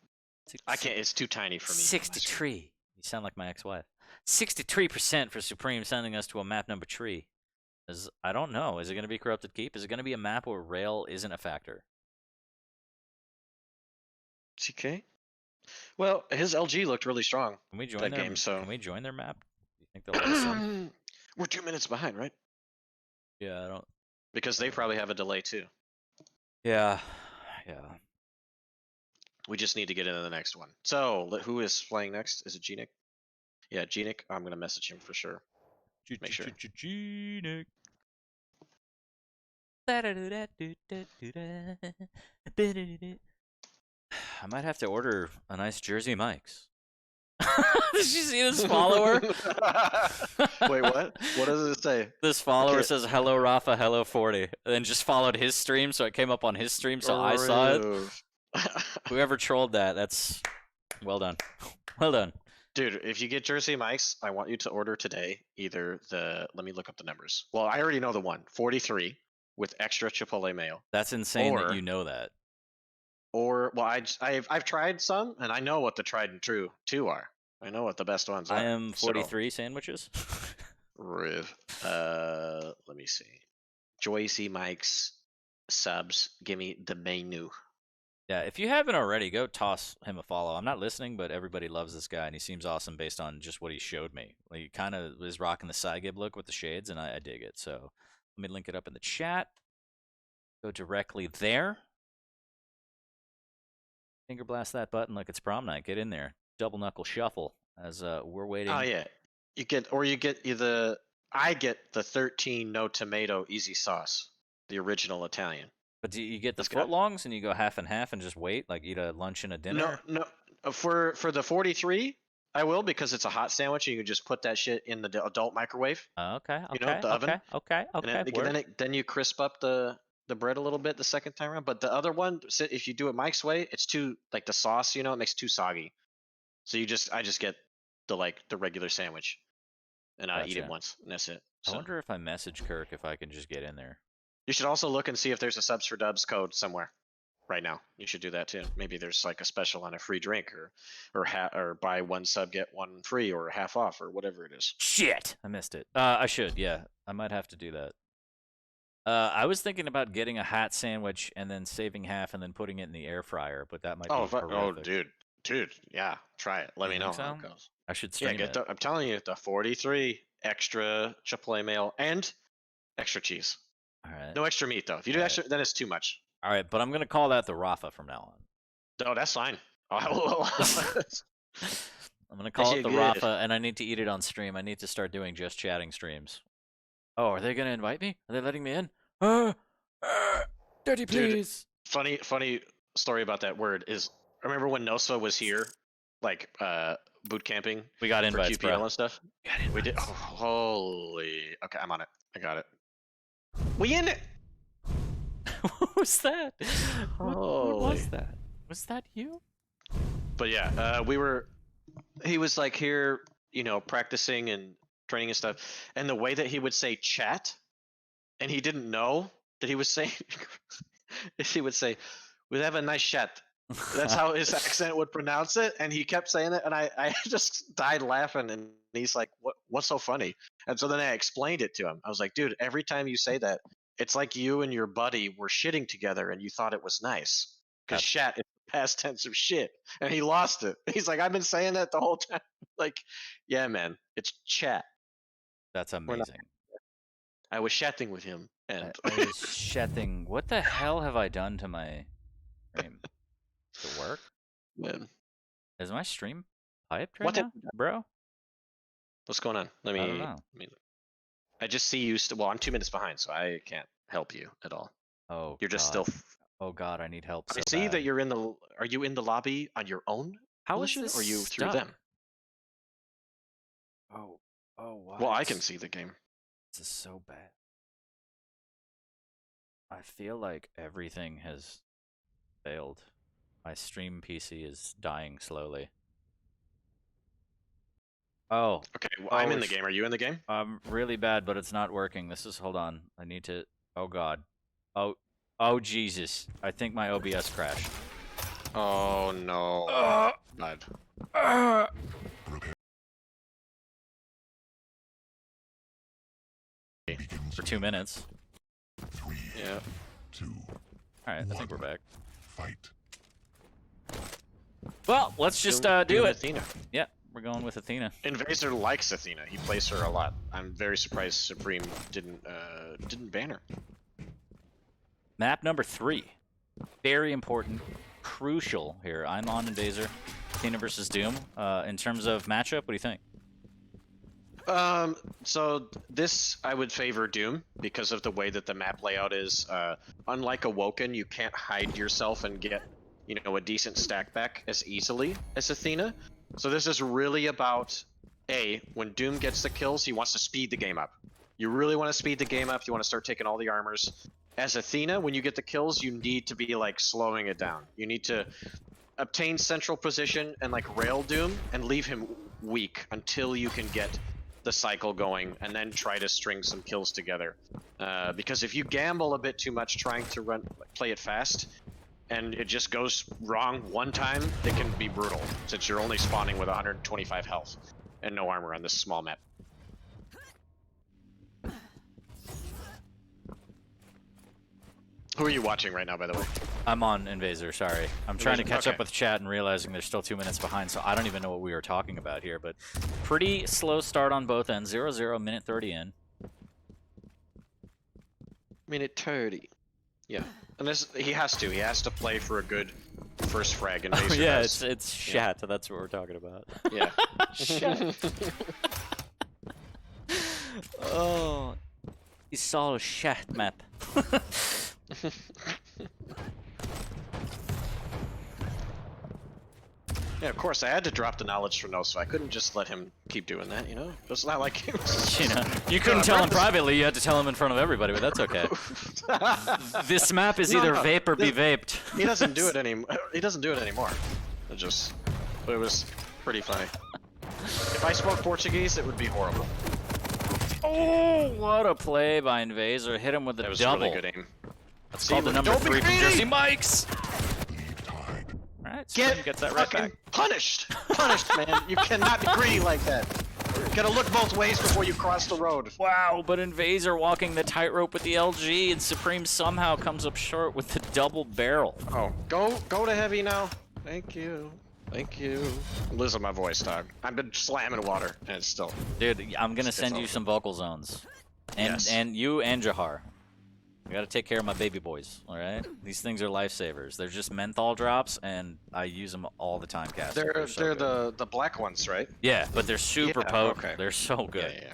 I can't. It's too tiny for me. 63. You sound like my ex-wife. 63% for Supreme, sending us to a map number 3. I don't know. Is it going to be Corrupted Keep? Is it going to be a map where rail isn't a factor? TK. Well, his LG looked really strong. Can we join that their game? So can we join their map? Do you think they'll let us in? we're 2 minutes behind, right? Yeah, I don't. Because they probably have a delay too. Yeah. We just need to get into the next one. So, who is playing next? Is it gnik? Yeah, gnik. I'm gonna message him for sure. Make sure. Gnik. I might have to order a nice Jersey Mike's. Did you see this follower? Wait, what? What does it say? This follower Okay. says hello Rapha, hello 40, and then just followed his stream, so it came up on his stream, so I saw it. Whoever trolled that, that's well done. Well done. Dude, if you get Jersey Mike's, I want you to order today either the. Let me look up the numbers. Well, I already know the one, 43 with extra Chipotle mayo. That's insane that Or- you know that. Or well, I've tried some, and I know what the tried and true two are. I know what the best ones are. I am So, 43 sandwiches. Riv. Let me see. Joycey Mike's subs. Give me the menu. Yeah, if you haven't already, go toss him a follow. I'm not listening, but everybody loves this guy, and he seems awesome based on just what he showed me. Like, he kind of is rocking the Cygib look with the shades, and I dig it. So let me link it up in the chat. Go directly there. Finger blast that button like it's prom night. Get in there. Double knuckle shuffle as we're waiting. Oh yeah, you get either. I get the 13 no tomato easy sauce, the original Italian. But do you get the That's good. footlongs and you go half and half and just wait, like eat a lunch and a dinner? No. For the 43, I will because it's a hot sandwich. And you can just put that shit in the adult microwave. Okay, You know, the oven. okay. And then you crisp up the bread a little bit the second time around. But the other one, if you do it Mike's way, it's too like the sauce. You know, it makes it too soggy. So I just get the regular sandwich, and I eat it Gotcha. once, and that's it. I So wonder if I message Kirk if I can just get in there. you should also look and see if there's a subs for dubs code somewhere. Right now, you should do that too. Maybe there's like a special on a free drink, or buy one sub get one free, or half off, or whatever it is. Shit, I missed it. I should, yeah. I might have to do that. I was thinking about getting a hat sandwich and then saving half and then putting it in the air fryer, but that might be horrific. Dude, yeah, try it. Let You me know think how so? it goes. I should Yeah, stream it. I'm telling you, the 43 extra Chipotle mayo and extra cheese. All right. No extra meat though. If you do Alright. extra, then it's too much. All right, but I'm gonna call that the Rapha from now on. No, that's fine. I will. I'm gonna call it shit the good. Rapha, and I need to eat it on stream. I need to start doing just chatting streams. Oh, are they gonna invite me? Are they letting me in? Dirty Dude. please. funny story about that word is, remember when Nosa was here, like boot camping We got for invites, QPL bro. and stuff? We did. Oh, holy. Okay, I'm on it. I got it. We in it. What was that? What was Holy. that? Was that you? But yeah, he was like here, practicing and training and stuff. And the way that he would say chat, and he didn't know that he was saying, he would say, "We have a nice chat." That's how his accent would pronounce it, and he kept saying it, and I just died laughing. And he's like, "What's so funny?" And so then I explained it to him. I was like, "Dude, every time you say that, it's like you and your buddy were shitting together, and you thought it was nice because shat is the past tense of shit." And he lost it. He's like, "I've been saying that the whole time." Like, yeah, man, it's chat. That's not- amazing. I was chatting with him, and I was shedding. What the hell have I done to my stream? Does it work? man, Is my stream piped right What now, bro? what's going on? I don't know. I just see you. Well, I'm 2 minutes behind, so I can't help you at all. Oh, You're just God. still. Oh God, I need help. I So see bad. that you're in the. Are you in the lobby on your own? How is Volition, this or are you through stuck? them? Oh, wow. Well, I can see the game. This is so bad. I feel like everything has failed. My stream PC is dying slowly. Oh, Okay, well, I'm in the it's- game. Are you in the game? I'm really bad, but it's not working. This is, hold on. I need to, oh God. Oh Jesus. I think my OBS crashed. Oh no. Bad. For 2 minutes. 3, Yeah. 2, Alright, I think we're back. fight. Well, let's just Doing do it. Athena. Yeah, we're going with Athena. Invasor likes Athena. He plays her a lot. I'm very surprised Supreme didn't ban her. Map number 3. Very important. crucial here. I'm on Invasor. Athena versus Doom. In terms of matchup, what do you think? So this I would favor Doom because of the way that the map layout is. Unlike Awoken, you can't hide yourself and get, you know, a decent stack back as easily as Athena. So this is really about when Doom gets the kills, he wants to speed the game up. You really want to speed the game up. You want to start taking all the armors. As Athena, when you get the kills, you need to be like slowing it down. You need to obtain central position and like rail Doom and leave him weak until you can get the cycle going and then try to string some kills together. Because if you gamble a bit too much trying to play it fast and it just goes wrong one time, it can be brutal since you're only spawning with 125 health and no armor on this small map. Who are you watching right now, by the way? I'm on Invasor, sorry. I'm trying to catch up with chat and realizing there's still 2 minutes behind, so I don't even know what we were talking about here, but pretty slow start on both ends. 0-0, minute 30 in. Minute 30. Yeah. And this, he has to play for a good first frag. And Oh, yeah, it's chat, so that's what we're talking about. Yeah. Chat. Oh, he saw a chat map. Yeah, of course, I had to drop the knowledge for no, so I couldn't just let him keep doing that, you know? It's not like he was... You know, you couldn't tell him privately, you had to tell him in front of everybody, but that's okay. This map is either vape or be vaped. He doesn't do it anymore. He doesn't do it anymore. But it was pretty funny. If I spoke Portuguese, it would be horrible. Oh, what a play by Invasor. Hit him with the That was double. really good aim. That's called the number 3 from Jersey Mike's. Alright, Supreme gets that right back. Punished! Punished, man. You cannot be greedy like that. You gotta look both ways before you cross the road. Wow, but Invasor walking the tightrope with the LG, and Supreme somehow comes up short with the double barrel. Oh, go to heavy now. Thank you. Thank you. I'm losing my voice, dog. I've been slamming water, and it's still... Dude, I'm gonna send you some vocal zones. And Yes. and you and Jahar. I gotta take care of my baby boys, alright? These things are lifesavers. They're just menthol drops, and I use them all the time, Cass. They're so good. the black ones, right? Yeah, but they're super Yeah, potent. okay. They're so good. Yeah.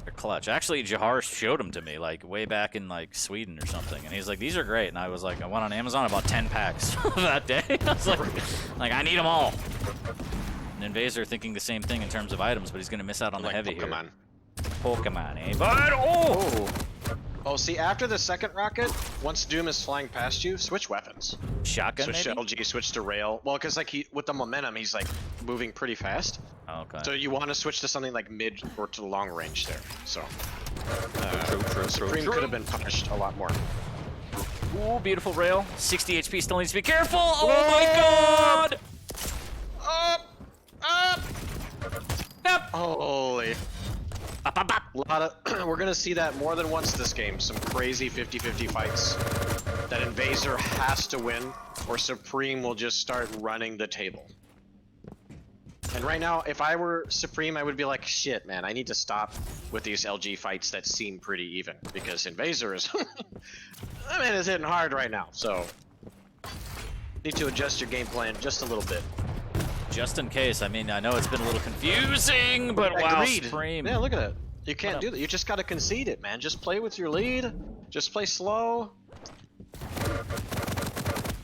They're clutch. Actually, Jahar showed them to me, like, way back in, like, Sweden or something. And he's like, these are great. And I was like, I went on Amazon, I bought 10 packs that day. I was like, I need them all. And Invasor thinking the same thing in terms of items, but he's going to miss out on the Like heavy Pokemon. here. Pokemon, eh? But, oh! Oh, see, after the second rocket, once Doom is flying past you, switch weapons. Shotgun, Switch maybe? to LG, switch to rail. Well, because like with the momentum, he's like moving pretty fast. Oh, okay. So you want to switch to something like mid or to long range there. So Supreme could have been punished a lot more. Ooh, beautiful rail. 60 HP, still needs to be careful. Oh my god! Up! Holy. Up, up, up. Lot of, we're gonna see that more than once this game. Some crazy 50-50 fights that Invasor has to win, or Supreme will just start running the table. And right now, if I were Supreme, I would be like, shit, man, I need to stop with these LG fights that seem pretty even, because Invasor is, I mean, it's hitting hard right now. So need to adjust your game plan just a little bit. Just in case, I mean, I know it's been a little confusing, but wow, Agreed. Supreme. Yeah, look at that. You can't do that. You just gotta concede it, man. Just play with your lead. Just play slow.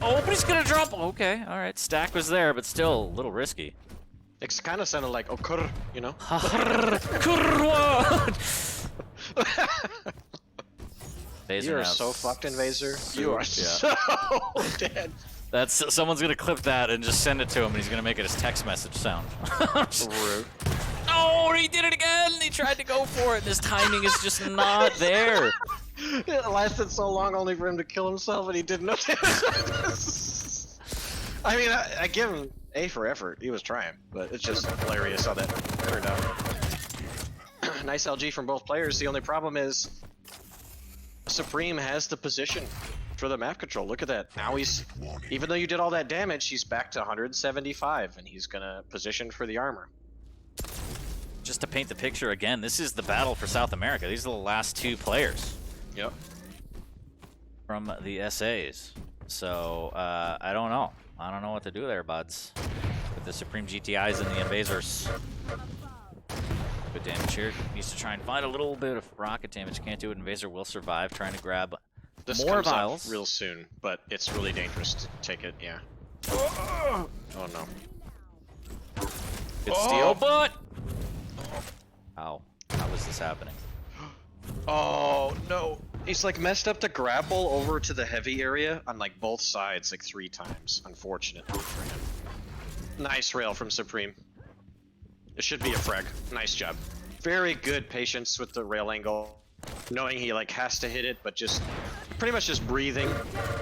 Oh, but he's gonna drop. Okay, all right. Stack was there, but still a little risky. It's kind of sounded like Okur, you know? You are so fucked, Invasor. You are so dead. That's someone's gonna clip that and just send it to him, and he's gonna make it his text message sound. Rude. Oh, he did it again! He tried to go for it, and his timing is just not there. It lasted so long only for him to kill himself, and he did no damage. I mean, I give him A for effort. He was trying, but it's just hilarious how that turned out. Nice LG from both players. The only problem is Supreme has the position for the map control. Look at that. Now he's, even though you did all that damage, he's back to 175, and he's gonna position for the armor. Just to paint the picture again, this is the battle for South America. These are the last 2 players. Yep. From the SAs. So I don't know. I don't know what to do there, buds. With the Supreme GTIs and the invasors. Good damage here. Needs to try and find a little bit of rocket damage. Can't do it. Invasor will survive. Trying to grab This more comes up vials. real soon, but it's really dangerous to take it. Yeah. Oh no. Good steal, but how is this happening? Oh no. He's like messed up the grapple over to the heavy area on like both sides like 3 times. Unfortunately for him. Nice rail from Supreme. It should be a frag. Nice job. Very good patience with the rail angle. Knowing he like has to hit it, but just pretty much just breathing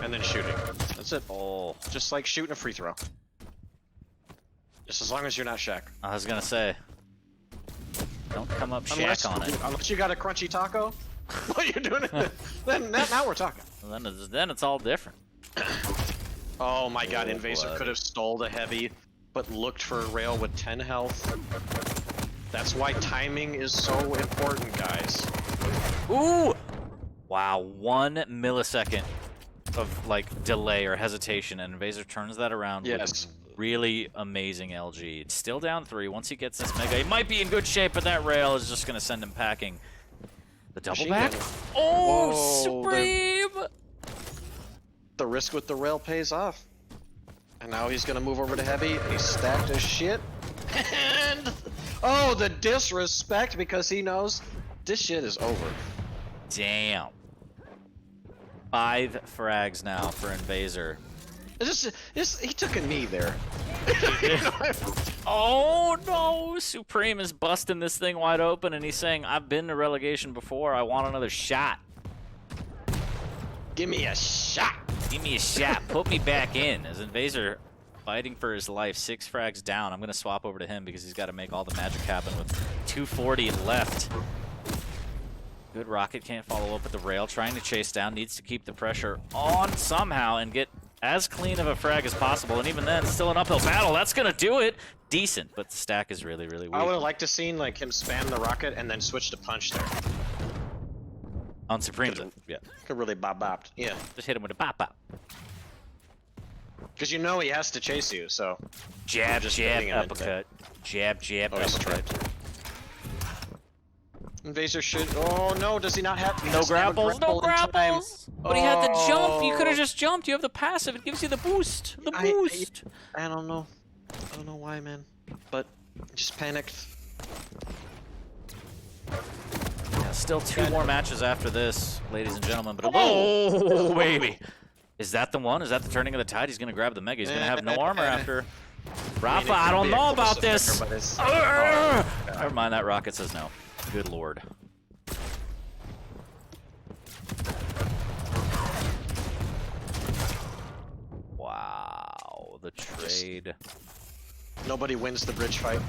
and then shooting. That's it. Oh, Just like shooting a free throw. Just as long as you're not Shaq. I was gonna say, don't come up Unless, Shaq on it. unless you got a crunchy taco, what you're doing? then now we're talking. Well, then it's all different. Oh my god, Oh, Invasor blood. could have stole the heavy, but looked for a rail with 10 health. That's why timing is so important, guys. Ooh! Wow, 1 millisecond of like delay or hesitation, and Invasor turns that around Yes. with really amazing LG. It's still down 3. Once he gets this mega, he might be in good shape, but that rail is just gonna send him packing. The double Machine back? gun. Oh, Whoa, Supreme! The risk with the rail pays off. And now he's gonna move over to heavy, and he's stacked as shit. And oh, the disrespect, because he knows this shit is over. Damn. 5 frags now for Invasor. He took a knee there. Oh no! Supreme is busting this thing wide open, and he's saying, I've been to relegation before, I want another shot. Give me a shot. Give me a shot, put me back in. As Invasor fighting for his life, 6 frags down. I'm gonna swap over to him because he's gotta make all the magic happen with 240 left. Good rocket, can't follow up with the rail, trying to chase down, needs to keep the pressure on somehow and get as clean of a frag as possible, and even then, still an uphill battle. That's gonna do it. Decent, but the stack is really, really weak. I would have liked to seen like him spam the rocket and then switch to punch there. On Supreme's, yeah. Could really bopped. Yeah, Just hit him with a bop. because you know he has to chase you. So Jab, Just jab, hitting him into uppercut. Jab, jab, oh, he's uppercut. trapped. Invasor should. Oh no, does he not have? He No doesn't have a grapples, no grapple in time. grapples! But he had the jump, you could have Oh. just jumped. You have the passive, it gives you the boost. The I- boost! I don't know. I don't know why, man. But just panicked. Yeah, still 2 more matches after this, ladies and gentlemen. But oh, baby! Is that the one? Is that the turning of the tide? He's gonna grab the mega. He's gonna have no armor after. Rapha, I don't know about this. Never mind, that rocket says no. Good lord. Wow, the trade. Nobody wins the bridge fight.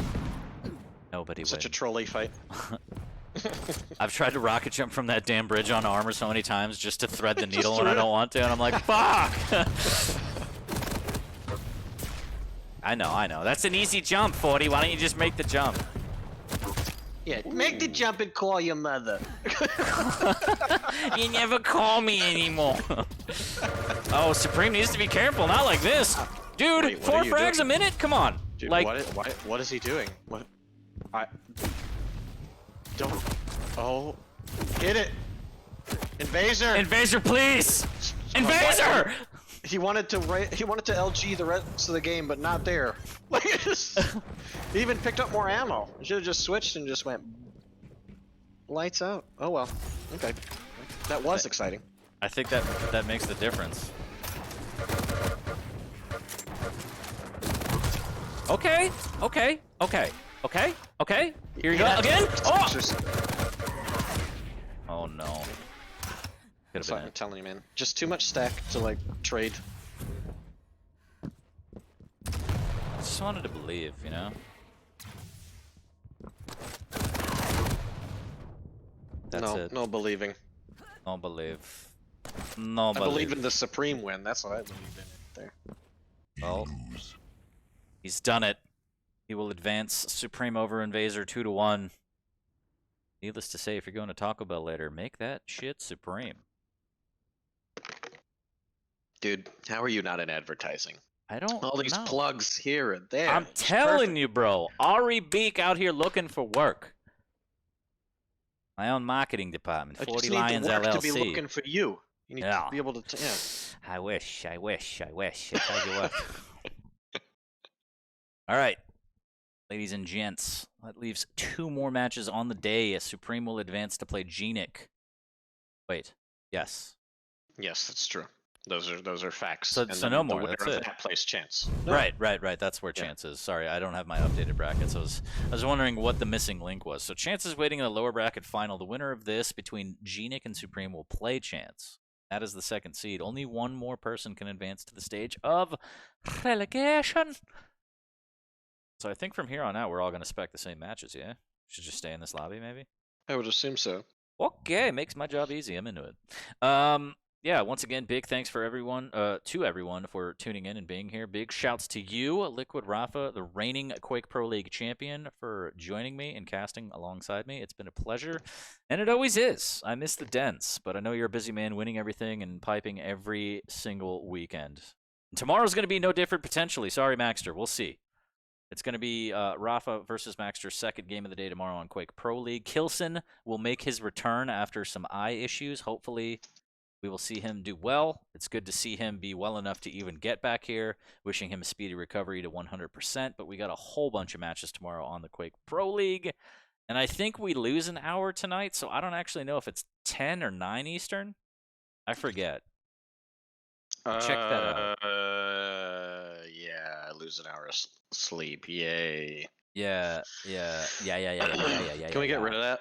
Nobody Such a wins. trolley fight. I've tried to rocket jump from that damn bridge on armor so many times just to thread the needle when I don't want to, and I'm like, fuck! I know. That's an easy jump, 40. Why don't you just make the jump? Yeah, make the jump and call your mother. You never call me anymore. Oh, Supreme needs to be careful. Not like this. Dude, Wait, what 4 are you frags a doing? minute? Come on. Dude, like, what is he doing? What? I don't. Oh, hit it, Invasor. Invasor, please! Invasor! He wanted to LG the rest of the game, but not there. Like, he even picked up more ammo. He should have just switched and just went lights out. Oh well. Okay. That was exciting. I think that makes the difference. Okay. Here you go again. Oh no. Could That's have what been I'm it. telling you, man. Just too much stack to like trade. I just wanted to believe, you know. That's it. No believing. No believe. No I believe. believe in the Supreme win. That's what I believe in there. Well, he's done it. He will advance Supreme over Invasor 2-1. Needless to say, if you're going to Taco Bell later, make that shit Supreme. Dude, how are you not in advertising? I don't All these know. plugs here and there. I'm It's telling perfect. you, bro. Ari Beak out here looking for work. My own marketing department, I just 40 need the Lions work to be LLC. looking for you. You need Yeah. to be able to. Yeah. I wish. I tell you what. All right, ladies and gents. That leaves 2 more matches on the day. Supreme will advance to play gnik. Wait. Yes. Yes, that's true. Those are facts. So- and so then no the more, winner that's of it. that plays chance. No. Right. That's where Yeah. Chance is. Sorry, I don't have my updated brackets. I was wondering what the missing link was. So Chance is waiting in the lower bracket final. The winner of this between gnik and Supreme will play Chance. That is the 2nd seed. Only 1 more person can advance to the stage of relegation. So I think from here on out, we're all going to spec the same matches, yeah? Should just stay in this lobby, maybe? I would assume so. Okay, makes my job easy. I'm into it. Yeah, once again, big thanks for everyone, to everyone for tuning in and being here. Big shouts to you, Liquid Rapha, the reigning Quake Pro League champion, for joining me and casting alongside me. It's been a pleasure, and it always is. I miss the dents, but I know you're a busy man winning everything and piping every single weekend. And tomorrow's going to be no different, potentially. Sorry, Maxter. We'll see. It's going to be Rapha versus Maxter's 2nd game of the day tomorrow on Quake Pro League. Kilson will make his return after some eye issues. Hopefully, we will see him do well. It's good to see him be well enough to even get back here. Wishing him a speedy recovery to 100%. But we got a whole bunch of matches tomorrow on the Quake Pro League. And I think we lose an hour tonight, so I don't actually know if it's 10 or 9 Eastern. I forget. Check that out. Yeah, I lose an hour of sleep. Yay. Yeah. Can we get rid of that?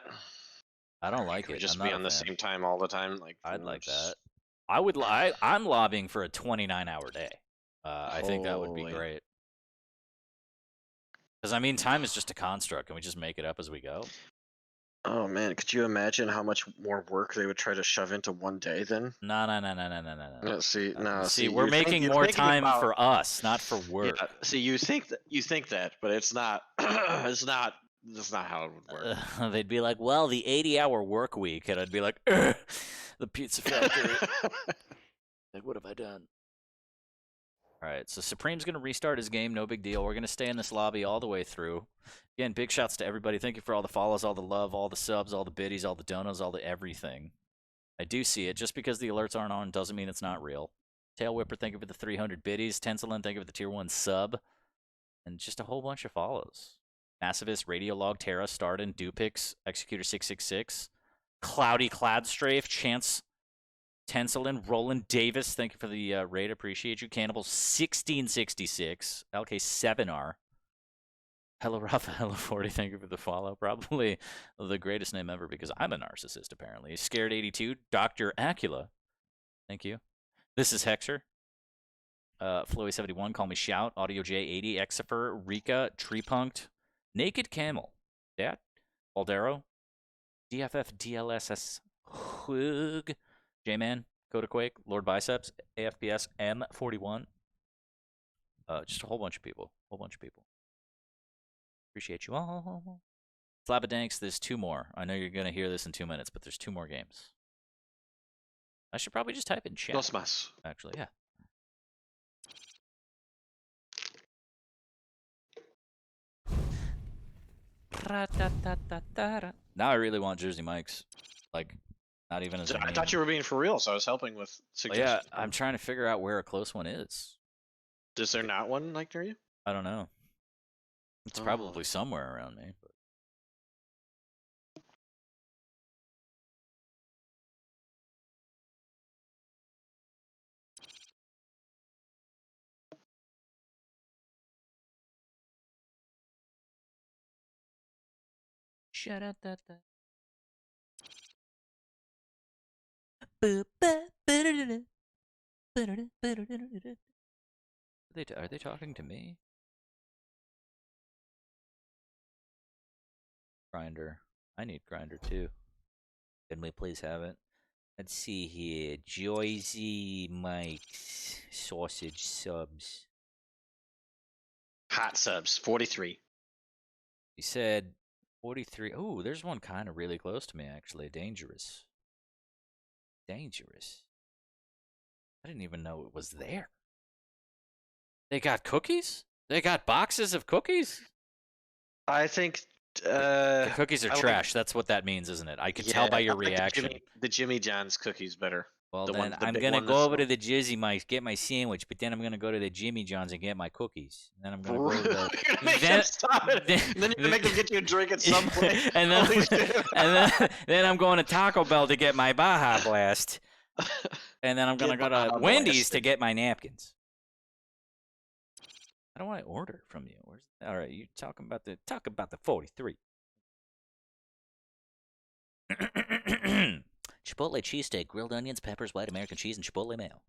I don't like Can we it. just I'm be not a on the fan. same time all the time? Like I'd like just- that. I would. I'm lobbying for a 29-hour day. I think that would be Holy. great. Because I mean, time is just a construct. Can we just make it up as we go? Oh man, could you imagine how much more work they would try to shove into one day then? No. No, see, We're making you're more thinking time about- for us, not for work. Yeah, see, you think that, but it's not. It's not. That's not how it would work. They'd be like, "Well, the 80-hour work week," and I'd be like, "Ugh, "The pizza factory." Like, what have I done? All right, so Supreme's going to restart his game. No big deal. We're going to stay in this lobby all the way through. Again, big shouts to everybody. Thank you for all the follows, all the love, all the subs, all the biddies, all the donos, all the everything. I do see it. Just because the alerts aren't on doesn't mean it's not real. Tail Whipper, thank you for the 300 biddies. Tensilin, thank you for the tier 1 sub. And just a whole bunch of follows. Massivist, Radiolog, Terra, Starden, Dupix, Executor666, Cloudy Cladstrafe, Chance, Tensilin, Roland Davis, thank you for the raid, appreciate you. Cannibal 1666, LK7R. Hello Rapha, hello 40, thank you for the follow. Probably the greatest name ever because I'm a narcissist apparently. Scared 82, Dr. Acula, thank you. This is Hexer. Flowy71, call me Shout, Audio J80, Exifer, Rika, Treepunked, Naked Camel, Dad, Baldero, DFF, DLSS, Hug, J-Man, Coda Quake, Lord Biceps, AFPS, M41. Just a whole bunch of people. Appreciate you all. Slabadanks, there's 2 more. I know you're going to hear this in 2 minutes, but there's 2 more games. I should probably just type in chat. Dos más. Actually, yeah. Now I really want Jersey Mike's. Like, not even as a I meme. thought you were being for real, so I was helping with Well, suggestions. yeah, I'm trying to figure out where a close one is. Is there not one like near you? I don't know. It's probably somewhere around me. But... Shut up, that. Are they talking to me? Grinder. I need Grinder too. Can we please have it? Let's see here. Joyzy Mike's sausage subs. Hot subs, 43. You said 43. Oh, there's one kind of really close to me, actually. Dangerous. I didn't even know it was there. They got cookies? They got boxes of cookies? I think The cookies are I like- trash. That's what that means, isn't it? I could tell by I your like reaction. the Jimmy John's cookies better. Well, the then one- the I'm big going to one go that's over to not- the Jizzy Mike's, get my sandwich, but then I'm going to go to the Jimmy John's and get my cookies. And then I'm going to go to the... You're gonna make then- him stop it. then- And then you're gonna make him get you a drink at some point. and then, Holy shit. then I'm going to Taco Bell to get my Baja Blast. And then I'm going to Get go to Baja Wendy's Blast. to get my napkins. How do I order from you? Where's all right? You talk about the 43. Chipotle cheesesteak, grilled onions, peppers, white American cheese, and Chipotle mayo.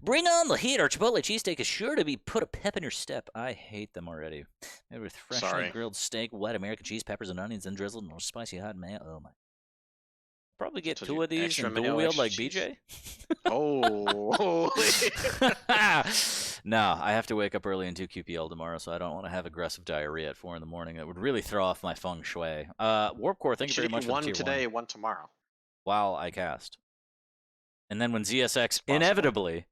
Bring on the heat. Our Chipotle cheesesteak is sure to be put a pep in your step. I hate them already. Made with freshly Sorry. grilled steak, white American cheese, peppers, and onions, and drizzled in spicy hot mayo. Oh my! Probably get So 2 you of these extra and mayo, dual wield extra like cheese. BJ. Oh, No, I have to wake up early and do QPL tomorrow, so I don't want to have aggressive diarrhea at 4 in the morning. That would really throw off my feng shui. Warp Core, thank you very much for the one tier today, 1 one tomorrow. while I cast. And then when ZSX possible. inevitably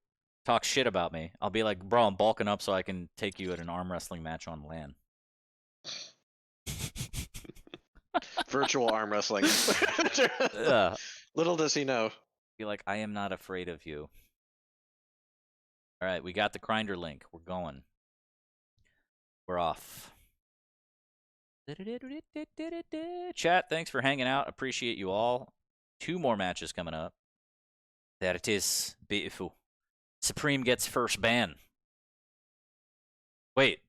talks shit about me, I'll be like, bro, I'm bulking up so I can take you at an arm wrestling match on LAN. Virtual arm wrestling. Ugh. Little does he know. Be like, I am not afraid of you. All right, we got the grinder link. We're going. We're off. Chat, thanks for hanging out. Appreciate you all. 2 more matches coming up. That it is beautiful. Supreme gets first ban. Wait.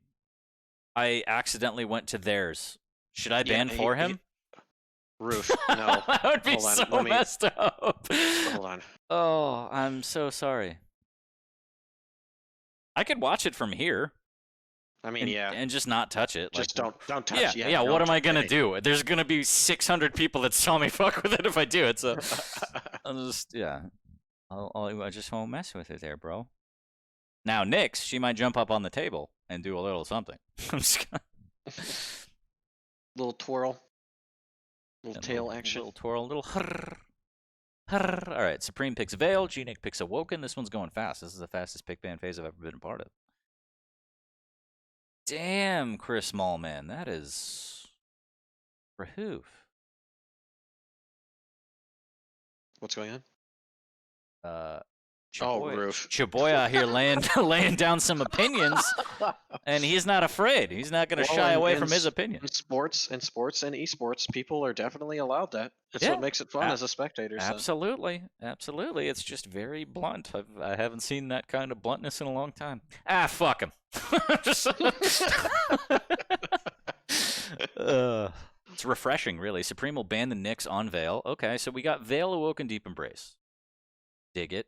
I accidentally went to theirs. Should I ban for him? Roof. No. That would be Hold on, so let me- messed up. Hold on. Oh, I'm so sorry. I could watch it from here. I mean, And, yeah. and just not touch it. Just like, don't touch. Yeah, what don't am I touch gonna anything. do? There's gonna be 600 people that saw me fuck with it if I do it. So I'll just I just won't mess with it there, bro. Now Nyx, she might jump up on the table and do a little something. I'm just gonna Little twirl. Little tail action. little twirl, little hurr. Hurr. All right, Supreme picks Veil, gnik picks Awoken. This one's going fast. This is the fastest pick ban phase I've ever been a part of. Damn, Chris Mallman, that is Rahoof. What's going on? Oh, Roof. Chaboy out here laying down some opinions, and he's not afraid. He's not going to shy away from his opinion. In sports and esports, people are definitely allowed that. It's Yeah. what makes it fun as a spectator. So. Absolutely, absolutely. It's just very blunt. I haven't seen that kind of bluntness in a long time. Ah, fuck him. Just- it's refreshing, really. Supreme will ban the Nyx on Veil. Okay, so we got Veil, Awoken, Deep Embrace. Dig it.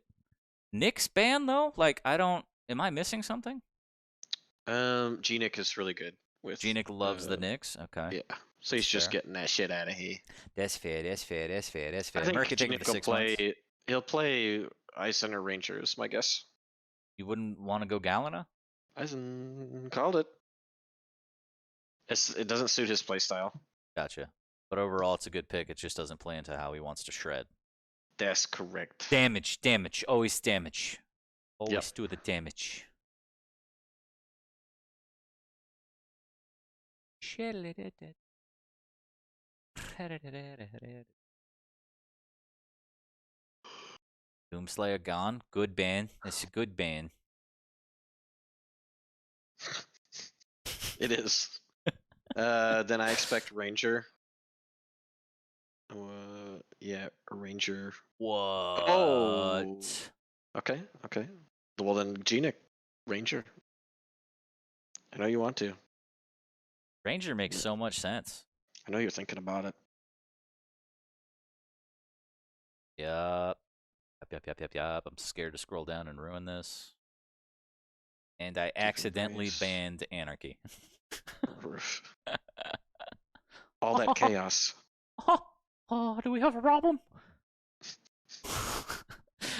Nyx ban though? Like, I don't. Am I missing something? gnik is really good with. Gnik loves the Nyx. Okay. Yeah. So he's just fair. getting that shit out of here. That's fair. That's fair. That's fair. That's fair. I think Merc could take it gnik for will 6 months. play. He'll play Eisen or Rangers. My guess. You wouldn't want to go Galena? Eisen called it. It doesn't suit his playstyle. Gotcha. But overall, it's a good pick. It just doesn't play into how he wants to shred. That's correct. Damage, damage, always damage. Always Yep. do the damage. Doomslayer gone. Good ban. That's a good ban. It is. Then I expect Ranger. Yeah, a Ranger. What? Oh. Okay. Well then, gnik, Ranger. I know you want to. Ranger makes so much sense. I know you're thinking about it. Yup. Yup. I'm scared to scroll down and ruin this. And I accidentally Embrace. banned Anarchy. All that chaos. Do we have a problem?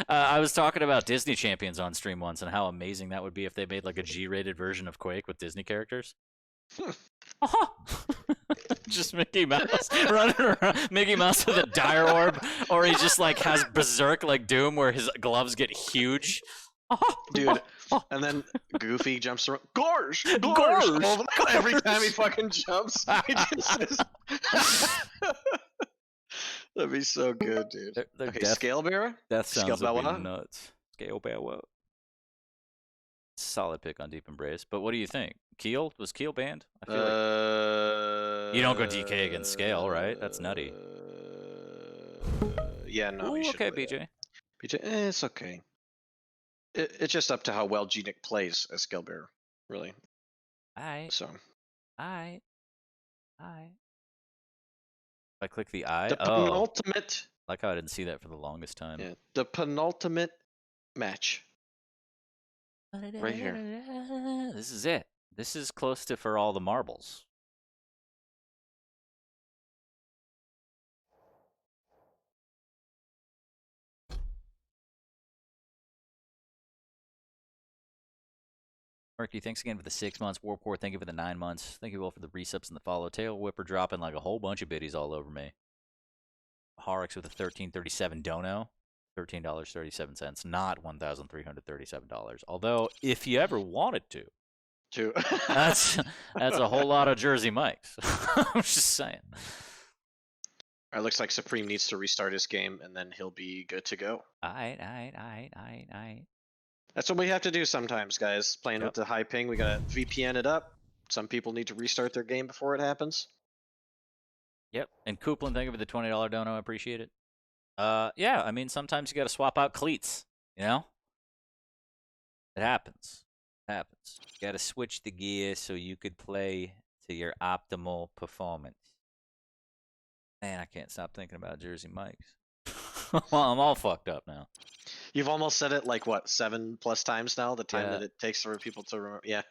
I was talking about Disney Champions on stream once and how amazing that would be if they made like a G-rated version of Quake with Disney characters. Just Mickey Mouse running around. Mickey Mouse with a dire orb, or he just like has berserk like Doom, where his gloves get huge. Dude, and then Goofy jumps around. Gorge! Gorge! Oh, every time he fucking jumps, he just says... That'd be so good, dude. They're Okay, death, Scale Bearer? death sounds would be Scale nuts. Scale Bearer. Solid pick on Deep Embrace, but what do you think? Keel? Was Keel banned? I feel like you don't go DK against Scale, right? That's nutty. Yeah, no. Ooh, you okay, shouldn't play BJ. that. BJ, it's okay. It's just up to how well gnik plays as Scale Bearer, really. Alright, So alright. If I click the eye, the oh, penultimate, like how I didn't see that for the longest time. yeah, the penultimate match. Right here. This is it. This is close to for all the marbles. Murky, thanks again for the 6 months. Warpcore, thank you for the 9 months. Thank you all for the resubs and the follow. Tail Whipper dropping like a whole bunch of biddies all over me. Horrocks with a $13.37 dono. $13.37, not $1,337. Although, if you ever wanted to, that's a whole lot of Jersey Mikes. I'm just saying. It looks like Supreme needs to restart his game, and then he'll be good to go. Aight. That's what we have to do sometimes, guys. Playing Yep. with the high ping, we gotta VPN it up. Some people need to restart their game before it happens. Yep. And Koopland, thank you for the $20 dono. I appreciate it. Yeah, I mean, sometimes you got to swap out cleats, you know? It happens. It happens. You got to switch the gear so you could play to your optimal performance. Man, I can't stop thinking about Jersey Mikes. Well, I'm all fucked up now. You've almost said it like, what, 7+ times now? The time Yeah. that it takes for people to remember. Yeah.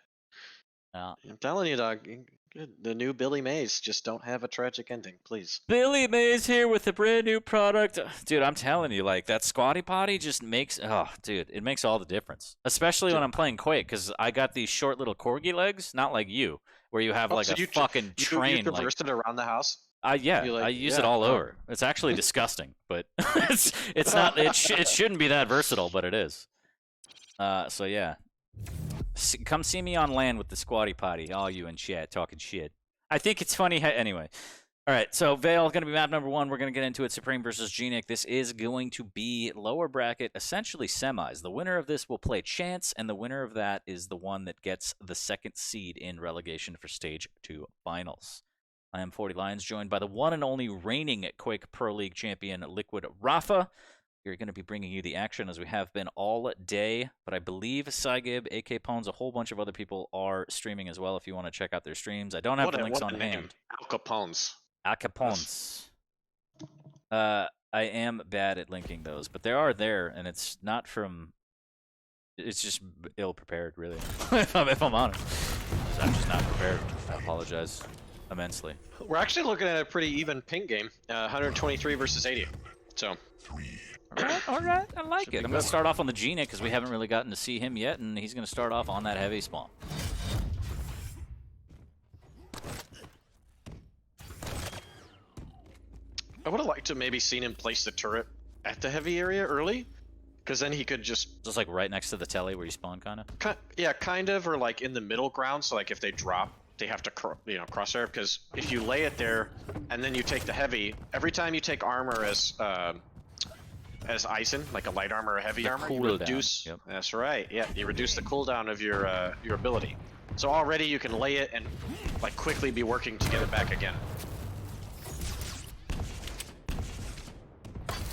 Yeah. I'm telling you, dog. Good. The new Billy Mays just don't have a tragic ending, please. Billy Mays here with a brand new product. Dude, I'm telling you, like, that squatty potty just makes, oh, dude, it makes all the difference. Especially when I'm playing Quake, because I got these short little corgi legs, not like you, where you have, like, so a fucking train. You traversed it around the house? Yeah, You, like, I use yeah, it all oh. over. It's actually disgusting, but it's not, it shouldn't be that versatile, but it is. So, yeah. Come see me on land with the squatty potty, all you in chat talking shit. I think it's funny. Anyway, all right. So Vale going to be map number 1. We're going to get into it. Supreme versus gnik. This is going to be lower bracket, essentially semis. The winner of this will play Chance, and the winner of that is the one that gets the 2nd seed in relegation for Stage 2 finals. I am FortyLions, joined by the one and only reigning Quake Pro League champion, Liquid Rapha. We're going to be bringing you the action as we have been all day, but I believe Cygib, AK Pones, a whole bunch of other people are streaming as well if you want to check out their streams. I don't have the links on hand. Al Capone's. Al Capone's. I am bad at linking those, but they are there, and it's not from... It's just ill-prepared, really, if I'm honest. I'm just not prepared. I apologize immensely. We're actually looking at a pretty even ping game. 123 versus 80. So... All right, I like it. I'm going to start off on the gnik because we haven't really gotten to see him yet, and he's going to start off on that heavy spawn. I would have liked to maybe seen him place the turret at the heavy area early, because then he could just like right next to the telly where you spawn, kind of. Yeah, kind of, or like in the middle ground. So like if they drop, they have to cross there. Because if you lay it there and then you take the heavy, every time you take armor as Ison, like a light armor or heavy armor, you reduce. Yep. That's right. Yeah, you reduce the cooldown of your ability. So already you can lay it and like quickly be working to get it back again.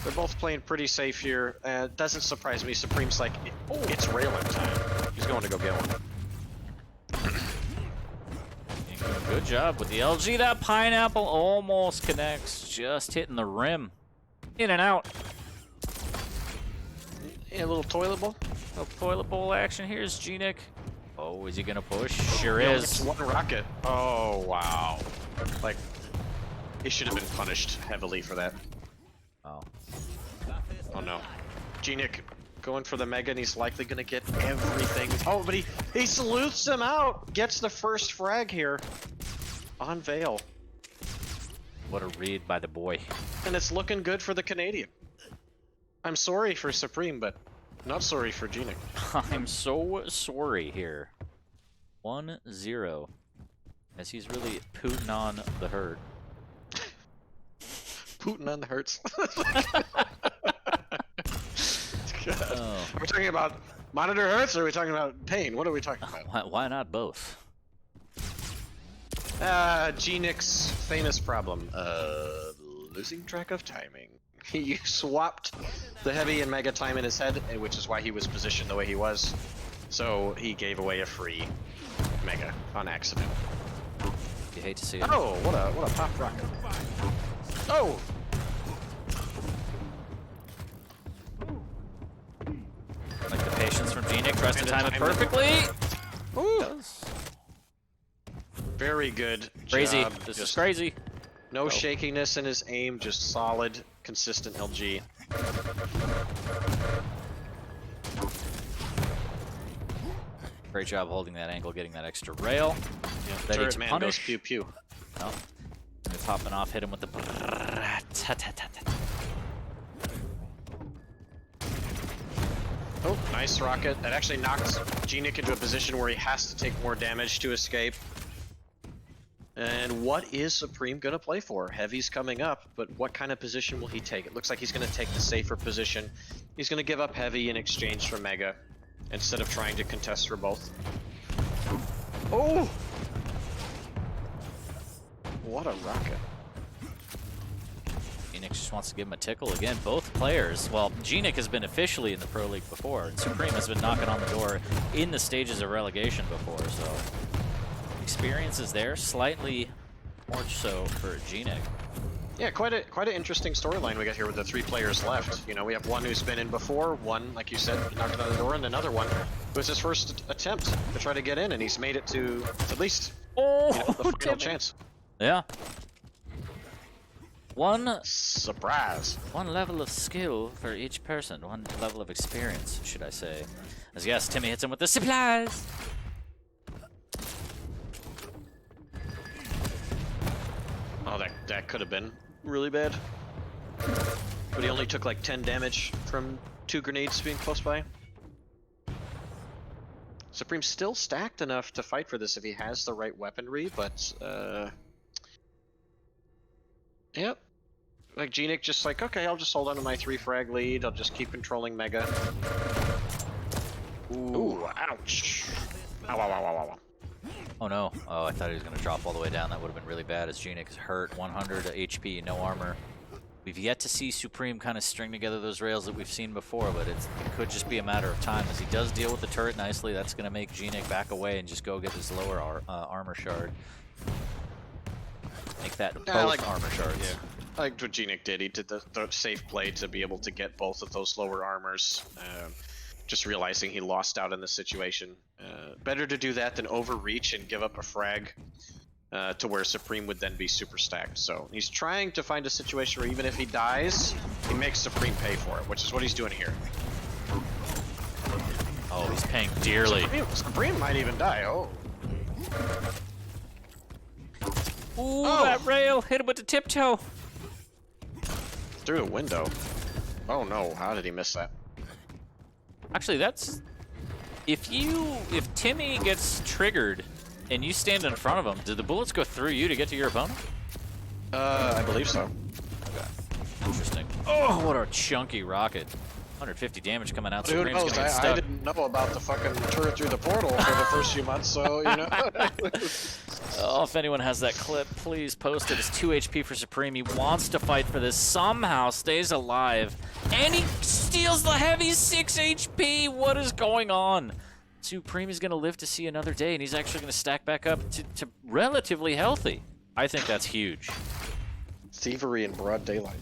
They're both playing pretty safe here. It doesn't surprise me. Supreme's like, it's railing time. He's going to go get one. Good job with the LG. That pineapple almost connects. Just hitting the rim. In and out. Yeah, a little toilet bowl. Little toilet bowl action. Here's gnik. Oh, is he going to push? Sure Yo, is. it's one rocket. Oh, wow. Like, he should have been punished heavily for that. Oh. Oh no. gnik going for the mega, and he's likely going to get everything. Oh, but he salutes him out. Gets the first frag here on Vale. What a read by the boy. And it's looking good for the Canadian. I'm sorry for Supreme, but not sorry for gnik. I'm so sorry here. 1-0. As he's really pooting on the hurt. Putin on the hurts. Oh. Are we talking about monitor hurts or are we talking about pain? What are we talking about? Why not both? gnik's famous problem. Losing track of timing. He swapped the heavy and mega time in his head, which is why he was positioned the way he was. So he gave away a free mega on accident. You hate to see it. Oh, what a pop rocket. Oh! Like the patience from gnik, tries to time it perfectly. Ooh. Very good Crazy. job. This is Just crazy. no shakiness in his aim, just solid, consistent LG. Great job holding that angle, getting that extra rail. Yeah, Ready turret to man punish. goes pew pew. No. He's popping off, hit him with the. Oh, nice rocket. That actually knocks gnik into a position where he has to take more damage to escape. And what is Supreme gonna play for? Heavy's coming up, but what kind of position will he take? It looks like he's gonna take the safer position. He's gonna give up Heavy in exchange for Mega, instead of trying to contest for both. Oh! What a rocket. gnik just wants to give him a tickle again. Both players, well, gnik has been officially in the Pro League before, and Supreme has been knocking on the door in the stages of relegation before, so experience is there, slightly more so for gnik. Yeah, quite an interesting storyline we got here with the 3 players left. You know, we have one who's been in before, one, like you said, knocked on the door, and another one who was his first attempt to try to get in, and he's made it to at least Oh, the final damn it. chance. Yeah. One Surprise! level of skill for each person, one level of experience, should I say. As yes, Timmy hits him with the supplies. Oh, that could have been really bad. But he only took like 10 damage from 2 grenades being close by. Supreme's still stacked enough to fight for this if he has the right weaponry, but yep. Like gnik just like, okay, I'll just hold on to my 3 frag lead, I'll just keep controlling Mega. Ooh, ouch. Ow, ow, ow, ow, ow. Oh no. Oh, I thought he was going to drop all the way down. That would have been really bad as gnik is hurt. 100 HP, no armor. We've yet to see Supreme kind of string together those rails that we've seen before, but it could just be a matter of time. As he does deal with the turret nicely, that's going to make gnik back away and just go get his lower armor shard. Make that both armor shards. Yeah. I liked what gnik did. He did the safe play to be able to get both of those lower armors. Just realizing he lost out in this situation. Better to do that than overreach and give up a frag to where Supreme would then be super stacked. So he's trying to find a situation where even if he dies, he makes Supreme pay for it, which is what he's doing here. Oh, he's paying dearly. Supreme might even die. Oh. Ooh, that rail! Hit him with the tiptoe! Through a window. Oh no, how did he miss that? Actually, that's... If Timmy gets triggered and you stand in front of him, do the bullets go through you to get to your opponent? I believe so. Okay. Interesting. Oh, what a chunky rocket. 150 damage coming out. Who Supreme's knows? gonna get I stuck. didn't know about the fucking turret through the portal for the first few months, so, you know. Oh, if anyone has that clip, please post it. It's 2 HP for Supreme. He wants to fight for this. Somehow stays alive. And he steals the heavy 6 HP. What is going on? Supreme is going to live to see another day, and he's actually going to stack back up to relatively healthy. I think that's huge. Thievery in broad daylight.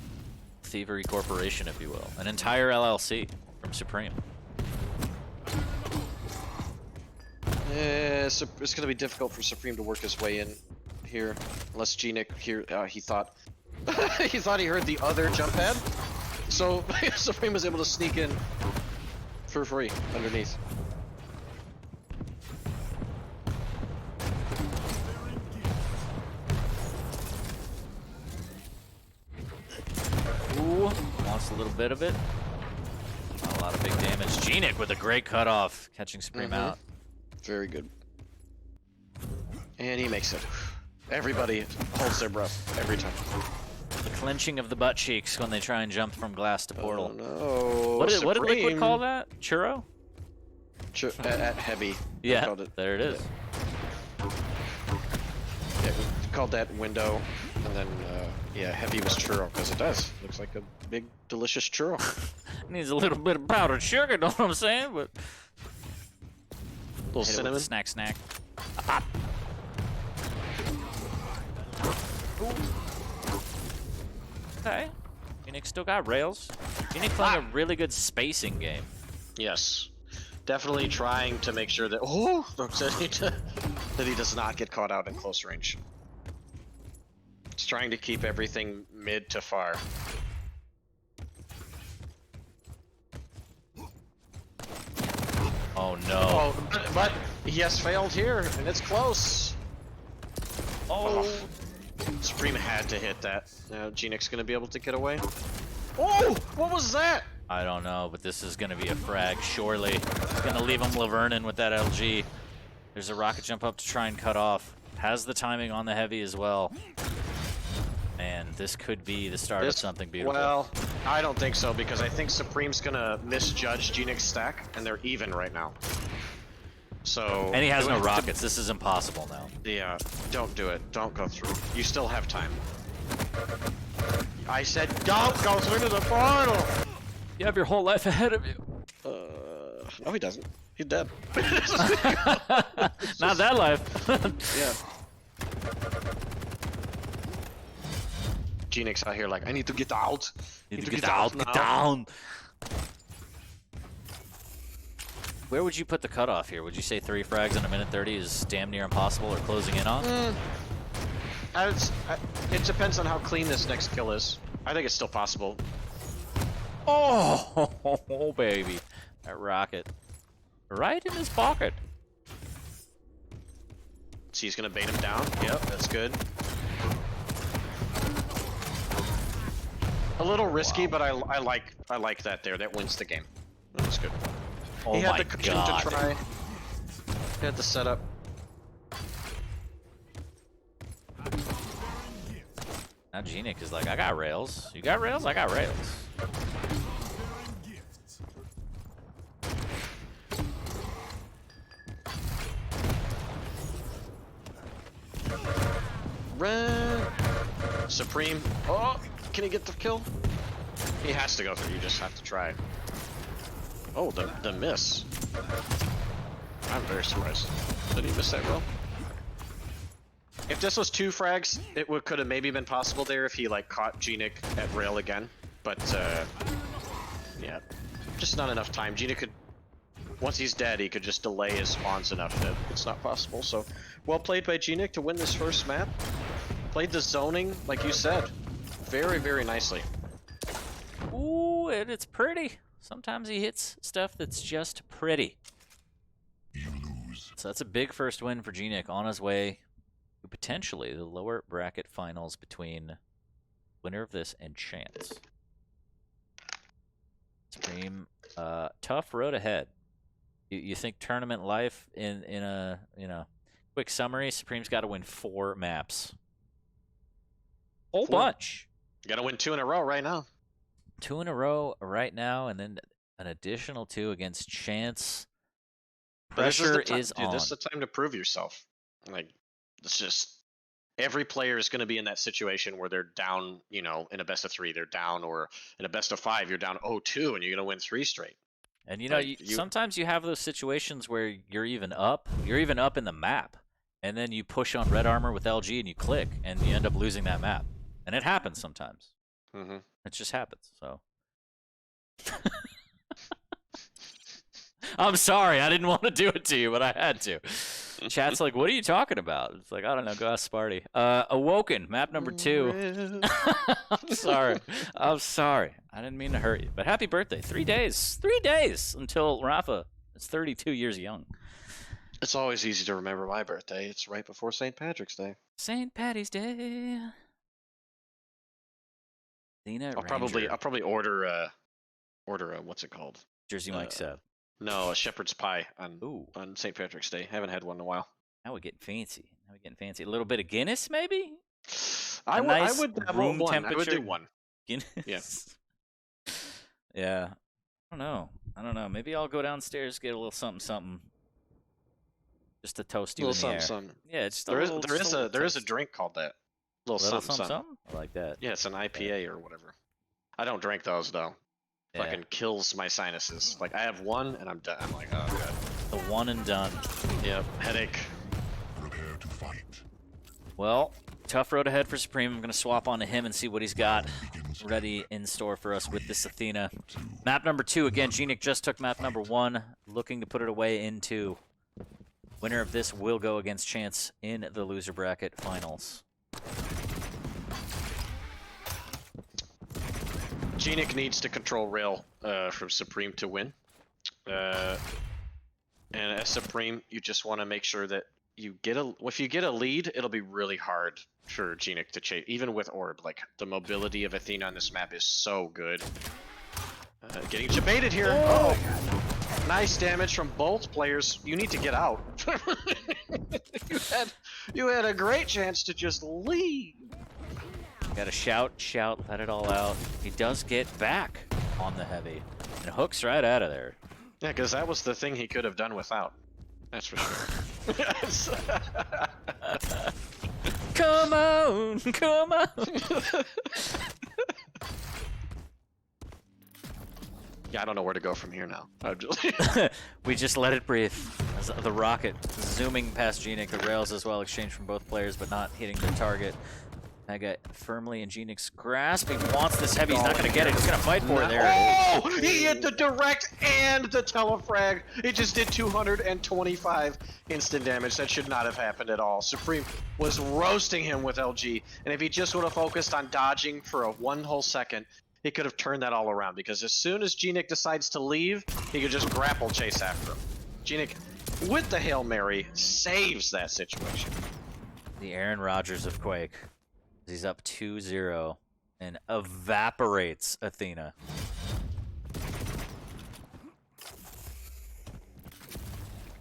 Thievery Corporation, if you will. An entire LLC from Supreme. It's going to be difficult for Supreme to work his way in here, unless gnik here. He thought he thought he heard the other jump pad, so Supreme was able to sneak in for free underneath. wants a little bit of it. Not a lot of big damage. gnik with a great cutoff, catching Supreme out. Very good. And he makes it. Everybody holds their breath every time. The clenching of the butt cheeks when they try and jump from glass to portal. Oh no. What did Liquid Supreme. call that? Churro? At heavy. Yeah, Called it. there it is. Yeah, we called that window, and then yeah, heavy was churro because it does. Looks like a big, delicious churro. Needs a little bit of powdered sugar, know what I'm saying? But Little hit it with cinnamon. the snack. Ah. Okay. gnik still got rails. gnik playing a really good spacing game. Yes, definitely trying to make sure that that he does not get caught out in close range. It's trying to keep everything mid to far. Oh no. Oh, but he has failed here, and it's close. Oh. Supreme had to hit that. Now gnik's gonna be able to get away. Oh, what was that? I don't know, but this is gonna be a frag, surely. It's gonna leave him Lavernon with that LG. There's a rocket jump up to try and cut off. Has the timing on the heavy as well. And this could be the start of something beautiful. Well, I don't think so, because I think Supreme's gonna misjudge gnik's stack, and they're even right now. So. And he has no rockets. This is impossible now. Yeah, don't do it. Don't go through. You still have time. I said don't go through to the portal! You have your whole life ahead of you. No he doesn't. He's dead. Not that life. Yeah. gnik's out here like, I need to get out. Need to get out, now. get down. Where would you put the cutoff here? Would you say 3 frags in a minute 30 is damn near impossible or closing in on? It depends on how clean this next kill is. I think it's still possible. Oh, baby. That rocket. Right in his pocket. So he's gonna bait him down. Yep, that's good. A little risky, but I like that there. That wins the game. That's good. Oh He had my the cushion god. to try. He had the setup. Now gnik is like, I got rails. You got rails? I got rails. Run! Supreme. Oh, can he get the kill? He has to go through. You just have to try. Oh, the miss. I'm very surprised. Did he miss that roll? If this was 2 frags, it could have maybe been possible there if he like caught gnik at rail again. But yeah, just not enough time. gnik could, once he's dead, he could just delay his spawns enough that it's not possible. So, well played by gnik to win this first map. Played the zoning like you said, very very nicely. Ooh, and it's pretty. Sometimes he hits stuff that's just pretty. You lose. So that's a big first win for gnik on his way to potentially the lower bracket finals between winner of this and Chance. Supreme, tough road ahead. You think tournament life in a, you know, quick summary, Supreme's got to win 4 maps. Whole 4. bunch. You gotta win 2 in a row right now. 2 in a row right now, and then an additional 2 against Chance. But this Pressure the time, is dude, on. This is the time to prove yourself. Like, it's just every player is going to be in that situation where they're down. You know, in a best of 3, they're down, or in a best of 5, you're down 0-2, and you're going to win 3 straight. And you know, Like, sometimes you have those situations where you're even up in the map, and then you push on red armor with LG and you click, and you end up losing that map. And it happens sometimes. Mm-hmm. It just happens. So. I'm sorry, I didn't want to do it to you, but I had to. Chat's like, what are you talking about? It's like, I don't know, go ask Sparty. Awoken, map number 2. I'm sorry. I'm sorry. I didn't mean to hurt you. But happy birthday. 3 days. 3 days until Rapha is 32 years young. It's always easy to remember my birthday. It's right before St. Patrick's Day. St. Patty's Day. Athena, I'll probably order a what's it called? Jersey Mike sub. No, a shepherd's pie Ooh, on St. Patrick's Day. Haven't had one in a while. now we're getting fancy. Now we're getting fancy. A little bit of Guinness, maybe. I Nice would have room one. temperature. I would do one. Guinness. Yeah. I don't know. Maybe I'll go downstairs, get a little something. Just to toast you in the air. Something. Yeah, it's just There a there is a drink called that. Little something. I like that. Yeah, it's an IPA or whatever. I don't drink those though. Yeah. Fucking kills my sinuses. Like I have one and I'm done. I'm like, oh god. The one and done. Yep, headache. Prepare to fight. Well, tough road ahead for Supreme. I'm gonna swap onto him and see what he's got ready in store for us with this Athena. Map number 2 again. gnik just took map number 1, looking to put it away in 2. Winner of this will go against Chance in the loser bracket finals. gnik needs to control rail from Supreme to win. And as Supreme, you just want to make sure that you get if you get a lead, it'll be really hard for gnik to chase, even with Orb. Like the mobility of Athena on this map is so good. Getting jebaited here. Oh, nice damage from both players. You need to get out. you had a great chance to just leave. Gotta shout, let it all out. He does get back on the heavy and hooks right out of there. Yeah, because that was the thing he could have done without. That's for sure. Come on, come on. Yeah, I don't know where to go from here now. We just let it breathe. As the rocket zooming past gnik, the rails as well exchanged from both players, but not hitting the target. Mega firmly in gnik's grasp. He wants this heavy. He's not going to get it. He's going to fight for it there. Oh! He hit the direct and the telefrag. It just did 225 instant damage. That should not have happened at all. Supreme was roasting him with LG, and if he just would have focused on dodging for one whole second, he could have turned that all around, because as soon as gnik decides to leave, he could just grapple chase after him. gnik, with the Hail Mary, saves that situation. The Aaron Rodgers of Quake. He's up 2-0 and evaporates Athena.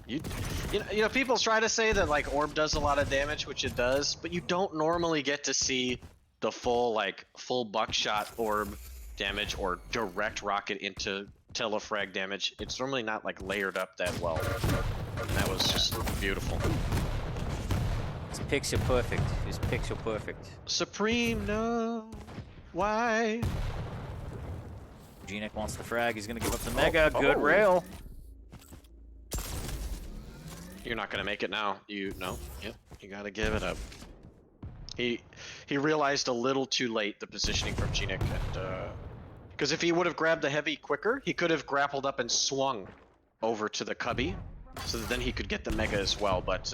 You know, people try to say that like Orb does a lot of damage, which it does, but you don't normally get to see the full buckshot Orb damage or direct rocket into telefrag damage. It's normally not like layered up that well. And that was just beautiful. It's pixel perfect. He's pixel perfect. Supreme, no. Why? gnik wants the frag. He's gonna give up the mega. Good rail. You're not gonna make it now. No. Yep. You gotta give it up. He realized a little too late the positioning from gnik, and because if he would have grabbed the heavy quicker, he could have grappled up and swung over to the cubby, so that then he could get the mega as well. But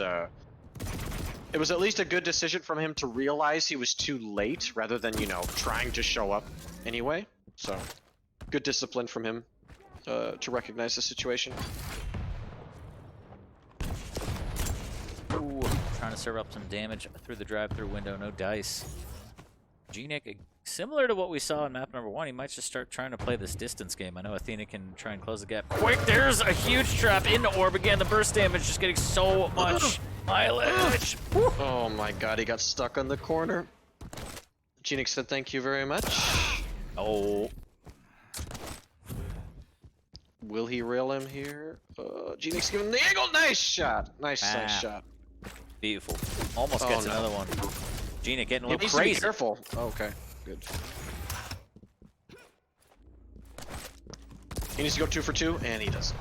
it was at least a good decision from him to realize he was too late, rather than trying to show up anyway. So good discipline from him to recognize the situation. Ooh, trying to serve up some damage through the drive-through window. No dice. gnik, similar to what we saw in map number 1, he might just start trying to play this distance game. I know Athena can try and close the gap quick. There's a huge trap into Orb again. The burst damage just getting so much mileage. Oh my god, he got stuck on the corner. gnik said thank you very much. Oh. Will he rail him here? gnik's giving the angle. Nice shot. Nice shot. Beautiful. Almost gets another one. gnik getting a little needs crazy. To be careful. Okay, good. He needs to go 2 for 2, and he doesn't.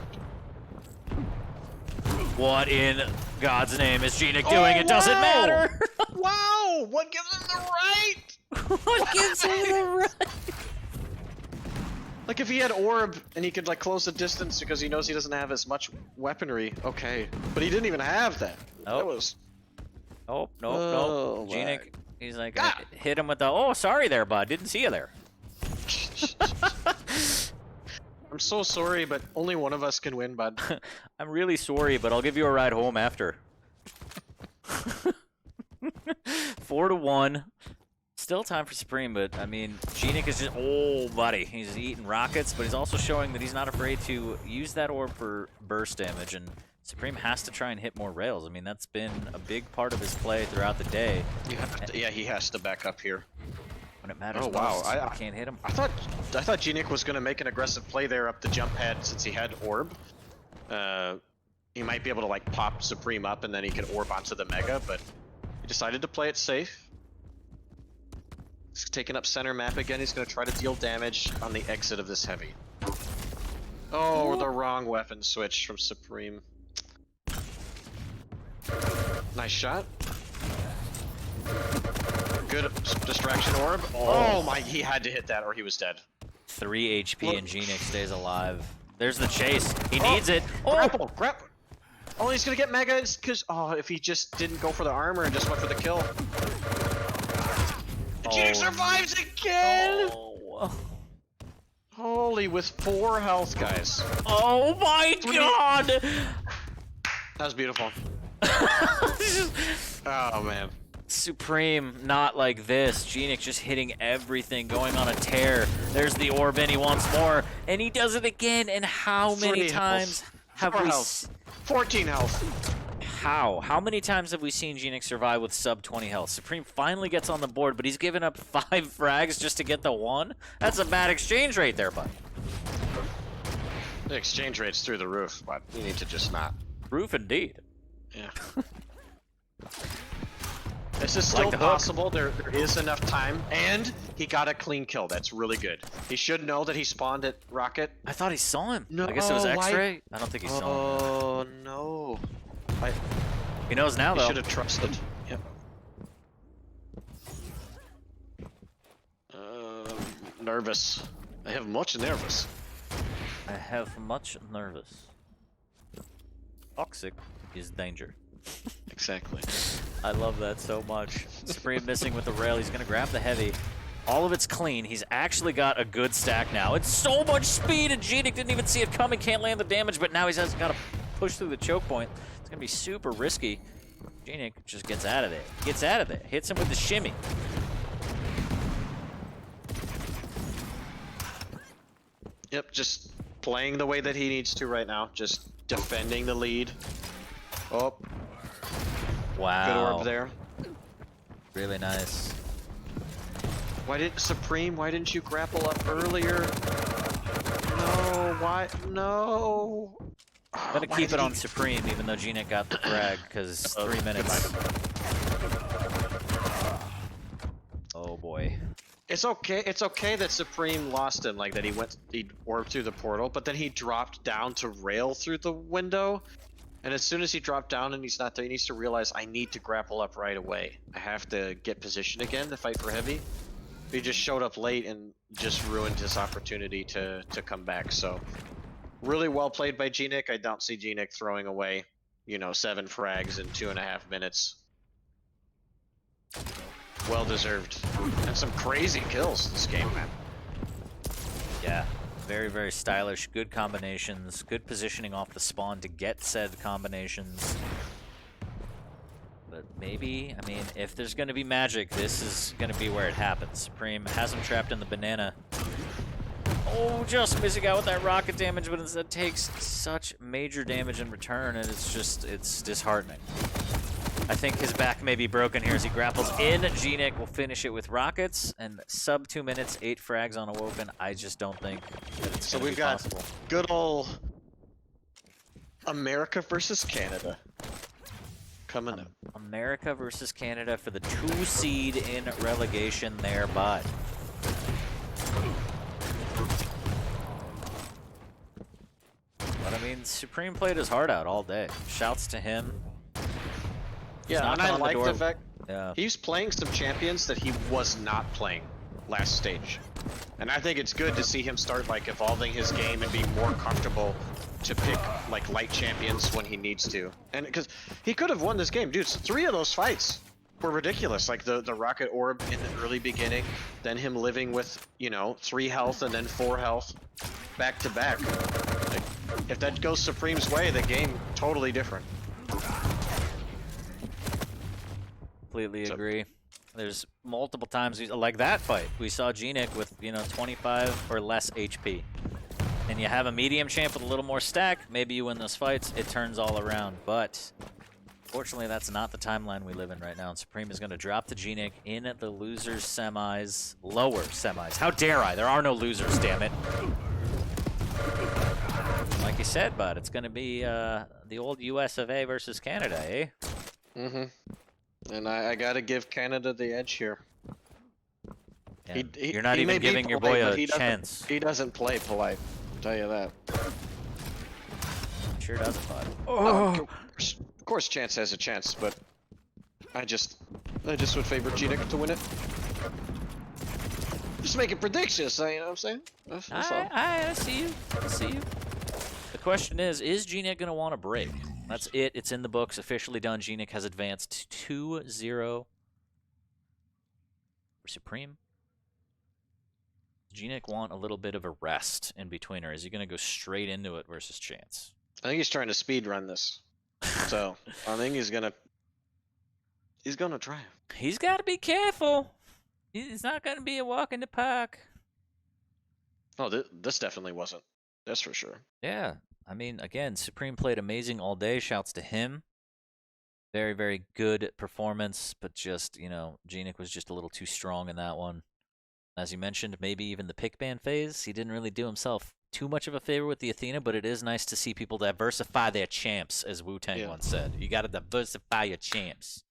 What in God's name is gnik doing? It doesn't matter. Wow! What gives him the right? What gives him the right? Like if he had Orb and he could close the distance because he knows he doesn't have as much weaponry, okay. But he didn't even have that. Nope. That was. Nope. Oh, gnik, he's like, hit him with the, oh, sorry there, bud. Didn't see you there. I'm so sorry, but only one of us can win, bud. I'm really sorry, but I'll give you a ride home after. 4-1. still time for Supreme, but I mean, gnik is just, oh buddy, he's eating rockets, but he's also showing that he's not afraid to use that orb for burst damage, and Supreme has to try and hit more rails. I mean, that's been a big part of his play throughout the day. Yeah, he has to back up here. When it matters Oh wow, most, I can't hit him. I thought gnik was gonna make an aggressive play there up the jump pad since he had orb. He might be able to like pop Supreme up and then he can orb onto the Mega, but he decided to play it safe. He's taking up center map again. He's gonna try to deal damage on the exit of this heavy. Oh, the wrong weapon switch from Supreme. Nice shot. Good distraction orb. Oh my, he had to hit that or he was dead. 3 HP and gnik stays alive. There's the chase. He needs it. Oh! Grapple! Oh, he's gonna get Mega because, oh, if he just didn't go for the armor and just went for the kill. gnik survives again! Oh. Holy, with 4 health, guys. Oh my god! That was beautiful. Oh man. Supreme, not like this. gnik just hitting everything, going on a tear. There's the orb in, he wants more, and he does it again. And how many times have we... 14 health. How many times have we seen gnik survive with sub 20 health? Supreme finally gets on the board, but he's given up 5 frags just to get the 1? That's a bad exchange rate there, bud. The exchange rate's through the roof, but you need to just not. Roof indeed. Yeah. This is still possible. There is enough time, and he got a clean kill. That's really good. He should know that he spawned at Rocket. I thought he saw him. No, I guess it was X-ray. I don't think he saw him. Oh no. He knows now, though. He should have trusted. Yep. Nervous. I have much nervous. I have much nervous. Toxic is danger. Exactly. I love that so much. Supreme missing with the rail. He's going to grab the heavy. All of it's clean. He's actually got a good stack now. It's so much speed, and gnik didn't even see it coming. Can't land the damage, but now he's got to push through the choke point. It's going to be super risky. gnik just gets out of there. Gets out of there. Hits him with the shimmy. Yep, just playing the way that he needs to right now. Just defending the lead. Oh. Wow. Good orb there. Really nice. Why didn't you grapple up earlier? No, why? No. Gotta keep it on Supreme, even though gnik got the frag, because 3 minutes. Oh boy. It's okay that Supreme lost him, like that he orbed through the portal, but then he dropped down to rail through the window. And as soon as he dropped down and he's not there, he needs to realize, I need to grapple up right away. I have to get position again to fight for heavy. He just showed up late and just ruined his opportunity to come back. So really well played by gnik. I don't see gnik throwing away, 7 frags in 2.5 minutes. Well deserved. And some crazy kills this game, man. Yeah. Very, very stylish, good combinations, good positioning off the spawn to get said combinations. But maybe, I mean, if there's going to be magic, this is going to be where it happens. Supreme has him trapped in the banana. Oh, just missing out with that rocket damage, but instead takes such major damage in return, and it's disheartening. I think his back may be broken here as he grapples in. gnik will finish it with rockets, and sub 2 minutes, 8 frags on Awoken. I just don't think that it's So we've got possible. Good old America versus Canada coming up. America versus Canada for the 2 seed in relegation there, bud. But I mean, Supreme played his heart out all day. Shouts to him. Yeah, and I like the fact Yeah. he's playing some champions that he was not playing last stage. And I think it's good to see him start like evolving his game and be more comfortable to pick like light champions when he needs to. And because he could have won this game, dude. 3 of those fights were ridiculous. Like the rocket orb in the early beginning, then him living with 3 health and then 4 health back to back. Like, if that goes Supreme's way, the game totally different. Completely agree. There's multiple times, like that fight, we saw gnik with, 25 or less HP. And you have a medium champ with a little more stack, maybe you win those fights, it turns all around. But fortunately, that's not the timeline we live in right now. And Supreme is going to drop the gnik in the losers semis, lower semis. How dare I? There are no losers, damn it. Like you said, bud, it's going to be the old US of A versus Canada, eh? Mm-hmm. And I got to give Canada the edge here. Yeah. You're not even giving your boy a chance. He doesn't play polite, I'll tell you that. Sure doesn't, bud. Of course Chance has a chance, but I just would favor gnik to win it. Just making predictions, you know what I'm saying? That's all. I see you. I see you. The question is gnik going to want to break? That's it. It's in the books. Officially done. gnik has advanced 2-0 for Supreme. gnik want a little bit of a rest in between, or is he going to go straight into it versus Chance? I think he's trying to speed run this. So I think he's gonna try. He's got to be careful. He's not going to be a walk in the park. Oh, this definitely wasn't. That's for sure. Yeah. I mean, again, Supreme played amazing all day. Shouts to him. Very, very good performance, but just, gnik was just a little too strong in that one. As you mentioned, maybe even the pick ban phase, he didn't really do himself too much of a favor with the Athena, but it is nice to see people diversify their champs, as Wu-Tang once said. You got to diversify your champs.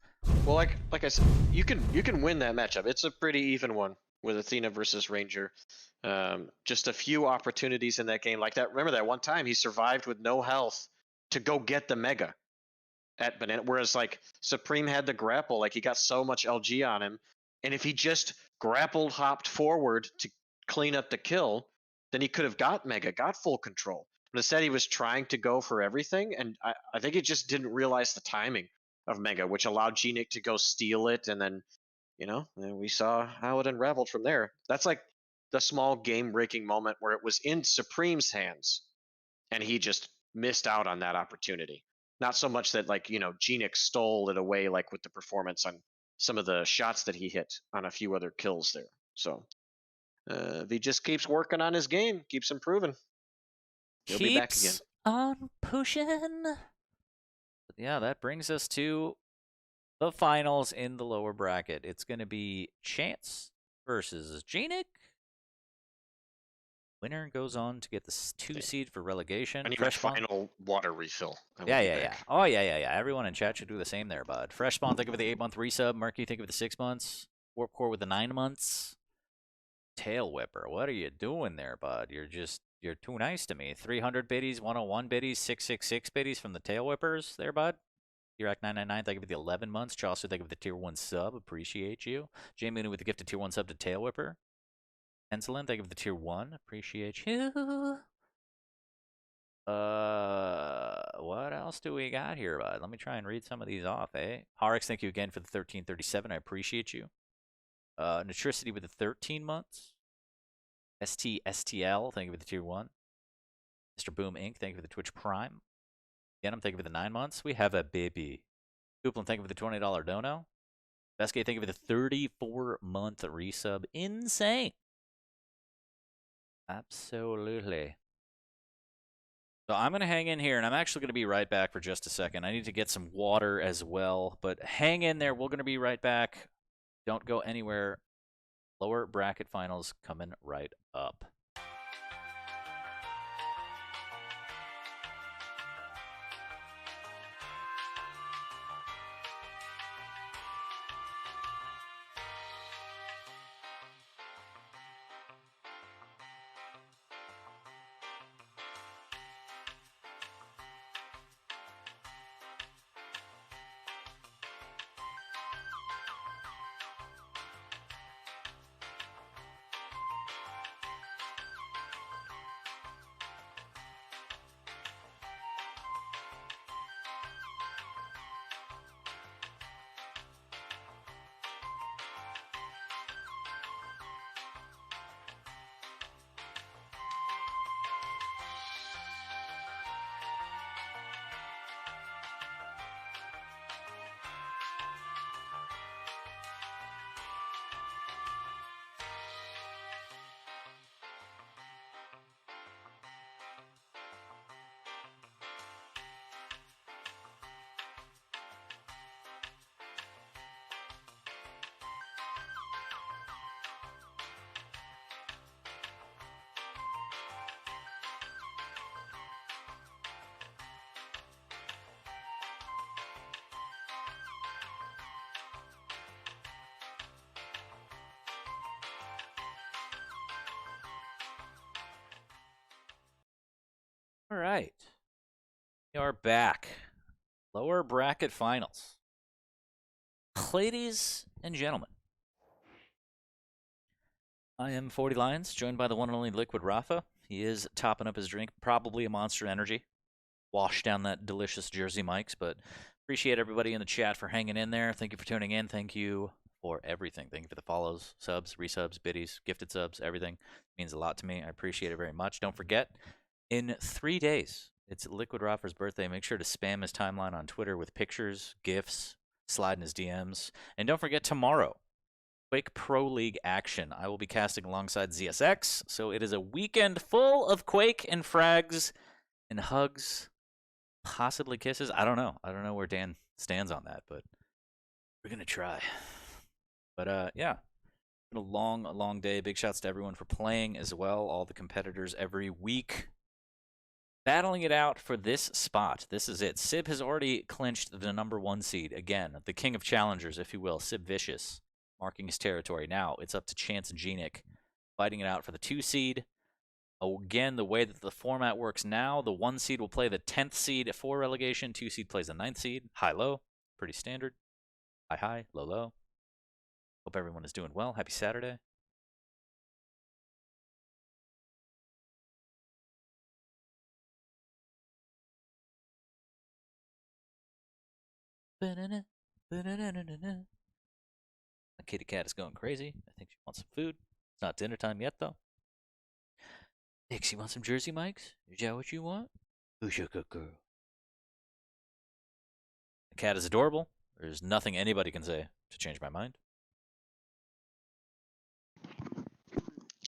Well, like I said, you can win that matchup. It's a pretty even one with Athena versus Ranger. Just a few opportunities in that game like that. Remember that one time he survived with no health to go get the Mega at Banana, whereas like Supreme had the grapple, like he got so much LG on him, and if he just grappled hopped forward to clean up the kill, then he could have got Mega, got full control. But instead he was trying to go for everything, and I think he just didn't realize the timing of Mega, which allowed gnik to go steal it, and then we saw how it unraveled from there. That's like the small game-breaking moment where it was in Supreme's hands, and he just missed out on that opportunity. Not so much that gnik stole it away, like with the performance on some of the shots that he hit on a few other kills there. So if he just keeps working on his game, keeps improving, he'll be back again. On pushing. But yeah, that brings us to the finals in the lower bracket. It's going to be Chance versus gnik. Winner goes on to get the 2 seed for relegation. I need my final water refill. Yeah. Oh, yeah. Everyone in chat should do the same there, bud. Fresh Spawn, think of it the 8-month resub. Murky, think of it the 6 months. Warp Core with the 9 months. Tail Whipper, what are you doing there, bud? You're too nice to me. 300 biddies, 101 biddies, 666 biddies from the Tail Whippers there, bud. Iraq 999, thank you for the 11 months. Chaucer, thank you for the tier 1 sub. Appreciate you. Jay Mooney with the gift of tier 1 sub to Tail Whipper. Enselin, thank you for the tier 1. Appreciate you. What else do we got here, bud? Let me try and read some of these off, eh? Harix, thank you again for the 1337. I appreciate you. Nutricity with the 13 months. STL, thank you for the tier 1. Mr. Boom Inc., thank you for the Twitch Prime. Denim, thank you for the 9 months. We have a baby. Coupland, thank you for the $20 dono. Beskay, thank you for the 34-month resub. Insane. Absolutely. So I'm going to hang in here, and I'm actually going to be right back for just a second. I need to get some water as well, but hang in there. We're going to be right back. Don't go anywhere. Lower bracket finals coming right up. All right. We are back. Lower bracket finals. Ladies and gentlemen, I am FortyLions, joined by the one and only Liquid Rapha. He is topping up his drink, probably a Monster Energy. Wash down that delicious Jersey Mike's, but appreciate everybody in the chat for hanging in there. Thank you for tuning in. Thank you for everything. Thank you for the follows, subs, resubs, biddies, gifted subs, everything. It means a lot to me. I appreciate it very much. Don't forget, in 3 days, it's Liquid Rapha's birthday. Make sure to spam his timeline on Twitter with pictures, GIFs, slide in his DMs. And don't forget, tomorrow, Quake Pro League action. I will be casting alongside ZSX, so it is a weekend full of Quake and frags and hugs, possibly kisses. I don't know. I don't know where Dan stands on that, but we're going to try. But, yeah, it's been a long day. Big shouts to everyone for playing as well, all the competitors every week. Battling it out for this spot. This is it. Sib has already clinched the #1 seed. Again, the king of challengers, if you will, Sib Vicious, marking his territory. Now it's up to Chance and gnik, fighting it out for the 2 seed. Again, the way that the format works now, the 1 seed will play the 10th seed for relegation. 2 seed plays the 9th seed. High-low, pretty standard. High-high, low-low. Hope everyone is doing well. Happy Saturday. My kitty cat is going crazy. I think she wants some food. It's not dinner time yet, though. Nick, you want some Jersey Mike's? Is that what you want? Who's your good girl? The cat is adorable. There's nothing anybody can say to change my mind.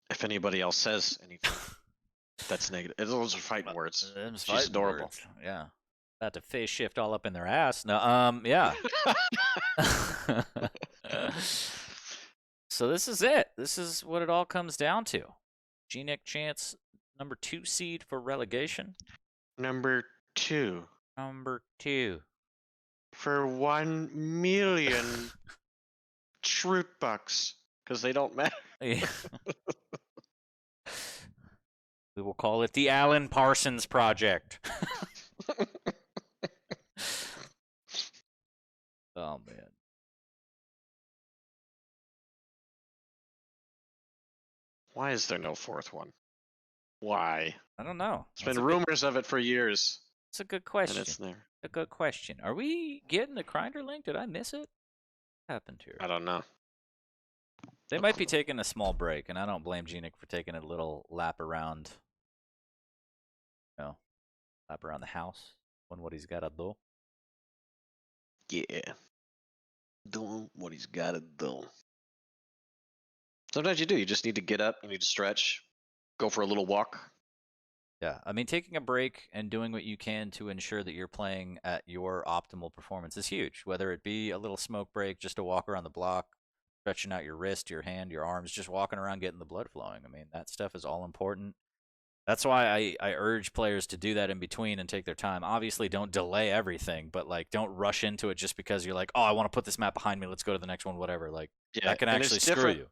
If anybody else says anything, that's negative. Those are fighting words. She's adorable. Words. Yeah. About to face shift all up in their ass. No, yeah. So this is it. This is what it all comes down to. gnik Chance, #2 seed for relegation. Number 2. #2. For 1 million truth bucks, because they don't matter. Yeah. We will call it the Alan Parsons Project. Oh, man. Why is there no 4th one? Why? I don't know. There's been rumors of it for years. It's a good question. And it's there. A good question. Are we getting the Grindr link? Did I miss it? What happened here? I don't know. They might be taking a small break, and I don't blame gnik for taking a little lap around, lap around the house, on what he's got to do. Yeah. Doing what he's got to do. Sometimes you do. You just need to get up. You need to stretch. Go for a little walk. Yeah, I mean, taking a break and doing what you can to ensure that you're playing at your optimal performance is huge. Whether it be a little smoke break, just a walk around the block, stretching out your wrist, your hand, your arms, just walking around getting the blood flowing. I mean, that stuff is all important. That's why I urge players to do that in between and take their time. Obviously, don't delay everything, but don't rush into it just because you're like, oh, I want to put this map behind me. Let's go to the next one, whatever. That can actually screw you.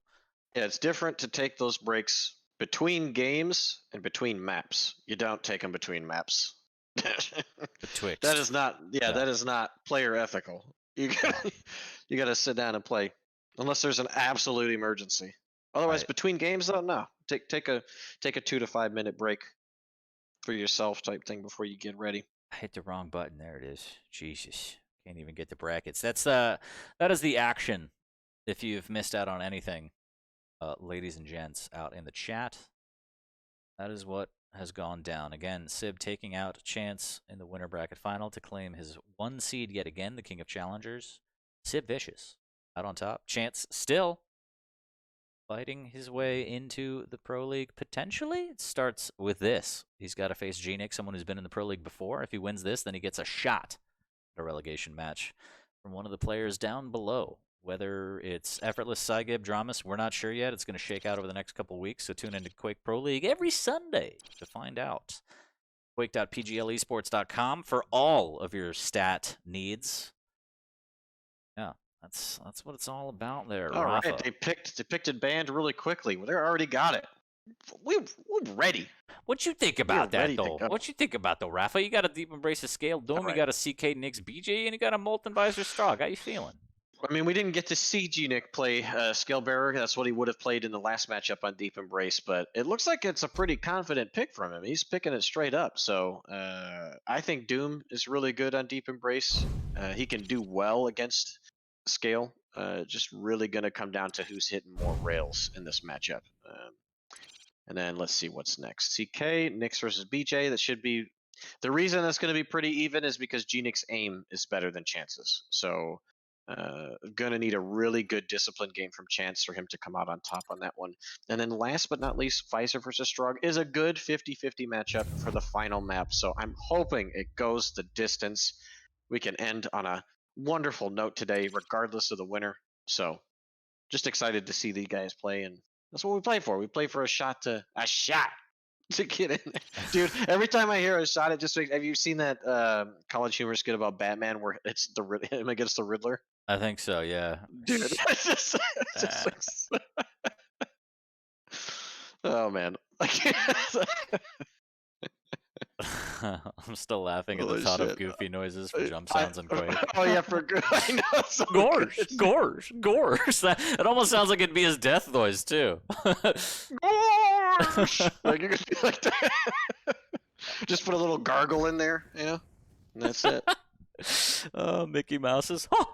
Yeah, it's different to take those breaks between games and between maps. You don't take them between maps. Betwixt. That is not. Yeah, that is not player ethical. You gotta sit down and play, unless there's an absolute emergency. Otherwise, between games, though, no. Take a 2 to 5 minute break for yourself, type thing, before you get ready. I hit the wrong button. There it is. Jesus, can't even get the brackets. That is the action. If you've missed out on anything, ladies and gents out in the chat, that is what has gone down. Again, Sib taking out Chance in the winner bracket final to claim his 1 seed yet again, the king of challengers. Sib Vicious out on top. Chance still fighting his way into the Pro League, potentially. It starts with this. He's got to face gnik, someone who's been in the Pro League before. If he wins this, then he gets a shot at a relegation match from one of the players down below. Whether it's Effortless, Sygib, Dramas, we're not sure yet. It's going to shake out over the next couple weeks, so tune into Quake Pro League every Sunday to find out. Quake.pglesports.com for all of your stat needs. Yeah. That's what it's all about there. All Rapha. right, they picked band really quickly. Well, they already got it. We're ready. What you think about that ready to though? go. What you think about though, Rapha? You got a deep embrace of scale Doom, Alright. you got a CK Nix BJ, and you got a Molten Visor Strog. How you feeling? I mean, we didn't get to see gnik play Scale Bearer. That's what he would have played in the last matchup on Deep Embrace, but it looks like it's a pretty confident pick from him. He's picking it straight up. So I think Doom is really good on Deep Embrace. He can do well against Scale. Just really going to come down to who's hitting more rails in this matchup. And then let's see what's next. CK, Nix versus BJ. That should be the reason that's going to be pretty even is because gnik's aim is better than Chance's. So gonna need a really good disciplined game from Chance for him to come out on top on that one. And then last but not least, Visor versus Strog is a good 50-50 matchup for the final map. So I'm hoping it goes the distance. We can end on a wonderful note today, regardless of the winner. So just excited to see these guys play, and that's what we play for. We play for a shot to get in. Dude, every time I hear a shot, it just makes. Have you seen that College Humor skit about Batman where it's him against the Riddler? I think so, yeah. Dude, it's just oh man. I'm still laughing at the Holy thought of shit. goofy noises for jump sounds and Quake. Oh yeah, for good. I know. It's so Gorge, good. gorge, gorge. It almost sounds like it'd be his death noise too. Gorge! Like you're gonna be like that. Just put a little gargle in there, you know? And that's it. Mickey Mouse's. All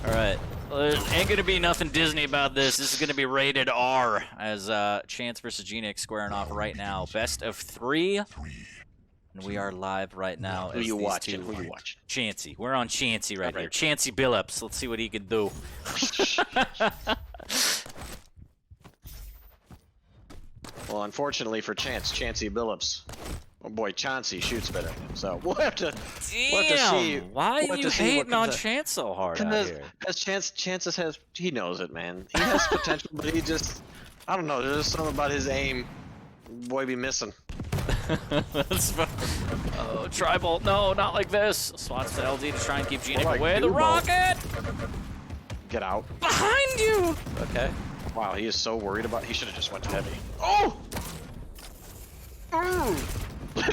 right. Well, there ain't gonna be nothing Disney about this. This is gonna be rated R as Chance versus gnik squaring off right now. Best of 3. And we are live right now. Who as you these watching? two- Who you watching? Chancey. We're on Chancey right Alright. here. Chancey Billups. Let's see what he can do. Well, unfortunately for Chance, Chancey Billups. Oh boy, Chauncey shoots better than him. So we'll have to Damn. see- Why we'll are have you to see what hating on comes out. Chance so hard out here? Because Chances has, he knows it, man. He has potential, but he just, I don't know. There's just something about his aim. Boy, be missing. That's fun. Oh, Tribolt. No, not like this. Swats to LD to try and keep gnik What do I away. do, The Bolt? rocket! Get out. Behind you! Okay. Wow, he is so worried about. He should have just went to heavy. Oh!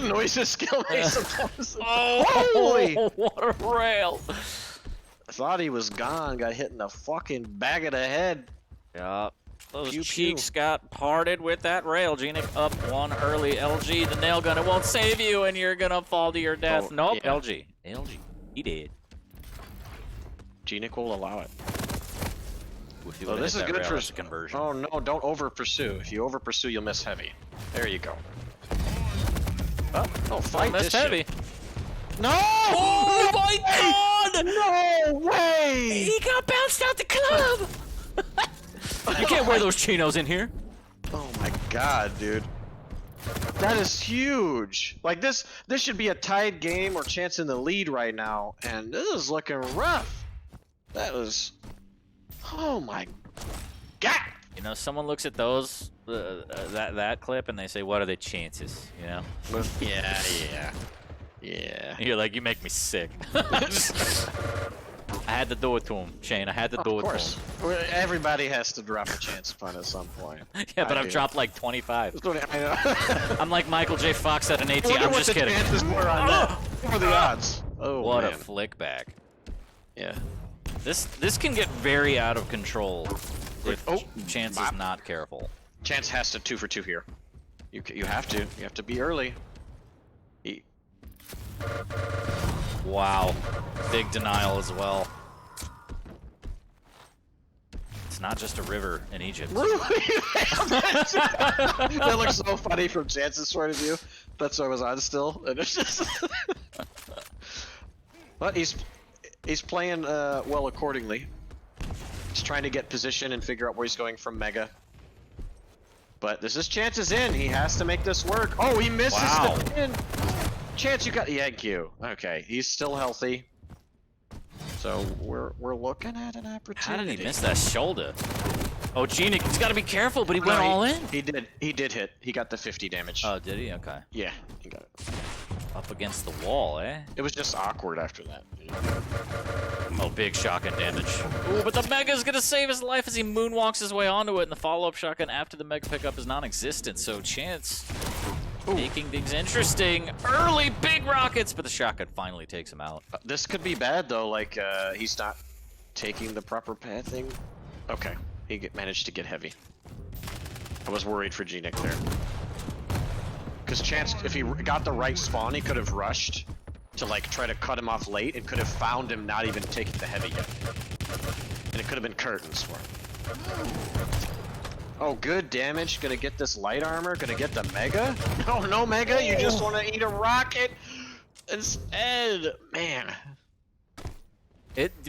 Noises skill me sometimes. Oh, Holy! what a rail. I thought he was gone. Got hit in the fucking back of the head. Yup. Those Pew, cheeks got parted with that rail. gnik up one early. LG, the nail gun. It won't save you, and you're gonna fall to your death. Oh, Nope. yeah. LG. He did. gnik will allow it. If he Oh, would've this hit is that good rail, for. that's a conversion. Oh no! Don't over pursue. If you over pursue, you'll miss heavy. There you go. Oh, fight Missed this heavy. shit. No! Oh my god! No way! He got bounced out the club! You can't wear those chinos in here. Oh my god, dude. That is huge. Like this should be a tied game or Chance in the lead right now, and this is looking rough. That was. Oh my god! You know, someone looks at those, that clip, and they say, "What are the chances?" You know? Yeah. And you're like, "You make me sick." I had to do it to him, Shane. I had to do Of it course. Everybody has to drop a chance fun at some point. to him. Yeah, but I I've do. dropped like 25. I know. I'm like Michael J. Fox at an AT. Wonder I'm what just the kidding. chances were on that. What are the odds? Oh What man. a flick back. Yeah. This can get very out of control if Oh, Chance is not careful. Chance has to 2 for 2 here. You have to. You have to be early. Wow. Big denial as well. It's not just a river in Egypt. That looks so funny from Chance's point of view. That's what I was on still. And it's just but he's playing well accordingly. He's trying to get position and figure out where he's going from Mega. But this is Chance's in. He has to make this work. Oh, he misses Wow. the pin. Chance, you got thank you. Okay, he's still healthy. So we're looking at an opportunity. How did he miss that shoulder? Oh, gnik, he's got to be careful, but he went all in. He did hit. He got the 50 damage. Oh, did he? Okay. Yeah, he got it. Up against the wall, eh? It was just awkward after that. Oh, big shotgun damage. Ooh, but the Mega's gonna save his life as he moonwalks his way onto it, and the follow-up shotgun after the Mega pickup is non-existent, so Chance making things interesting. Early big rockets, but the shotgun finally takes him out. This could be bad, though, like, he's not taking the proper pathing. Okay, he managed to get heavy. I was worried for gnik there. Because Chance, if he got the right spawn, he could have rushed to like try to cut him off late and could have found him not even taking the heavy yet. And it could have been curtains for him. Oh, good damage. Gonna get this light armor. Gonna get the Mega. No, no Mega. You just want to eat a rocket instead. Man.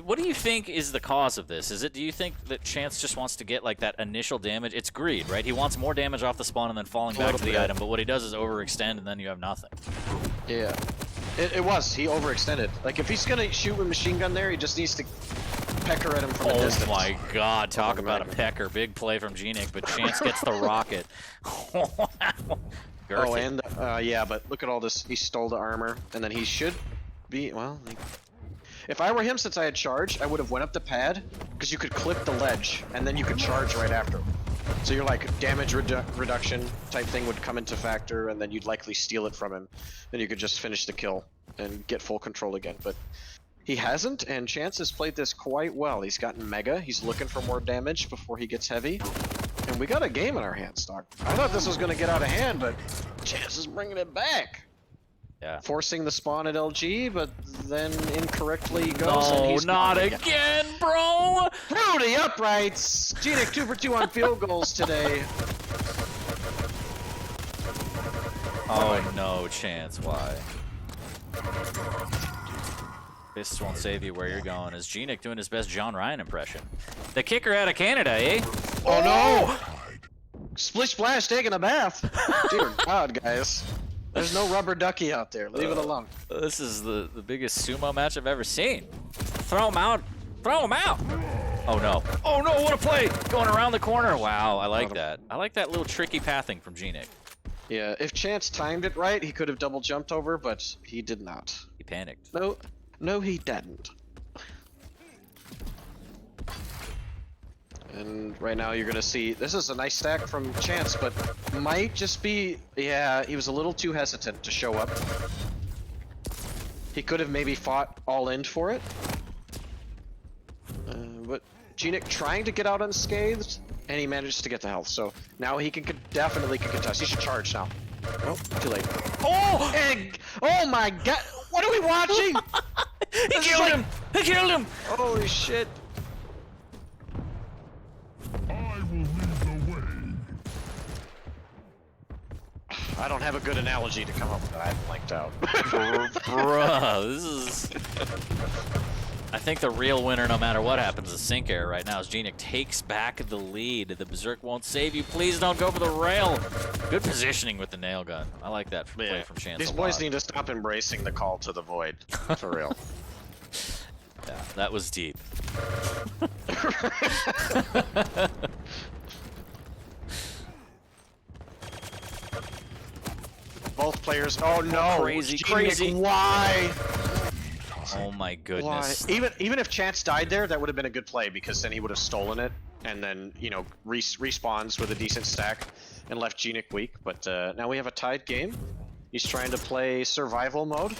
What do you think is the cause of this? Do you think that Chance just wants to get like that initial damage? It's greed, right? He wants more damage off the spawn and then falling back to the item, but what he does is overextend and then you have nothing. Yeah. It was. He overextended. Like, if he's gonna shoot with machine gun there, he just needs to pecker at him from a distance. Oh my god, talk about a pecker. Big play from gnik, but Chance gets the rocket. Oh, and, yeah, but look at all this. He stole the armor, and then he should be, well... If I were him, since I had charged, I would have went up the pad, because you could clip the ledge, and then you could charge right after. So your like damage reduction type thing would come into factor, and then you'd likely steal it from him. Then you could just finish the kill and get full control again. But he hasn't, and Chance has played this quite well. He's gotten Mega, he's looking for more damage before he gets heavy. And we got a game in our hands, Doc. I thought this was going to get out of hand, but Chance is bringing it back. Yeah. Forcing the spawn at LG, but then incorrectly goes. No, and he's not gone again, bro! Through the uprights! gnik 2 for 2 on field goals today. Oh no, Chance, why? This won't save you where you're going. Is gnik doing his best John Ryan impression? The kicker out of Canada, eh? Oh no! Splish splash taking a bath. Dear God, guys. There's no rubber ducky out there. Leave it alone. This is the biggest sumo match I've ever seen. Throw him out. Throw him out. Oh no. Oh no, what a play. Going around the corner. Wow, I like that. I like that little tricky pathing from gnik. Yeah, if Chance timed it right, he could have double jumped over, but he did not. He panicked. No, he didn't. And right now you're gonna see, this is a nice stack from Chance, but might just be, yeah, he was a little too hesitant to show up. He could have maybe fought all in for it. But gnik trying to get out unscathed, and he managed to get the health. So now he can definitely contest. He should charge now. Oh, too late. Oh! Oh my God! What are we watching? He killed him! He killed him! Holy shit! I will lead the way. I don't have a good analogy to come up with. I blanked out. Bruh, this is... I think the real winner, no matter what happens, is Sync Air right now as gnik takes back the lead. The Berserk won't save you. Please don't go for the rail. Good positioning with the nail gun. I like that play from Chance. These boys need to stop embracing the call to the void. For real. Yeah, that was deep. Both players. Oh no! Crazy, gnik, crazy. Why? Oh my goodness. Why? Even if Chance died there, that would have been a good play because then he would have stolen it and then respawns with a decent stack and left gnik weak. But now we have a tied game. He's trying to play survival mode,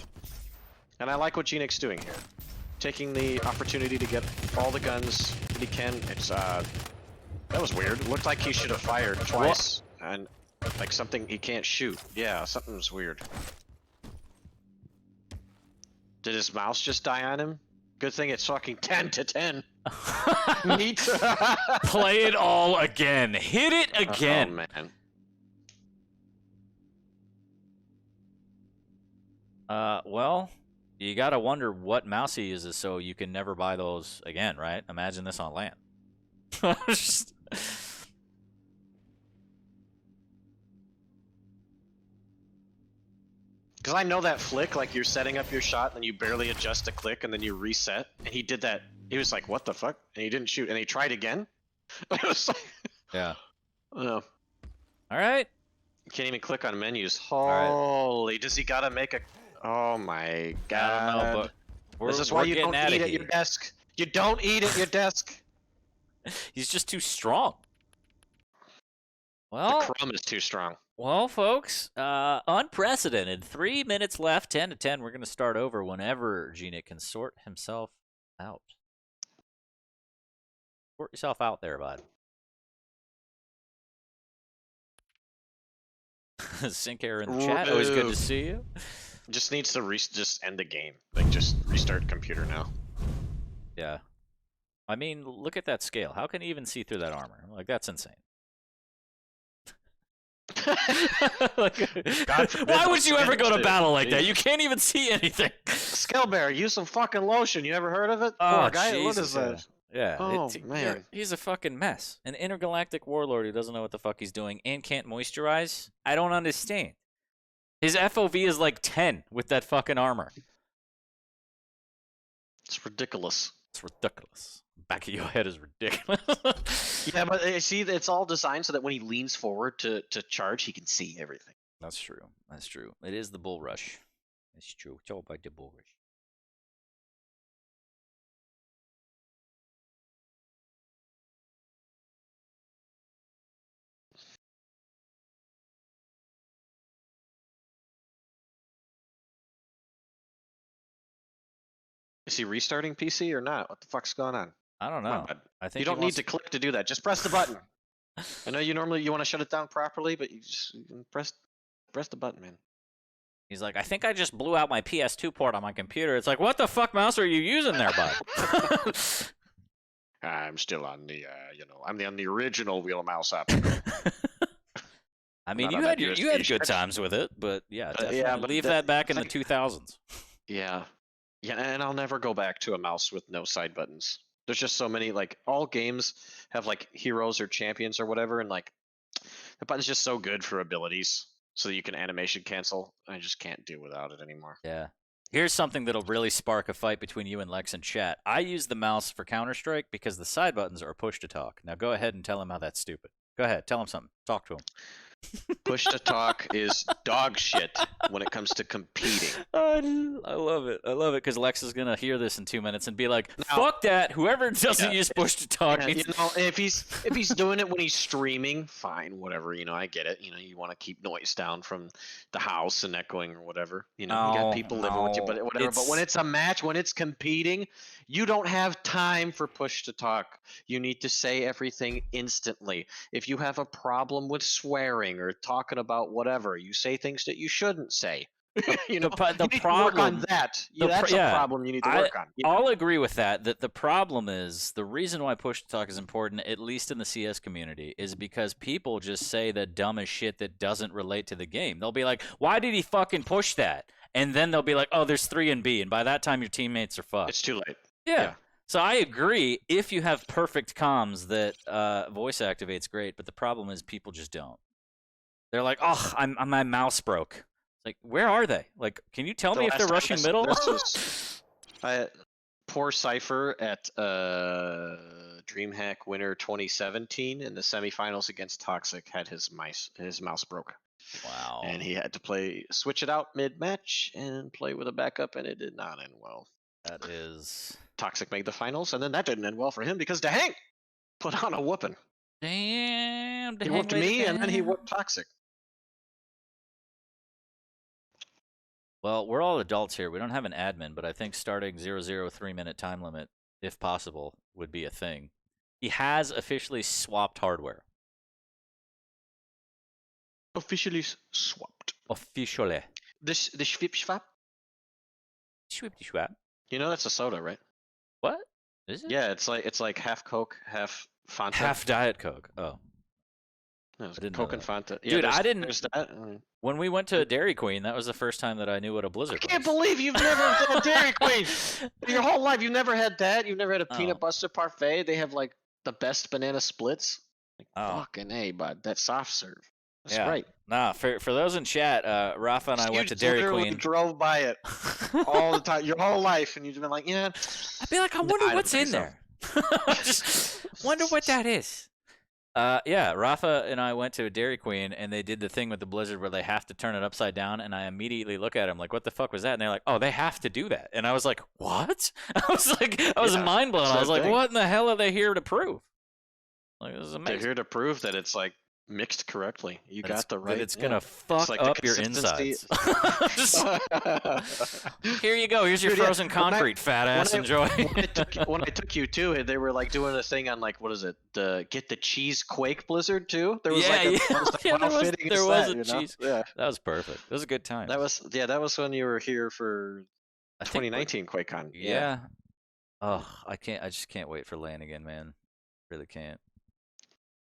and I like what gnik's doing here, taking the opportunity to get all the guns that he can. It's that was weird. It looked like he should have fired twice and like something he can't shoot. Yeah, something's weird. Did his mouse just die on him? Good thing it's fucking 10 to 10. Neat. Play it all again. Hit it again. Oh, man. Well, you gotta wonder what mouse he uses so you can never buy those again, right? Imagine this on land. Just... Because I know that flick, like you're setting up your shot, and you barely adjust a click, and then you reset. And he did that. He was like, "What the fuck?" And he didn't shoot, and he tried again. It was like, yeah. Oh. All right. Can't even click on menus. Holy, does he gotta make a? Oh my I don't know, god. but we're, This is why we're you getting don't out eat of at your here. desk. You don't eat at your desk. He's just too strong. The Well, crumb is too strong. well, folks, unprecedented. 3 minutes left, 10 to 10. We're going to start over whenever gnik can sort himself out. Sort yourself out there, bud. Sync error in the chat. Always good to see you. Just needs to just end the game. Like, just restart computer now. Yeah. I mean, look at that scale. How can he even see through that armor? Like, that's insane. Like, God forbid why would those you ever go to skills, battle like that? Jesus. You can't even see anything. Skellbear, use some fucking lotion. You never heard of it? Oh, Poor guy. What Jesus, is that? Yeah. Oh, man. He's a fucking mess. An intergalactic warlord who doesn't know what the fuck he's doing and can't moisturize. I don't understand. His FOV is like 10 with that fucking armor. It's ridiculous. It's ridiculous. Back of your head is ridiculous. Yeah, but see, it's all designed so that when he leans forward to charge, he can see everything. That's true. That's true. It is the bull rush. It's true. It's all about the bull rush. Is he restarting PC or not? What the fuck's going on? I don't Come on, know. bud. I think You don't need to click to do that. Just press the button. I know you normally want to shut it down properly, but you can press the button, man. He's like, I think I just blew out my PS2 port on my computer. It's like, what the fuck mouse are you using there, bud? I'm still on the, I'm on the original wheel mouse app. I mean, Not you on had that you had USB good shit. times with it, but yeah, definitely yeah, but leave that- that back in the like- 2000s. Yeah. Yeah, and I'll never go back to a mouse with no side buttons. There's just so many, like, all games have, like, heroes or champions or whatever, and, like, the button's just so good for abilities so that you can animation cancel. I just can't do without it anymore. Yeah. Here's something that'll really spark a fight between you and Lex in chat. I use the mouse for Counter-Strike because the side buttons are push to talk. Now go ahead and tell him how that's stupid. Go ahead, tell him something. Talk to him. Push to talk is dog shit when it comes to competing. I love it. I love it because Lex is gonna hear this in 2 minutes and be like, Now- "Fuck that! Whoever doesn't use push to talk Yeah, needs." you know, if he's doing it when he's streaming, fine, whatever. I get it. You want to keep noise down from the house and echoing or whatever. You got people living with you, but whatever. But when it's a match, when it's competing, you don't have time for push to talk. You need to say everything instantly. If you have a problem with swearing or talking about whatever, you say things that you shouldn't say. The you need to work on problem- that. the That's yeah, a problem you need to work on. I'll agree with that. That the problem is the reason why push to talk is important, at least in the CS community, is because people just say the dumbest shit that doesn't relate to the game. They'll be like, "Why did he fucking push that?" And then they'll be like, "Oh, there's 3 and B," and by that time your teammates are fucked. It's too late. Yeah. So I agree. If you have perfect comms, that voice activates great. But the problem is people just don't. They're like, "Oh, my mouse broke." It's like, where are they? Like, can you tell The me if last they're time rushing this middle? was poor Cypher at DreamHack winner 2017 in the semifinals against Toxic had his mouse broke, Wow. and he had to switch it out mid-match and play with a backup, and it did not end well. That is. Toxic made the finals, and then that didn't end well for him because Dahang put on a whooping. Damn. He whooped me, and then he whooped Toxic. Well, we're all adults here. We don't have an admin, but I think starting 003 minute time limit, if possible, would be a thing. He has officially swapped hardware. Officially swapped. Officially. The Schwip Schwap? Schwipty schwap. You know that's a soda, right? What? Is it? Yeah, it's like half Coke, half Fanta. Half Diet Coke. Oh. No, it's I didn't know Coke and Fanta. Dude, I didn't- There's that. When we went to Dairy Queen, that was the first time that I knew what a I blizzard can't was. believe you've never had Dairy Queen. Your whole life, you've never had that. You've never had a Oh. peanut butter parfait. They have like the best banana splits. Like, Oh. fucking A, bud. That soft serve. That's Yeah. right. Nah, for those in chat, Rapha and I went to You Dairy literally Queen. drove by it all the time, your whole life, and you've been like, yeah. I'd be like, I No, wonder I don't what's think in so. there. Just wonder what that is. Yeah, Rapha and I went to a Dairy Queen, and they did the thing with the Blizzard where they have to turn it upside down, and I immediately look at them like, what the fuck was that? And they're like, oh, they have to do that. And I was like, what? I was Yeah, mind blown. it's I was that like, thing. what in the hell are they here to prove? Like, this is They're amazing. here to prove that it's like mixed correctly. You That got the right. it's yeah. gonna fuck like the up your consistency- insides. Here you go. Here's your Dude, yeah, frozen concrete, fat ass. Enjoy. when I took you to, they were like doing a thing on like what is it? Get the cheese Quake Blizzard too. There was Yeah, like a, yeah. I was like, Yeah, how there was- fitting there is was that, a you know? cheese- Yeah, That was perfect. That was a good time. that was when you were here for I think we're- 2019 QuakeCon. Yeah. Oh, I can't. I just can't wait for LAN again, man. Really can't.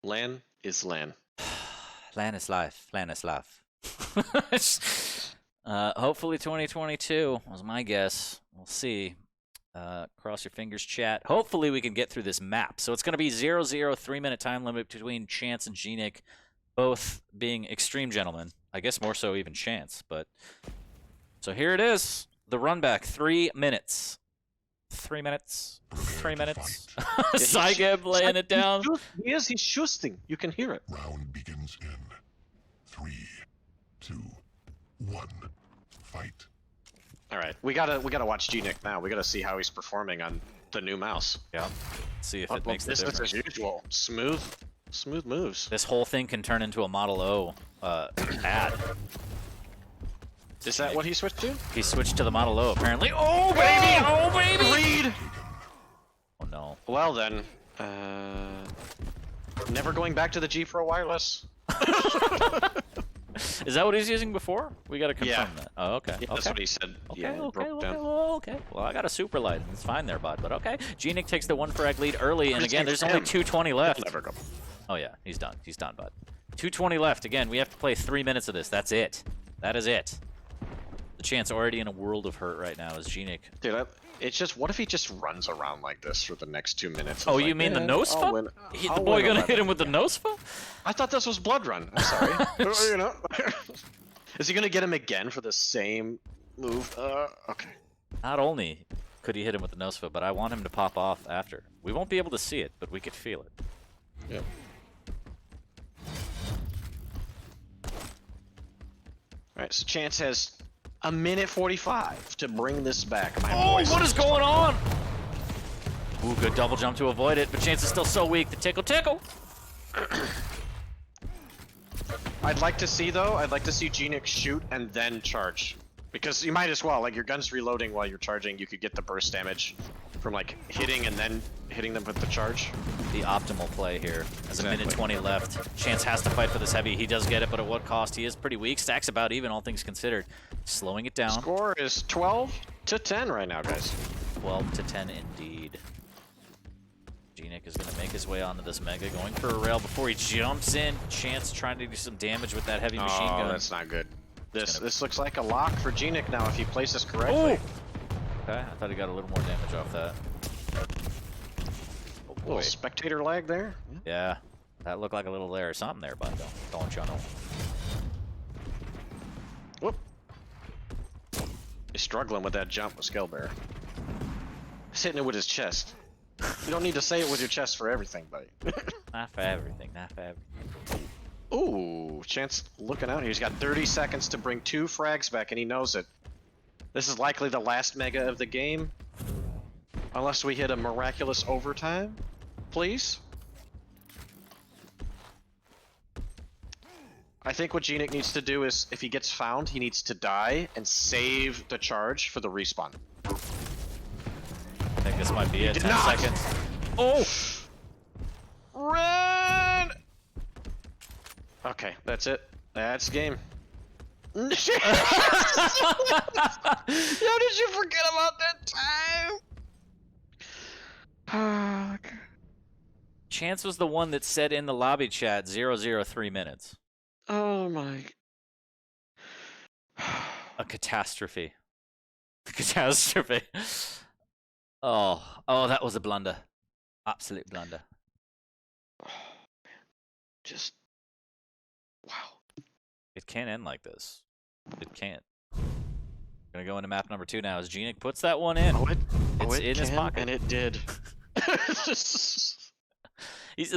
LAN is LAN. LAN is life. LAN is life. Hopefully 2022 was my guess. We'll see. Cross your fingers, chat. Hopefully we can get through this map. So it's going to be 0-0, 3-minute time limit between Chance and gnik, both being extreme gentlemen. I guess more so even Chance. But so here it is. The run back. 3 minutes. 3 minutes. 3 minutes. Sygeb laying it down. He's shusting. You can hear it. Round begins in 3, 2, 1. Fight. All right, we gotta watch gnik now. We gotta see how he's performing on the new mouse. Yeah. See if it makes the Business difference. as usual. Smooth moves. This whole thing can turn into a Model O ad. Is that what he switched to? He switched to the Model O apparently. Oh baby! Oh baby! Reed! Oh no. Well then, never going back to the G Pro wireless. Is that what he's using before? We gotta confirm Yeah. that. Oh, okay. Yeah, Okay. that's what he said. Okay, Yeah, it okay, broke okay, down. well, okay. Well, I got a super light. It's fine there, bud. But okay. gnik takes the 1 frag lead early, and again, there's only 2:20 left. Never go. Oh yeah, he's done. He's done, bud. 2:20 left. Again, we have to play 3 minutes of this. That's it. That is it. The Chance already in a world of hurt right now is gnik. Dude, it's just, what if he just runs around like this for the next 2 minutes? Oh, It's you like, mean the I'll Nosfa? win- The I'll boy win gonna 11. hit him with the Nosfa? I thought this was Blood Run. I'm sorry. You know? Is he gonna get him again for the same move? Okay. Not only could he hit him with the Nosfa, but I want him to pop off after. We won't be able to see it, but we could feel it. Yep. Alright, so Chance has a minute 45 to bring this back, my boys. What is going on? Ooh, good double jump to avoid it, but Chance is still so weak. The tickle tickle. I'd like to see gnik shoot and then charge. Because you might as well, like your gun's reloading while you're charging, you could get the burst damage from like hitting and then hitting them with the charge. The optimal play here. As a minute Exactly. 20 left. Chance has to fight for this heavy. He does get it, but at what cost? He is pretty weak. Stacks about even, all things considered. Slowing it down. Score is 12-10 right now, guys. 12-10 indeed. gnik is going to make his way onto this Mega, going for a rail before he jumps in. Chance trying to do some damage with that heavy machine gun. That's not good. This looks like a lock for gnik now if he places correctly. Okay, I thought he got a little more damage off that. Oh boy. Little spectator lag there. Yeah, that looked like a little layer or something there, bud. Don't you know? Whoop. He's struggling with that jump with Skullbearer. He's hitting it with his chest. You don't need to say it with your chest for everything, buddy. Not for everything, not for everything. Ooh, Chance looking out here. He's got 30 seconds to bring 2 frags back, and he knows it. This is likely the last Mega of the game. Unless we hit a miraculous overtime, please. I think what gnik needs to do is, if he gets found, he needs to die and save the charge for the respawn. I think this might be it. did 10 not. seconds. Oh! Run! Okay, that's it. That's game. How did you forget about that time? Chance was the one that said in the lobby chat 003 minutes. Oh my. A catastrophe. A catastrophe. Oh, that was a blunder. Absolute blunder. Just. Wow. It can't end like this. It can't. Gonna go into map number 2 now as gnik puts that one in. Oh, it in his can, pocket. and it did.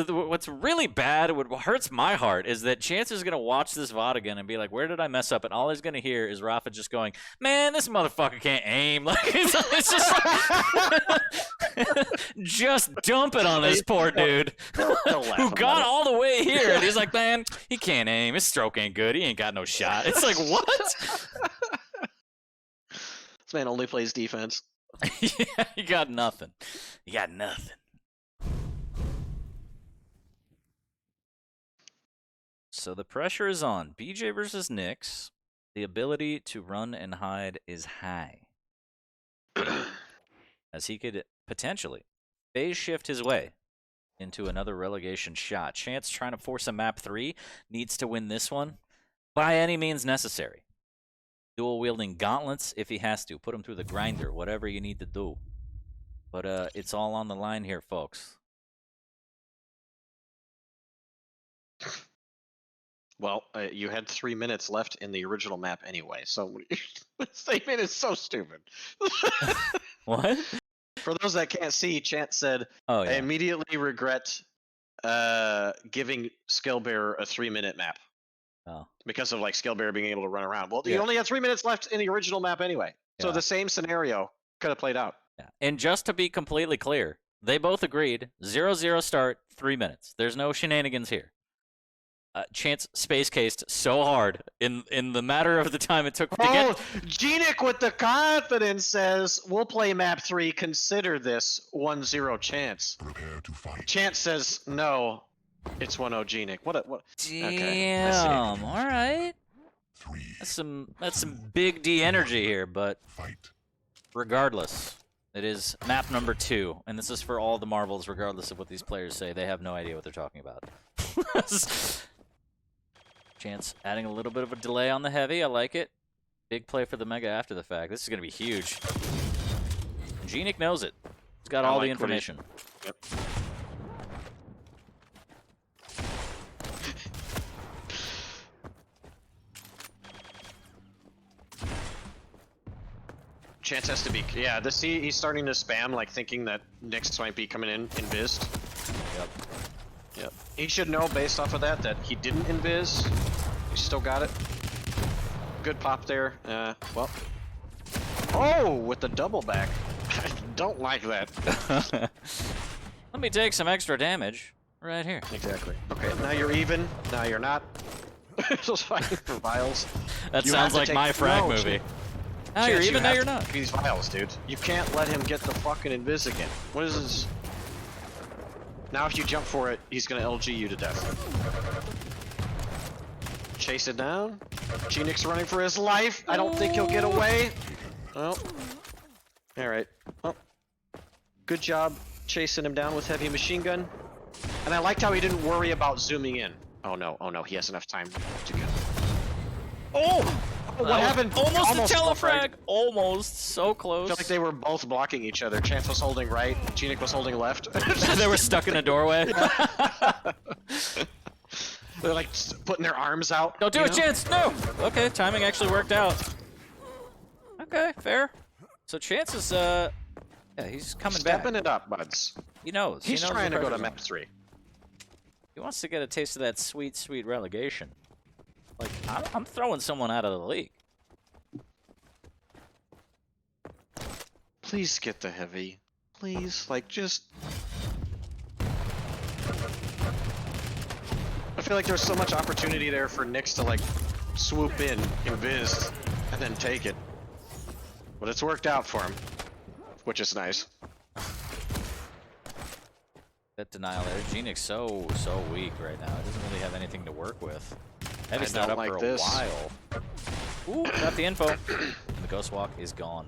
What's really bad, what hurts my heart, is that Chance is gonna watch this VOD again and be like, "Where did I mess up?" And all he's gonna hear is Rapha just going, "Man, this motherfucker can't aim." Like it's just like, just dump it on this poor dude who got all the way here, and he's like, "Man, he can't aim. His stroke ain't good. He ain't got no shot." It's like, what? This man only plays defense. Yeah, you got nothing. You got nothing. So the pressure is on. BJ versus Nyx. The ability to run and hide is high, as he could potentially phase shift his way into another relegation shot. Chance trying to force a map 3, needs to win this one by any means necessary. Dual wielding gauntlets if he has to. Put him through the grinder, whatever you need to do. But it's all on the line here, folks. Well, you had 3 minutes left in the original map anyway, so this statement is so stupid. What? For those that can't see, Chance said, Oh, I yeah. immediately regret giving Skillbearer a 3-minute map. Oh. Because of like Skillbearer being able to run around. Well, Yeah. you only had 3 minutes left in the original map anyway. So Yeah. the same scenario could have played out. Yeah. And just to be completely clear, they both agreed 0-0 start, 3 minutes. There's no shenanigans here. Chance space cased so hard in the matter of the time it took to get. gnik with the confidence says, we'll play map 3, consider this 1-0 Chance. Prepare to fight. Chance says, no, it's 1-0 gnik. What? Damn. Okay, I see. All right. 3. That's some big D energy here, but Fight. regardless, it is map number 2, and this is for all the marbles, regardless of what these players say. They have no idea what they're talking about. Chance adding a little bit of a delay on the heavy. I like it. Big play for the Mega after the fact. This is going to be huge. gnik knows it. He's got all the information. Yep. Chance has to be, yeah. He's starting to spam, like thinking that Nyx might be coming in invised. Yep. Yep. He should know based off of that he didn't invis. He still got it. Good pop there. Well. Oh, with the double back. I don't like that. Let me take some extra damage right here. Exactly. Okay, now you're even. Now you're not. Just fighting for vials. That You sounds have to like take- my frag No, movie. Now Chance, you're you even, now have you're to not. take These vials, dude. You can't let him get the fucking invis again. What is this? Now if you jump for it, he's gonna LG you to death. Chase it down. gnik's running for his life. I don't think he'll get away. Oh. Alright. Well. Good job chasing him down with heavy machine gun. And I liked how he didn't worry about zooming in. Oh no, he has enough time to get. Oh! What happened? Almost a telefrag. telefrag. Almost. So close. I feel like they were both blocking each other. Chance was holding right, gnik was holding left. They were stuck in a doorway. They're like putting their arms out. Don't do you it, know? Chance. No. Okay, timing actually worked out. Okay, fair. So Chance is yeah, he's coming Stepping back. it up, buds. He knows. He's he knows trying the to go to pressure's map on. 3. He wants to get a taste of that sweet, sweet relegation. Like, I'm throwing someone out of the league. Please get the heavy. Please, like, just... I feel like there's so much opportunity there for Nyx to, like, swoop in, invis, and then take it. But it's worked out for him, which is nice. That denial there. gnik's so weak right now. He doesn't really have anything to work with. Heavy's I not don't up like for a this. while. Ooh, got the info. And the ghost walk is gone.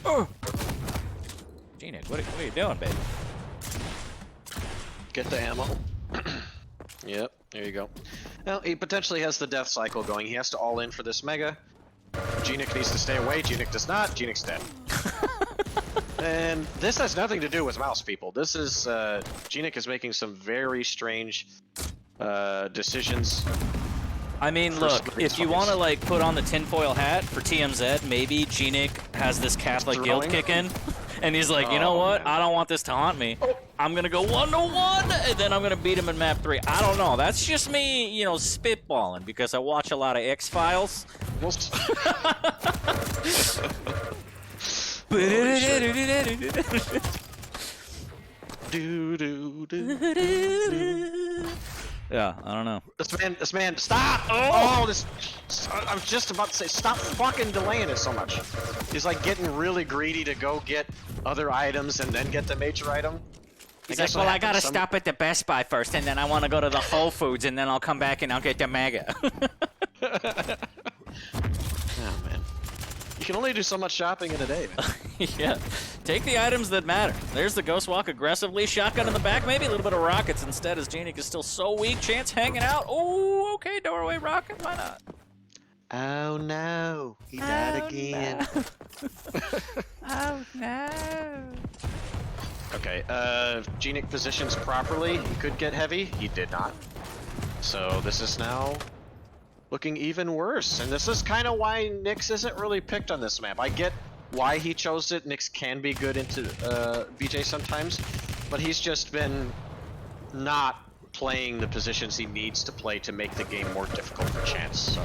Oh! gnik, what are you doing, baby? Get the ammo. Yep, there you go. Well, he potentially has the death cycle going. He has to all in for this mega. gnik needs to stay away. gnik does not. gnik's dead. And this has nothing to do with mouse people. This is gnik is making some very strange decisions. I mean, look, if you want to like put on the tinfoil hat for TMZ, maybe gnik has this Catholic guilt Throwing? kick in, And he's like, you know Oh, what? man. I don't want this to haunt me. I'm gonna go 1-1, and then I'm gonna beat him in map 3. I don't know. That's just me, you know, spitballing because I watch a lot of X-Files. Yeah, I don't know. This man, stop! Oh, this. I was just about to say, stop fucking delaying it so much. He's like getting really greedy to go get other items and then get the major item. He's like, well, I gotta stop at the Best Buy first, and then I want to go to the Whole Foods, and then I'll come back and I'll get the Mega. Oh man, you can only do so much shopping in a day. Man. Yeah, take the items that matter. There's the Ghost Walk aggressively, shotgun in the back, maybe a little bit of rockets instead, as gnik is still so weak. Chance hanging out. Oh, okay, doorway rocket, why not? Oh no, he died again. No. Oh no. Okay, gnik positions properly. He could get heavy. He did not. So this is now looking even worse. And this is kind of why Nyx isn't really picked on this map. I get why he chose it. Nyx can be good into BJ sometimes, but he's just been not playing the positions he needs to play to make the game more difficult for Chance. So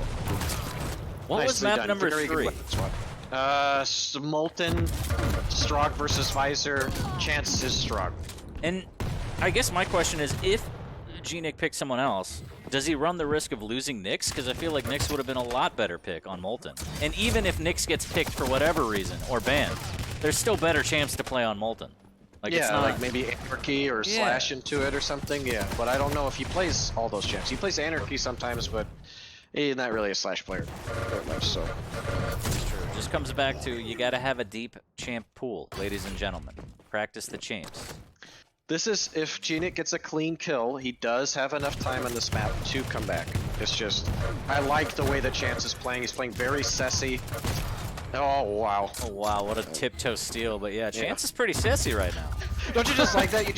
What was nicely map done. number Very good 3? weapon swap. Molten, Strog versus Visor. Chance is Strog. And I guess my question is, if gnik picks someone else, does he run the risk of losing Nyx? Because I feel like Nyx would have been a lot better pick on Molten. And even if Nyx gets picked for whatever reason, or banned, there's still better chance to play on Molten. Like, Yeah, it's not... like maybe Anarchy or Slash into it or something, yeah. But I don't know if he plays all those champs. He plays Anarchy sometimes, but he's not really a Slash player that much, so. True. Just comes back to, you gotta have a deep champ pool, ladies and gentlemen. Practice the champs. This is, if gnik gets a clean kill, he does have enough time on this map to come back. It's just, I like the way that Chance is playing. He's playing very sassy. Oh, wow. Oh wow, what a tiptoe steal, but yeah, Chance is pretty sassy right now. Don't you just like that? You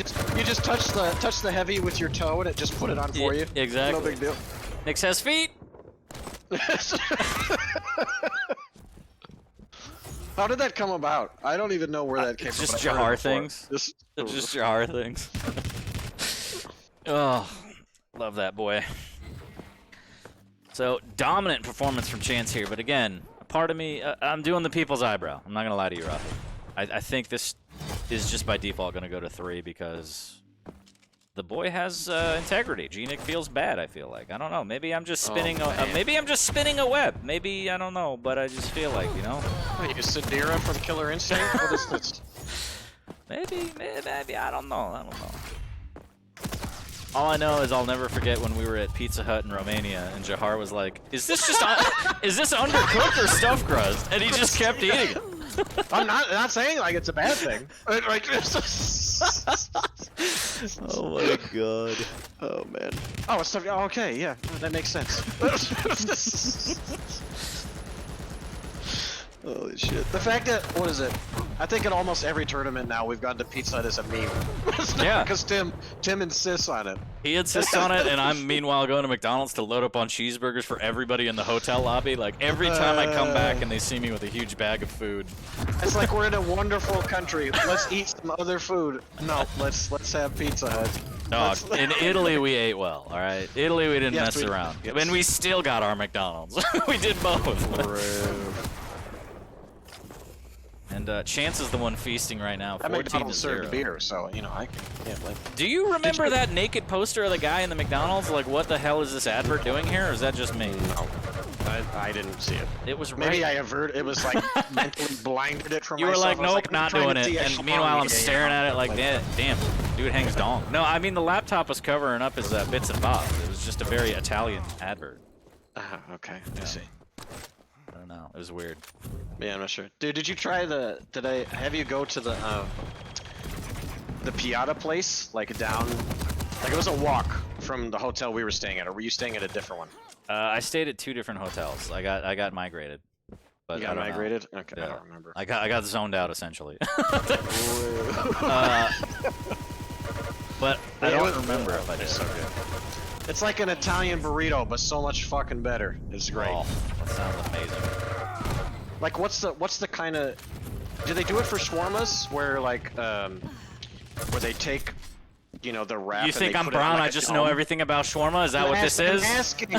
just touch the heavy with your toe and it just put it on for you. Exactly. No big deal. Nyx has feet! How did that come about? I don't even know where that came from. Just but I've heard Jahar it before. things. Just Just Jahar things. Oh, love that boy. So, dominant performance from Chance here, but again, a part of me, I'm doing the people's eyebrow. I'm not going to lie to you, Rapha. I think this is just by default going to go to 3 because the boy has integrity. gnik feels bad, I feel like. I don't know. Maybe I'm just spinning maybe I'm just spinning a web. Maybe, I don't know, but I just feel like, you know? Are you Sadira from Killer Instinct? What is this? Maybe, I don't know. All I know is I'll never forget when we were at Pizza Hut in Romania and Jahar was like, is this just, is this undercooked or stuffed crust? And he just kept eating it. I'm not saying like it's a bad thing. Like, Oh my god. oh man. Oh, it's stuff. Oh, okay, yeah, that makes sense. Holy shit. The fact that, what is it? I think in almost every tournament now we've gone to Pizza Hut as a meme. Yeah. Because Tim insists on it. He insists on it, and I'm meanwhile going to McDonald's to load up on cheeseburgers for everybody in the hotel lobby. Like, every time I come back and they see me with a huge bag of food. It's like we're in a wonderful country. Let's eat some other food. No, let's have Pizza Hut. Dog, in Italy we ate well, alright? Italy we didn't Yes, mess we- around. yes. And we still got our McDonald's. We did both. And Chance is the one feasting right now. That 14 to McDonald's 0. served beer, so you know I can't blame. Do you remember that naked poster of the guy in the McDonald's? Like, what the hell is this advert doing here, or is that just me? No, I didn't see it. It was Maybe right. I averted. It was like mentally blinded it from You were myself. like, I was nope, I'm not trying doing to it. see And echelon, meanwhile, I'm yeah, staring yeah. at it like, damn, dude hangs dong. No, I mean, the laptop was covering up his bits and bobs. It was just a very Italian advert. Okay, I see. I don't know. It was weird. Yeah, I'm not sure. Dude, did you try the? Did I have you go to the Piata place, like down? Like it was a walk from the hotel we were staying at, or were you staying at a different one? I stayed at 2 different hotels. I got migrated. But You I got don't know. migrated? Okay, I Yeah. don't remember. I got zoned out essentially. But I don't remember if I did. It's so good. It's like an Italian burrito, but so much fucking better. It's great. Oh, that sounds amazing. Like, what's the kind of Do they do it for shawarmas where like where they take, you know, the wrap? You and think they I'm put it on, brown? like, I a just dome? know everything about shawarma? Is that what this is? I'm asking.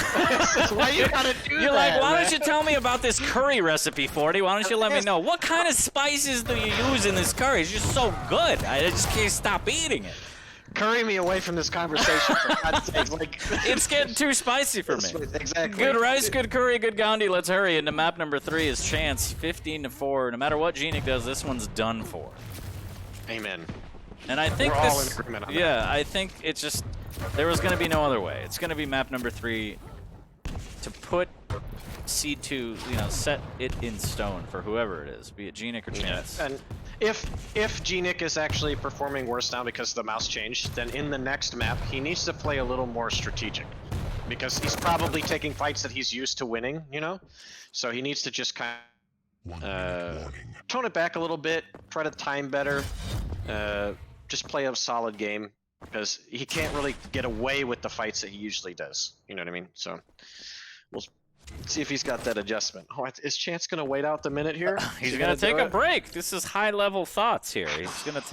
Why you gotta do You're that? like, why man? don't you tell me about this curry recipe, 40? Why don't you let me know? What kind of spices do you use in this curry? It's just so good. I just can't stop eating it. Curry me away from this conversation, for God's sake. Like, It's getting too spicy for me. Exactly. Good rice, good curry, good Gandhi. Let's hurry. Into map number 3 is Chance, 15-4. No matter what gnik does, this one's done for. Amen. And I think We're all in this, agreement on yeah, I think it's just, there was going to be no other way. It's going to be map number 3 to put C2, you know, set it in stone for whoever it is, be it gnik or Chance. Yeah. And if gnik is actually performing worse now because the mouse changed, then in the next map he needs to play a little more strategic, because he's probably taking fights that he's used to winning, you know. So he needs to just kind of tone it back a little bit, try to time better, just play a solid game, because he can't really get away with the fights that he usually does. You know what I mean? So we'll see if he's got that adjustment. Oh, is Chance gonna wait out the minute here? He's going to take a break. This is high-level thoughts here. He's going to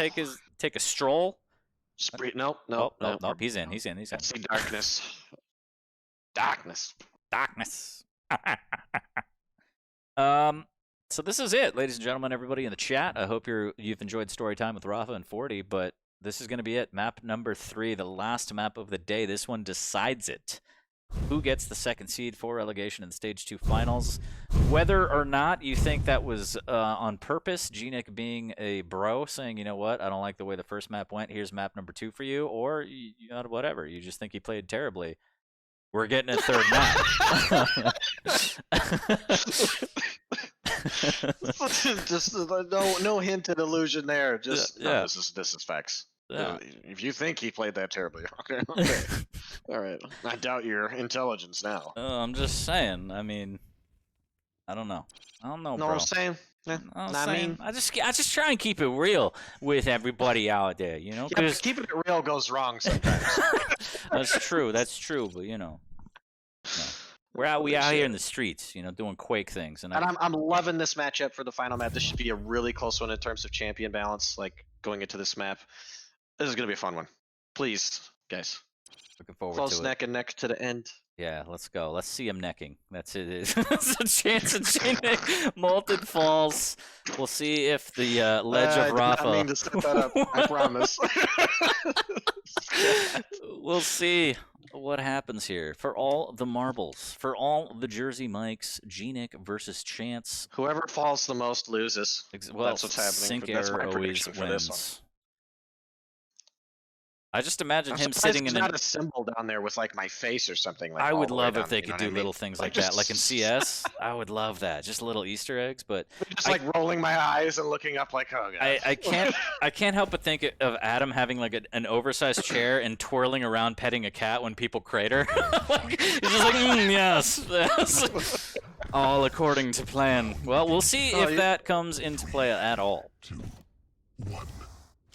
take a stroll. Nope. Nope. He's in. I see darkness. Darkness. So this is it, ladies and gentlemen, everybody in the chat. I hope you've enjoyed story time with Rapha and 40, but this is going to be it. Map number 3, the last map of the day. This one decides it. Who gets the second seed for relegation in Stage 2 finals? Whether or not you think that was on purpose, gnik being a bro, saying, you know what, I don't like the way the first map went, here's map number 2 for you, or you know, whatever, you just think he played terribly. We're getting a third map. Just no hint at illusion there. Just yeah. No, this is facts. Yeah. If you think he played that terribly, okay. All right. I doubt your intelligence now. I'm just saying. I mean, I don't know. Know bro. what I'm saying? Yeah. I mean, I just try and keep it real with everybody out there, you know. Yeah, but keeping it real goes wrong sometimes. That's true. But you know, we out here in the streets, you know, doing Quake things, and I'm loving this matchup for the final map. This should be a really close one in terms of champion balance. Like going into this map, this is gonna be a fun one. Please, guys. looking forward Close to neck and neck to the end. Yeah, let's go. Let's see him necking. That's it. It's a chance of gnik. Molten falls. We'll see if the ledge of I did Rapha. not mean to set that up. I promise. We'll see what happens here. For all the marbles, for all the Jersey Mikes, gnik versus Chance. Whoever falls the most loses. Well, that's what's happening. Sync That's my error always prediction for this one. wins. I just imagine I'm him surprised sitting there's in not a symbol down there with like my face or something. Like I all would the way love if down, they you know could what do I mean? little things like just- that, like in CS. I would love that, just little Easter eggs. But Just like rolling my eyes and looking up like, oh god. I can't help but think of Adam having like an oversized chair and twirling around petting a cat when people crater. Like, he's just like, yes, all according to plan. Well, we'll see if that comes into play at all. 2, 1,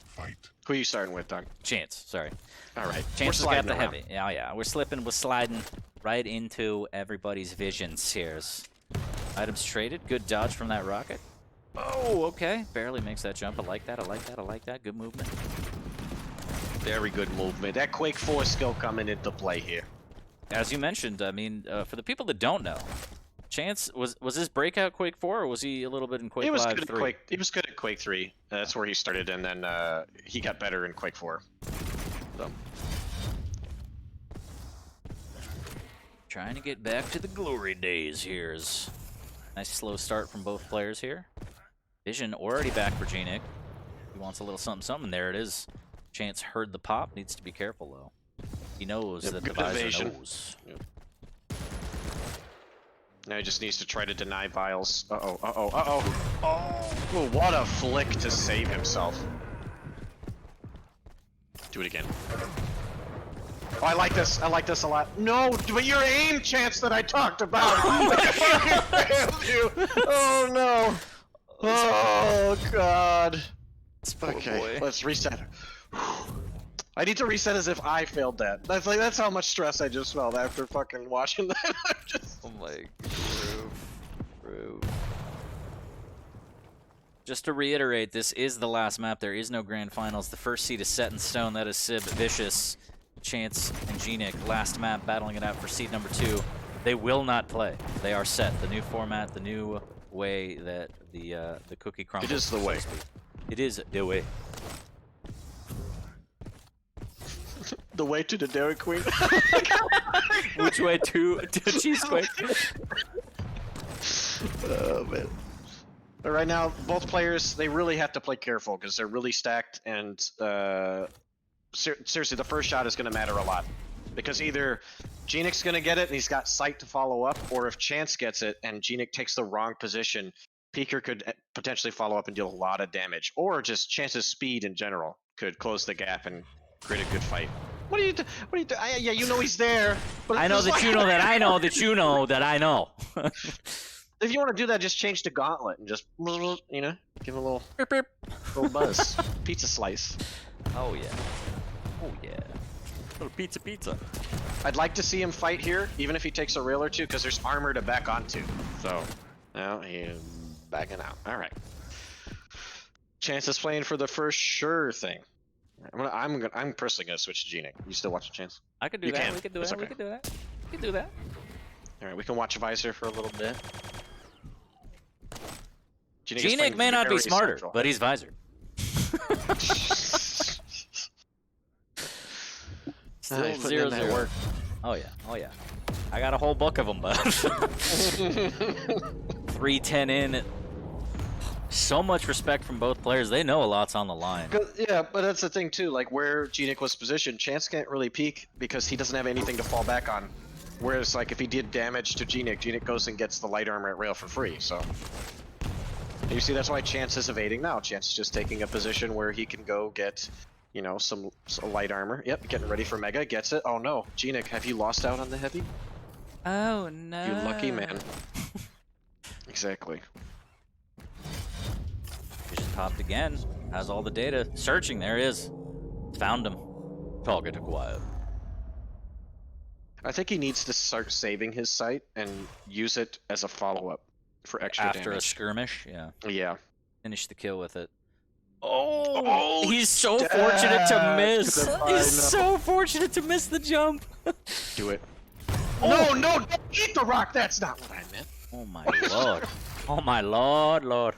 fight. Who are you starting with, Doug? Chance, sorry. All right. Chance has We're got sliding the around. heavy. Yeah. We're sliding right into everybody's visions here. Items traded. Good dodge from that rocket. Oh, okay. Barely makes that jump. I like that. Good movement. Very good movement. That Quake 4 skill coming into play here. As you mentioned, I mean, for the people that don't know, Chance was his breakout Quake 4, or was he a little bit in Quake He was Live good 3? at Quake. He was good at Quake 3. That's where he started, and then he got better in Quake 4. So. Trying to get back to the glory days here. Nice slow start from both players here. Vision already back for gnik. He wants a little something. There it is. Chance heard the pop. Needs to be careful though. He knows that the good visor evasion. knows. Yep. Now he just needs to try to deny vials. Oh, what a flick to save himself. Do it again. Oh, I like this a lot. No, but your aim chance that I talked about. I failed you. Oh no. Oh god. Okay, let's reset. I need to reset as if I failed that. That's how much stress I just felt after fucking watching that. I'm just... Oh my, rude. Just to reiterate, this is the last map. There is no grand finals. The first seed is set in stone. That is Sib, Vicious, Chance, and gnik. Last map, battling it out for seed number 2. They will not play. They are set. The new format, the new way that the cookie crumbles. It is the way. It is the way. The way to the Dairy Queen. Which way to Cheesequake? Oh man. But right now, both players, they really have to play careful because they're really stacked, and seriously, the first shot is going to matter a lot. Because either gnik's going to get it and he's got sight to follow up, or if Chance gets it and gnik takes the wrong position, Peeker could potentially follow up and deal a lot of damage. Or just Chance's speed in general could close the gap and create a good fight. What are you do? What are you do? Yeah, you know he's there. But I know that you know that I know that you know that I know. If you want to do that, just change to Gauntlet and just, you know, give him a little, little buzz. Pizza slice. Oh yeah. Oh yeah. Little pizza. I'd like to see him fight here, even if he takes a rail or two, because there's armor to back onto. So, now he's backing out. All right. Chance is playing for the first sure thing. I'm personally gonna switch to gnik. You still watching Chance? I could do You that. can. We could do It's that. We okay. could do that. We could do that. All right, we can watch Visor for a little bit. gnik may not be smarter, but he's Visor. Still He's putting 0 in that 0. work. Oh yeah. Oh yeah. I got a whole book of them, but 3-10 in. So much respect from both players. They know a lot's on the line. Yeah, but that's the thing too. Like where gnik was positioned, Chance can't really peek because he doesn't have anything to fall back on. Whereas, like if he did damage to gnik goes and gets the light armor at rail for free. So you see, that's why Chance is evading now. Chance is just taking a position where he can go get, you know, some light armor. Yep, getting ready for Mega. Gets it. Oh no, gnik, have you lost out on the heavy? Oh no. You lucky man. Exactly. Vision popped again. Has all the data. Searching. There it is. Found him. Target acquired. I think he needs to start saving his sight and use it as a follow-up for extra After a damage. skirmish. Yeah. Yeah. Finish the kill with it. Oh, Oh, he's so fortunate to miss. goodbye, He's no. so fortunate to miss the jump. Do it. No, don't eat the rock. That's not what I meant. Oh my lord. Oh my lord.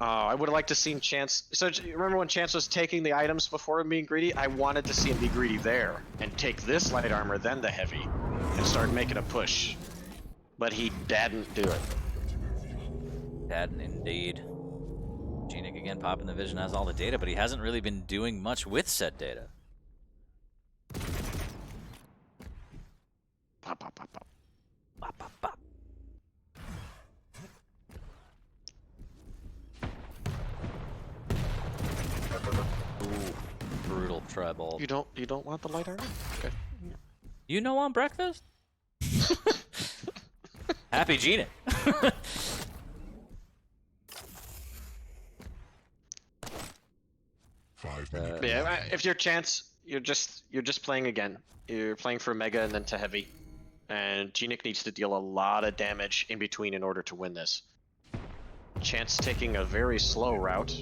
I would have liked to seen Chance. So remember when Chance was taking the items before him being greedy? I wanted to see him be greedy there and take this light armor, then the heavy, and start making a push. But he didn't do it. Dad, indeed. gnik again popping the vision, has all the data, but he hasn't really been doing much with said data. Pop, pop, pop, pop. Bop, bop, bop. Ooh, brutal tribal. You don't want the light armor? Okay. You know on breakfast? Happy gnik. Five minutes. Yeah, if you're Chance, you're just playing again. You're playing for Mega and then to Heavy. And gnik needs to deal a lot of damage in between in order to win this. Chance taking a very slow route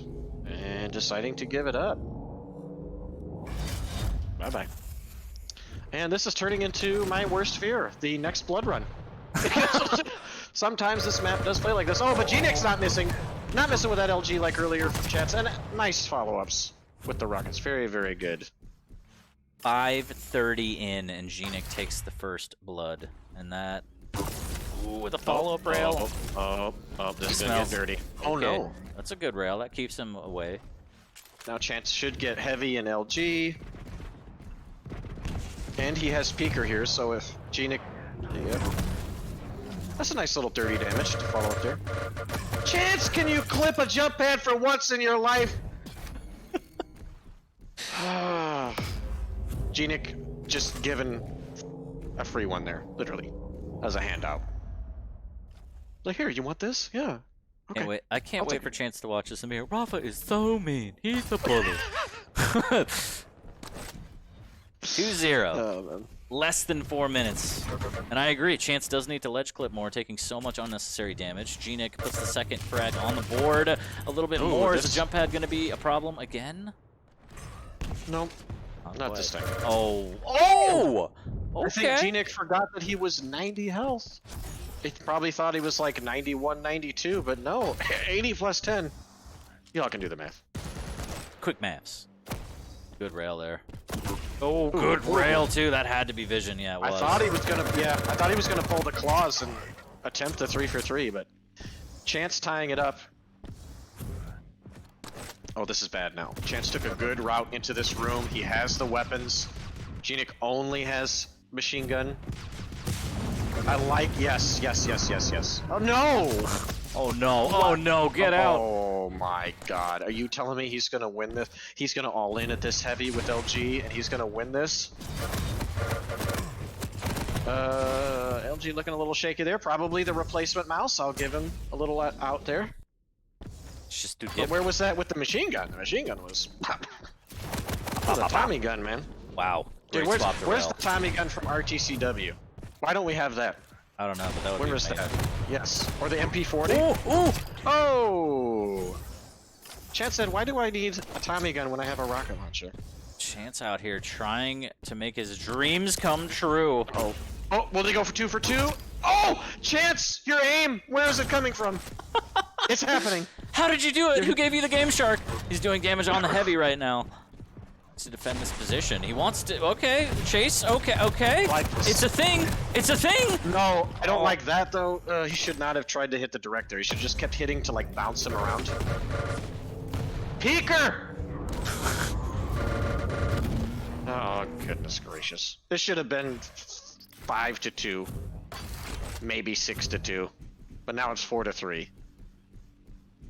and deciding to give it up. Bye-bye. And this is turning into my worst fear, the next blood run. Sometimes this map does play like this. Oh, but gnik's not missing. Not missing with that LG like earlier from Chance. And nice follow-ups with the rockets. Very, very good. 5:30 in, and gnik takes the first blood, and that. Ooh, with a follow-up rail. Oh, this is He gonna get smells. dirty. Oh Okay, no. that's a good rail. That keeps him away. Now Chance should get Heavy and LG. And he has Peeker here, so if gnik... Yep. That's a nice little dirty damage to follow up there. Chance, can you clip a jump pad for once in your life? gnik just given a free one there, literally, as a handout. Like, here, you want this? Yeah. Okay. Can't wait. I can't I'll wait take for it. Chance to watch this and be like, Rapha is so mean. He's a bully. 2-0. Oh, man. Less than 4 minutes. And I agree, Chance does need to ledge clip more, taking so much unnecessary damage. gnik puts the second frag on the board. A little bit more. Is the jump pad going to be a problem again? Nope. Not this time. Oh. Oh! Okay. I think gnik forgot that he was 90 health. He probably thought he was like 91, 92, but no. 80 plus 10. Y'all can do the math. Quick maps. Good rail there. Oh, good rail too. That had to be vision. Yeah, it was. I thought he was gonna. Yeah, I thought he was gonna pull the claws and attempt a 3 for 3, but Chance tying it up. Oh, this is bad now. Chance took a good route into this room. He has the weapons. gnik only has machine gun. I like. Yes. Oh no! Oh no! Oh no! Get out! Oh my God! Are you telling me he's gonna win this? He's gonna all in at this heavy with LG, and he's gonna win this? LG looking a little shaky there. Probably the replacement mouse. I'll give him a little out there. It's just too But where was that with the machine gun? The machine gun was. The Tommy gun, man. Wow. Dude, Great where's swap the to rail. Tommy gun from RTCW? Why don't we have that? I don't know, but that would Where be is amazing. that? Yes. Or the MP40? Oh! Oh! Chance said, why do I need a Tommy gun when I have a rocket launcher? Chance out here trying to make his dreams come true. Oh. Oh, will they go for 2 for 2? Oh! Chance! Your aim! Where is it coming from? It's happening. How did you do it? Who gave you the Game Shark? He's doing damage on the heavy right now. To defend this position. He wants to. Okay, chase. Okay. Like it's a thing. It's a thing. No, I don't like that though. He should not have tried to hit the director. He should have just kept hitting to like bounce him around. Peeker! Oh goodness gracious! This should have been 5 to 2, maybe 6 to 2, but now it's 4 to 3.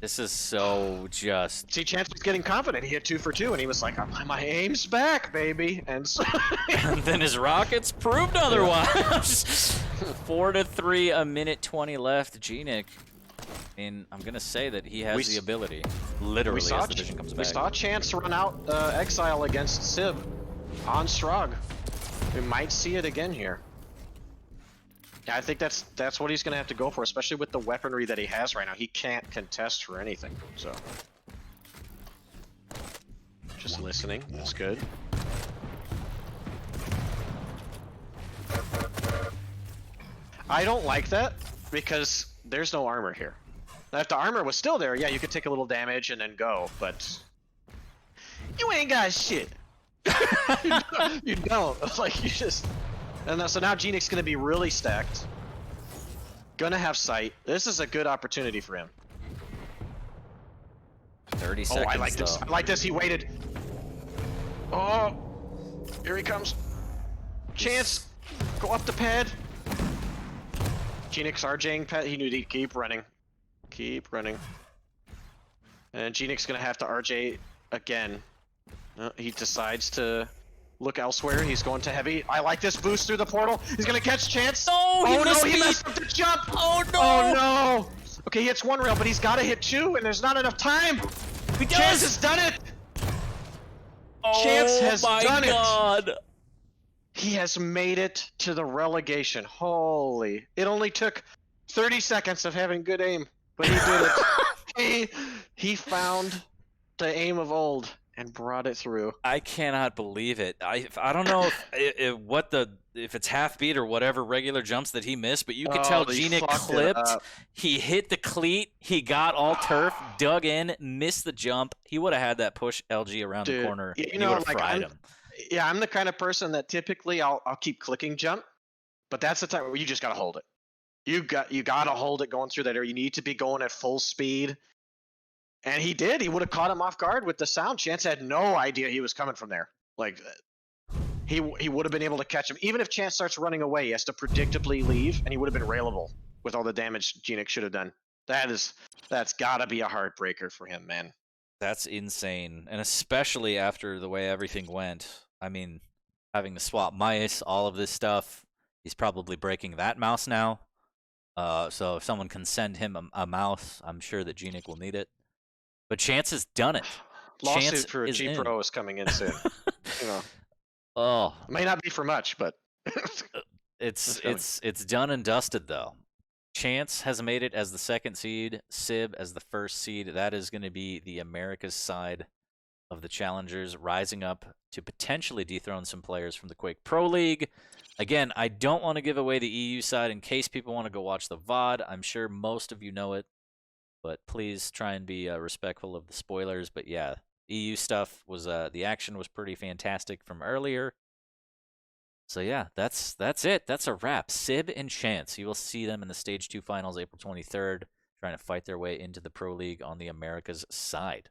This is so just. See, Chance was getting confident. He hit 2 for 2, and he was like, "My aim's back, baby." And so, And then his rockets proved otherwise. 4 to 3, a minute 20 left. gnik. I mean, I'm gonna say that he has the ability, literally, as the vision comes back. We saw Chance run out Exile against Sib on Strog. We might see it again here. Yeah, I think that's what he's gonna have to go for, especially with the weaponry that he has right now. He can't contest for anything, so. Just listening, that's good. I don't like that, because there's no armor here. Now, if the armor was still there, yeah, you could take a little damage and then go, but you ain't got shit. You don't. Like, you just... And so now gnik's gonna be really stacked. Gonna have sight. This is a good opportunity for him. 30 seconds. Oh, I like this. I like this. He waited. Oh, here he comes. Chance, go up the pad. gnik's RJing pad. He knew to keep running. Keep running. And gnik's gonna have to RJ again. He decides to look elsewhere. He's going to heavy. I like this boost through the portal. He's gonna catch Chance. No, he missed he me. messed up the jump. Oh no! Oh no! Okay, he hits 1 rail, but he's got to hit 2, and there's not enough time. He Chance does. has done it. Oh Chance has my done God. it. He has made it to the relegation. Holy! It only took 30 seconds of having good aim, but he did it. he found the aim of old and brought it through. I cannot believe it. I don't know if it's half beat or whatever regular jumps that he missed, but you could tell gnik clipped. He hit the cleat. He got all turf, dug in, missed the jump. He would have had that push LG around the corner. You and know, he would have like fried him. Yeah, I'm the kind of person that typically I'll keep clicking jump, but that's the time where you just gotta hold it. You gotta hold it going through that area. You need to be going at full speed. And he did. He would have caught him off guard with the sound. Chance had no idea he was coming from there. Like, he would have been able to catch him. Even if Chance starts running away, he has to predictably leave, and he would have been railable with all the damage gnik should have done. That's gotta be a heartbreaker for him, man. That's insane, and especially after the way everything went. I mean, having to swap mice, all of this stuff. He's probably breaking that mouse now. So if someone can send him a mouse, I'm sure that gnik will need it. But Chance has done it. Lawsuit Chance for is G in. Pro is coming in soon. You know. Oh, May not be for much, but it's coming. it's done and dusted though. Chance has made it as the second seed, Sib as the first seed. That is going to be the Americas side of the challengers, rising up to potentially dethrone some players from the Quake Pro League. Again, I don't want to give away the EU side in case people want to go watch the VOD. I'm sure most of you know it, but please try and be respectful of the spoilers. But yeah, EU stuff was the action was pretty fantastic from earlier. So yeah, that's it. That's a wrap. Sib and Chance. You will see them in the Stage 2 finals April 23rd, trying to fight their way into the Pro League on the Americas side.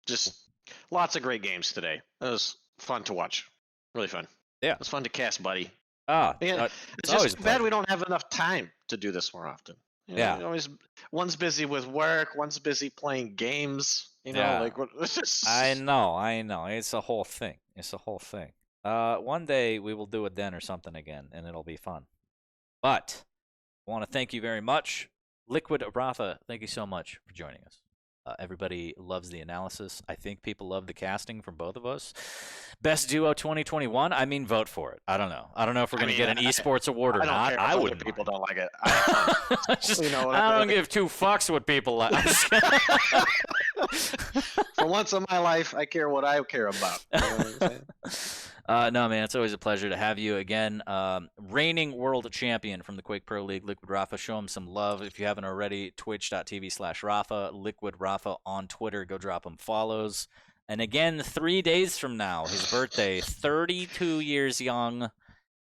Just lots of great games today. It was fun to watch. Really fun. Yeah. It was fun to cast, buddy. Ah, Yeah, it's it's always just a too bad pleasure. we don't have enough time to do this more often. You know, Yeah. you always one's busy with work, one's busy playing games. You know, Yeah. like what? I know. It's a whole thing. It's a whole thing. One day we will do it then or something again, and it'll be fun. But I want to thank you very much, Liquid Rapha. Thank you so much for joining us. Everybody loves the analysis. I think people love the casting from both of us. Best duo 2021. I mean, vote for it. I don't know. I don't know if we're going to get an esports award or I don't not. care if I other wouldn't. people mind. don't like it. Just, You know, I don't give two fucks what people like. For once in my life, I care what I care about. You know what I'm saying? No, man, it's always a pleasure to have you again. Reigning world champion from the Quake Pro League, Liquid Rapha. Show him some love if you haven't already. Twitch.tv/Rapha, Liquid Rapha on Twitter. Go drop him follows. And again, 3 days from now, his birthday, 32 years young,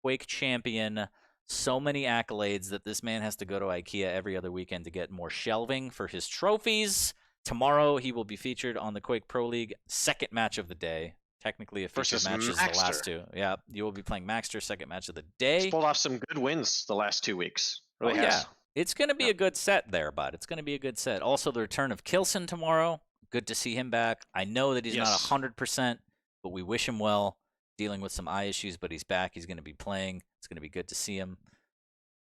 Quake champion. So many accolades that this man has to go to IKEA every other weekend to get more shelving for his trophies. Tomorrow, he will be featured on the Quake Pro League second match of the day. Technically, a featured Versus match is the last Maxter. two. Yeah, you will be playing Maxter, second match of the day. He's pulled off some good wins the last 2 weeks. Really Oh, has. yeah. It's going to be a good set there, bud. It's going to be a good set. Also, the return of Kilson tomorrow. Good to see him back. I know that he's not 100%, but we wish him well. Dealing with some eye issues, but he's back. He's going to be playing. It's going to be good to see him.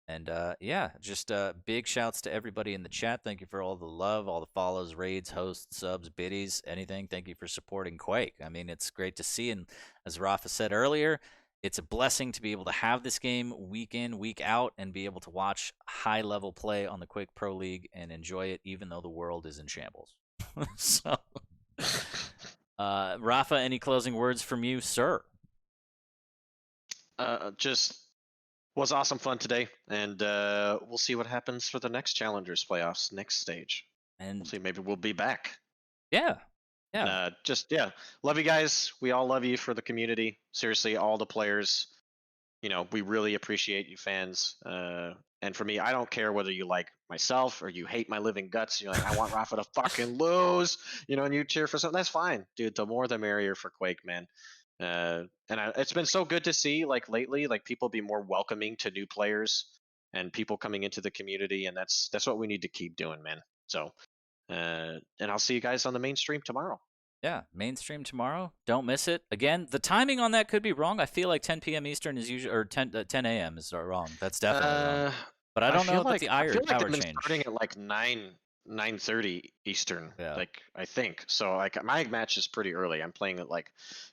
And yeah, just big shouts to everybody in the chat. Thank you for all the love, all the follows, raids, hosts, subs, biddies, anything. Thank you for supporting Quake. I mean, it's great to see. And as Rapha said earlier, it's a blessing to be able to have this game week in, week out, and be able to watch high-level play on the Quake Pro League and enjoy it, even though the world is in shambles. So, Rapha, any closing words from you, sir? Just was awesome fun today, and we'll see what happens for the next Challengers playoffs, next stage. And we'll see. Maybe we'll be back. Yeah. Yeah. Love you guys. We all love you for the community. Seriously, all the players. You know, we really appreciate you fans. And for me, I don't care whether you like myself or you hate my living guts. You're like, I want Rapha to fucking lose. You know, and you cheer for something. That's fine, dude. The more the merrier for Quake, man. It's been so good to see, like lately, like people be more welcoming to new players and people coming into the community, and that's what we need to keep doing, man. So, and I'll see you guys on the mainstream tomorrow. Yeah, mainstream tomorrow. Don't miss it. Again, the timing on that could be wrong. I feel like 10 p.m. Eastern is usually, or 10 a.m. is wrong. That's definitely wrong. But I don't know that the I feel like hour they've been change. starting at like 9:30 Eastern. Yeah. Like I think so. Like my match is pretty early. I'm playing at like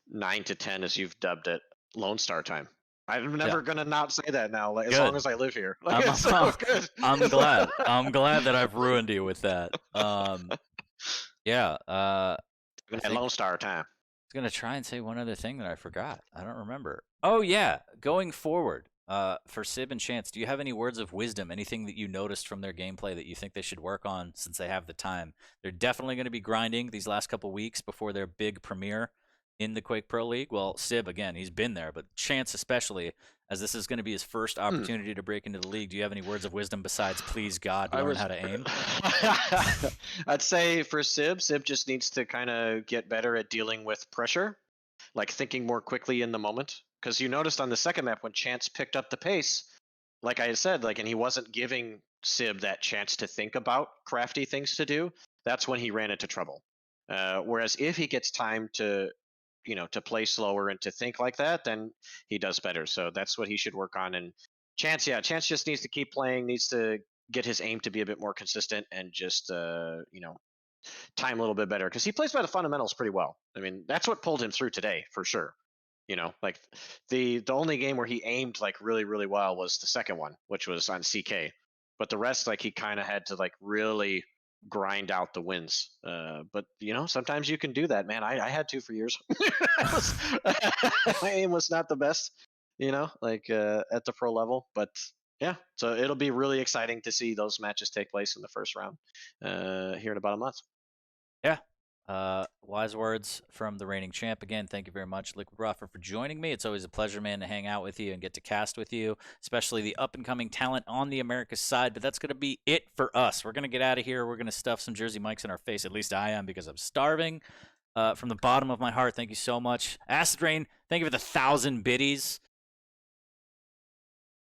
9 to 10, as you've dubbed it, Lone Star time. I'm never gonna not say that now, like, as long as I live here. Like, it's so good. I'm glad. I'm glad that I've ruined you with that. Yeah. Lone Star time. I was gonna try and say one other thing that I forgot. I don't remember. Oh yeah, going forward, for Sib and Chance, do you have any words of wisdom? Anything that you noticed from their gameplay that you think they should work on since they have the time? They're definitely going to be grinding these last couple weeks before their big premiere in the Quake Pro League. Well, Sib, again, he's been there, but Chance especially, as this is going to be his first opportunity to break into the league. Do you have any words of wisdom besides, please God, learn how to aim? I'd say for Sib just needs to kind of get better at dealing with pressure, like thinking more quickly in the moment. Because you noticed on the second map when Chance picked up the pace, like I said, like, and he wasn't giving Sib that chance to think about crafty things to do. That's when he ran into trouble. Whereas if he gets time to, to play slower and to think like that, then he does better. So that's what he should work on. And Chance just needs to keep playing, needs to get his aim to be a bit more consistent, and just time a little bit better because he plays by the fundamentals pretty well. I mean, that's what pulled him through today for sure. You know, like the only game where he aimed like really really well was the second one, which was on CK. But the rest, like he kind of had to like really grind out the wins. But you know, sometimes you can do that, man. I had to for years. My aim was not the best, you know, like at the pro level. But yeah, so it'll be really exciting to see those matches take place in the first round here in about a month. Yeah. Wise words from the reigning champ again. Thank you very much, Liquid Rapha, for joining me. It's always a pleasure, man, to hang out with you and get to cast with you, especially the up-and-coming talent on the Americas side. But that's going to be it for us. We're going to get out of here. We're going to stuff some Jersey mics in our face. At least I am, because I'm starving. From the bottom of my heart, thank you so much. Acid Rain, thank you for the 1,000 biddies.